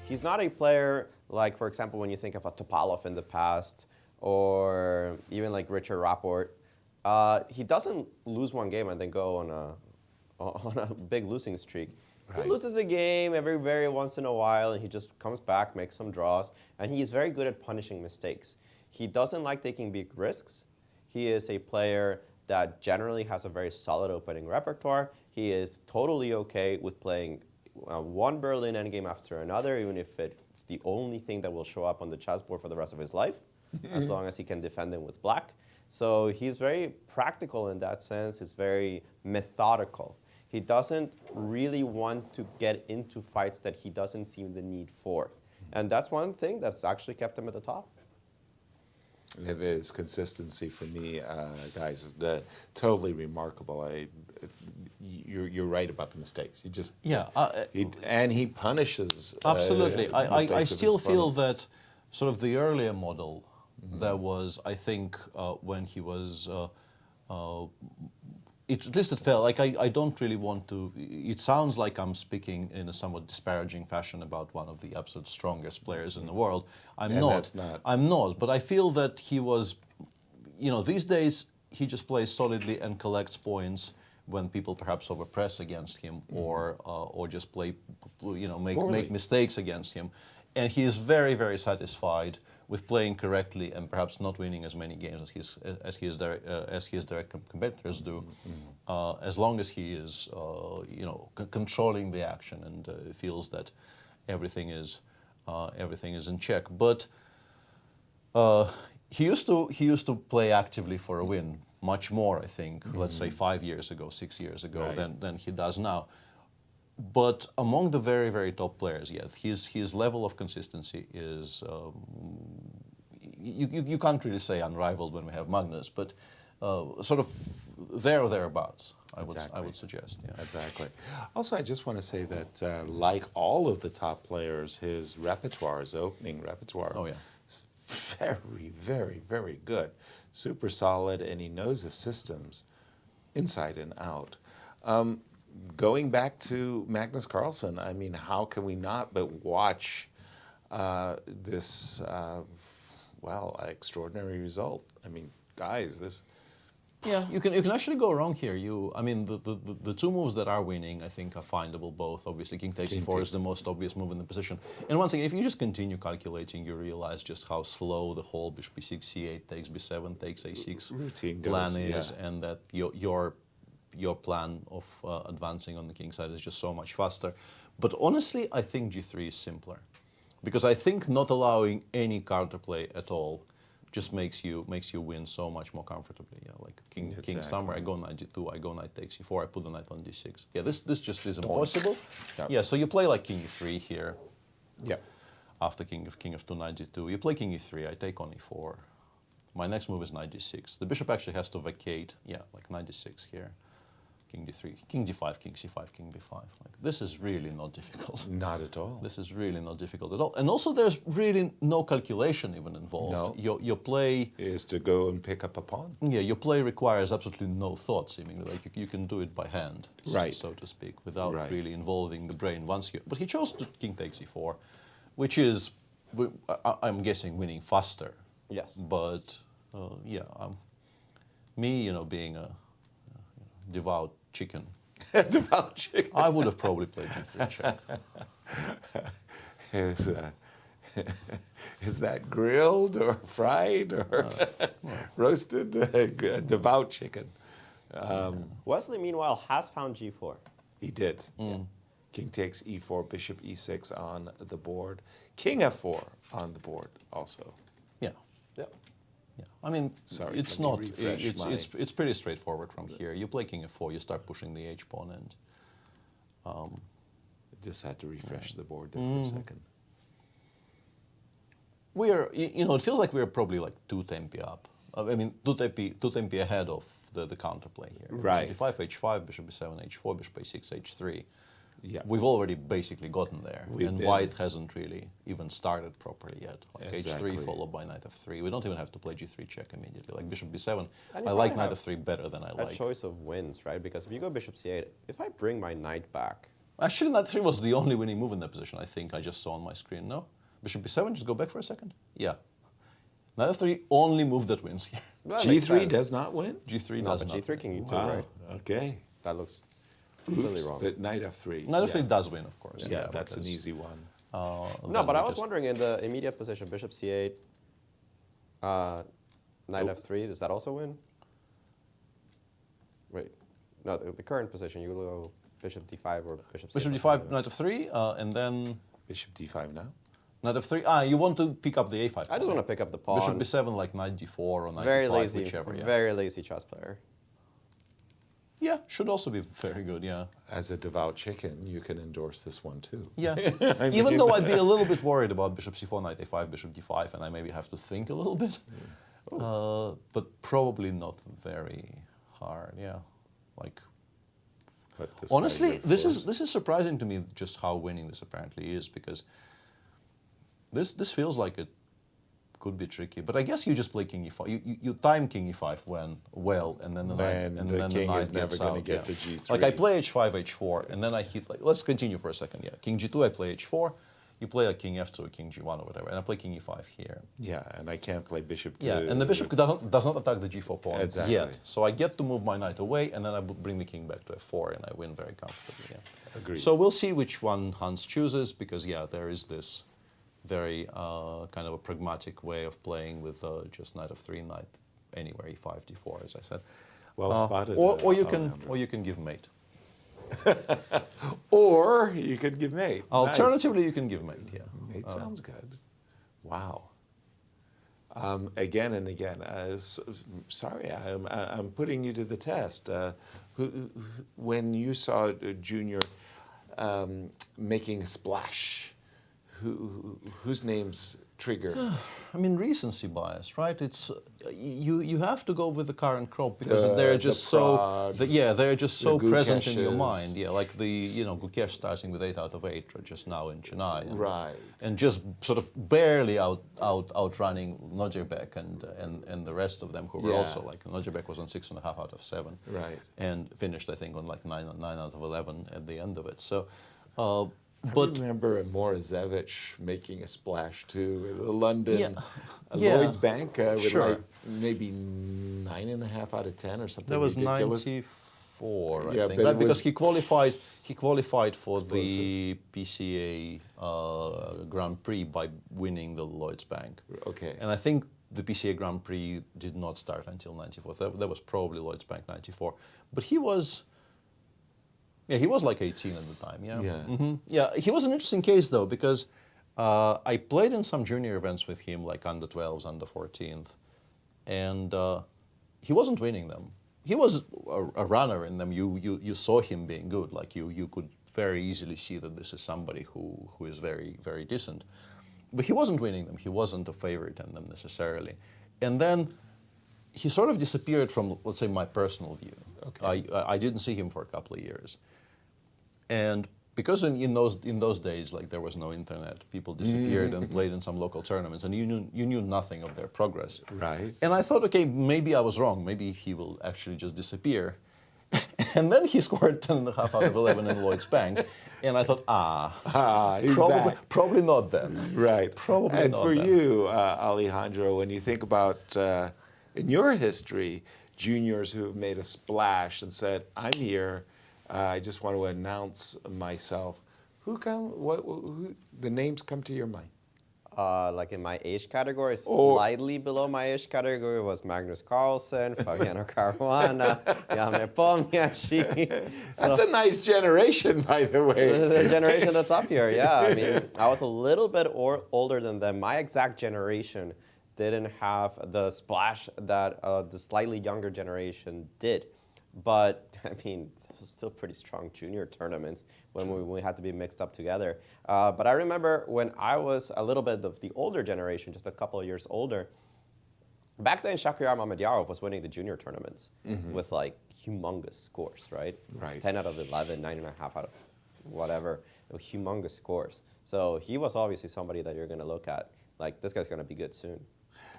He's not a player like, for example, when you think of a Topalov in the past, or even like Richard Rapport. He doesn't lose one game and then go on a big losing streak. Right. He loses a game very once in a while, and he just comes back, makes some draws, and he is very good at punishing mistakes. He doesn't like taking big risks. He is a player that generally has a very solid opening repertoire. He is totally okay with playing one Berlin endgame after another, even if it's the only thing that will show up on the chessboard for the rest of his life, as long as he can defend them with black. So he's very practical in that sense. He's very methodical. He doesn't really want to get into fights that he doesn't see the need for. And that's one thing that's actually kept him at the top. It is consistency for me, guys. Totally remarkable. You're right about the mistakes. You just and he punishes. Absolutely, I still feel that sort of the earlier model, there was, I think, when he was. At least it felt like I don't really want to. It sounds like I'm speaking in a somewhat disparaging fashion about one of the absolute strongest players in the world. I'm not. But I feel that he was, these days he just plays solidly and collects points when people perhaps overpress against him or just play, make mistakes against him, and he is very satisfied with playing correctly and perhaps not winning as many games as his direct competitors do, as long as he is controlling the action and feels that everything is in check. But he used to play actively for a win much more, I think, let's say 5 years ago, 6 years ago, than he does now. But among the very top players, yes, his level of consistency is, you can't really say unrivaled when we have Magnus, but sort of there or thereabouts. I would suggest. Yeah. Exactly. Also, I just want to say that, like all of the top players, his repertoire, his opening repertoire, is very, very, very good. Super solid, and he knows the systems inside and out. Going back to Magnus Carlsen, I mean, how can we not but watch this, extraordinary result? I mean, guys, this... Yeah, you can actually go wrong here. I mean, the two moves that are winning, I think, are findable both. Obviously, king takes e4 is the most obvious move in the position. And once again, if you just continue calculating, you realize just how slow the whole bishop b6, c8 takes, b7 takes, a6 routine plan is, and that your plan of advancing on the king side is just so much faster. But honestly, I think g3 is simpler, because I think not allowing any counterplay at all just makes you win so much more comfortably. Yeah, like king somewhere, I go knight g2, I go knight takes e4, I put the knight on d6. Yeah, this just is impossible. Yeah, so you play like king e3 here. Yeah. After king of 2, knight g2, you play king e3, I take on e4. My next move is knight d6. The bishop actually has to vacate. Yeah, like knight d6 here. King d3, king d5, king c5, king b5. Like, this is really not difficult. Not at all. This is really not difficult at all. And also there's really no calculation even involved. No. Your play... is to go and pick up a pawn. Yeah, your play requires absolutely no thought, seemingly. Like, you can do it by hand, so to speak, without really involving the brain. But he chose to king takes e4, which is, I'm guessing, winning faster. Yes. But, me, being a devout chicken. Devout chicken. I would have probably played g3 check. Is that grilled or fried or roasted? Devout chicken. Wesley, meanwhile, has found g4. He did. Yeah. King takes e4, bishop e6 on the board. King f4 on the board also. Yeah. Yep. Yeah. I mean, it's pretty straightforward from here. You play king f4, you start pushing the h pawn, and just had to refresh the board there for a second. It feels like we're probably like 2 tempi up. I mean, 2 tempi ahead of the counterplay here. Right. Bishop d5, h5, bishop b7, h4, bishop a6, h3. Yeah. We've already basically gotten there, white hasn't really even started properly yet. Like h3 followed by knight f3. We don't even have to play g3 check immediately. Like bishop b7, I like knight f3 better than I like. A choice of wins, right? Because if you go bishop c8, if I bring my knight back... Actually, knight f3 was the only winning move in that position, I think. I just saw on my screen, no? Bishop b7, just go back for a second? Yeah. Knight f3, only move that wins here. Well, g3 does not win? G3 no, does but not g3 king e2, wow. right? Okay. That looks completely wrong. But knight f3. Knight f3 does win, of course. Yeah, that's an easy one. No, but I was wondering, in the immediate position, bishop c8, knight f3, does that also win? Wait, no, the current position, you go bishop d5 or bishop c8. Bishop d5, knight f3, and then... Bishop d5 now? Knight f3, you want to pick up the a5. I just want to pick up the pawn. Bishop b7, like knight d4 or knight very d5, lazy, whichever. Yeah. Very lazy chess player. Yeah, should also be very good, yeah. As a devout chicken, you can endorse this one too. Yeah, even though I'd be a little bit worried about bishop c4, knight a5, bishop d5, and I maybe have to think a little bit. But probably not very hard, yeah. Like, honestly, this is surprising to me, just how winning this apparently is, because this feels like it could be tricky. But I guess you just play king e5. You time king e5 well, and then the king is never going to get to g3. Like I play h5, h4, and then I hit, like, let's continue for a second, yeah. King g2, I play h4, you play a king f2, a king g1 or whatever, and I play king e5 here. Yeah, and I can't play bishop to... Yeah, and the bishop does not attack the g4 pawn yet. So I get to move my knight away, and then I bring the king back to f4, and I win very comfortably, yeah. Agreed. So we'll see which one Hans chooses, because, yeah, there is this very kind of a pragmatic way of playing with just knight f3, knight anywhere, e5, d4, as I said. Well spotted. Or you can give mate. Or you could give mate. Alternatively, you can give mate, yeah. Mate sounds good. Wow. Again and again. Sorry, I'm putting you to the test. When you saw Junior making a splash, whose names trigger? I mean, recency bias, right? It's you have to go with the current crop because they're just they're just so present in your mind. Yeah, like the Gukesh starting with 8 out of 8 just now in Chennai, and just sort of barely outrunning Nojebek and the rest of them who were also like Nojebek was on 6.5 out of 7, and finished I think on like 9 out of 11 at the end of it. So. I remember Morozevich making a splash too with London Lloyd's Bank with like maybe 9.5 out of 10 or something. That was ridiculous. 94, I think, right? Because he qualified for the PCA Grand Prix by winning the Lloyd's Bank. Okay. And I think the PCA Grand Prix did not start until 94. That was probably Lloyd's Bank 94. But he was. Yeah, he was like 18 at the time, yeah. He was an interesting case, though, because I played in some junior events with him, like under 12s, under 14th, and he wasn't winning them. He was a runner in them. You saw him being good. Like, you could very easily see that this is somebody who is very, very decent. But he wasn't winning them. He wasn't a favorite in them necessarily. And then he sort of disappeared from, let's say, my personal view. Okay. I didn't see him for a couple of years. And because in those days, like, there was no internet, people disappeared and played in some local tournaments, and you knew nothing of their progress. Right. And I thought, okay, maybe I was wrong. Maybe he will actually just disappear. And then he scored 10.5 out of 11 in Lloyd's Bank, and I thought, probably not then. Right. Probably and not. And for then. you, Alejandro, when you think about in your history, juniors who have made a splash and said, "I'm here. I just want to announce myself." Who the names come to your mind? Like in my age category, slightly below my age category was Magnus Carlsen, Fabiano Caruana, Nepomniachtchi. That's a nice generation, by the way. The generation that's up here, yeah. I mean, I was a little bit older than them. My exact generation didn't have the splash that the slightly younger generation did. But, I mean, it was still pretty strong junior tournaments when we had to be mixed up together. But I remember when I was a little bit of the older generation, just a couple of years older, back then Shakhriar Mamedyarov was winning the junior tournaments with, like, humongous scores, right? Right. 10 out of 11, 9.5 out of whatever, humongous scores. So he was obviously somebody that you're going to look at, like, this guy's going to be good soon.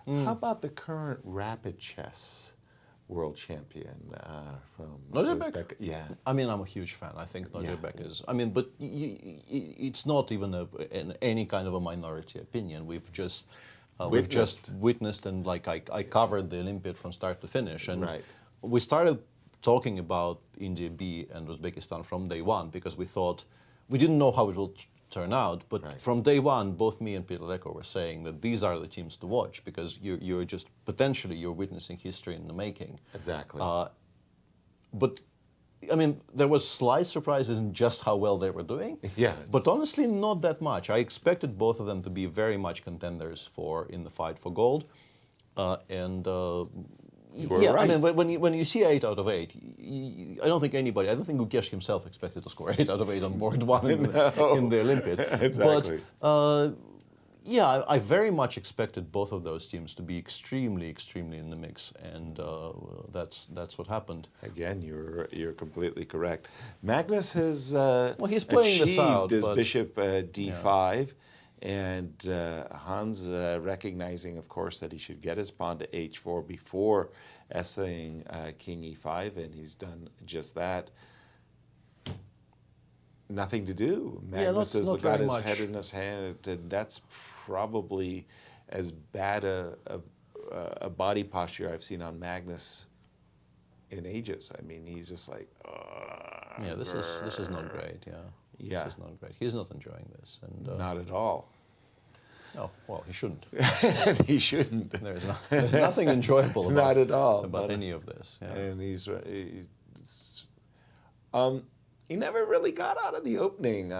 How about the current rapid chess world champion from Nojebek? Yeah. I mean, I'm a huge fan. I think Nojebek is. I mean, but it's not even any kind of a minority opinion. We've just witnessed and like I covered the Olympiad from start to finish, and we started talking about India B and Uzbekistan from day one because we thought we didn't know how it will turn out, but from day one, both me and Peter Leko were saying that these are the teams to watch because you're just potentially you're witnessing history in the making. Exactly. But I mean, there was slight surprises in just how well they were doing. Yeah. But honestly, not that much. I expected both of them to be very much contenders in the fight for gold, and. Yeah, right. I mean, when you see 8 out of 8, I don't think Gukesh himself expected to score 8 out of 8 on board one in the Olympiad. Exactly. But yeah, I very much expected both of those teams to be extremely, extremely in the mix, and that's what happened. Again, you're completely correct. Magnus has he's playing this out, his bishop d5. And Hans recognizing, of course, that he should get his pawn to h4 before essaying king e5, and he's done just that. Nothing to do. Magnus has got his head in his hand, and that's probably as bad a body posture I've seen on Magnus in ages. I mean, he's just like, yeah, this is not great. Yeah. Yeah. This is not great. He's not enjoying this. And, not at all. Oh, well, he shouldn't. He shouldn't. There's nothing enjoyable not at all about any of this. Yeah. And he never really got out of the opening,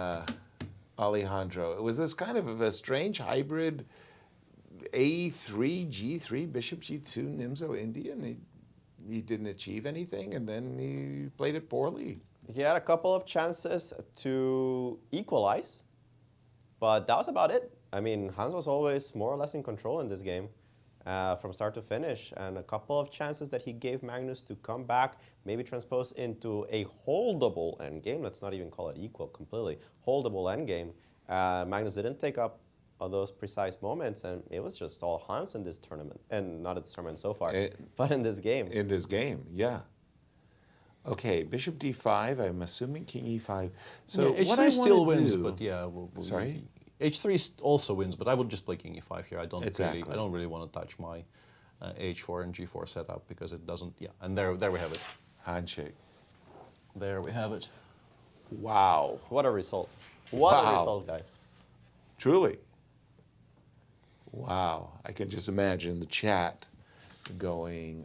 Alejandro. It was this kind of a strange hybrid A3, G3, Bishop G2, Nimzo, Indian. He didn't achieve anything, and then he played it poorly. He had a couple of chances to equalize, but that was about it. I mean, Hans was always more or less in control in this game from start to finish. And a couple of chances that he gave Magnus to come back, maybe transpose into a holdable endgame. Let's not even call it equal completely. Holdable endgame. Magnus didn't take up those precise moments, and it was just all Hans in this tournament. And not in this tournament so far, but in this game. In this game, yeah. Okay, bishop d5, I'm assuming king e5. So yeah, what h3 I still wanna wins, do, but yeah. Sorry? h3 also wins, but I would just play king e5 here. I don't really want to touch my h4 and g4 setup because it doesn't. Yeah, and there we have it. Handshake. There we have it. Wow. What a result. What a result, guys. Truly. Wow. I can just imagine the chat going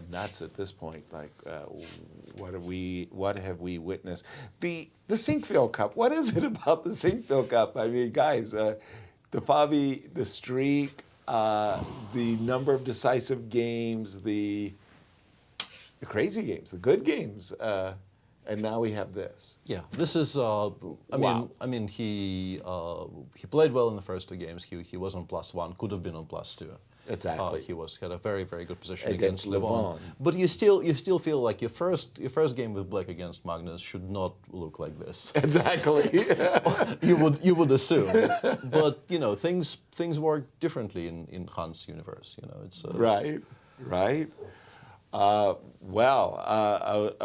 nuts at this point. Like, what have we witnessed? The Sinquefield Cup. What is it about the Sinquefield Cup? I mean, guys, the Fabi, the streak, the number of decisive games, the crazy games, the good games, and now we have this. Yeah, this is. I mean, he played well in the first two games. He was on +1, could have been on +2. Exactly. He had a very, very good position against Levon. But you still feel like your first game with Black against Magnus should not look like this. Exactly. you would assume, but you know things work differently in Hans' universe. You know, it's right. A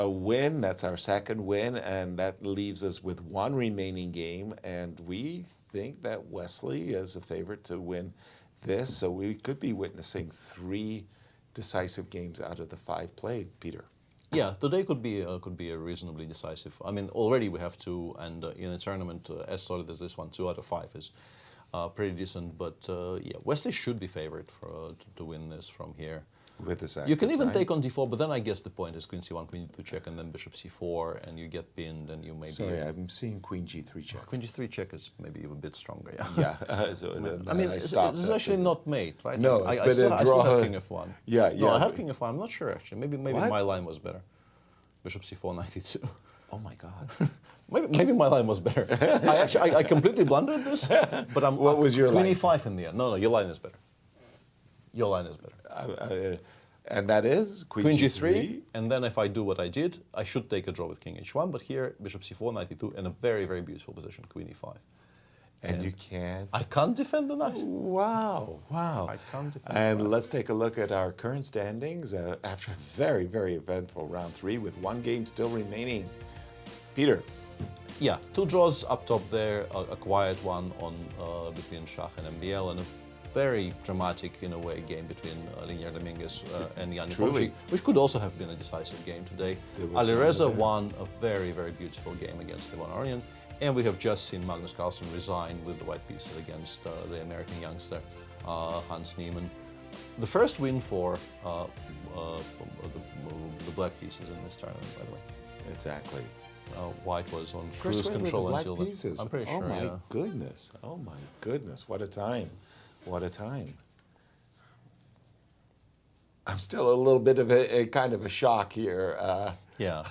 win. That's our second win, and that leaves us with one remaining game, and we think that Wesley is a favorite to win this, so we could be witnessing 3 decisive games out of the 5 played, Peter. Yeah, today could be a reasonably decisive. I mean, already we have 2, and in a tournament as solid as this one, 2 out of 5 is pretty decent. But yeah, Wesley should be favored to win this from here. With this you can even take on d4, but then I guess the point is queen c1, queen d2 check, and then bishop c4, and you get pinned, and you maybe. Sorry, I'm seeing queen g3 check. Queen g3 check is maybe a bit stronger. Yeah. Yeah. I mean, this is actually not mate, right? No, I still have king f1. Yeah. No, I have king f1. I'm not sure actually. Maybe my line was better. Bishop c4, 92. Oh my God. Maybe my line was better. I completely blundered this, but I'm. What was your line? Queen e5 in the end. No, your line is better. Your line is better. And that is queen g3, and then if I do what I did, I should take a draw with king h1, but here, bishop c4, 92, and a very, very beautiful position, queen e5. And you can't? I can't defend the knight. Wow. I can't defend And let's take a look at our current standings after a very, very eventful round 3 with 1 game still remaining. Peter. Yeah, 2 draws up top there, a quiet one on between Shah and MBL, and a very dramatic, in a way, game between Dominguez and Jan Nepomniachtchi, which could also have been a decisive game today. Alireza won a very, very beautiful game against Aronian, and we have just seen Magnus Carlsen resign with the white pieces against the American youngster, Hans Niemann. The first win for the black pieces in this tournament, by the way. Exactly. White was on First cruise win control with the until black pieces. I'm pretty sure. Oh my goodness! Oh my goodness! What a time! What a time! I'm still a little bit of a kind of a shock here. Yeah.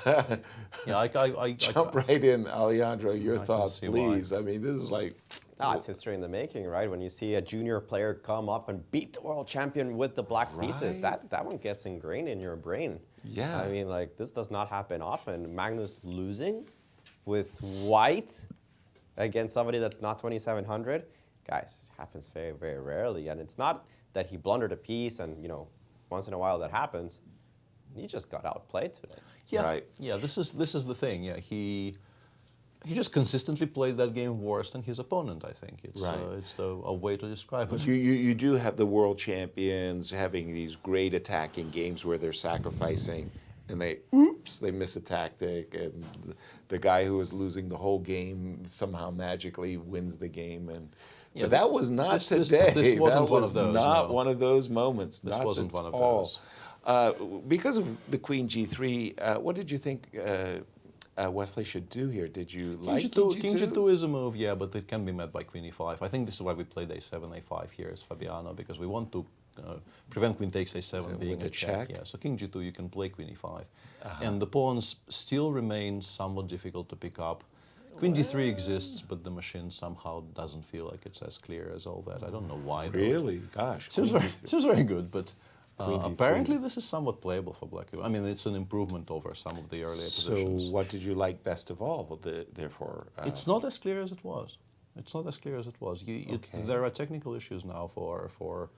I jump right in, Alejandro. Your thoughts, please. Why. I mean, this is like. It's history in the making, right? When you see a junior player come up and beat the world champion with the black pieces, that one gets ingrained in your brain. Yeah. I mean, like, this does not happen often. Magnus losing with white against somebody that's not 2,700. Guys, it happens very, very rarely. And it's not that he blundered a piece and, you know, once in a while that happens. He just got outplayed today. Yeah. Right. Yeah, this is the thing. Yeah, he just consistently played that game worse than his opponent, I think. It's a way to describe it. You do have the world champions having these great attacking games where they're sacrificing and they miss a tactic, and the guy who was losing the whole game somehow magically wins the game. And but that was not today. This wasn't one of those. Not one of those moments. This wasn't one of those. Because of the Queen G3, what did you think Wesley should do here? Did you like King G2? King G2 is a move, yeah, but it can be met by Queen E5. I think this is why we played A7, A5 here as Fabiano, because we want to prevent Queen takes A7 being a check. Yeah, so King G2, you can play Queen E5. And the pawns still remain somewhat difficult to pick up. Queen d3 exists, but the machine somehow doesn't feel like it's as clear as all that. I don't know why. Really? Gosh. Seems very good, but Queen d3. apparently this is somewhat playable for black. I mean, it's an improvement over some of the earlier positions. So what did you like best of all, therefore? It's not as clear as it was. It's not as clear as it was. Okay. There are technical issues now for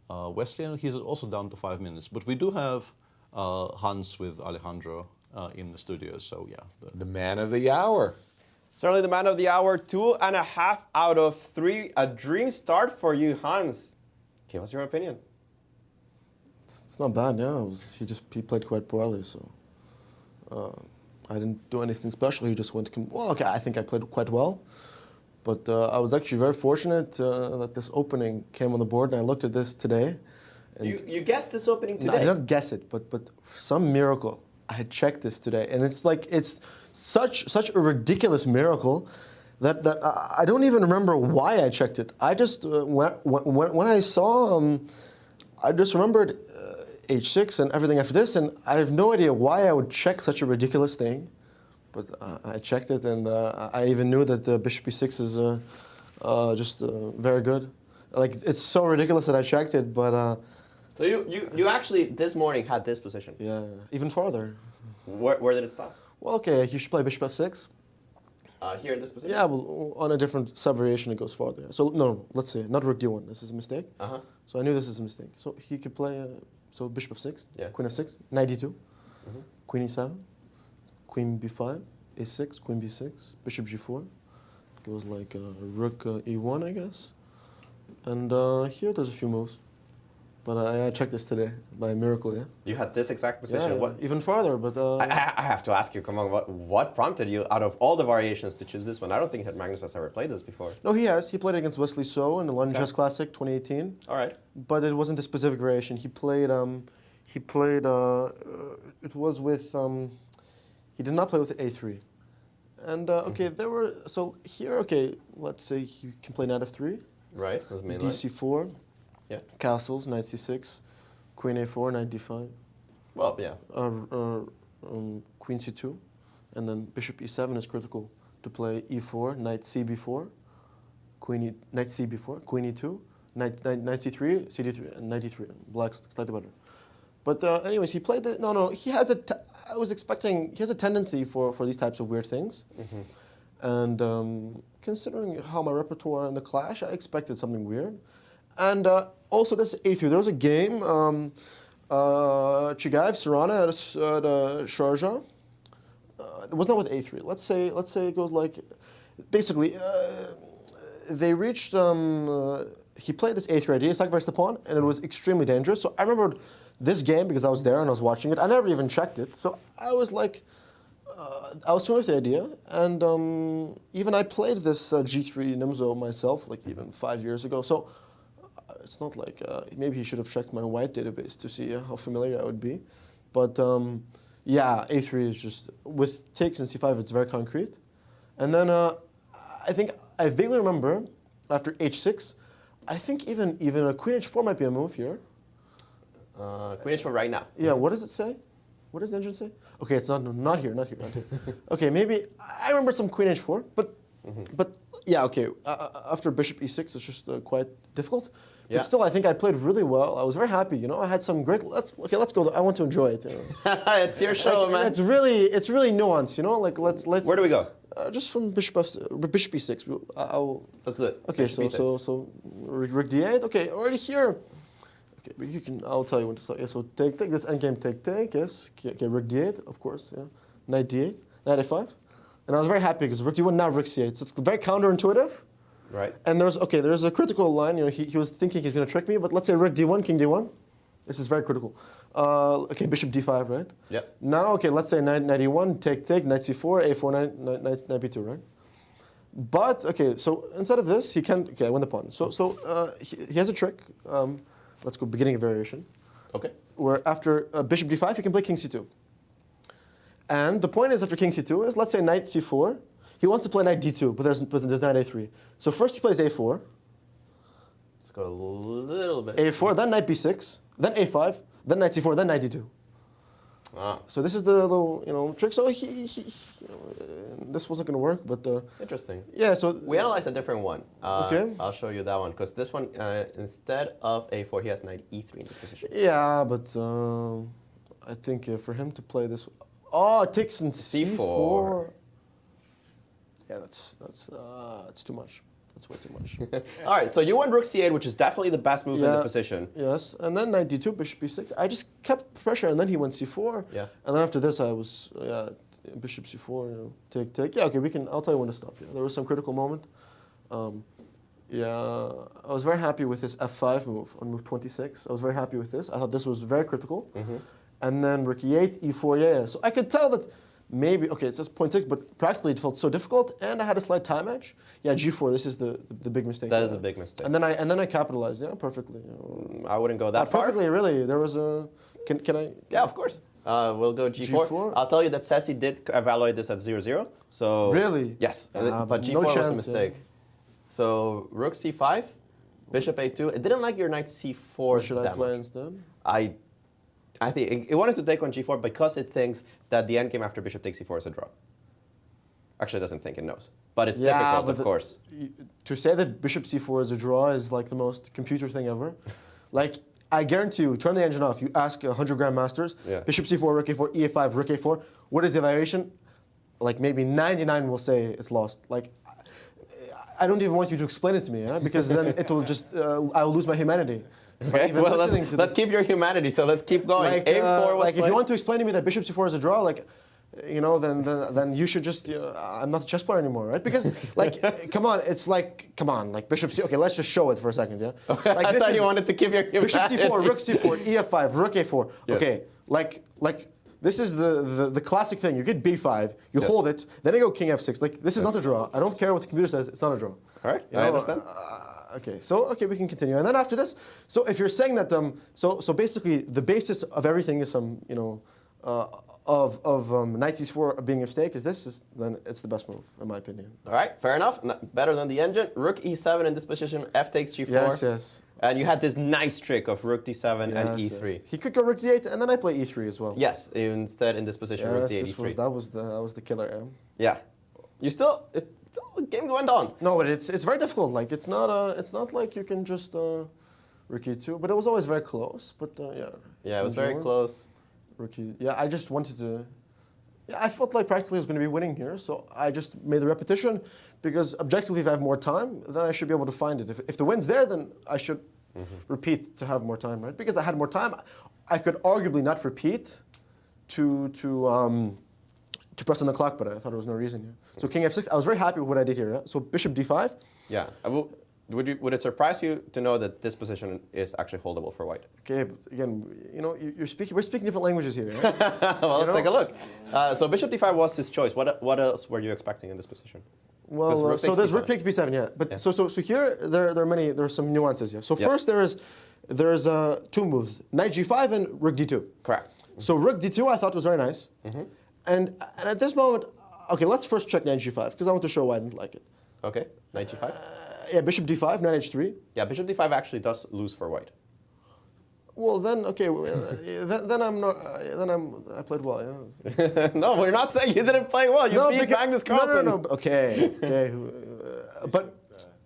Wesley, and he's also down to 5 minutes. But we do have Hans with Alejandro in the studio, so yeah. The man of the hour. Certainly the man of the hour, 2.5 out of 3. A dream start for you, Hans. Give us your opinion. It's not bad, yeah. He played quite poorly, so I didn't do anything special. He just went to well, okay. I think I played quite well, but I was actually very fortunate that this opening came on the board, and I looked at this today. And You guessed this opening today? No, I did not guess it, but for some miracle, I had checked this today, and it's such a ridiculous miracle that I don't even remember why I checked it. I just when I saw, I just remembered H6 and everything after this, and I have no idea why I would check such a ridiculous thing, but I checked it, and I even knew that the bishop e6 is just very good. Like, it's so ridiculous that I checked it, but. So you actually this morning had this position? Yeah, even farther. Where did it stop? Well, okay, you should play bishop f6. Here in this position? Yeah, well, on a different sub-variation it goes farther. So no, let's see, not rook d1. This is a mistake. So I knew this is a mistake. So he could play, so bishop f6, queen f6, knight d2, queen e7, queen b5, a6, queen b6, bishop g4. Goes like rook e1, I guess. And here there's a few moves. But I checked this today by miracle, yeah. You had this exact position? Yeah, What? even farther, but... I have to ask you, come on, what prompted you, out of all the variations, to choose this one? I don't think that Magnus has ever played this before. No, he has. He played against Wesley So in the London Chess Classic 2018. All right. But it wasn't the specific variation. He played, it was with, he did not play with A3. And, okay, there were, so here, okay, let's say he can play knight f3. Right, that's main line. DC4. Yeah. Castles, knight c6, queen a4, knight d5. Well, yeah. Queen c2, and then bishop e7 is critical to play e4, knight cb4, knight cb4, queen e2, knight c3, cd3, and knight d3. Black's slightly better. But anyways, he played the he has I was expecting he has a tendency for these types of weird things. And considering how my repertoire in the clash, I expected something weird. And also this A3. There was a game, Chigaev, Saurana at Sharjah. It was not with A3. Let's say it goes like, basically, they reached. He played this A3 idea, sacrificed the pawn, and it was extremely dangerous. So I remembered this game because I was there and I was watching it. I never even checked it. So I was like, I was familiar with the idea, and even I played this G3 Nimzo myself, like even 5 years ago. So. It's not like, maybe he should have checked my white database to see how familiar I would be. But yeah, A3 is just, with takes and C5, it's very concrete. And then I think, I vaguely remember, after H6, I think even a Queen H4 might be a move here. Queen H4 right now. Yeah, what does it say? What does the engine say? Okay, it's not here. Okay, maybe, I remember some Queen H4, but yeah, okay, after Bishop E6, it's just quite difficult. Yeah. But still, I think I played really well. I was very happy. You know, I had some great. Let's go. I want to enjoy it. You know. It's your show, man. It's really nuanced. You know, like let's. Where do we go? Just from Bishop E6. Let's do it. Okay, so Rook D8. Okay, already here. Okay, but you can. I'll tell you when to start. Yeah, so take this endgame. Take. Yes. Okay, Rook D8, of course. Yeah. Knight D8. Knight A5. And I was very happy because Rook D1 now Rook C8. So it's very counterintuitive. Right. And there's a critical line. You know, he was thinking he's going to trick me, but let's say Rook D1, King D1. This is very critical. Okay, Bishop D5, right? Yep. Now, okay, let's say Knight E1, take, Knight C4, A4, Knight B2, right? But okay, so instead of this, he can. Okay, I win the pawn. So he has a trick. Let's go beginning of variation. Okay. Where after Bishop D5, he can play King C2. And the point is, after King C2 is, let's say Knight C4. He wants to play Knight D2, but there's Knight A3. So first he plays A4. Let's go a little bit. A4, then Knight B6, then A5, then Knight C4, then Knight D2. So this is the little trick. So this wasn't going to work, but interesting. Yeah. So we analyzed a different one. Okay. I'll show you that one because this one instead of a4, he has knight e3 in this position. Yeah, but I think for him to play this, it takes in c4. Yeah, that's too much. That's way too much. All right, so you went rook c8, which is definitely the best move in the position. Yes, and then knight d2, bishop b6. I just kept pressure, and then he went c4. Yeah. And then after this, I was bishop c4. Take. Yeah, okay. I'll tell you when to stop. Yeah. There was some critical moment. I was very happy with this f5 move on move 26. I was very happy with this. I thought this was very critical. And then rook e8, e4. Yeah. So I could tell that. Maybe, okay, it says 0.6, but practically it felt so difficult, and I had a slight time edge. Yeah, g4, this is the big mistake. That is a big mistake. And then I capitalized, perfectly. I wouldn't go that far. Perfectly, really. There was a, can I? Yeah, of course. We'll go g4. I'll tell you that Ceci did evaluate this at 0-0. So really? Yes, but g4 was a mistake. Yeah. So rook c5, bishop a2. It didn't like your knight c4. What should I play instead? I think it wanted to take on g4 because it thinks that the endgame after bishop takes c4 is a draw. Actually, it doesn't think, it knows. But it's difficult, of course. To say that bishop c4 is a draw is like the most computer thing ever. Like, I guarantee you, turn the engine off, you ask 100 grandmasters, bishop c4, rook a4, e5, rook a4, what is the evaluation? Like, maybe 99 will say it's lost. Like, I don't even want you to explain it to me, because then it will just, I will lose my humanity. Okay, well, let's keep your humanity, so let's keep going. Like, a4 was if you want to explain to me that bishop c4 is a draw, like, then you should just, I'm not a chess player anymore, right? Because, like, come on, like bishop c, okay, let's just show it for a second, yeah? Like, I thought you wanted to keep your humanity. Bishop c4, rook c4, ef5, rook a4, okay, like, this is the classic thing. You get b5, you hold it, then you go king f6. Like, this is not a draw. I don't care what the computer says, it's not a draw. All right, I understand. Okay, so we can continue, and then after this, so if you're saying that, so basically the basis of everything is some, of knight c4 being a stake then it's the best move in my opinion. All right, fair enough. Better than the engine. Rook e7 in this position. F takes g4. Yes. And you had this nice trick of rook d7 and e3. Yes. He could go rook d8, and then I play e3 as well. Yes, instead in this position, rook d8, e3. That was the killer. Yeah. It's still a game went on. No, but it's very difficult. Like, it's not like you can just rook e2. But it was always very close. But yeah, it was very close. Rook e, I just wanted to. Yeah, I felt like practically I was going to be winning here, so I just made the repetition because objectively, if I have more time, then I should be able to find it. If the win's there, then I should repeat to have more time, right? Because I had more time, I could arguably not repeat to press on the clock, but I thought there was no reason here. So king f6, I was very happy with what I did here. Yeah? So bishop d5. Yeah. Would it surprise you to know that this position is actually holdable for white? Okay, but again, we're speaking different languages here. Right? Well, let's take a look. So bishop d5 was his choice. What else were you expecting in this position? Well, so there's rook takes b7, yeah. But so here there are some nuances, yeah. So first there's two moves, knight g5 and rook d2. Correct. So rook d2 I thought was very nice. And at this moment, okay, let's first check knight g5 because I want to show why I didn't like it. Okay, knight g5. Yeah, bishop d5, knight h3. Yeah, bishop d5 actually does lose for white. Well, then, okay, then I'm not, I played well, yeah. No, we're not saying you didn't play well. You beat Magnus Carlsen. No, okay. But,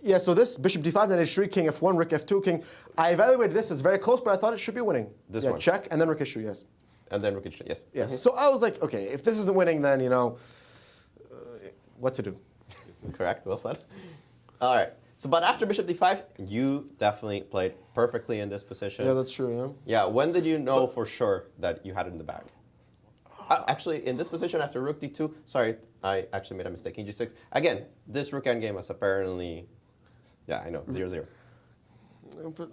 yeah, so this, bishop d5, then h3, king f1, rook f2, king. I evaluated this as very close, but I thought it should be winning. This one. Check, and then rook h3, yes. And then rook h3, yes. Yes, so I was like, okay, if this isn't winning, then, what to do. Correct, well said. All right. So, but after bishop d5, you definitely played perfectly in this position. Yeah, that's true, yeah. Yeah, when did you know for sure that you had it in the bag? Actually, in this position after rook d2, sorry, I actually made a mistake, king g6. Again, this rook endgame was apparently, yeah, I know, 0-0. But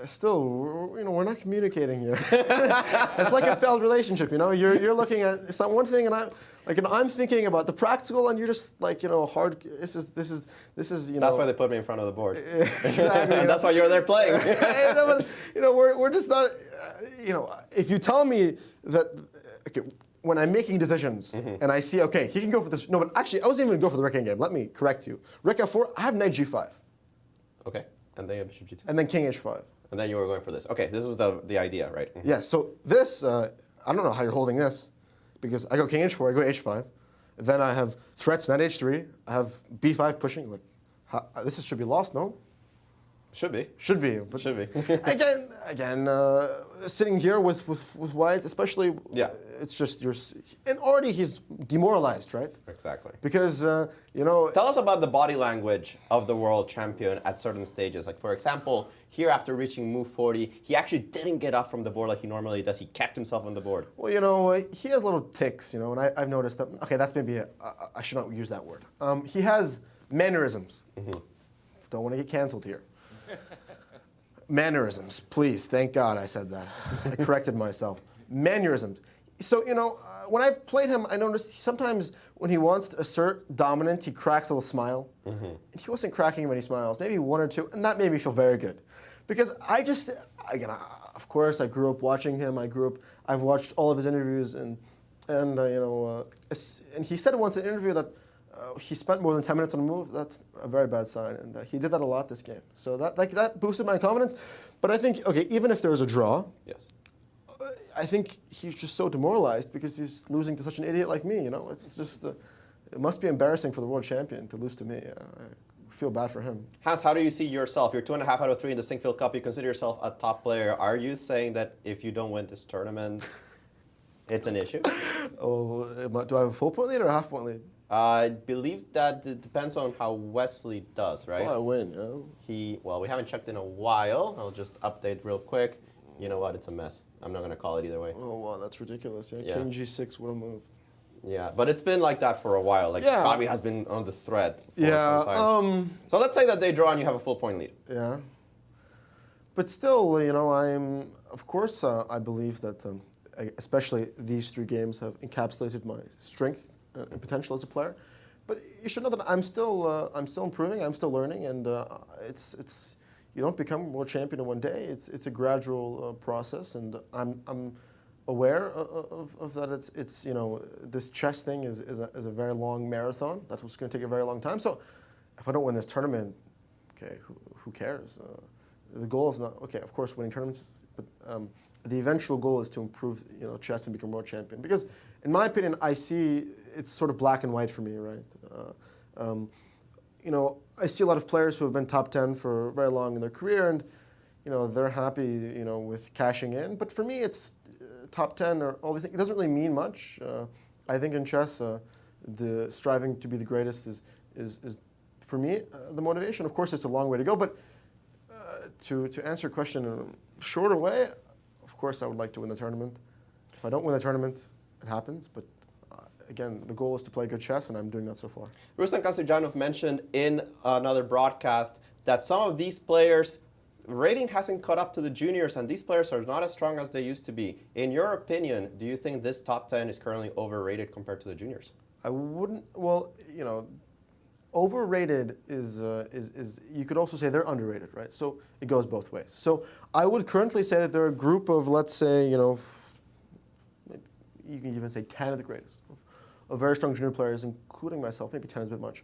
still, we're not communicating here. It's like a failed relationship, You're looking at one thing, and I'm thinking about the practical, and you're just like, hard. This is. That's why they put me in front of the board. Exactly. And that's why you're there playing. We're just not. If you tell me that, okay, when I'm making decisions and I see, okay, he can go for this. No, but actually, I wasn't even going to go for the rook endgame. Let me correct you. Rook f4. I have knight g5. Okay. And then you have bishop g2. And then king h5. And then you were going for this. Okay, this was the idea, right? Yeah, so this, I don't know how you're holding this, because I go king h4, I go h5, then I have threats knight h3, I have b5 pushing. Like, this should be lost, no? Should be. Should be. But should be. again, sitting here with white, especially, it's just and already he's demoralized, right? Exactly. Because Tell us about the body language of the world champion at certain stages. Like, for example, here after reaching move 40, he actually didn't get up from the board like he normally does. He kept himself on the board. Well, he has little ticks, and I've noticed that. Okay, that's maybe I should not use that word. He has mannerisms. Don't want to get canceled here. Mannerisms, please. Thank God I said that. I corrected myself. Mannerisms. So, when I've played him, I noticed sometimes when he wants to assert dominance, he cracks a little smile. And he wasn't cracking many smiles, maybe one or two, and that made me feel very good. Because of course, I grew up watching him. I've watched all of his interviews, and he said once in an interview that he spent more than 10 minutes on a move. That's a very bad sign, and he did that a lot this game. So that boosted my confidence. But I think, okay, even if there's a draw, I think he's just so demoralized because he's losing to such an idiot like me. It's just it must be embarrassing for the world champion to lose to me. I feel bad for him. Hans, how do you see yourself? You're 2.5 out of 3 in the Sinquefield Cup. You consider yourself a top player. Are you saying that if you don't win this tournament, it's an issue? Oh, do I have a full point lead or a half point lead? I believe that it depends on how Wesley does, right? Well, I win, yeah. Well, we haven't checked in a while. I'll just update real quick. You know what? It's a mess. I'm not going to call it either way. Oh, wow, that's ridiculous. Yeah. King G6, what a move. Yeah, but it's been like that for a while. Like, Fabi has been on the thread for some time. So let's say that they draw and you have a full point lead. Yeah. But still, of course, I believe that especially these 3 games have encapsulated my strength and potential as a player. But you should know that I'm still improving. I'm still learning, and it's you don't become world champion in one day. It's a gradual process, and I'm aware of that. It's this chess thing is a very long marathon. That's what's going to take a very long time. So if I don't win this tournament, okay, who cares? The goal is not of course, winning tournaments, but the eventual goal is to improve chess and become world champion. Because in my opinion, I see it's sort of black and white for me, right? I see a lot of players who have been top 10 for very long in their career, and they're happy with cashing in. But for me, it's top 10 or all these things. It doesn't really mean much. I think in chess, the striving to be the greatest is for me the motivation. Of course, it's a long way to go, but to answer your question in a shorter way, of course, I would like to win the tournament. If I don't win the tournament, it happens, but again, the goal is to play good chess, and I'm doing that so far. Ruslan Kasirjanov mentioned in another broadcast that some of these players' rating hasn't caught up to the juniors, and these players are not as strong as they used to be. In your opinion, do you think this top 10 is currently overrated compared to the juniors? I wouldn't. Well, overrated is you could also say they're underrated, right? So it goes both ways. So I would currently say that they're a group of, let's say, you can even say 10 of the greatest, of very strong junior players, including myself. Maybe 10 is a bit much.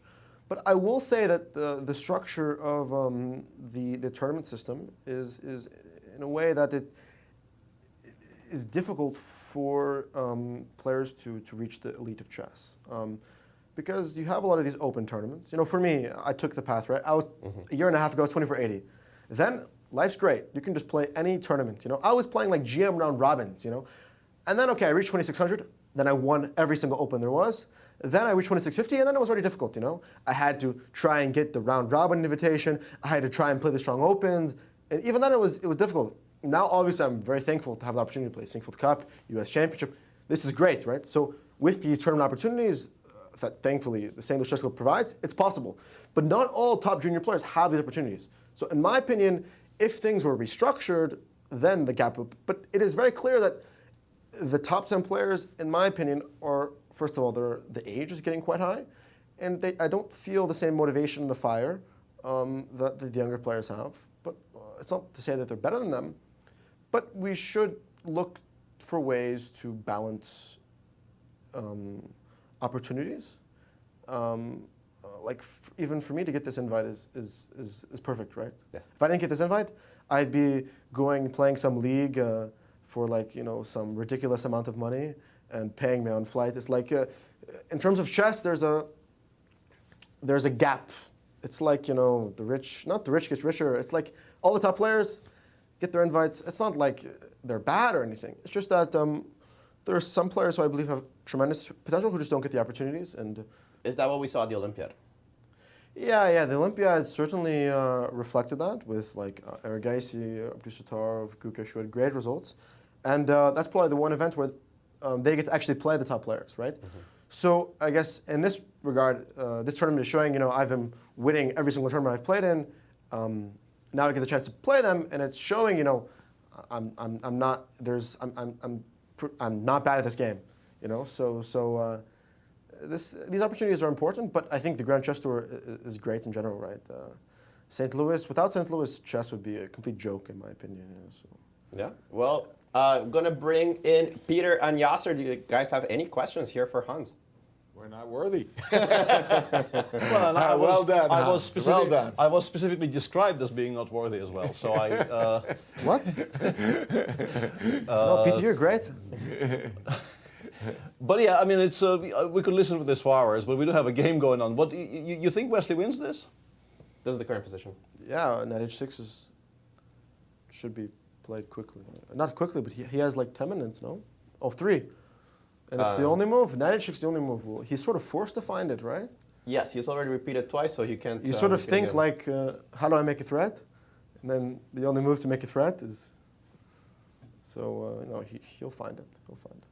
But I will say that the structure of the tournament system is in a way that it is difficult for players to reach the elite of chess. Because you have a lot of these open tournaments. For me, I took the path, right? I was a year and a half ago, I was 2480. Then life's great. You can just play any tournament. I was playing like GM round robins, And then, okay, I reached 2600. Then I won every single open there was. Then I reached 2650, and then it was already difficult, I had to try and get the round robin invitation. I had to try and play the strong opens. And even then it was difficult. Now, obviously, I'm very thankful to have the opportunity to play Sinquefield Cup, US Championship. This is great, right? So with these tournament opportunities that thankfully the St. Louis Chess Club provides, it's possible. But not all top junior players have these opportunities. So in my opinion, if things were restructured, then the gap would. But it is very clear that the top 10 players, in my opinion, are, first of all, the age is getting quite high, and I don't feel the same motivation in the fire that the younger players have. But it's not to say that they're better than them, but we should look for ways to balance opportunities. Even for me to get this invite is perfect, right? Yes. If I didn't get this invite, I'd be playing some league for like, you know, some ridiculous amount of money and paying me on flight. It's like, in terms of chess, there's a gap. It's like, you know, not the rich get richer. It's like all the top players get their invites. It's not like they're bad or anything. It's just that there are some players who I believe have tremendous potential who just don't get the opportunities. And is that what we saw at the Olympiad? Yeah, the Olympiad certainly reflected that with like Erigaisi, Abdusattorov, Gukesh, who had great results. And that's probably the one event where they get to actually play the top players, right? So I guess in this regard, this tournament is showing, you know, I've been winning every single tournament I've played in. Now I get the chance to play them, and it's showing, you know, I'm not bad at this game, you know. So these opportunities are important, but I think the Grand Chess Tour is great in general, right? St. Louis, without St. Louis, chess would be a complete joke, in my opinion. So. Yeah. Well, I'm gonna bring in Peter and Yasser. Do you guys have any questions here for Hans? We're not worthy. Well, I was specifically described as being not worthy as well. So I. What? No, Peter, you're great. But yeah, I mean, it's we could listen to this for hours, but we do have a game going on. What you think Wesley wins this? This is the current position. Yeah, knight h6 should be played quickly. Not quickly, but he has like 10 minutes, no? Oh, 3. And it's the only move. Knight h6 is the only move. Well, he's sort of forced to find it, right? Yes, he's already repeated twice, so you can't. You sort of think like, how do I make a threat? And then the only move to make a threat is. So no, he'll find it. He'll find it.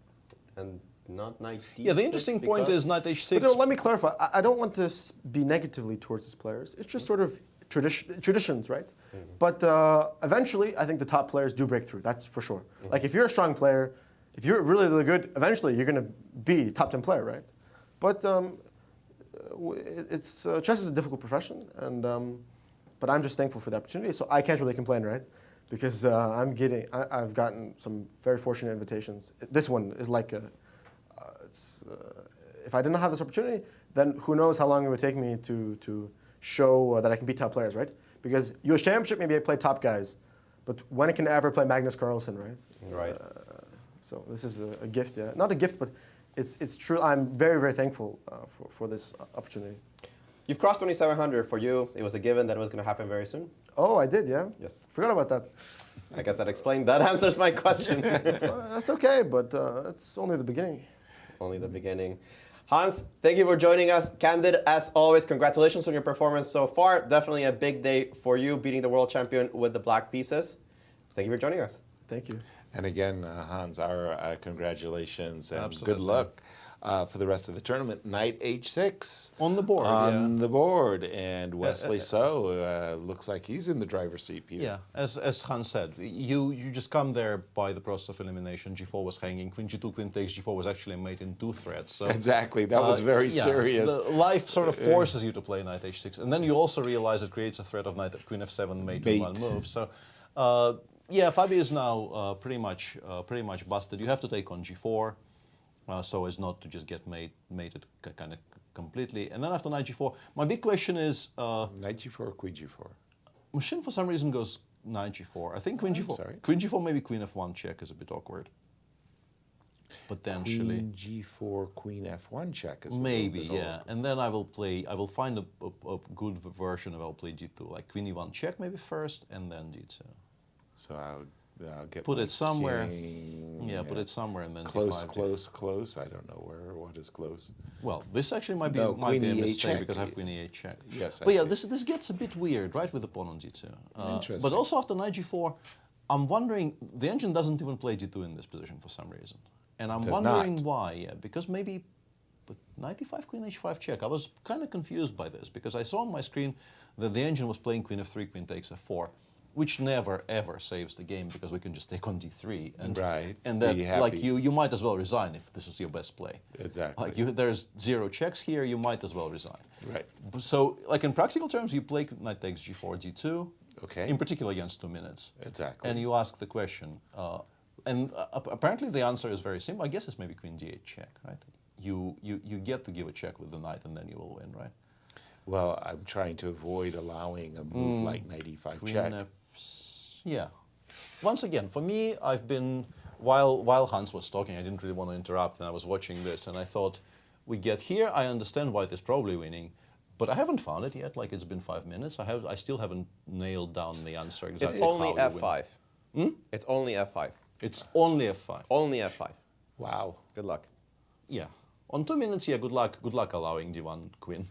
And not knight d6. Yeah, the interesting point is knight h6. But no, let me clarify. I don't want to be negatively towards his players. It's just sort of traditions, right? But eventually, I think the top players do break through. That's for sure. Like if you're a strong player, if you're really, really good, eventually you're going to be top 10 player, right? But chess is a difficult profession, and but I'm just thankful for the opportunity. So I can't really complain, right? Because I've gotten some very fortunate invitations. This one is like if I did not have this opportunity, then who knows how long it would take me to show that I can beat top players, right? Because US Championship, maybe I play top guys, but when can I ever play Magnus Carlsen, right? Right. So this is a gift, yeah. Not a gift, but it's true. I'm very, very thankful for this opportunity. You've crossed 2,700 for you. It was a given that it was going to happen very soon. Oh, I did, yeah. Yes. Forgot about that. I guess that answers my question. That's okay, but it's only the beginning. Only the beginning. Hans, thank you for joining us. Candid, as always, congratulations on your performance so far. Definitely a big day for you, beating the world champion with the black pieces. Thank you for joining us. Thank you. And again, Hans, our congratulations and Absolutely. good luck for the rest of the tournament. Knight h6 on the board. On the board, and Wesley So looks like he's in the driver's seat here. Yeah, as Hans said, you just come there by the process of elimination. G4 was hanging. Queen G2, Queen takes G4 was actually made in 2 threads. So exactly, that was very serious. Life sort of forces you to play Knight h6, and then you also realize it creates a threat of Knight Queen f7 mate in one move. So. Yeah, Fabi is now pretty much busted. You have to take on G4, so as not to just get mated kind of completely. And then after Knight G4, my big question is Knight G4 or Queen G4? Machine for some reason goes Knight G4. I think Queen G4. Sorry. Queen G4, maybe Queen F1 check is a bit awkward. Potentially. Queen G4, Queen F1 check is maybe, yeah. And then I will find a good version of I'll play G2, like Queen E1 check maybe first, and then G2. So I'll get put it somewhere. King, yeah, put it somewhere and then close, G5, close. I don't know what is close. Well, this actually might be Queen a E8 mistake check. because I have Queen E8 check. Yes, but yeah, this gets a bit weird, right, with the pawn on G2. Interesting. But also after Knight G4, I'm wondering the engine doesn't even play G2 in this position for some reason, and I'm wondering why. Yeah, because maybe. But Knight E5, Queen H5 check. I was kind of confused by this because I saw on my screen that the engine was playing Queen F3, Queen takes F4. Which never ever saves the game because we can just take on D3 and then like you might as well resign if this is your best play. Exactly. Like there's 0 checks here, you might as well resign. Right. So like in practical terms, you play Knight takes G4, G2. Okay. In particular against 2 minutes. Exactly. And you ask the question, and apparently the answer is very simple. I guess it's maybe Queen D8 check, right? You get to give a check with the knight and then you will win, right? Well, I'm trying to avoid allowing a move like Knight E5 check. Yeah. Once again, for me, I've been while Hans was talking, I didn't really want to interrupt, and I was watching this, and I thought, we get here, I understand why it's probably winning, but I haven't found it yet. Like, it's been 5 minutes. I still haven't nailed down the answer exactly. It's only how you F5. win. It's only F5. It's only F5. Only F5. Wow. Good luck. Yeah. On 2 minutes, yeah, good luck allowing D1 queen.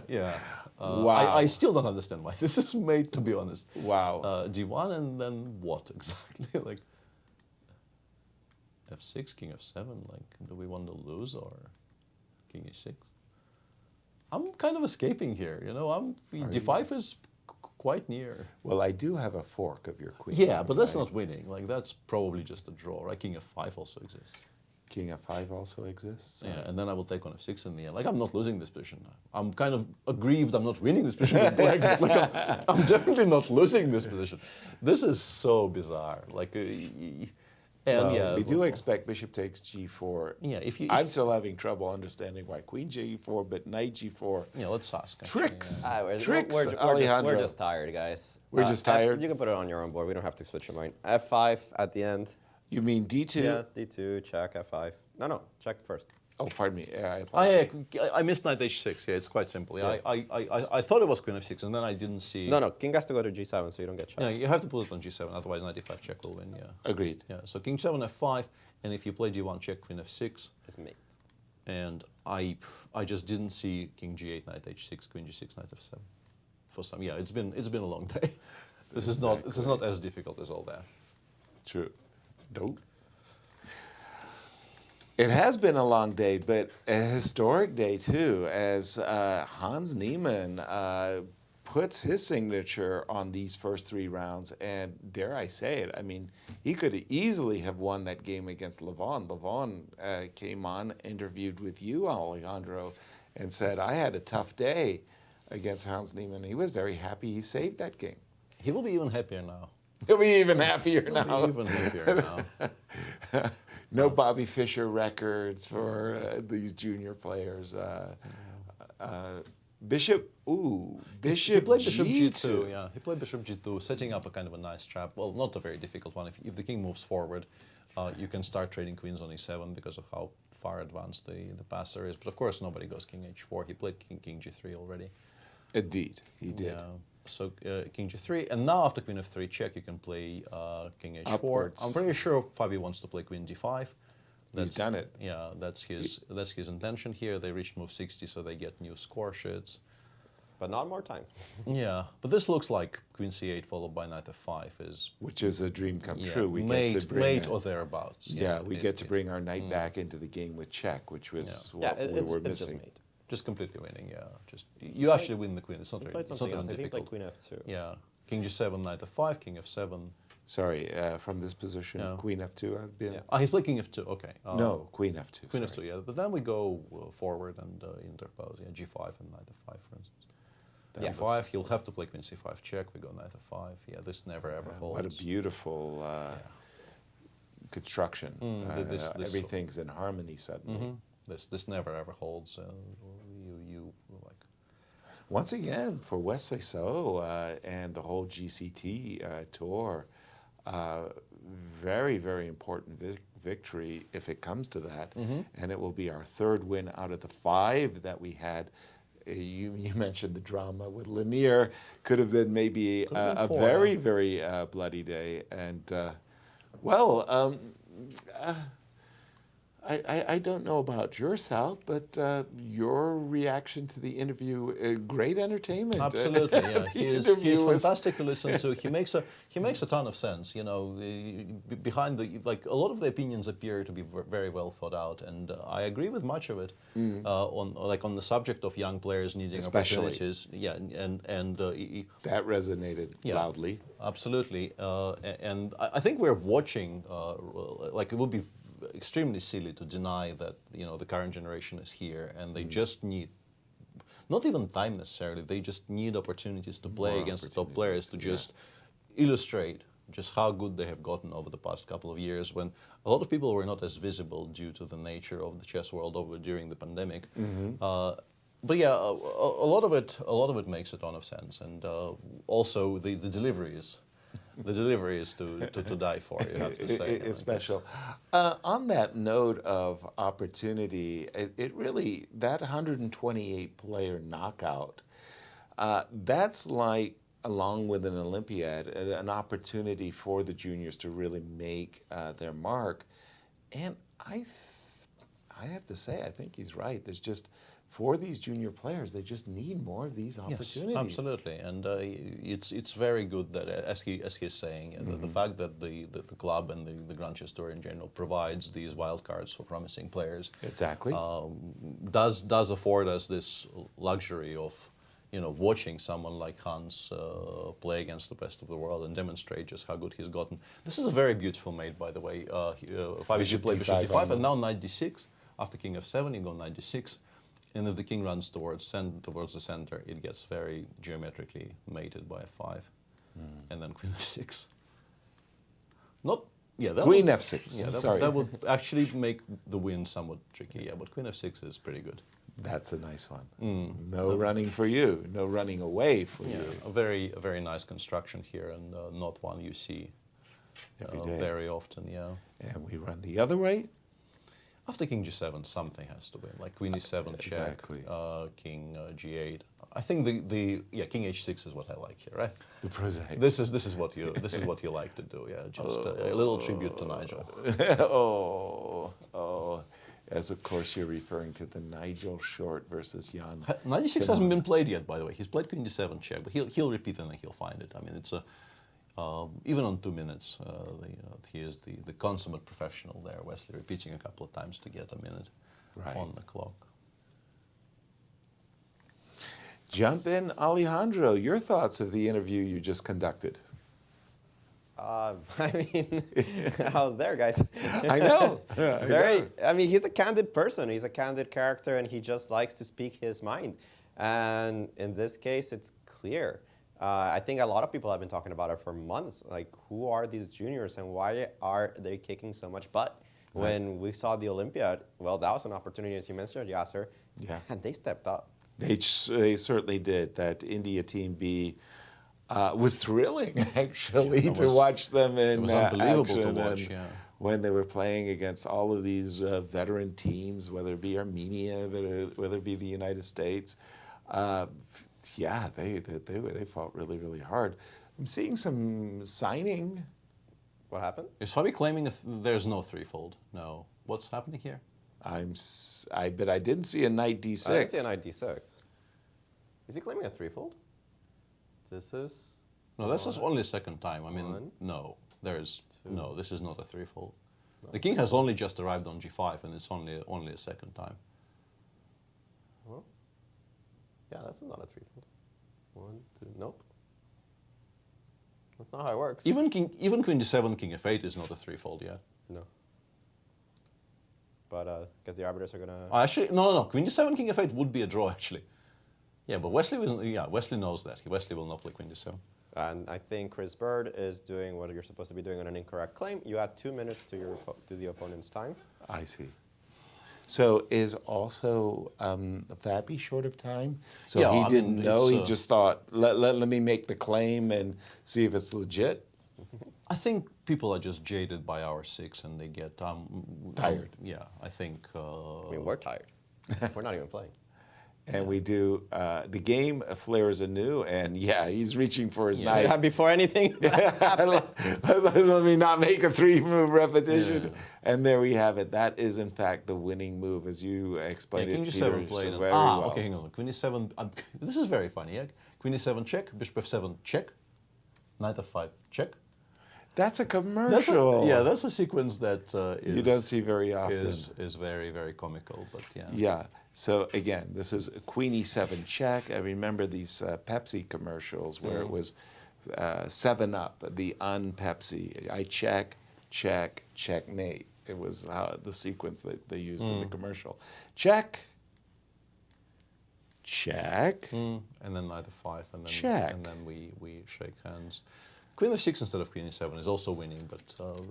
Yeah. Wow. I still don't understand why this is made, to be honest. Wow. D1 and then what exactly? Like F6, King F7, like, do we want to lose, or King E6? I'm kind of escaping here, you know, D5 is quite near. Well, I do have a fork of your queen. Yeah, but that's not winning. Like, that's probably just a draw, right? King F5 also exists. King F5 also exists. Yeah, and then I will take on F6 in the end. Like, I'm not losing this position. I'm kind of aggrieved I'm not winning this position with black, but like, I'm definitely not losing this position. This is so bizarre. Like, and yeah, we do expect bishop takes G4. Yeah, I'm still having trouble understanding why queen G4, but knight G4. Yeah, let's ask. Tricks. Yeah. We're just tired, guys. We're just tired? You can put it on your own board. We don't have to switch your mind. F5 at the end. You mean D2? Yeah, D2, check, F5. No, check first. Oh, pardon me. I missed knight H6. Yeah, it's quite simple. Yeah. I thought it was queen F6, and then I didn't see. No, king has to go to G7, so you don't get checked. Yeah, you have to put it on G7, otherwise knight E5 check will win. Yeah. Agreed. Yeah. So king 7 F5, and if you play D1 check, queen F6. It's mate. And I just didn't see king G8, knight H6, queen G6, knight F7. For some, yeah, it's been a long day. This is not as difficult as all that. True. Nope. It has been a long day, but a historic day too, as Hans Niemann puts his signature on these first 3 rounds, and dare I say it, I mean, he could easily have won that game against Levon. Levon came on, interviewed with you, Alejandro, and said, I had a tough day against Hans Niemann. He was very happy he saved that game. He will be even happier now. He'll be even happier now. Even happier now. No Bobby Fischer records for these junior players. Bishop He played Bishop G2. G2, yeah. He played Bishop G2, setting up a kind of a nice trap. Well, not a very difficult one. If the king moves forward, you can start trading queens on E7 because of how far advanced the passer is. But of course, nobody goes king H4. He played king G3 already. Indeed, he did. Yeah. So king G3, and now after queen F3 check, you can play king H4. Upwards. I'm pretty sure Fabi wants to play queen D5. He's done it. Yeah, that's his intention here. They reached move 60, so they get new score sheets. But not more time. Yeah, but this looks like queen C8 followed by knight F5 is... Which is a dream come true. We mate, get to bring mate or thereabouts. Yeah, we get to bring our knight back into the game with check, which was what we were missing. Just completely winning, yeah. Just you actually win the queen. It's not very something else. difficult. He played queen F2. Yeah, king G7, knight F5, king F7. Sorry, from this position, queen F2. I've been. He's playing king F2. Okay. No, queen F2. Queen F2. Yeah, but then we go forward and interpose. Yeah, G5 and knight F5, for instance. Then G5. He'll have to play queen C5 check. We go knight F5. Yeah, this never ever holds. What a beautiful construction. Everything's in harmony suddenly. This never ever holds. You like. Once again, for Wesley So and the whole GCT tour, very, very important victory if it comes to that. And it will be our 3rd win out of the 5 that we had. You mentioned the drama with Lanier. Could have been maybe a very, very bloody day. And, I don't know about yourself, but your reaction to the interview, great entertainment. Absolutely, yeah. He's fantastic to listen to. He makes a ton of sense. You know, behind a lot of the opinions appear to be very well thought out, and I agree with much of it. On the subject of young players needing opportunities. Yeah, and that resonated loudly. Absolutely, and I think we're watching. It would be extremely silly to deny that the current generation is here, and they just need not even time necessarily. They just need opportunities to play against the top players to just illustrate just how good they have gotten over the past couple of years, when a lot of people were not as visible due to the nature of the chess world during the pandemic. But yeah, a lot of it makes a ton of sense, and also the deliveries the delivery is to die for, you have to say. It's special. On that note of opportunity, it really, that 128 player knockout, that's like, along with an Olympiad, an opportunity for the juniors to really make their mark. And I have to say, I think he's right. There's just, for these junior players, they just need more of these opportunities. Yes, absolutely, and it's very good that, as he's saying, the fact that the club and the Grand Tour in general provides these wild cards for promising players. Exactly. Does afford us this luxury of, watching someone like Hans play against the best of the world and demonstrate just how good he's gotten. This is a very beautiful mate, by the way. 5 played Bishop D5 and now Knight D6. After King F7, you go Knight D6. And if the king runs towards the center, it gets very geometrically mated by F5. And then Queen F6. Queen F6. Yeah, that would actually make the win somewhat tricky. Yeah, but Queen F6 is pretty good. That's a nice one. No running for you. No running away for you. A very nice construction here, and not one you see every day. Very often. Yeah. And we run the other way. After King G7, something has to win, like Queen E7 check, King G8. I think King H6 is what I like here, right? The prosaic. This is what you like to do, yeah. Just a little tribute to Nigel. As of course you're referring to the Nigel Short versus Jan. Knight D6 hasn't been played yet, by the way. He's played Queen D7 check, but he'll repeat it and he'll find it. I mean, it's even on 2 minutes, he is the consummate professional there. Wesley repeating a couple of times to get a minute on the clock. Jump in, Alejandro. Your thoughts of the interview you just conducted? I mean, I was there, guys. I know. I mean, he's a candid person. He's a candid character, and he just likes to speak his mind. And in this case, it's clear. I think a lot of people have been talking about it for months. Like, who are these juniors and why are they kicking so much butt? Right. When we saw the Olympiad, well, that was an opportunity, as you mentioned, Yasser. Yeah. And they stepped up. They certainly did. That India Team B was thrilling, actually, to watch them in It was unbelievable action. to watch, yeah. When they were playing against all of these veteran teams, whether it be Armenia, whether it be the United States, yeah, they fought really, really hard. I'm seeing some signing. What happened? Is Fabi claiming there's no threefold? No. What's happening here? But I didn't see a Knight D6. I didn't see a Knight D6. Is he claiming a threefold? This is... No, this is only a second time. I mean, no. No, this is not a threefold. No. The king has only just arrived on G5, and it's only a second time. Well, yeah, that's not a threefold. 1, 2, nope. That's not how it works. Even Queen D7, King F8 is not a threefold yet. No. But because the arbiters are gonna... Actually, no. Queen D7, King F8 would be a draw, actually. Yeah, but Wesley knows that. Wesley will not play Queen D7. And I think Chris Bird is doing what you're supposed to be doing on an incorrect claim. You add 2 minutes to the opponent's time. I see. So is also Fabi short of time? So yeah, he didn't know. He just thought, let me make the claim and see if it's legit. I think people are just jaded by our 6 and they get tired. Yeah, I think. I mean, we're tired. We're not even playing. And we do the game flares anew, and yeah, he's reaching for his knife. Yeah, before anything happens. Let me not make a 3-move repetition. Yeah. And there we have it. That is, in fact, the winning move, as you explained King it, G7 Peter, played. so very well. Okay, hang on. Queen E7. This is very funny. Yeah? Queen E7 check. Bishop F7 check. Knight F5 check. That's a commercial. That's a sequence that you don't see very often. Is very, very comical, but yeah. Yeah. So again, this is Queen E7 check. I remember these Pepsi commercials where it was 7-Up, the un-Pepsi. I check, checkmate. It was the sequence that they used in the commercial. Check, and then Knight F5, and then check, and then we shake hands. Queen F6 instead of Queen E7 is also winning, but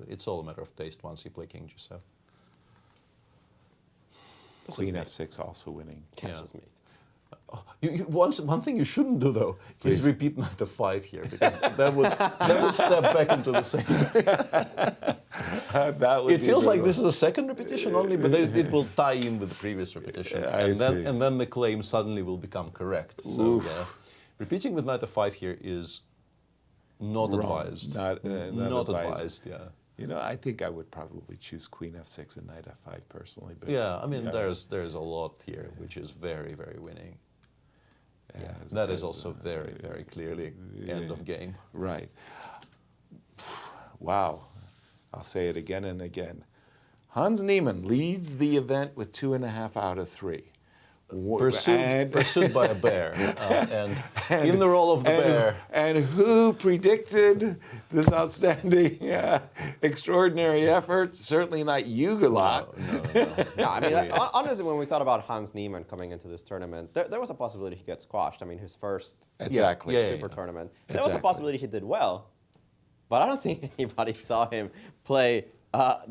it's all a matter of taste once you play King G7. Queen F6 also winning. Catches mate. One thing you shouldn't do though is repeat knight of 5 here, because that would step back into the same. It feels like this is a second repetition only, but it will tie in with the previous repetition, and then the claim suddenly will become correct. So yeah, repeating with knight of 5 here is not advised. Not advised. Yeah. You know, I think I would probably choose queen f6 and knight f5 personally. But yeah, I mean, there's a lot here which is very, very winning. Yeah, that is also very, very clearly end of game. Right. Wow. I'll say it again and again. Hans Niemann leads the event with 2.5 out of 3. Pursued by a bear, and in the role of the bear. And who predicted this outstanding, extraordinary effort? Certainly not Yugalot. No, I mean, honestly, when we thought about Hans Niemann coming into this tournament, there was a possibility he gets squashed. I mean, his first super tournament. There was a possibility he did well, but I don't think anybody saw him play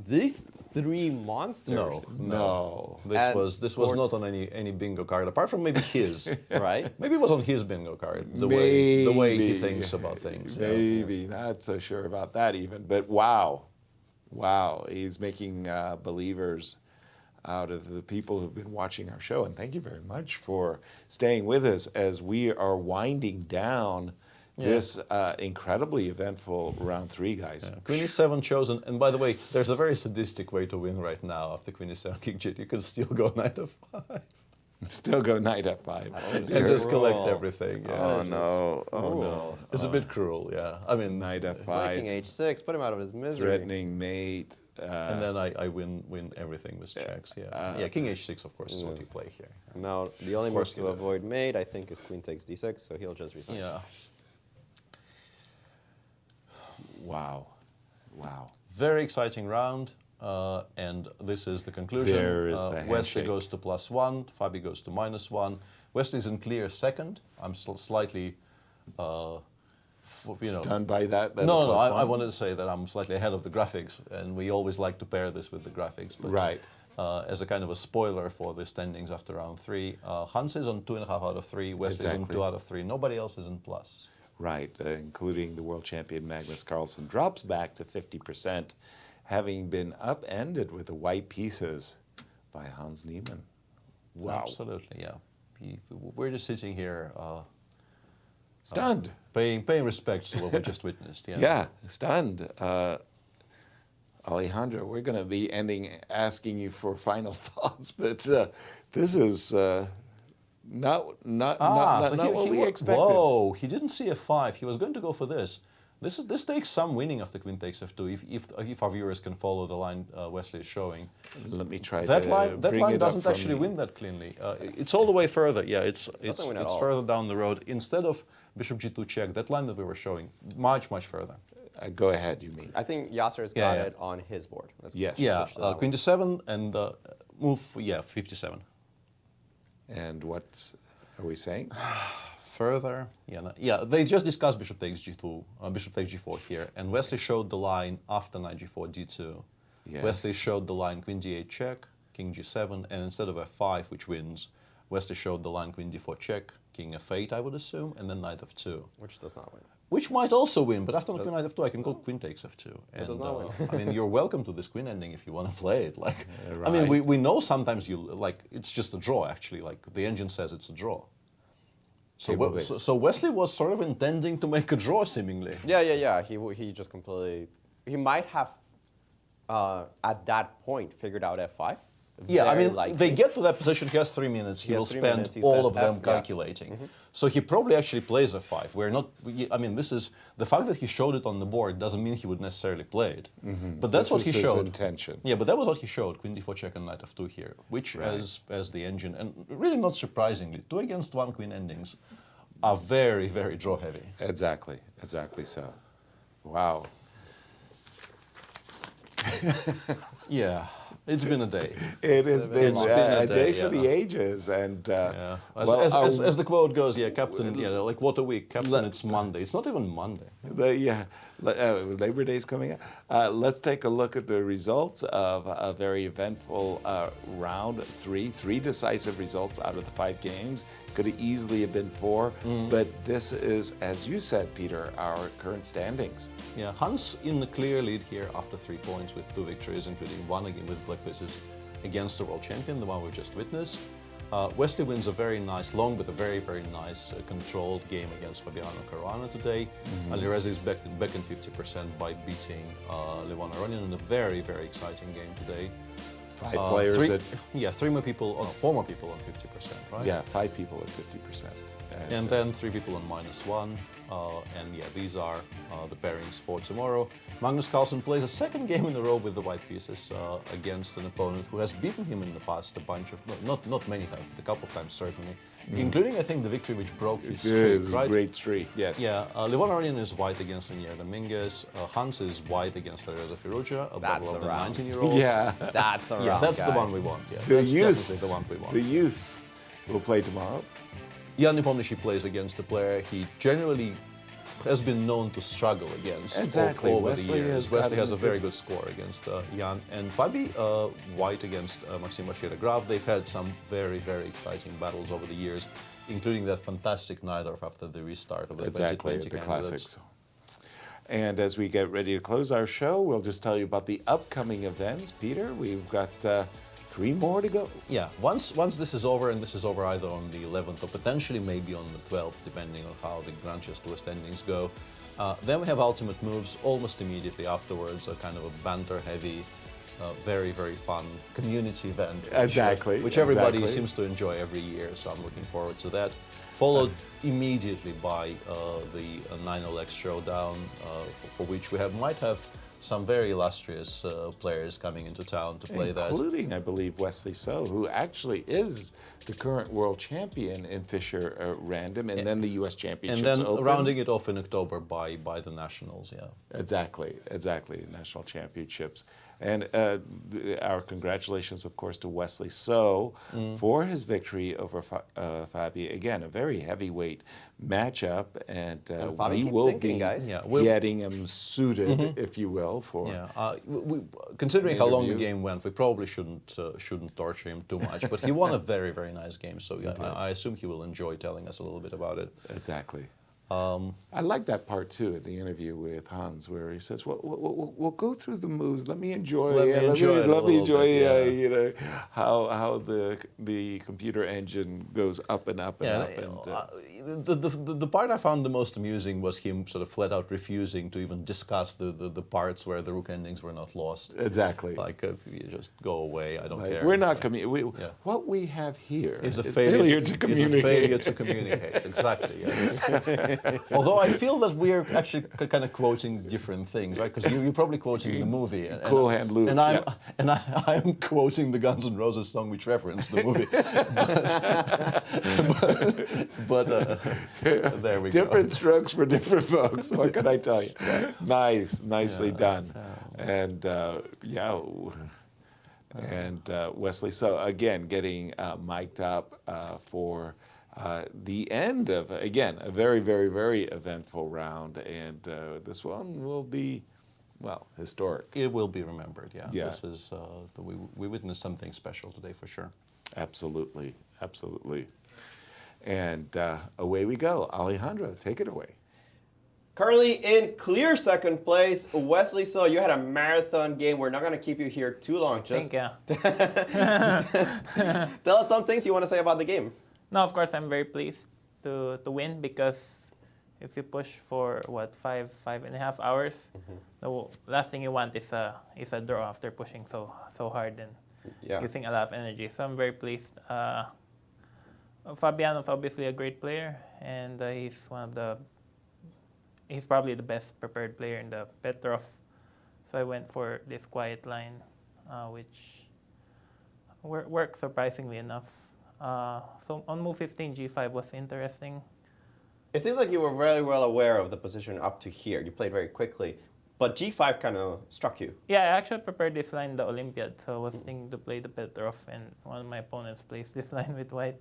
these 3 monsters. No. This was not on any bingo card, apart from maybe his. Right? Maybe it was on his bingo card. The way he thinks about things. Maybe not so sure about that even. But wow, he's making believers out of the people who've been watching our show. And thank you very much for staying with us as we are winding down this incredibly eventful round 3, guys. Queen e7 chosen, and by the way, there's a very sadistic way to win right now after Queen e7 king g. You can still go knight f5. Still go knight f5. And just collect everything. Yeah. Oh no! Oh no! It's a bit cruel. Yeah. I mean, knight f5. King h6, put him out of his misery. Threatening mate. And then I win everything with checks. Yeah. King h6, of course, is what you play here. Now the only move to avoid mate, I think, is queen takes d6. So he'll just resign. Yeah. Wow. Very exciting round, and this is the conclusion. There is the Wesley goes to +1, Fabi goes to -1. Wesley's in clear second. I'm still slightly, stunned by that. No, I wanted to say that I'm slightly ahead of the graphics, and we always like to pair this with the graphics. But right. As a kind of a spoiler for the standings after round 3, Hans is on 2.5 out of 3, Wesley's on 2 out of 3. Nobody else is in plus. Right, including the world champion Magnus Carlsen, drops back to 50%, having been upended with the white pieces by Hans Niemann. Wow. Absolutely, yeah. We're just sitting here stunned. Paying respects to what we just witnessed. Yeah, yeah, stunned. Alejandro, we're going to be asking you for final thoughts, but this is... Not what we expected. Whoa, he didn't see f5. He was going to go for this. This takes some winning after queen takes f2, if our viewers can follow the line Wesley is showing. Let me try that line. That line doesn't actually win that cleanly. It's all the way further. Yeah, it's further down the road. Instead of bishop g2 check, that line that we were showing, much further. Go ahead, you mean? I think Yasser's got it on his board. Yes. Yeah, queen d7 and move, 57. And what are we saying? Further, they just discussed bishop takes g2, bishop takes g4 here, and Wesley showed the line after knight g4, d2. Yes. Wesley showed the line queen d8 check, king g7, and instead of f5, which wins, Wesley showed the line queen d4 check, king f8, I would assume, and then knight f2. Which does not win. Which might also win, but after queen knight f2, I can go queen takes f2. It does not win. I mean, you're welcome to this queen ending if you want to play it. Like, right. I mean, we know sometimes it's just a draw. Actually, like the engine says, it's a draw. So Wesley was sort of intending to make a draw, seemingly. Yeah. He just completely. He might have at that point figured out f5. Yeah, I mean, they get to that position, he has 3 minutes, he will spend all of them calculating. Mm-hmm. So he probably actually plays f5. I mean, this is, the fact that he showed it on the board doesn't mean he would necessarily play it. Mm-hmm. But that's what he showed. His intention. Yeah, but that was what he showed, queen d4 check and knight f2 here, which as the engine, and really not surprisingly, 2 against 1 queen endings are very, very draw heavy. Exactly so. Wow. Yeah. It's been a day. It has been a day for the ages, and as the quote goes, Captain, like what a week, Captain. It's Monday. It's not even Monday. Labor Day's coming up. Let's take a look at the results of a very eventful round 3. 3 decisive results out of the 5 games. Could have easily have been 4, but this is, as you said, Peter, our current standings. Yeah, Hans in the clear lead here after 3 points with 2 victories, including one again with black faces against the world champion, the one we just witnessed. Wesley wins a very nice, long but a very, very nice controlled game against Fabiano Caruana today. Alireza is back in 50% by beating Levon Aronian in a very, very exciting game today. 5 players 3 more people, 4 more people on 50%, right? Yeah, 5 people at 50%. And then 3 people on -1. And yeah, these are the pairings for tomorrow. Magnus Carlsen plays a 2nd game in a row with the white pieces against an opponent who has beaten him in the past a bunch of, not many times, but a couple of times certainly, including I think the victory which broke his streak, right? Great streak, yes. Yeah, Levon Aronian is white against Dominguez. Hans is white against Firouzja, a battle of the 19-year-olds. Yeah, that's a round. Yeah, that's guys. the one we want. Yeah, the that's youth, definitely the one we want. The youths will play tomorrow. Jan Nepomniachtchi plays against a player he generally has been known to struggle against over the years. Wesley has a very good score against Jan. And Fabi white against Maxime Vachier-Lagrave. They've had some very, very exciting battles over the years, including that fantastic Najdorf after the restart of the 2020 the classics. And as we get ready to close our show, we'll just tell you about the upcoming events. Peter, we've got 3 more to go. Yeah, once this is over, and this is over either on the 11th or potentially maybe on the 12th, depending on how the Grand Chess Tour standings go. Then we have Ultimate Moves almost immediately afterwards, a kind of a banter-heavy, very, very fun community event. Which everybody seems to enjoy every year, so I'm looking forward to that. Followed immediately by the 9LX Showdown, for which we might have some very illustrious players coming into town to play that. Including, I believe, Wesley So, who actually is the current world champion in Fischer Random, and then the U.S. Championships And then Open. rounding it off in October by the Nationals, yeah. Exactly, National Championships. And our congratulations, of course, to Wesley So for his victory over Fabi. Again, a very heavyweight matchup, and we will be getting him suited, if you will, for. Yeah, considering how long the game went, we probably shouldn't torture him too much. But he won a very, very nice game, so I assume he will enjoy telling us a little bit about it. Exactly. I like that part too in the interview with Hans, where he says, "Well, we'll go through the moves. Let me enjoy. Let me enjoy. You know, how the computer engine goes up and up and up." And, the part I found the most amusing was him sort of flat out refusing to even discuss the parts where the rook endings were not lost. Exactly. Like you just go away. I don't care. We're not What we have here is a failure to communicate. Is a failure to communicate. Exactly. Yes. Although I feel that we're actually kind of quoting different things, right? Because you're probably quoting the movie, Cool Hand Luke, and I'm quoting the Guns N' Roses song which referenced the movie. but there we go. Different strokes for different folks. What can I tell you? Nicely done, and and Wesley So again getting mic'd up for. The end of, again, a very, very, very eventful round, and this one will be, well, historic. It will be remembered, yeah. This is, we witnessed something special today for sure. Absolutely, absolutely. And away we go. Alejandro, take it away. Currently in clear 2nd place, Wesley So, you had a marathon game. We're not going to keep you here too long. Just Thank you. Tell us some things you want to say about the game. No, of course, I'm very pleased to win, because if you push for, 5.5 hours, the last thing you want is a draw after pushing so hard and using a lot of energy. So I'm very pleased. Fabiano's obviously a great player, and he's probably the best prepared player in the Petrov. So I went for this quiet line, which worked surprisingly enough. So on move 15, G5 was interesting. It seems like you were very well aware of the position up to here. You played very quickly, but G5 kind of struck you. Yeah, I actually prepared this line in the Olympiad, so I was thinking to play the Petrov, and one of my opponents plays this line with white.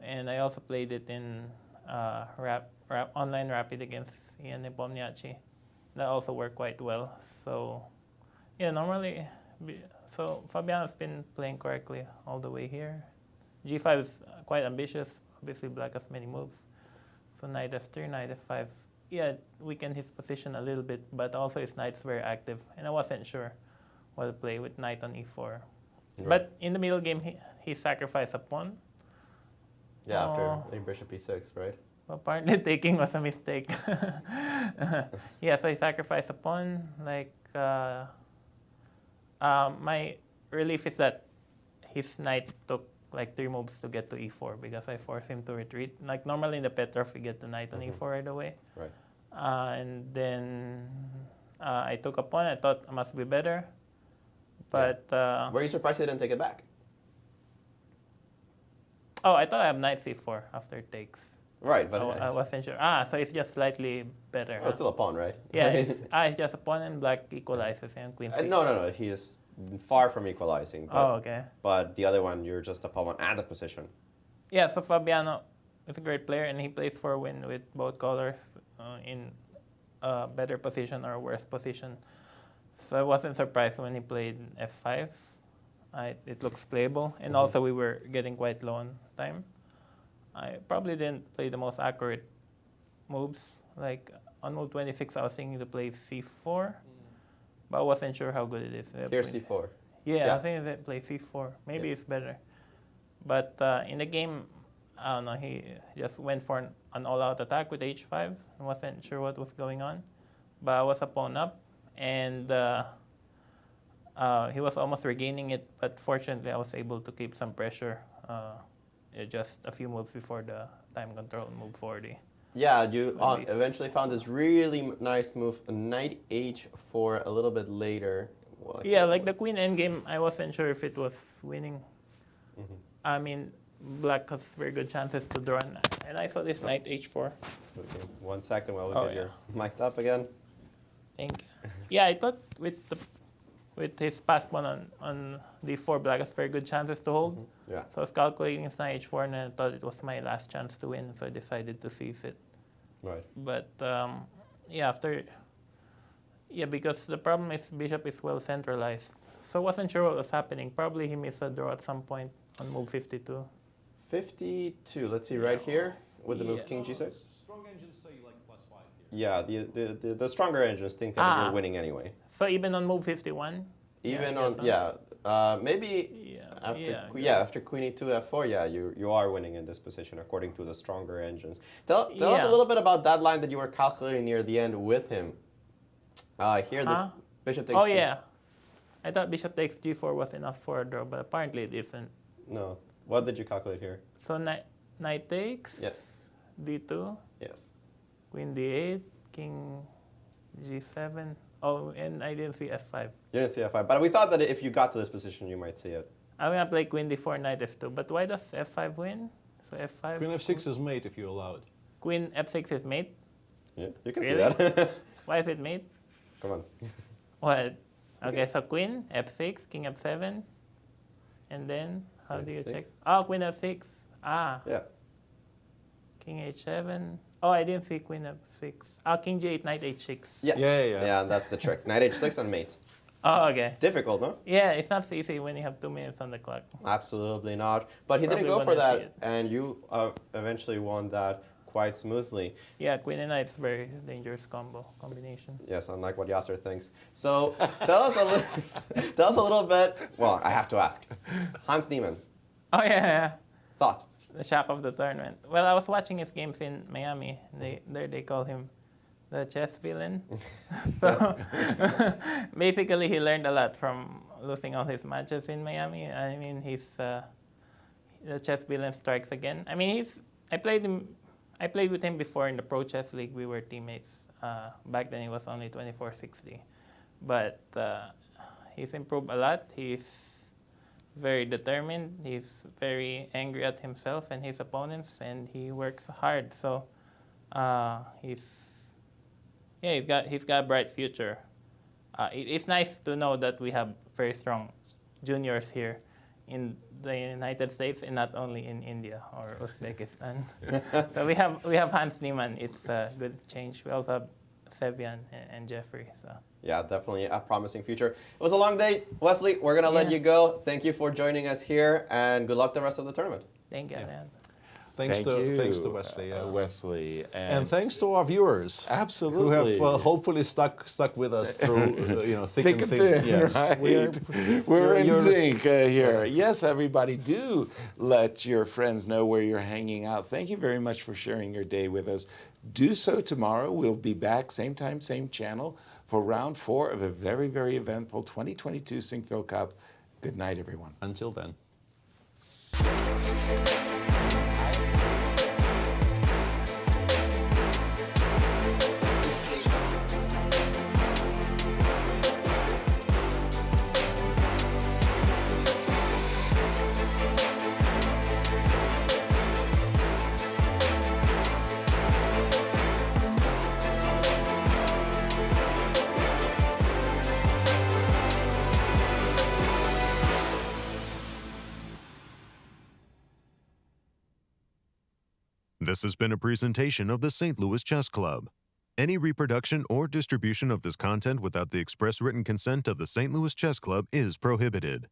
And I also played it in online rapid against Nepomniachtchi. that also worked quite well. So, yeah, normally, so Fabiano's been playing correctly all the way here. G5 is quite ambitious. Obviously, black has many moves. So knight f3, knight f5. Yeah, weakened his position a little bit, but also his knight's very active. And I wasn't sure what to play with knight on e4. Right. But in the middle game, he sacrificed a pawn. Yeah, after bishop e6, right? Apparently taking was a mistake. Yeah, so he sacrificed a pawn. Like, my relief is that his knight took like 3 moves to get to e4 because I forced him to retreat. Like normally in the Petrov, we get the knight on e4 right away. Right. And then I took a pawn. I thought it must be better. But were you surprised he didn't take it back? Oh, I thought I have knight c4 after it takes. Right, but I wasn't sure. So it's just slightly better. It's still a pawn, right? Yeah, it's just a pawn and black equalizes and queen c. No. He is far from equalizing. But, okay. But the other one, you're just a pawn and a position. Yeah, so Fabiano is a great player, and he plays for a win with both colors in a better position or a worse position. So I wasn't surprised when he played f5. It looks playable, and also we were getting quite low on time. I probably didn't play the most accurate moves. Like on move 26, I was thinking to play c4, but I wasn't sure how good it is. Here, c4. Yeah, I think that play c4. Maybe it's better. But in the game, I don't know, he just went for an all-out attack with h5. I wasn't sure what was going on. But I was a pawn up, and he was almost regaining it, but fortunately I was able to keep some pressure just a few moves before the time control, move 40. Yeah, you eventually found this really nice move, knight h4 a little bit later. Well, yeah, like the queen endgame, I wasn't sure if it was winning. I mean, black has very good chances to draw, and I saw this knight h4. Okay, 1 second while we get your mic'd up again. Thank you. Yeah, I thought with his passed pawn on d4, black has very good chances to hold. Yeah. So I was calculating his knight h4, and I thought it was my last chance to win, so I decided to seize it. Right. But because the problem is bishop is well centralized. So I wasn't sure what was happening. Probably he missed a draw at some point on move 52. 52, let's see, right here with the move king g6. Strong engines say like +5 here. Yeah, the stronger engines think that you're winning anyway. So even on move 51? Even maybe after queen e2, f4, yeah, you are winning in this position according to the stronger engines. Tell us a little bit about that line that you were calculating near the end with him. Here, this bishop takes g. Yeah. I thought bishop takes g4 was enough for a draw, but apparently it isn't. No. What did you calculate here? So knight takes. Yes. d2. Yes. Queen d8, king g7. Oh, and I didn't see f5. You didn't see f5, but we thought that if you got to this position, you might see it. I'm going to play queen d4, knight f2. But why does f5 win? So f5. Queen f6 is mate if you allow it. Queen f6 is mate? Yeah, you can see that. Why is it mate? Come on. What? Okay, so queen f6, king f7. And then, how do you check? Oh, queen f6. Yeah. King h7. Oh, I didn't see queen f6. King g8, knight h6. Yes. Yeah, and that's the trick. Knight h6 and mate. Oh, okay. Difficult, no? Yeah, it's not so easy when you have 2 minutes on the clock. Absolutely not. But he didn't go for that, and you eventually won that quite smoothly. Yeah, queen and knight's very dangerous combination. Yes, unlike what Yasser thinks. So tell us a little bit. Well, I have to ask. Hans Niemann. Oh yeah. Thoughts? The shock of the tournament. Well, I was watching his games in Miami. They call him the chess villain. So basically, he learned a lot from losing all his matches in Miami. I mean, the chess villain strikes again. I mean, I played with him before in the Pro Chess League. We were teammates. Back then, he was only 2460. But he's improved a lot. He's very determined. He's very angry at himself and his opponents, and he works hard. So he's got a bright future. It's nice to know that we have very strong juniors here in the United States and not only in India or Uzbekistan. So we have Hans Niemann. It's a good change. We also have Fabian and Jeffrey. So. Yeah, definitely a promising future. It was a long day. Wesley, we're going to let you go. Thank you for joining us here, and good luck the rest of the tournament. Thank you, man. Thanks to Wesley. Wesley. And thanks to our viewers. Absolutely. Who have hopefully stuck with us through, thick and thin. Yes. Right. We're in sync here. Yes, everybody, do let your friends know where you're hanging out. Thank you very much for sharing your day with us. Do so tomorrow. We'll be back, same time, same channel, for round 4 of a very, very eventful 2022 Sinquefield Cup. Good night, everyone. Until then. This has been a presentation of the St. Louis Chess Club. Any reproduction or distribution of this content without the express written consent of the St. Louis Chess Club is prohibited.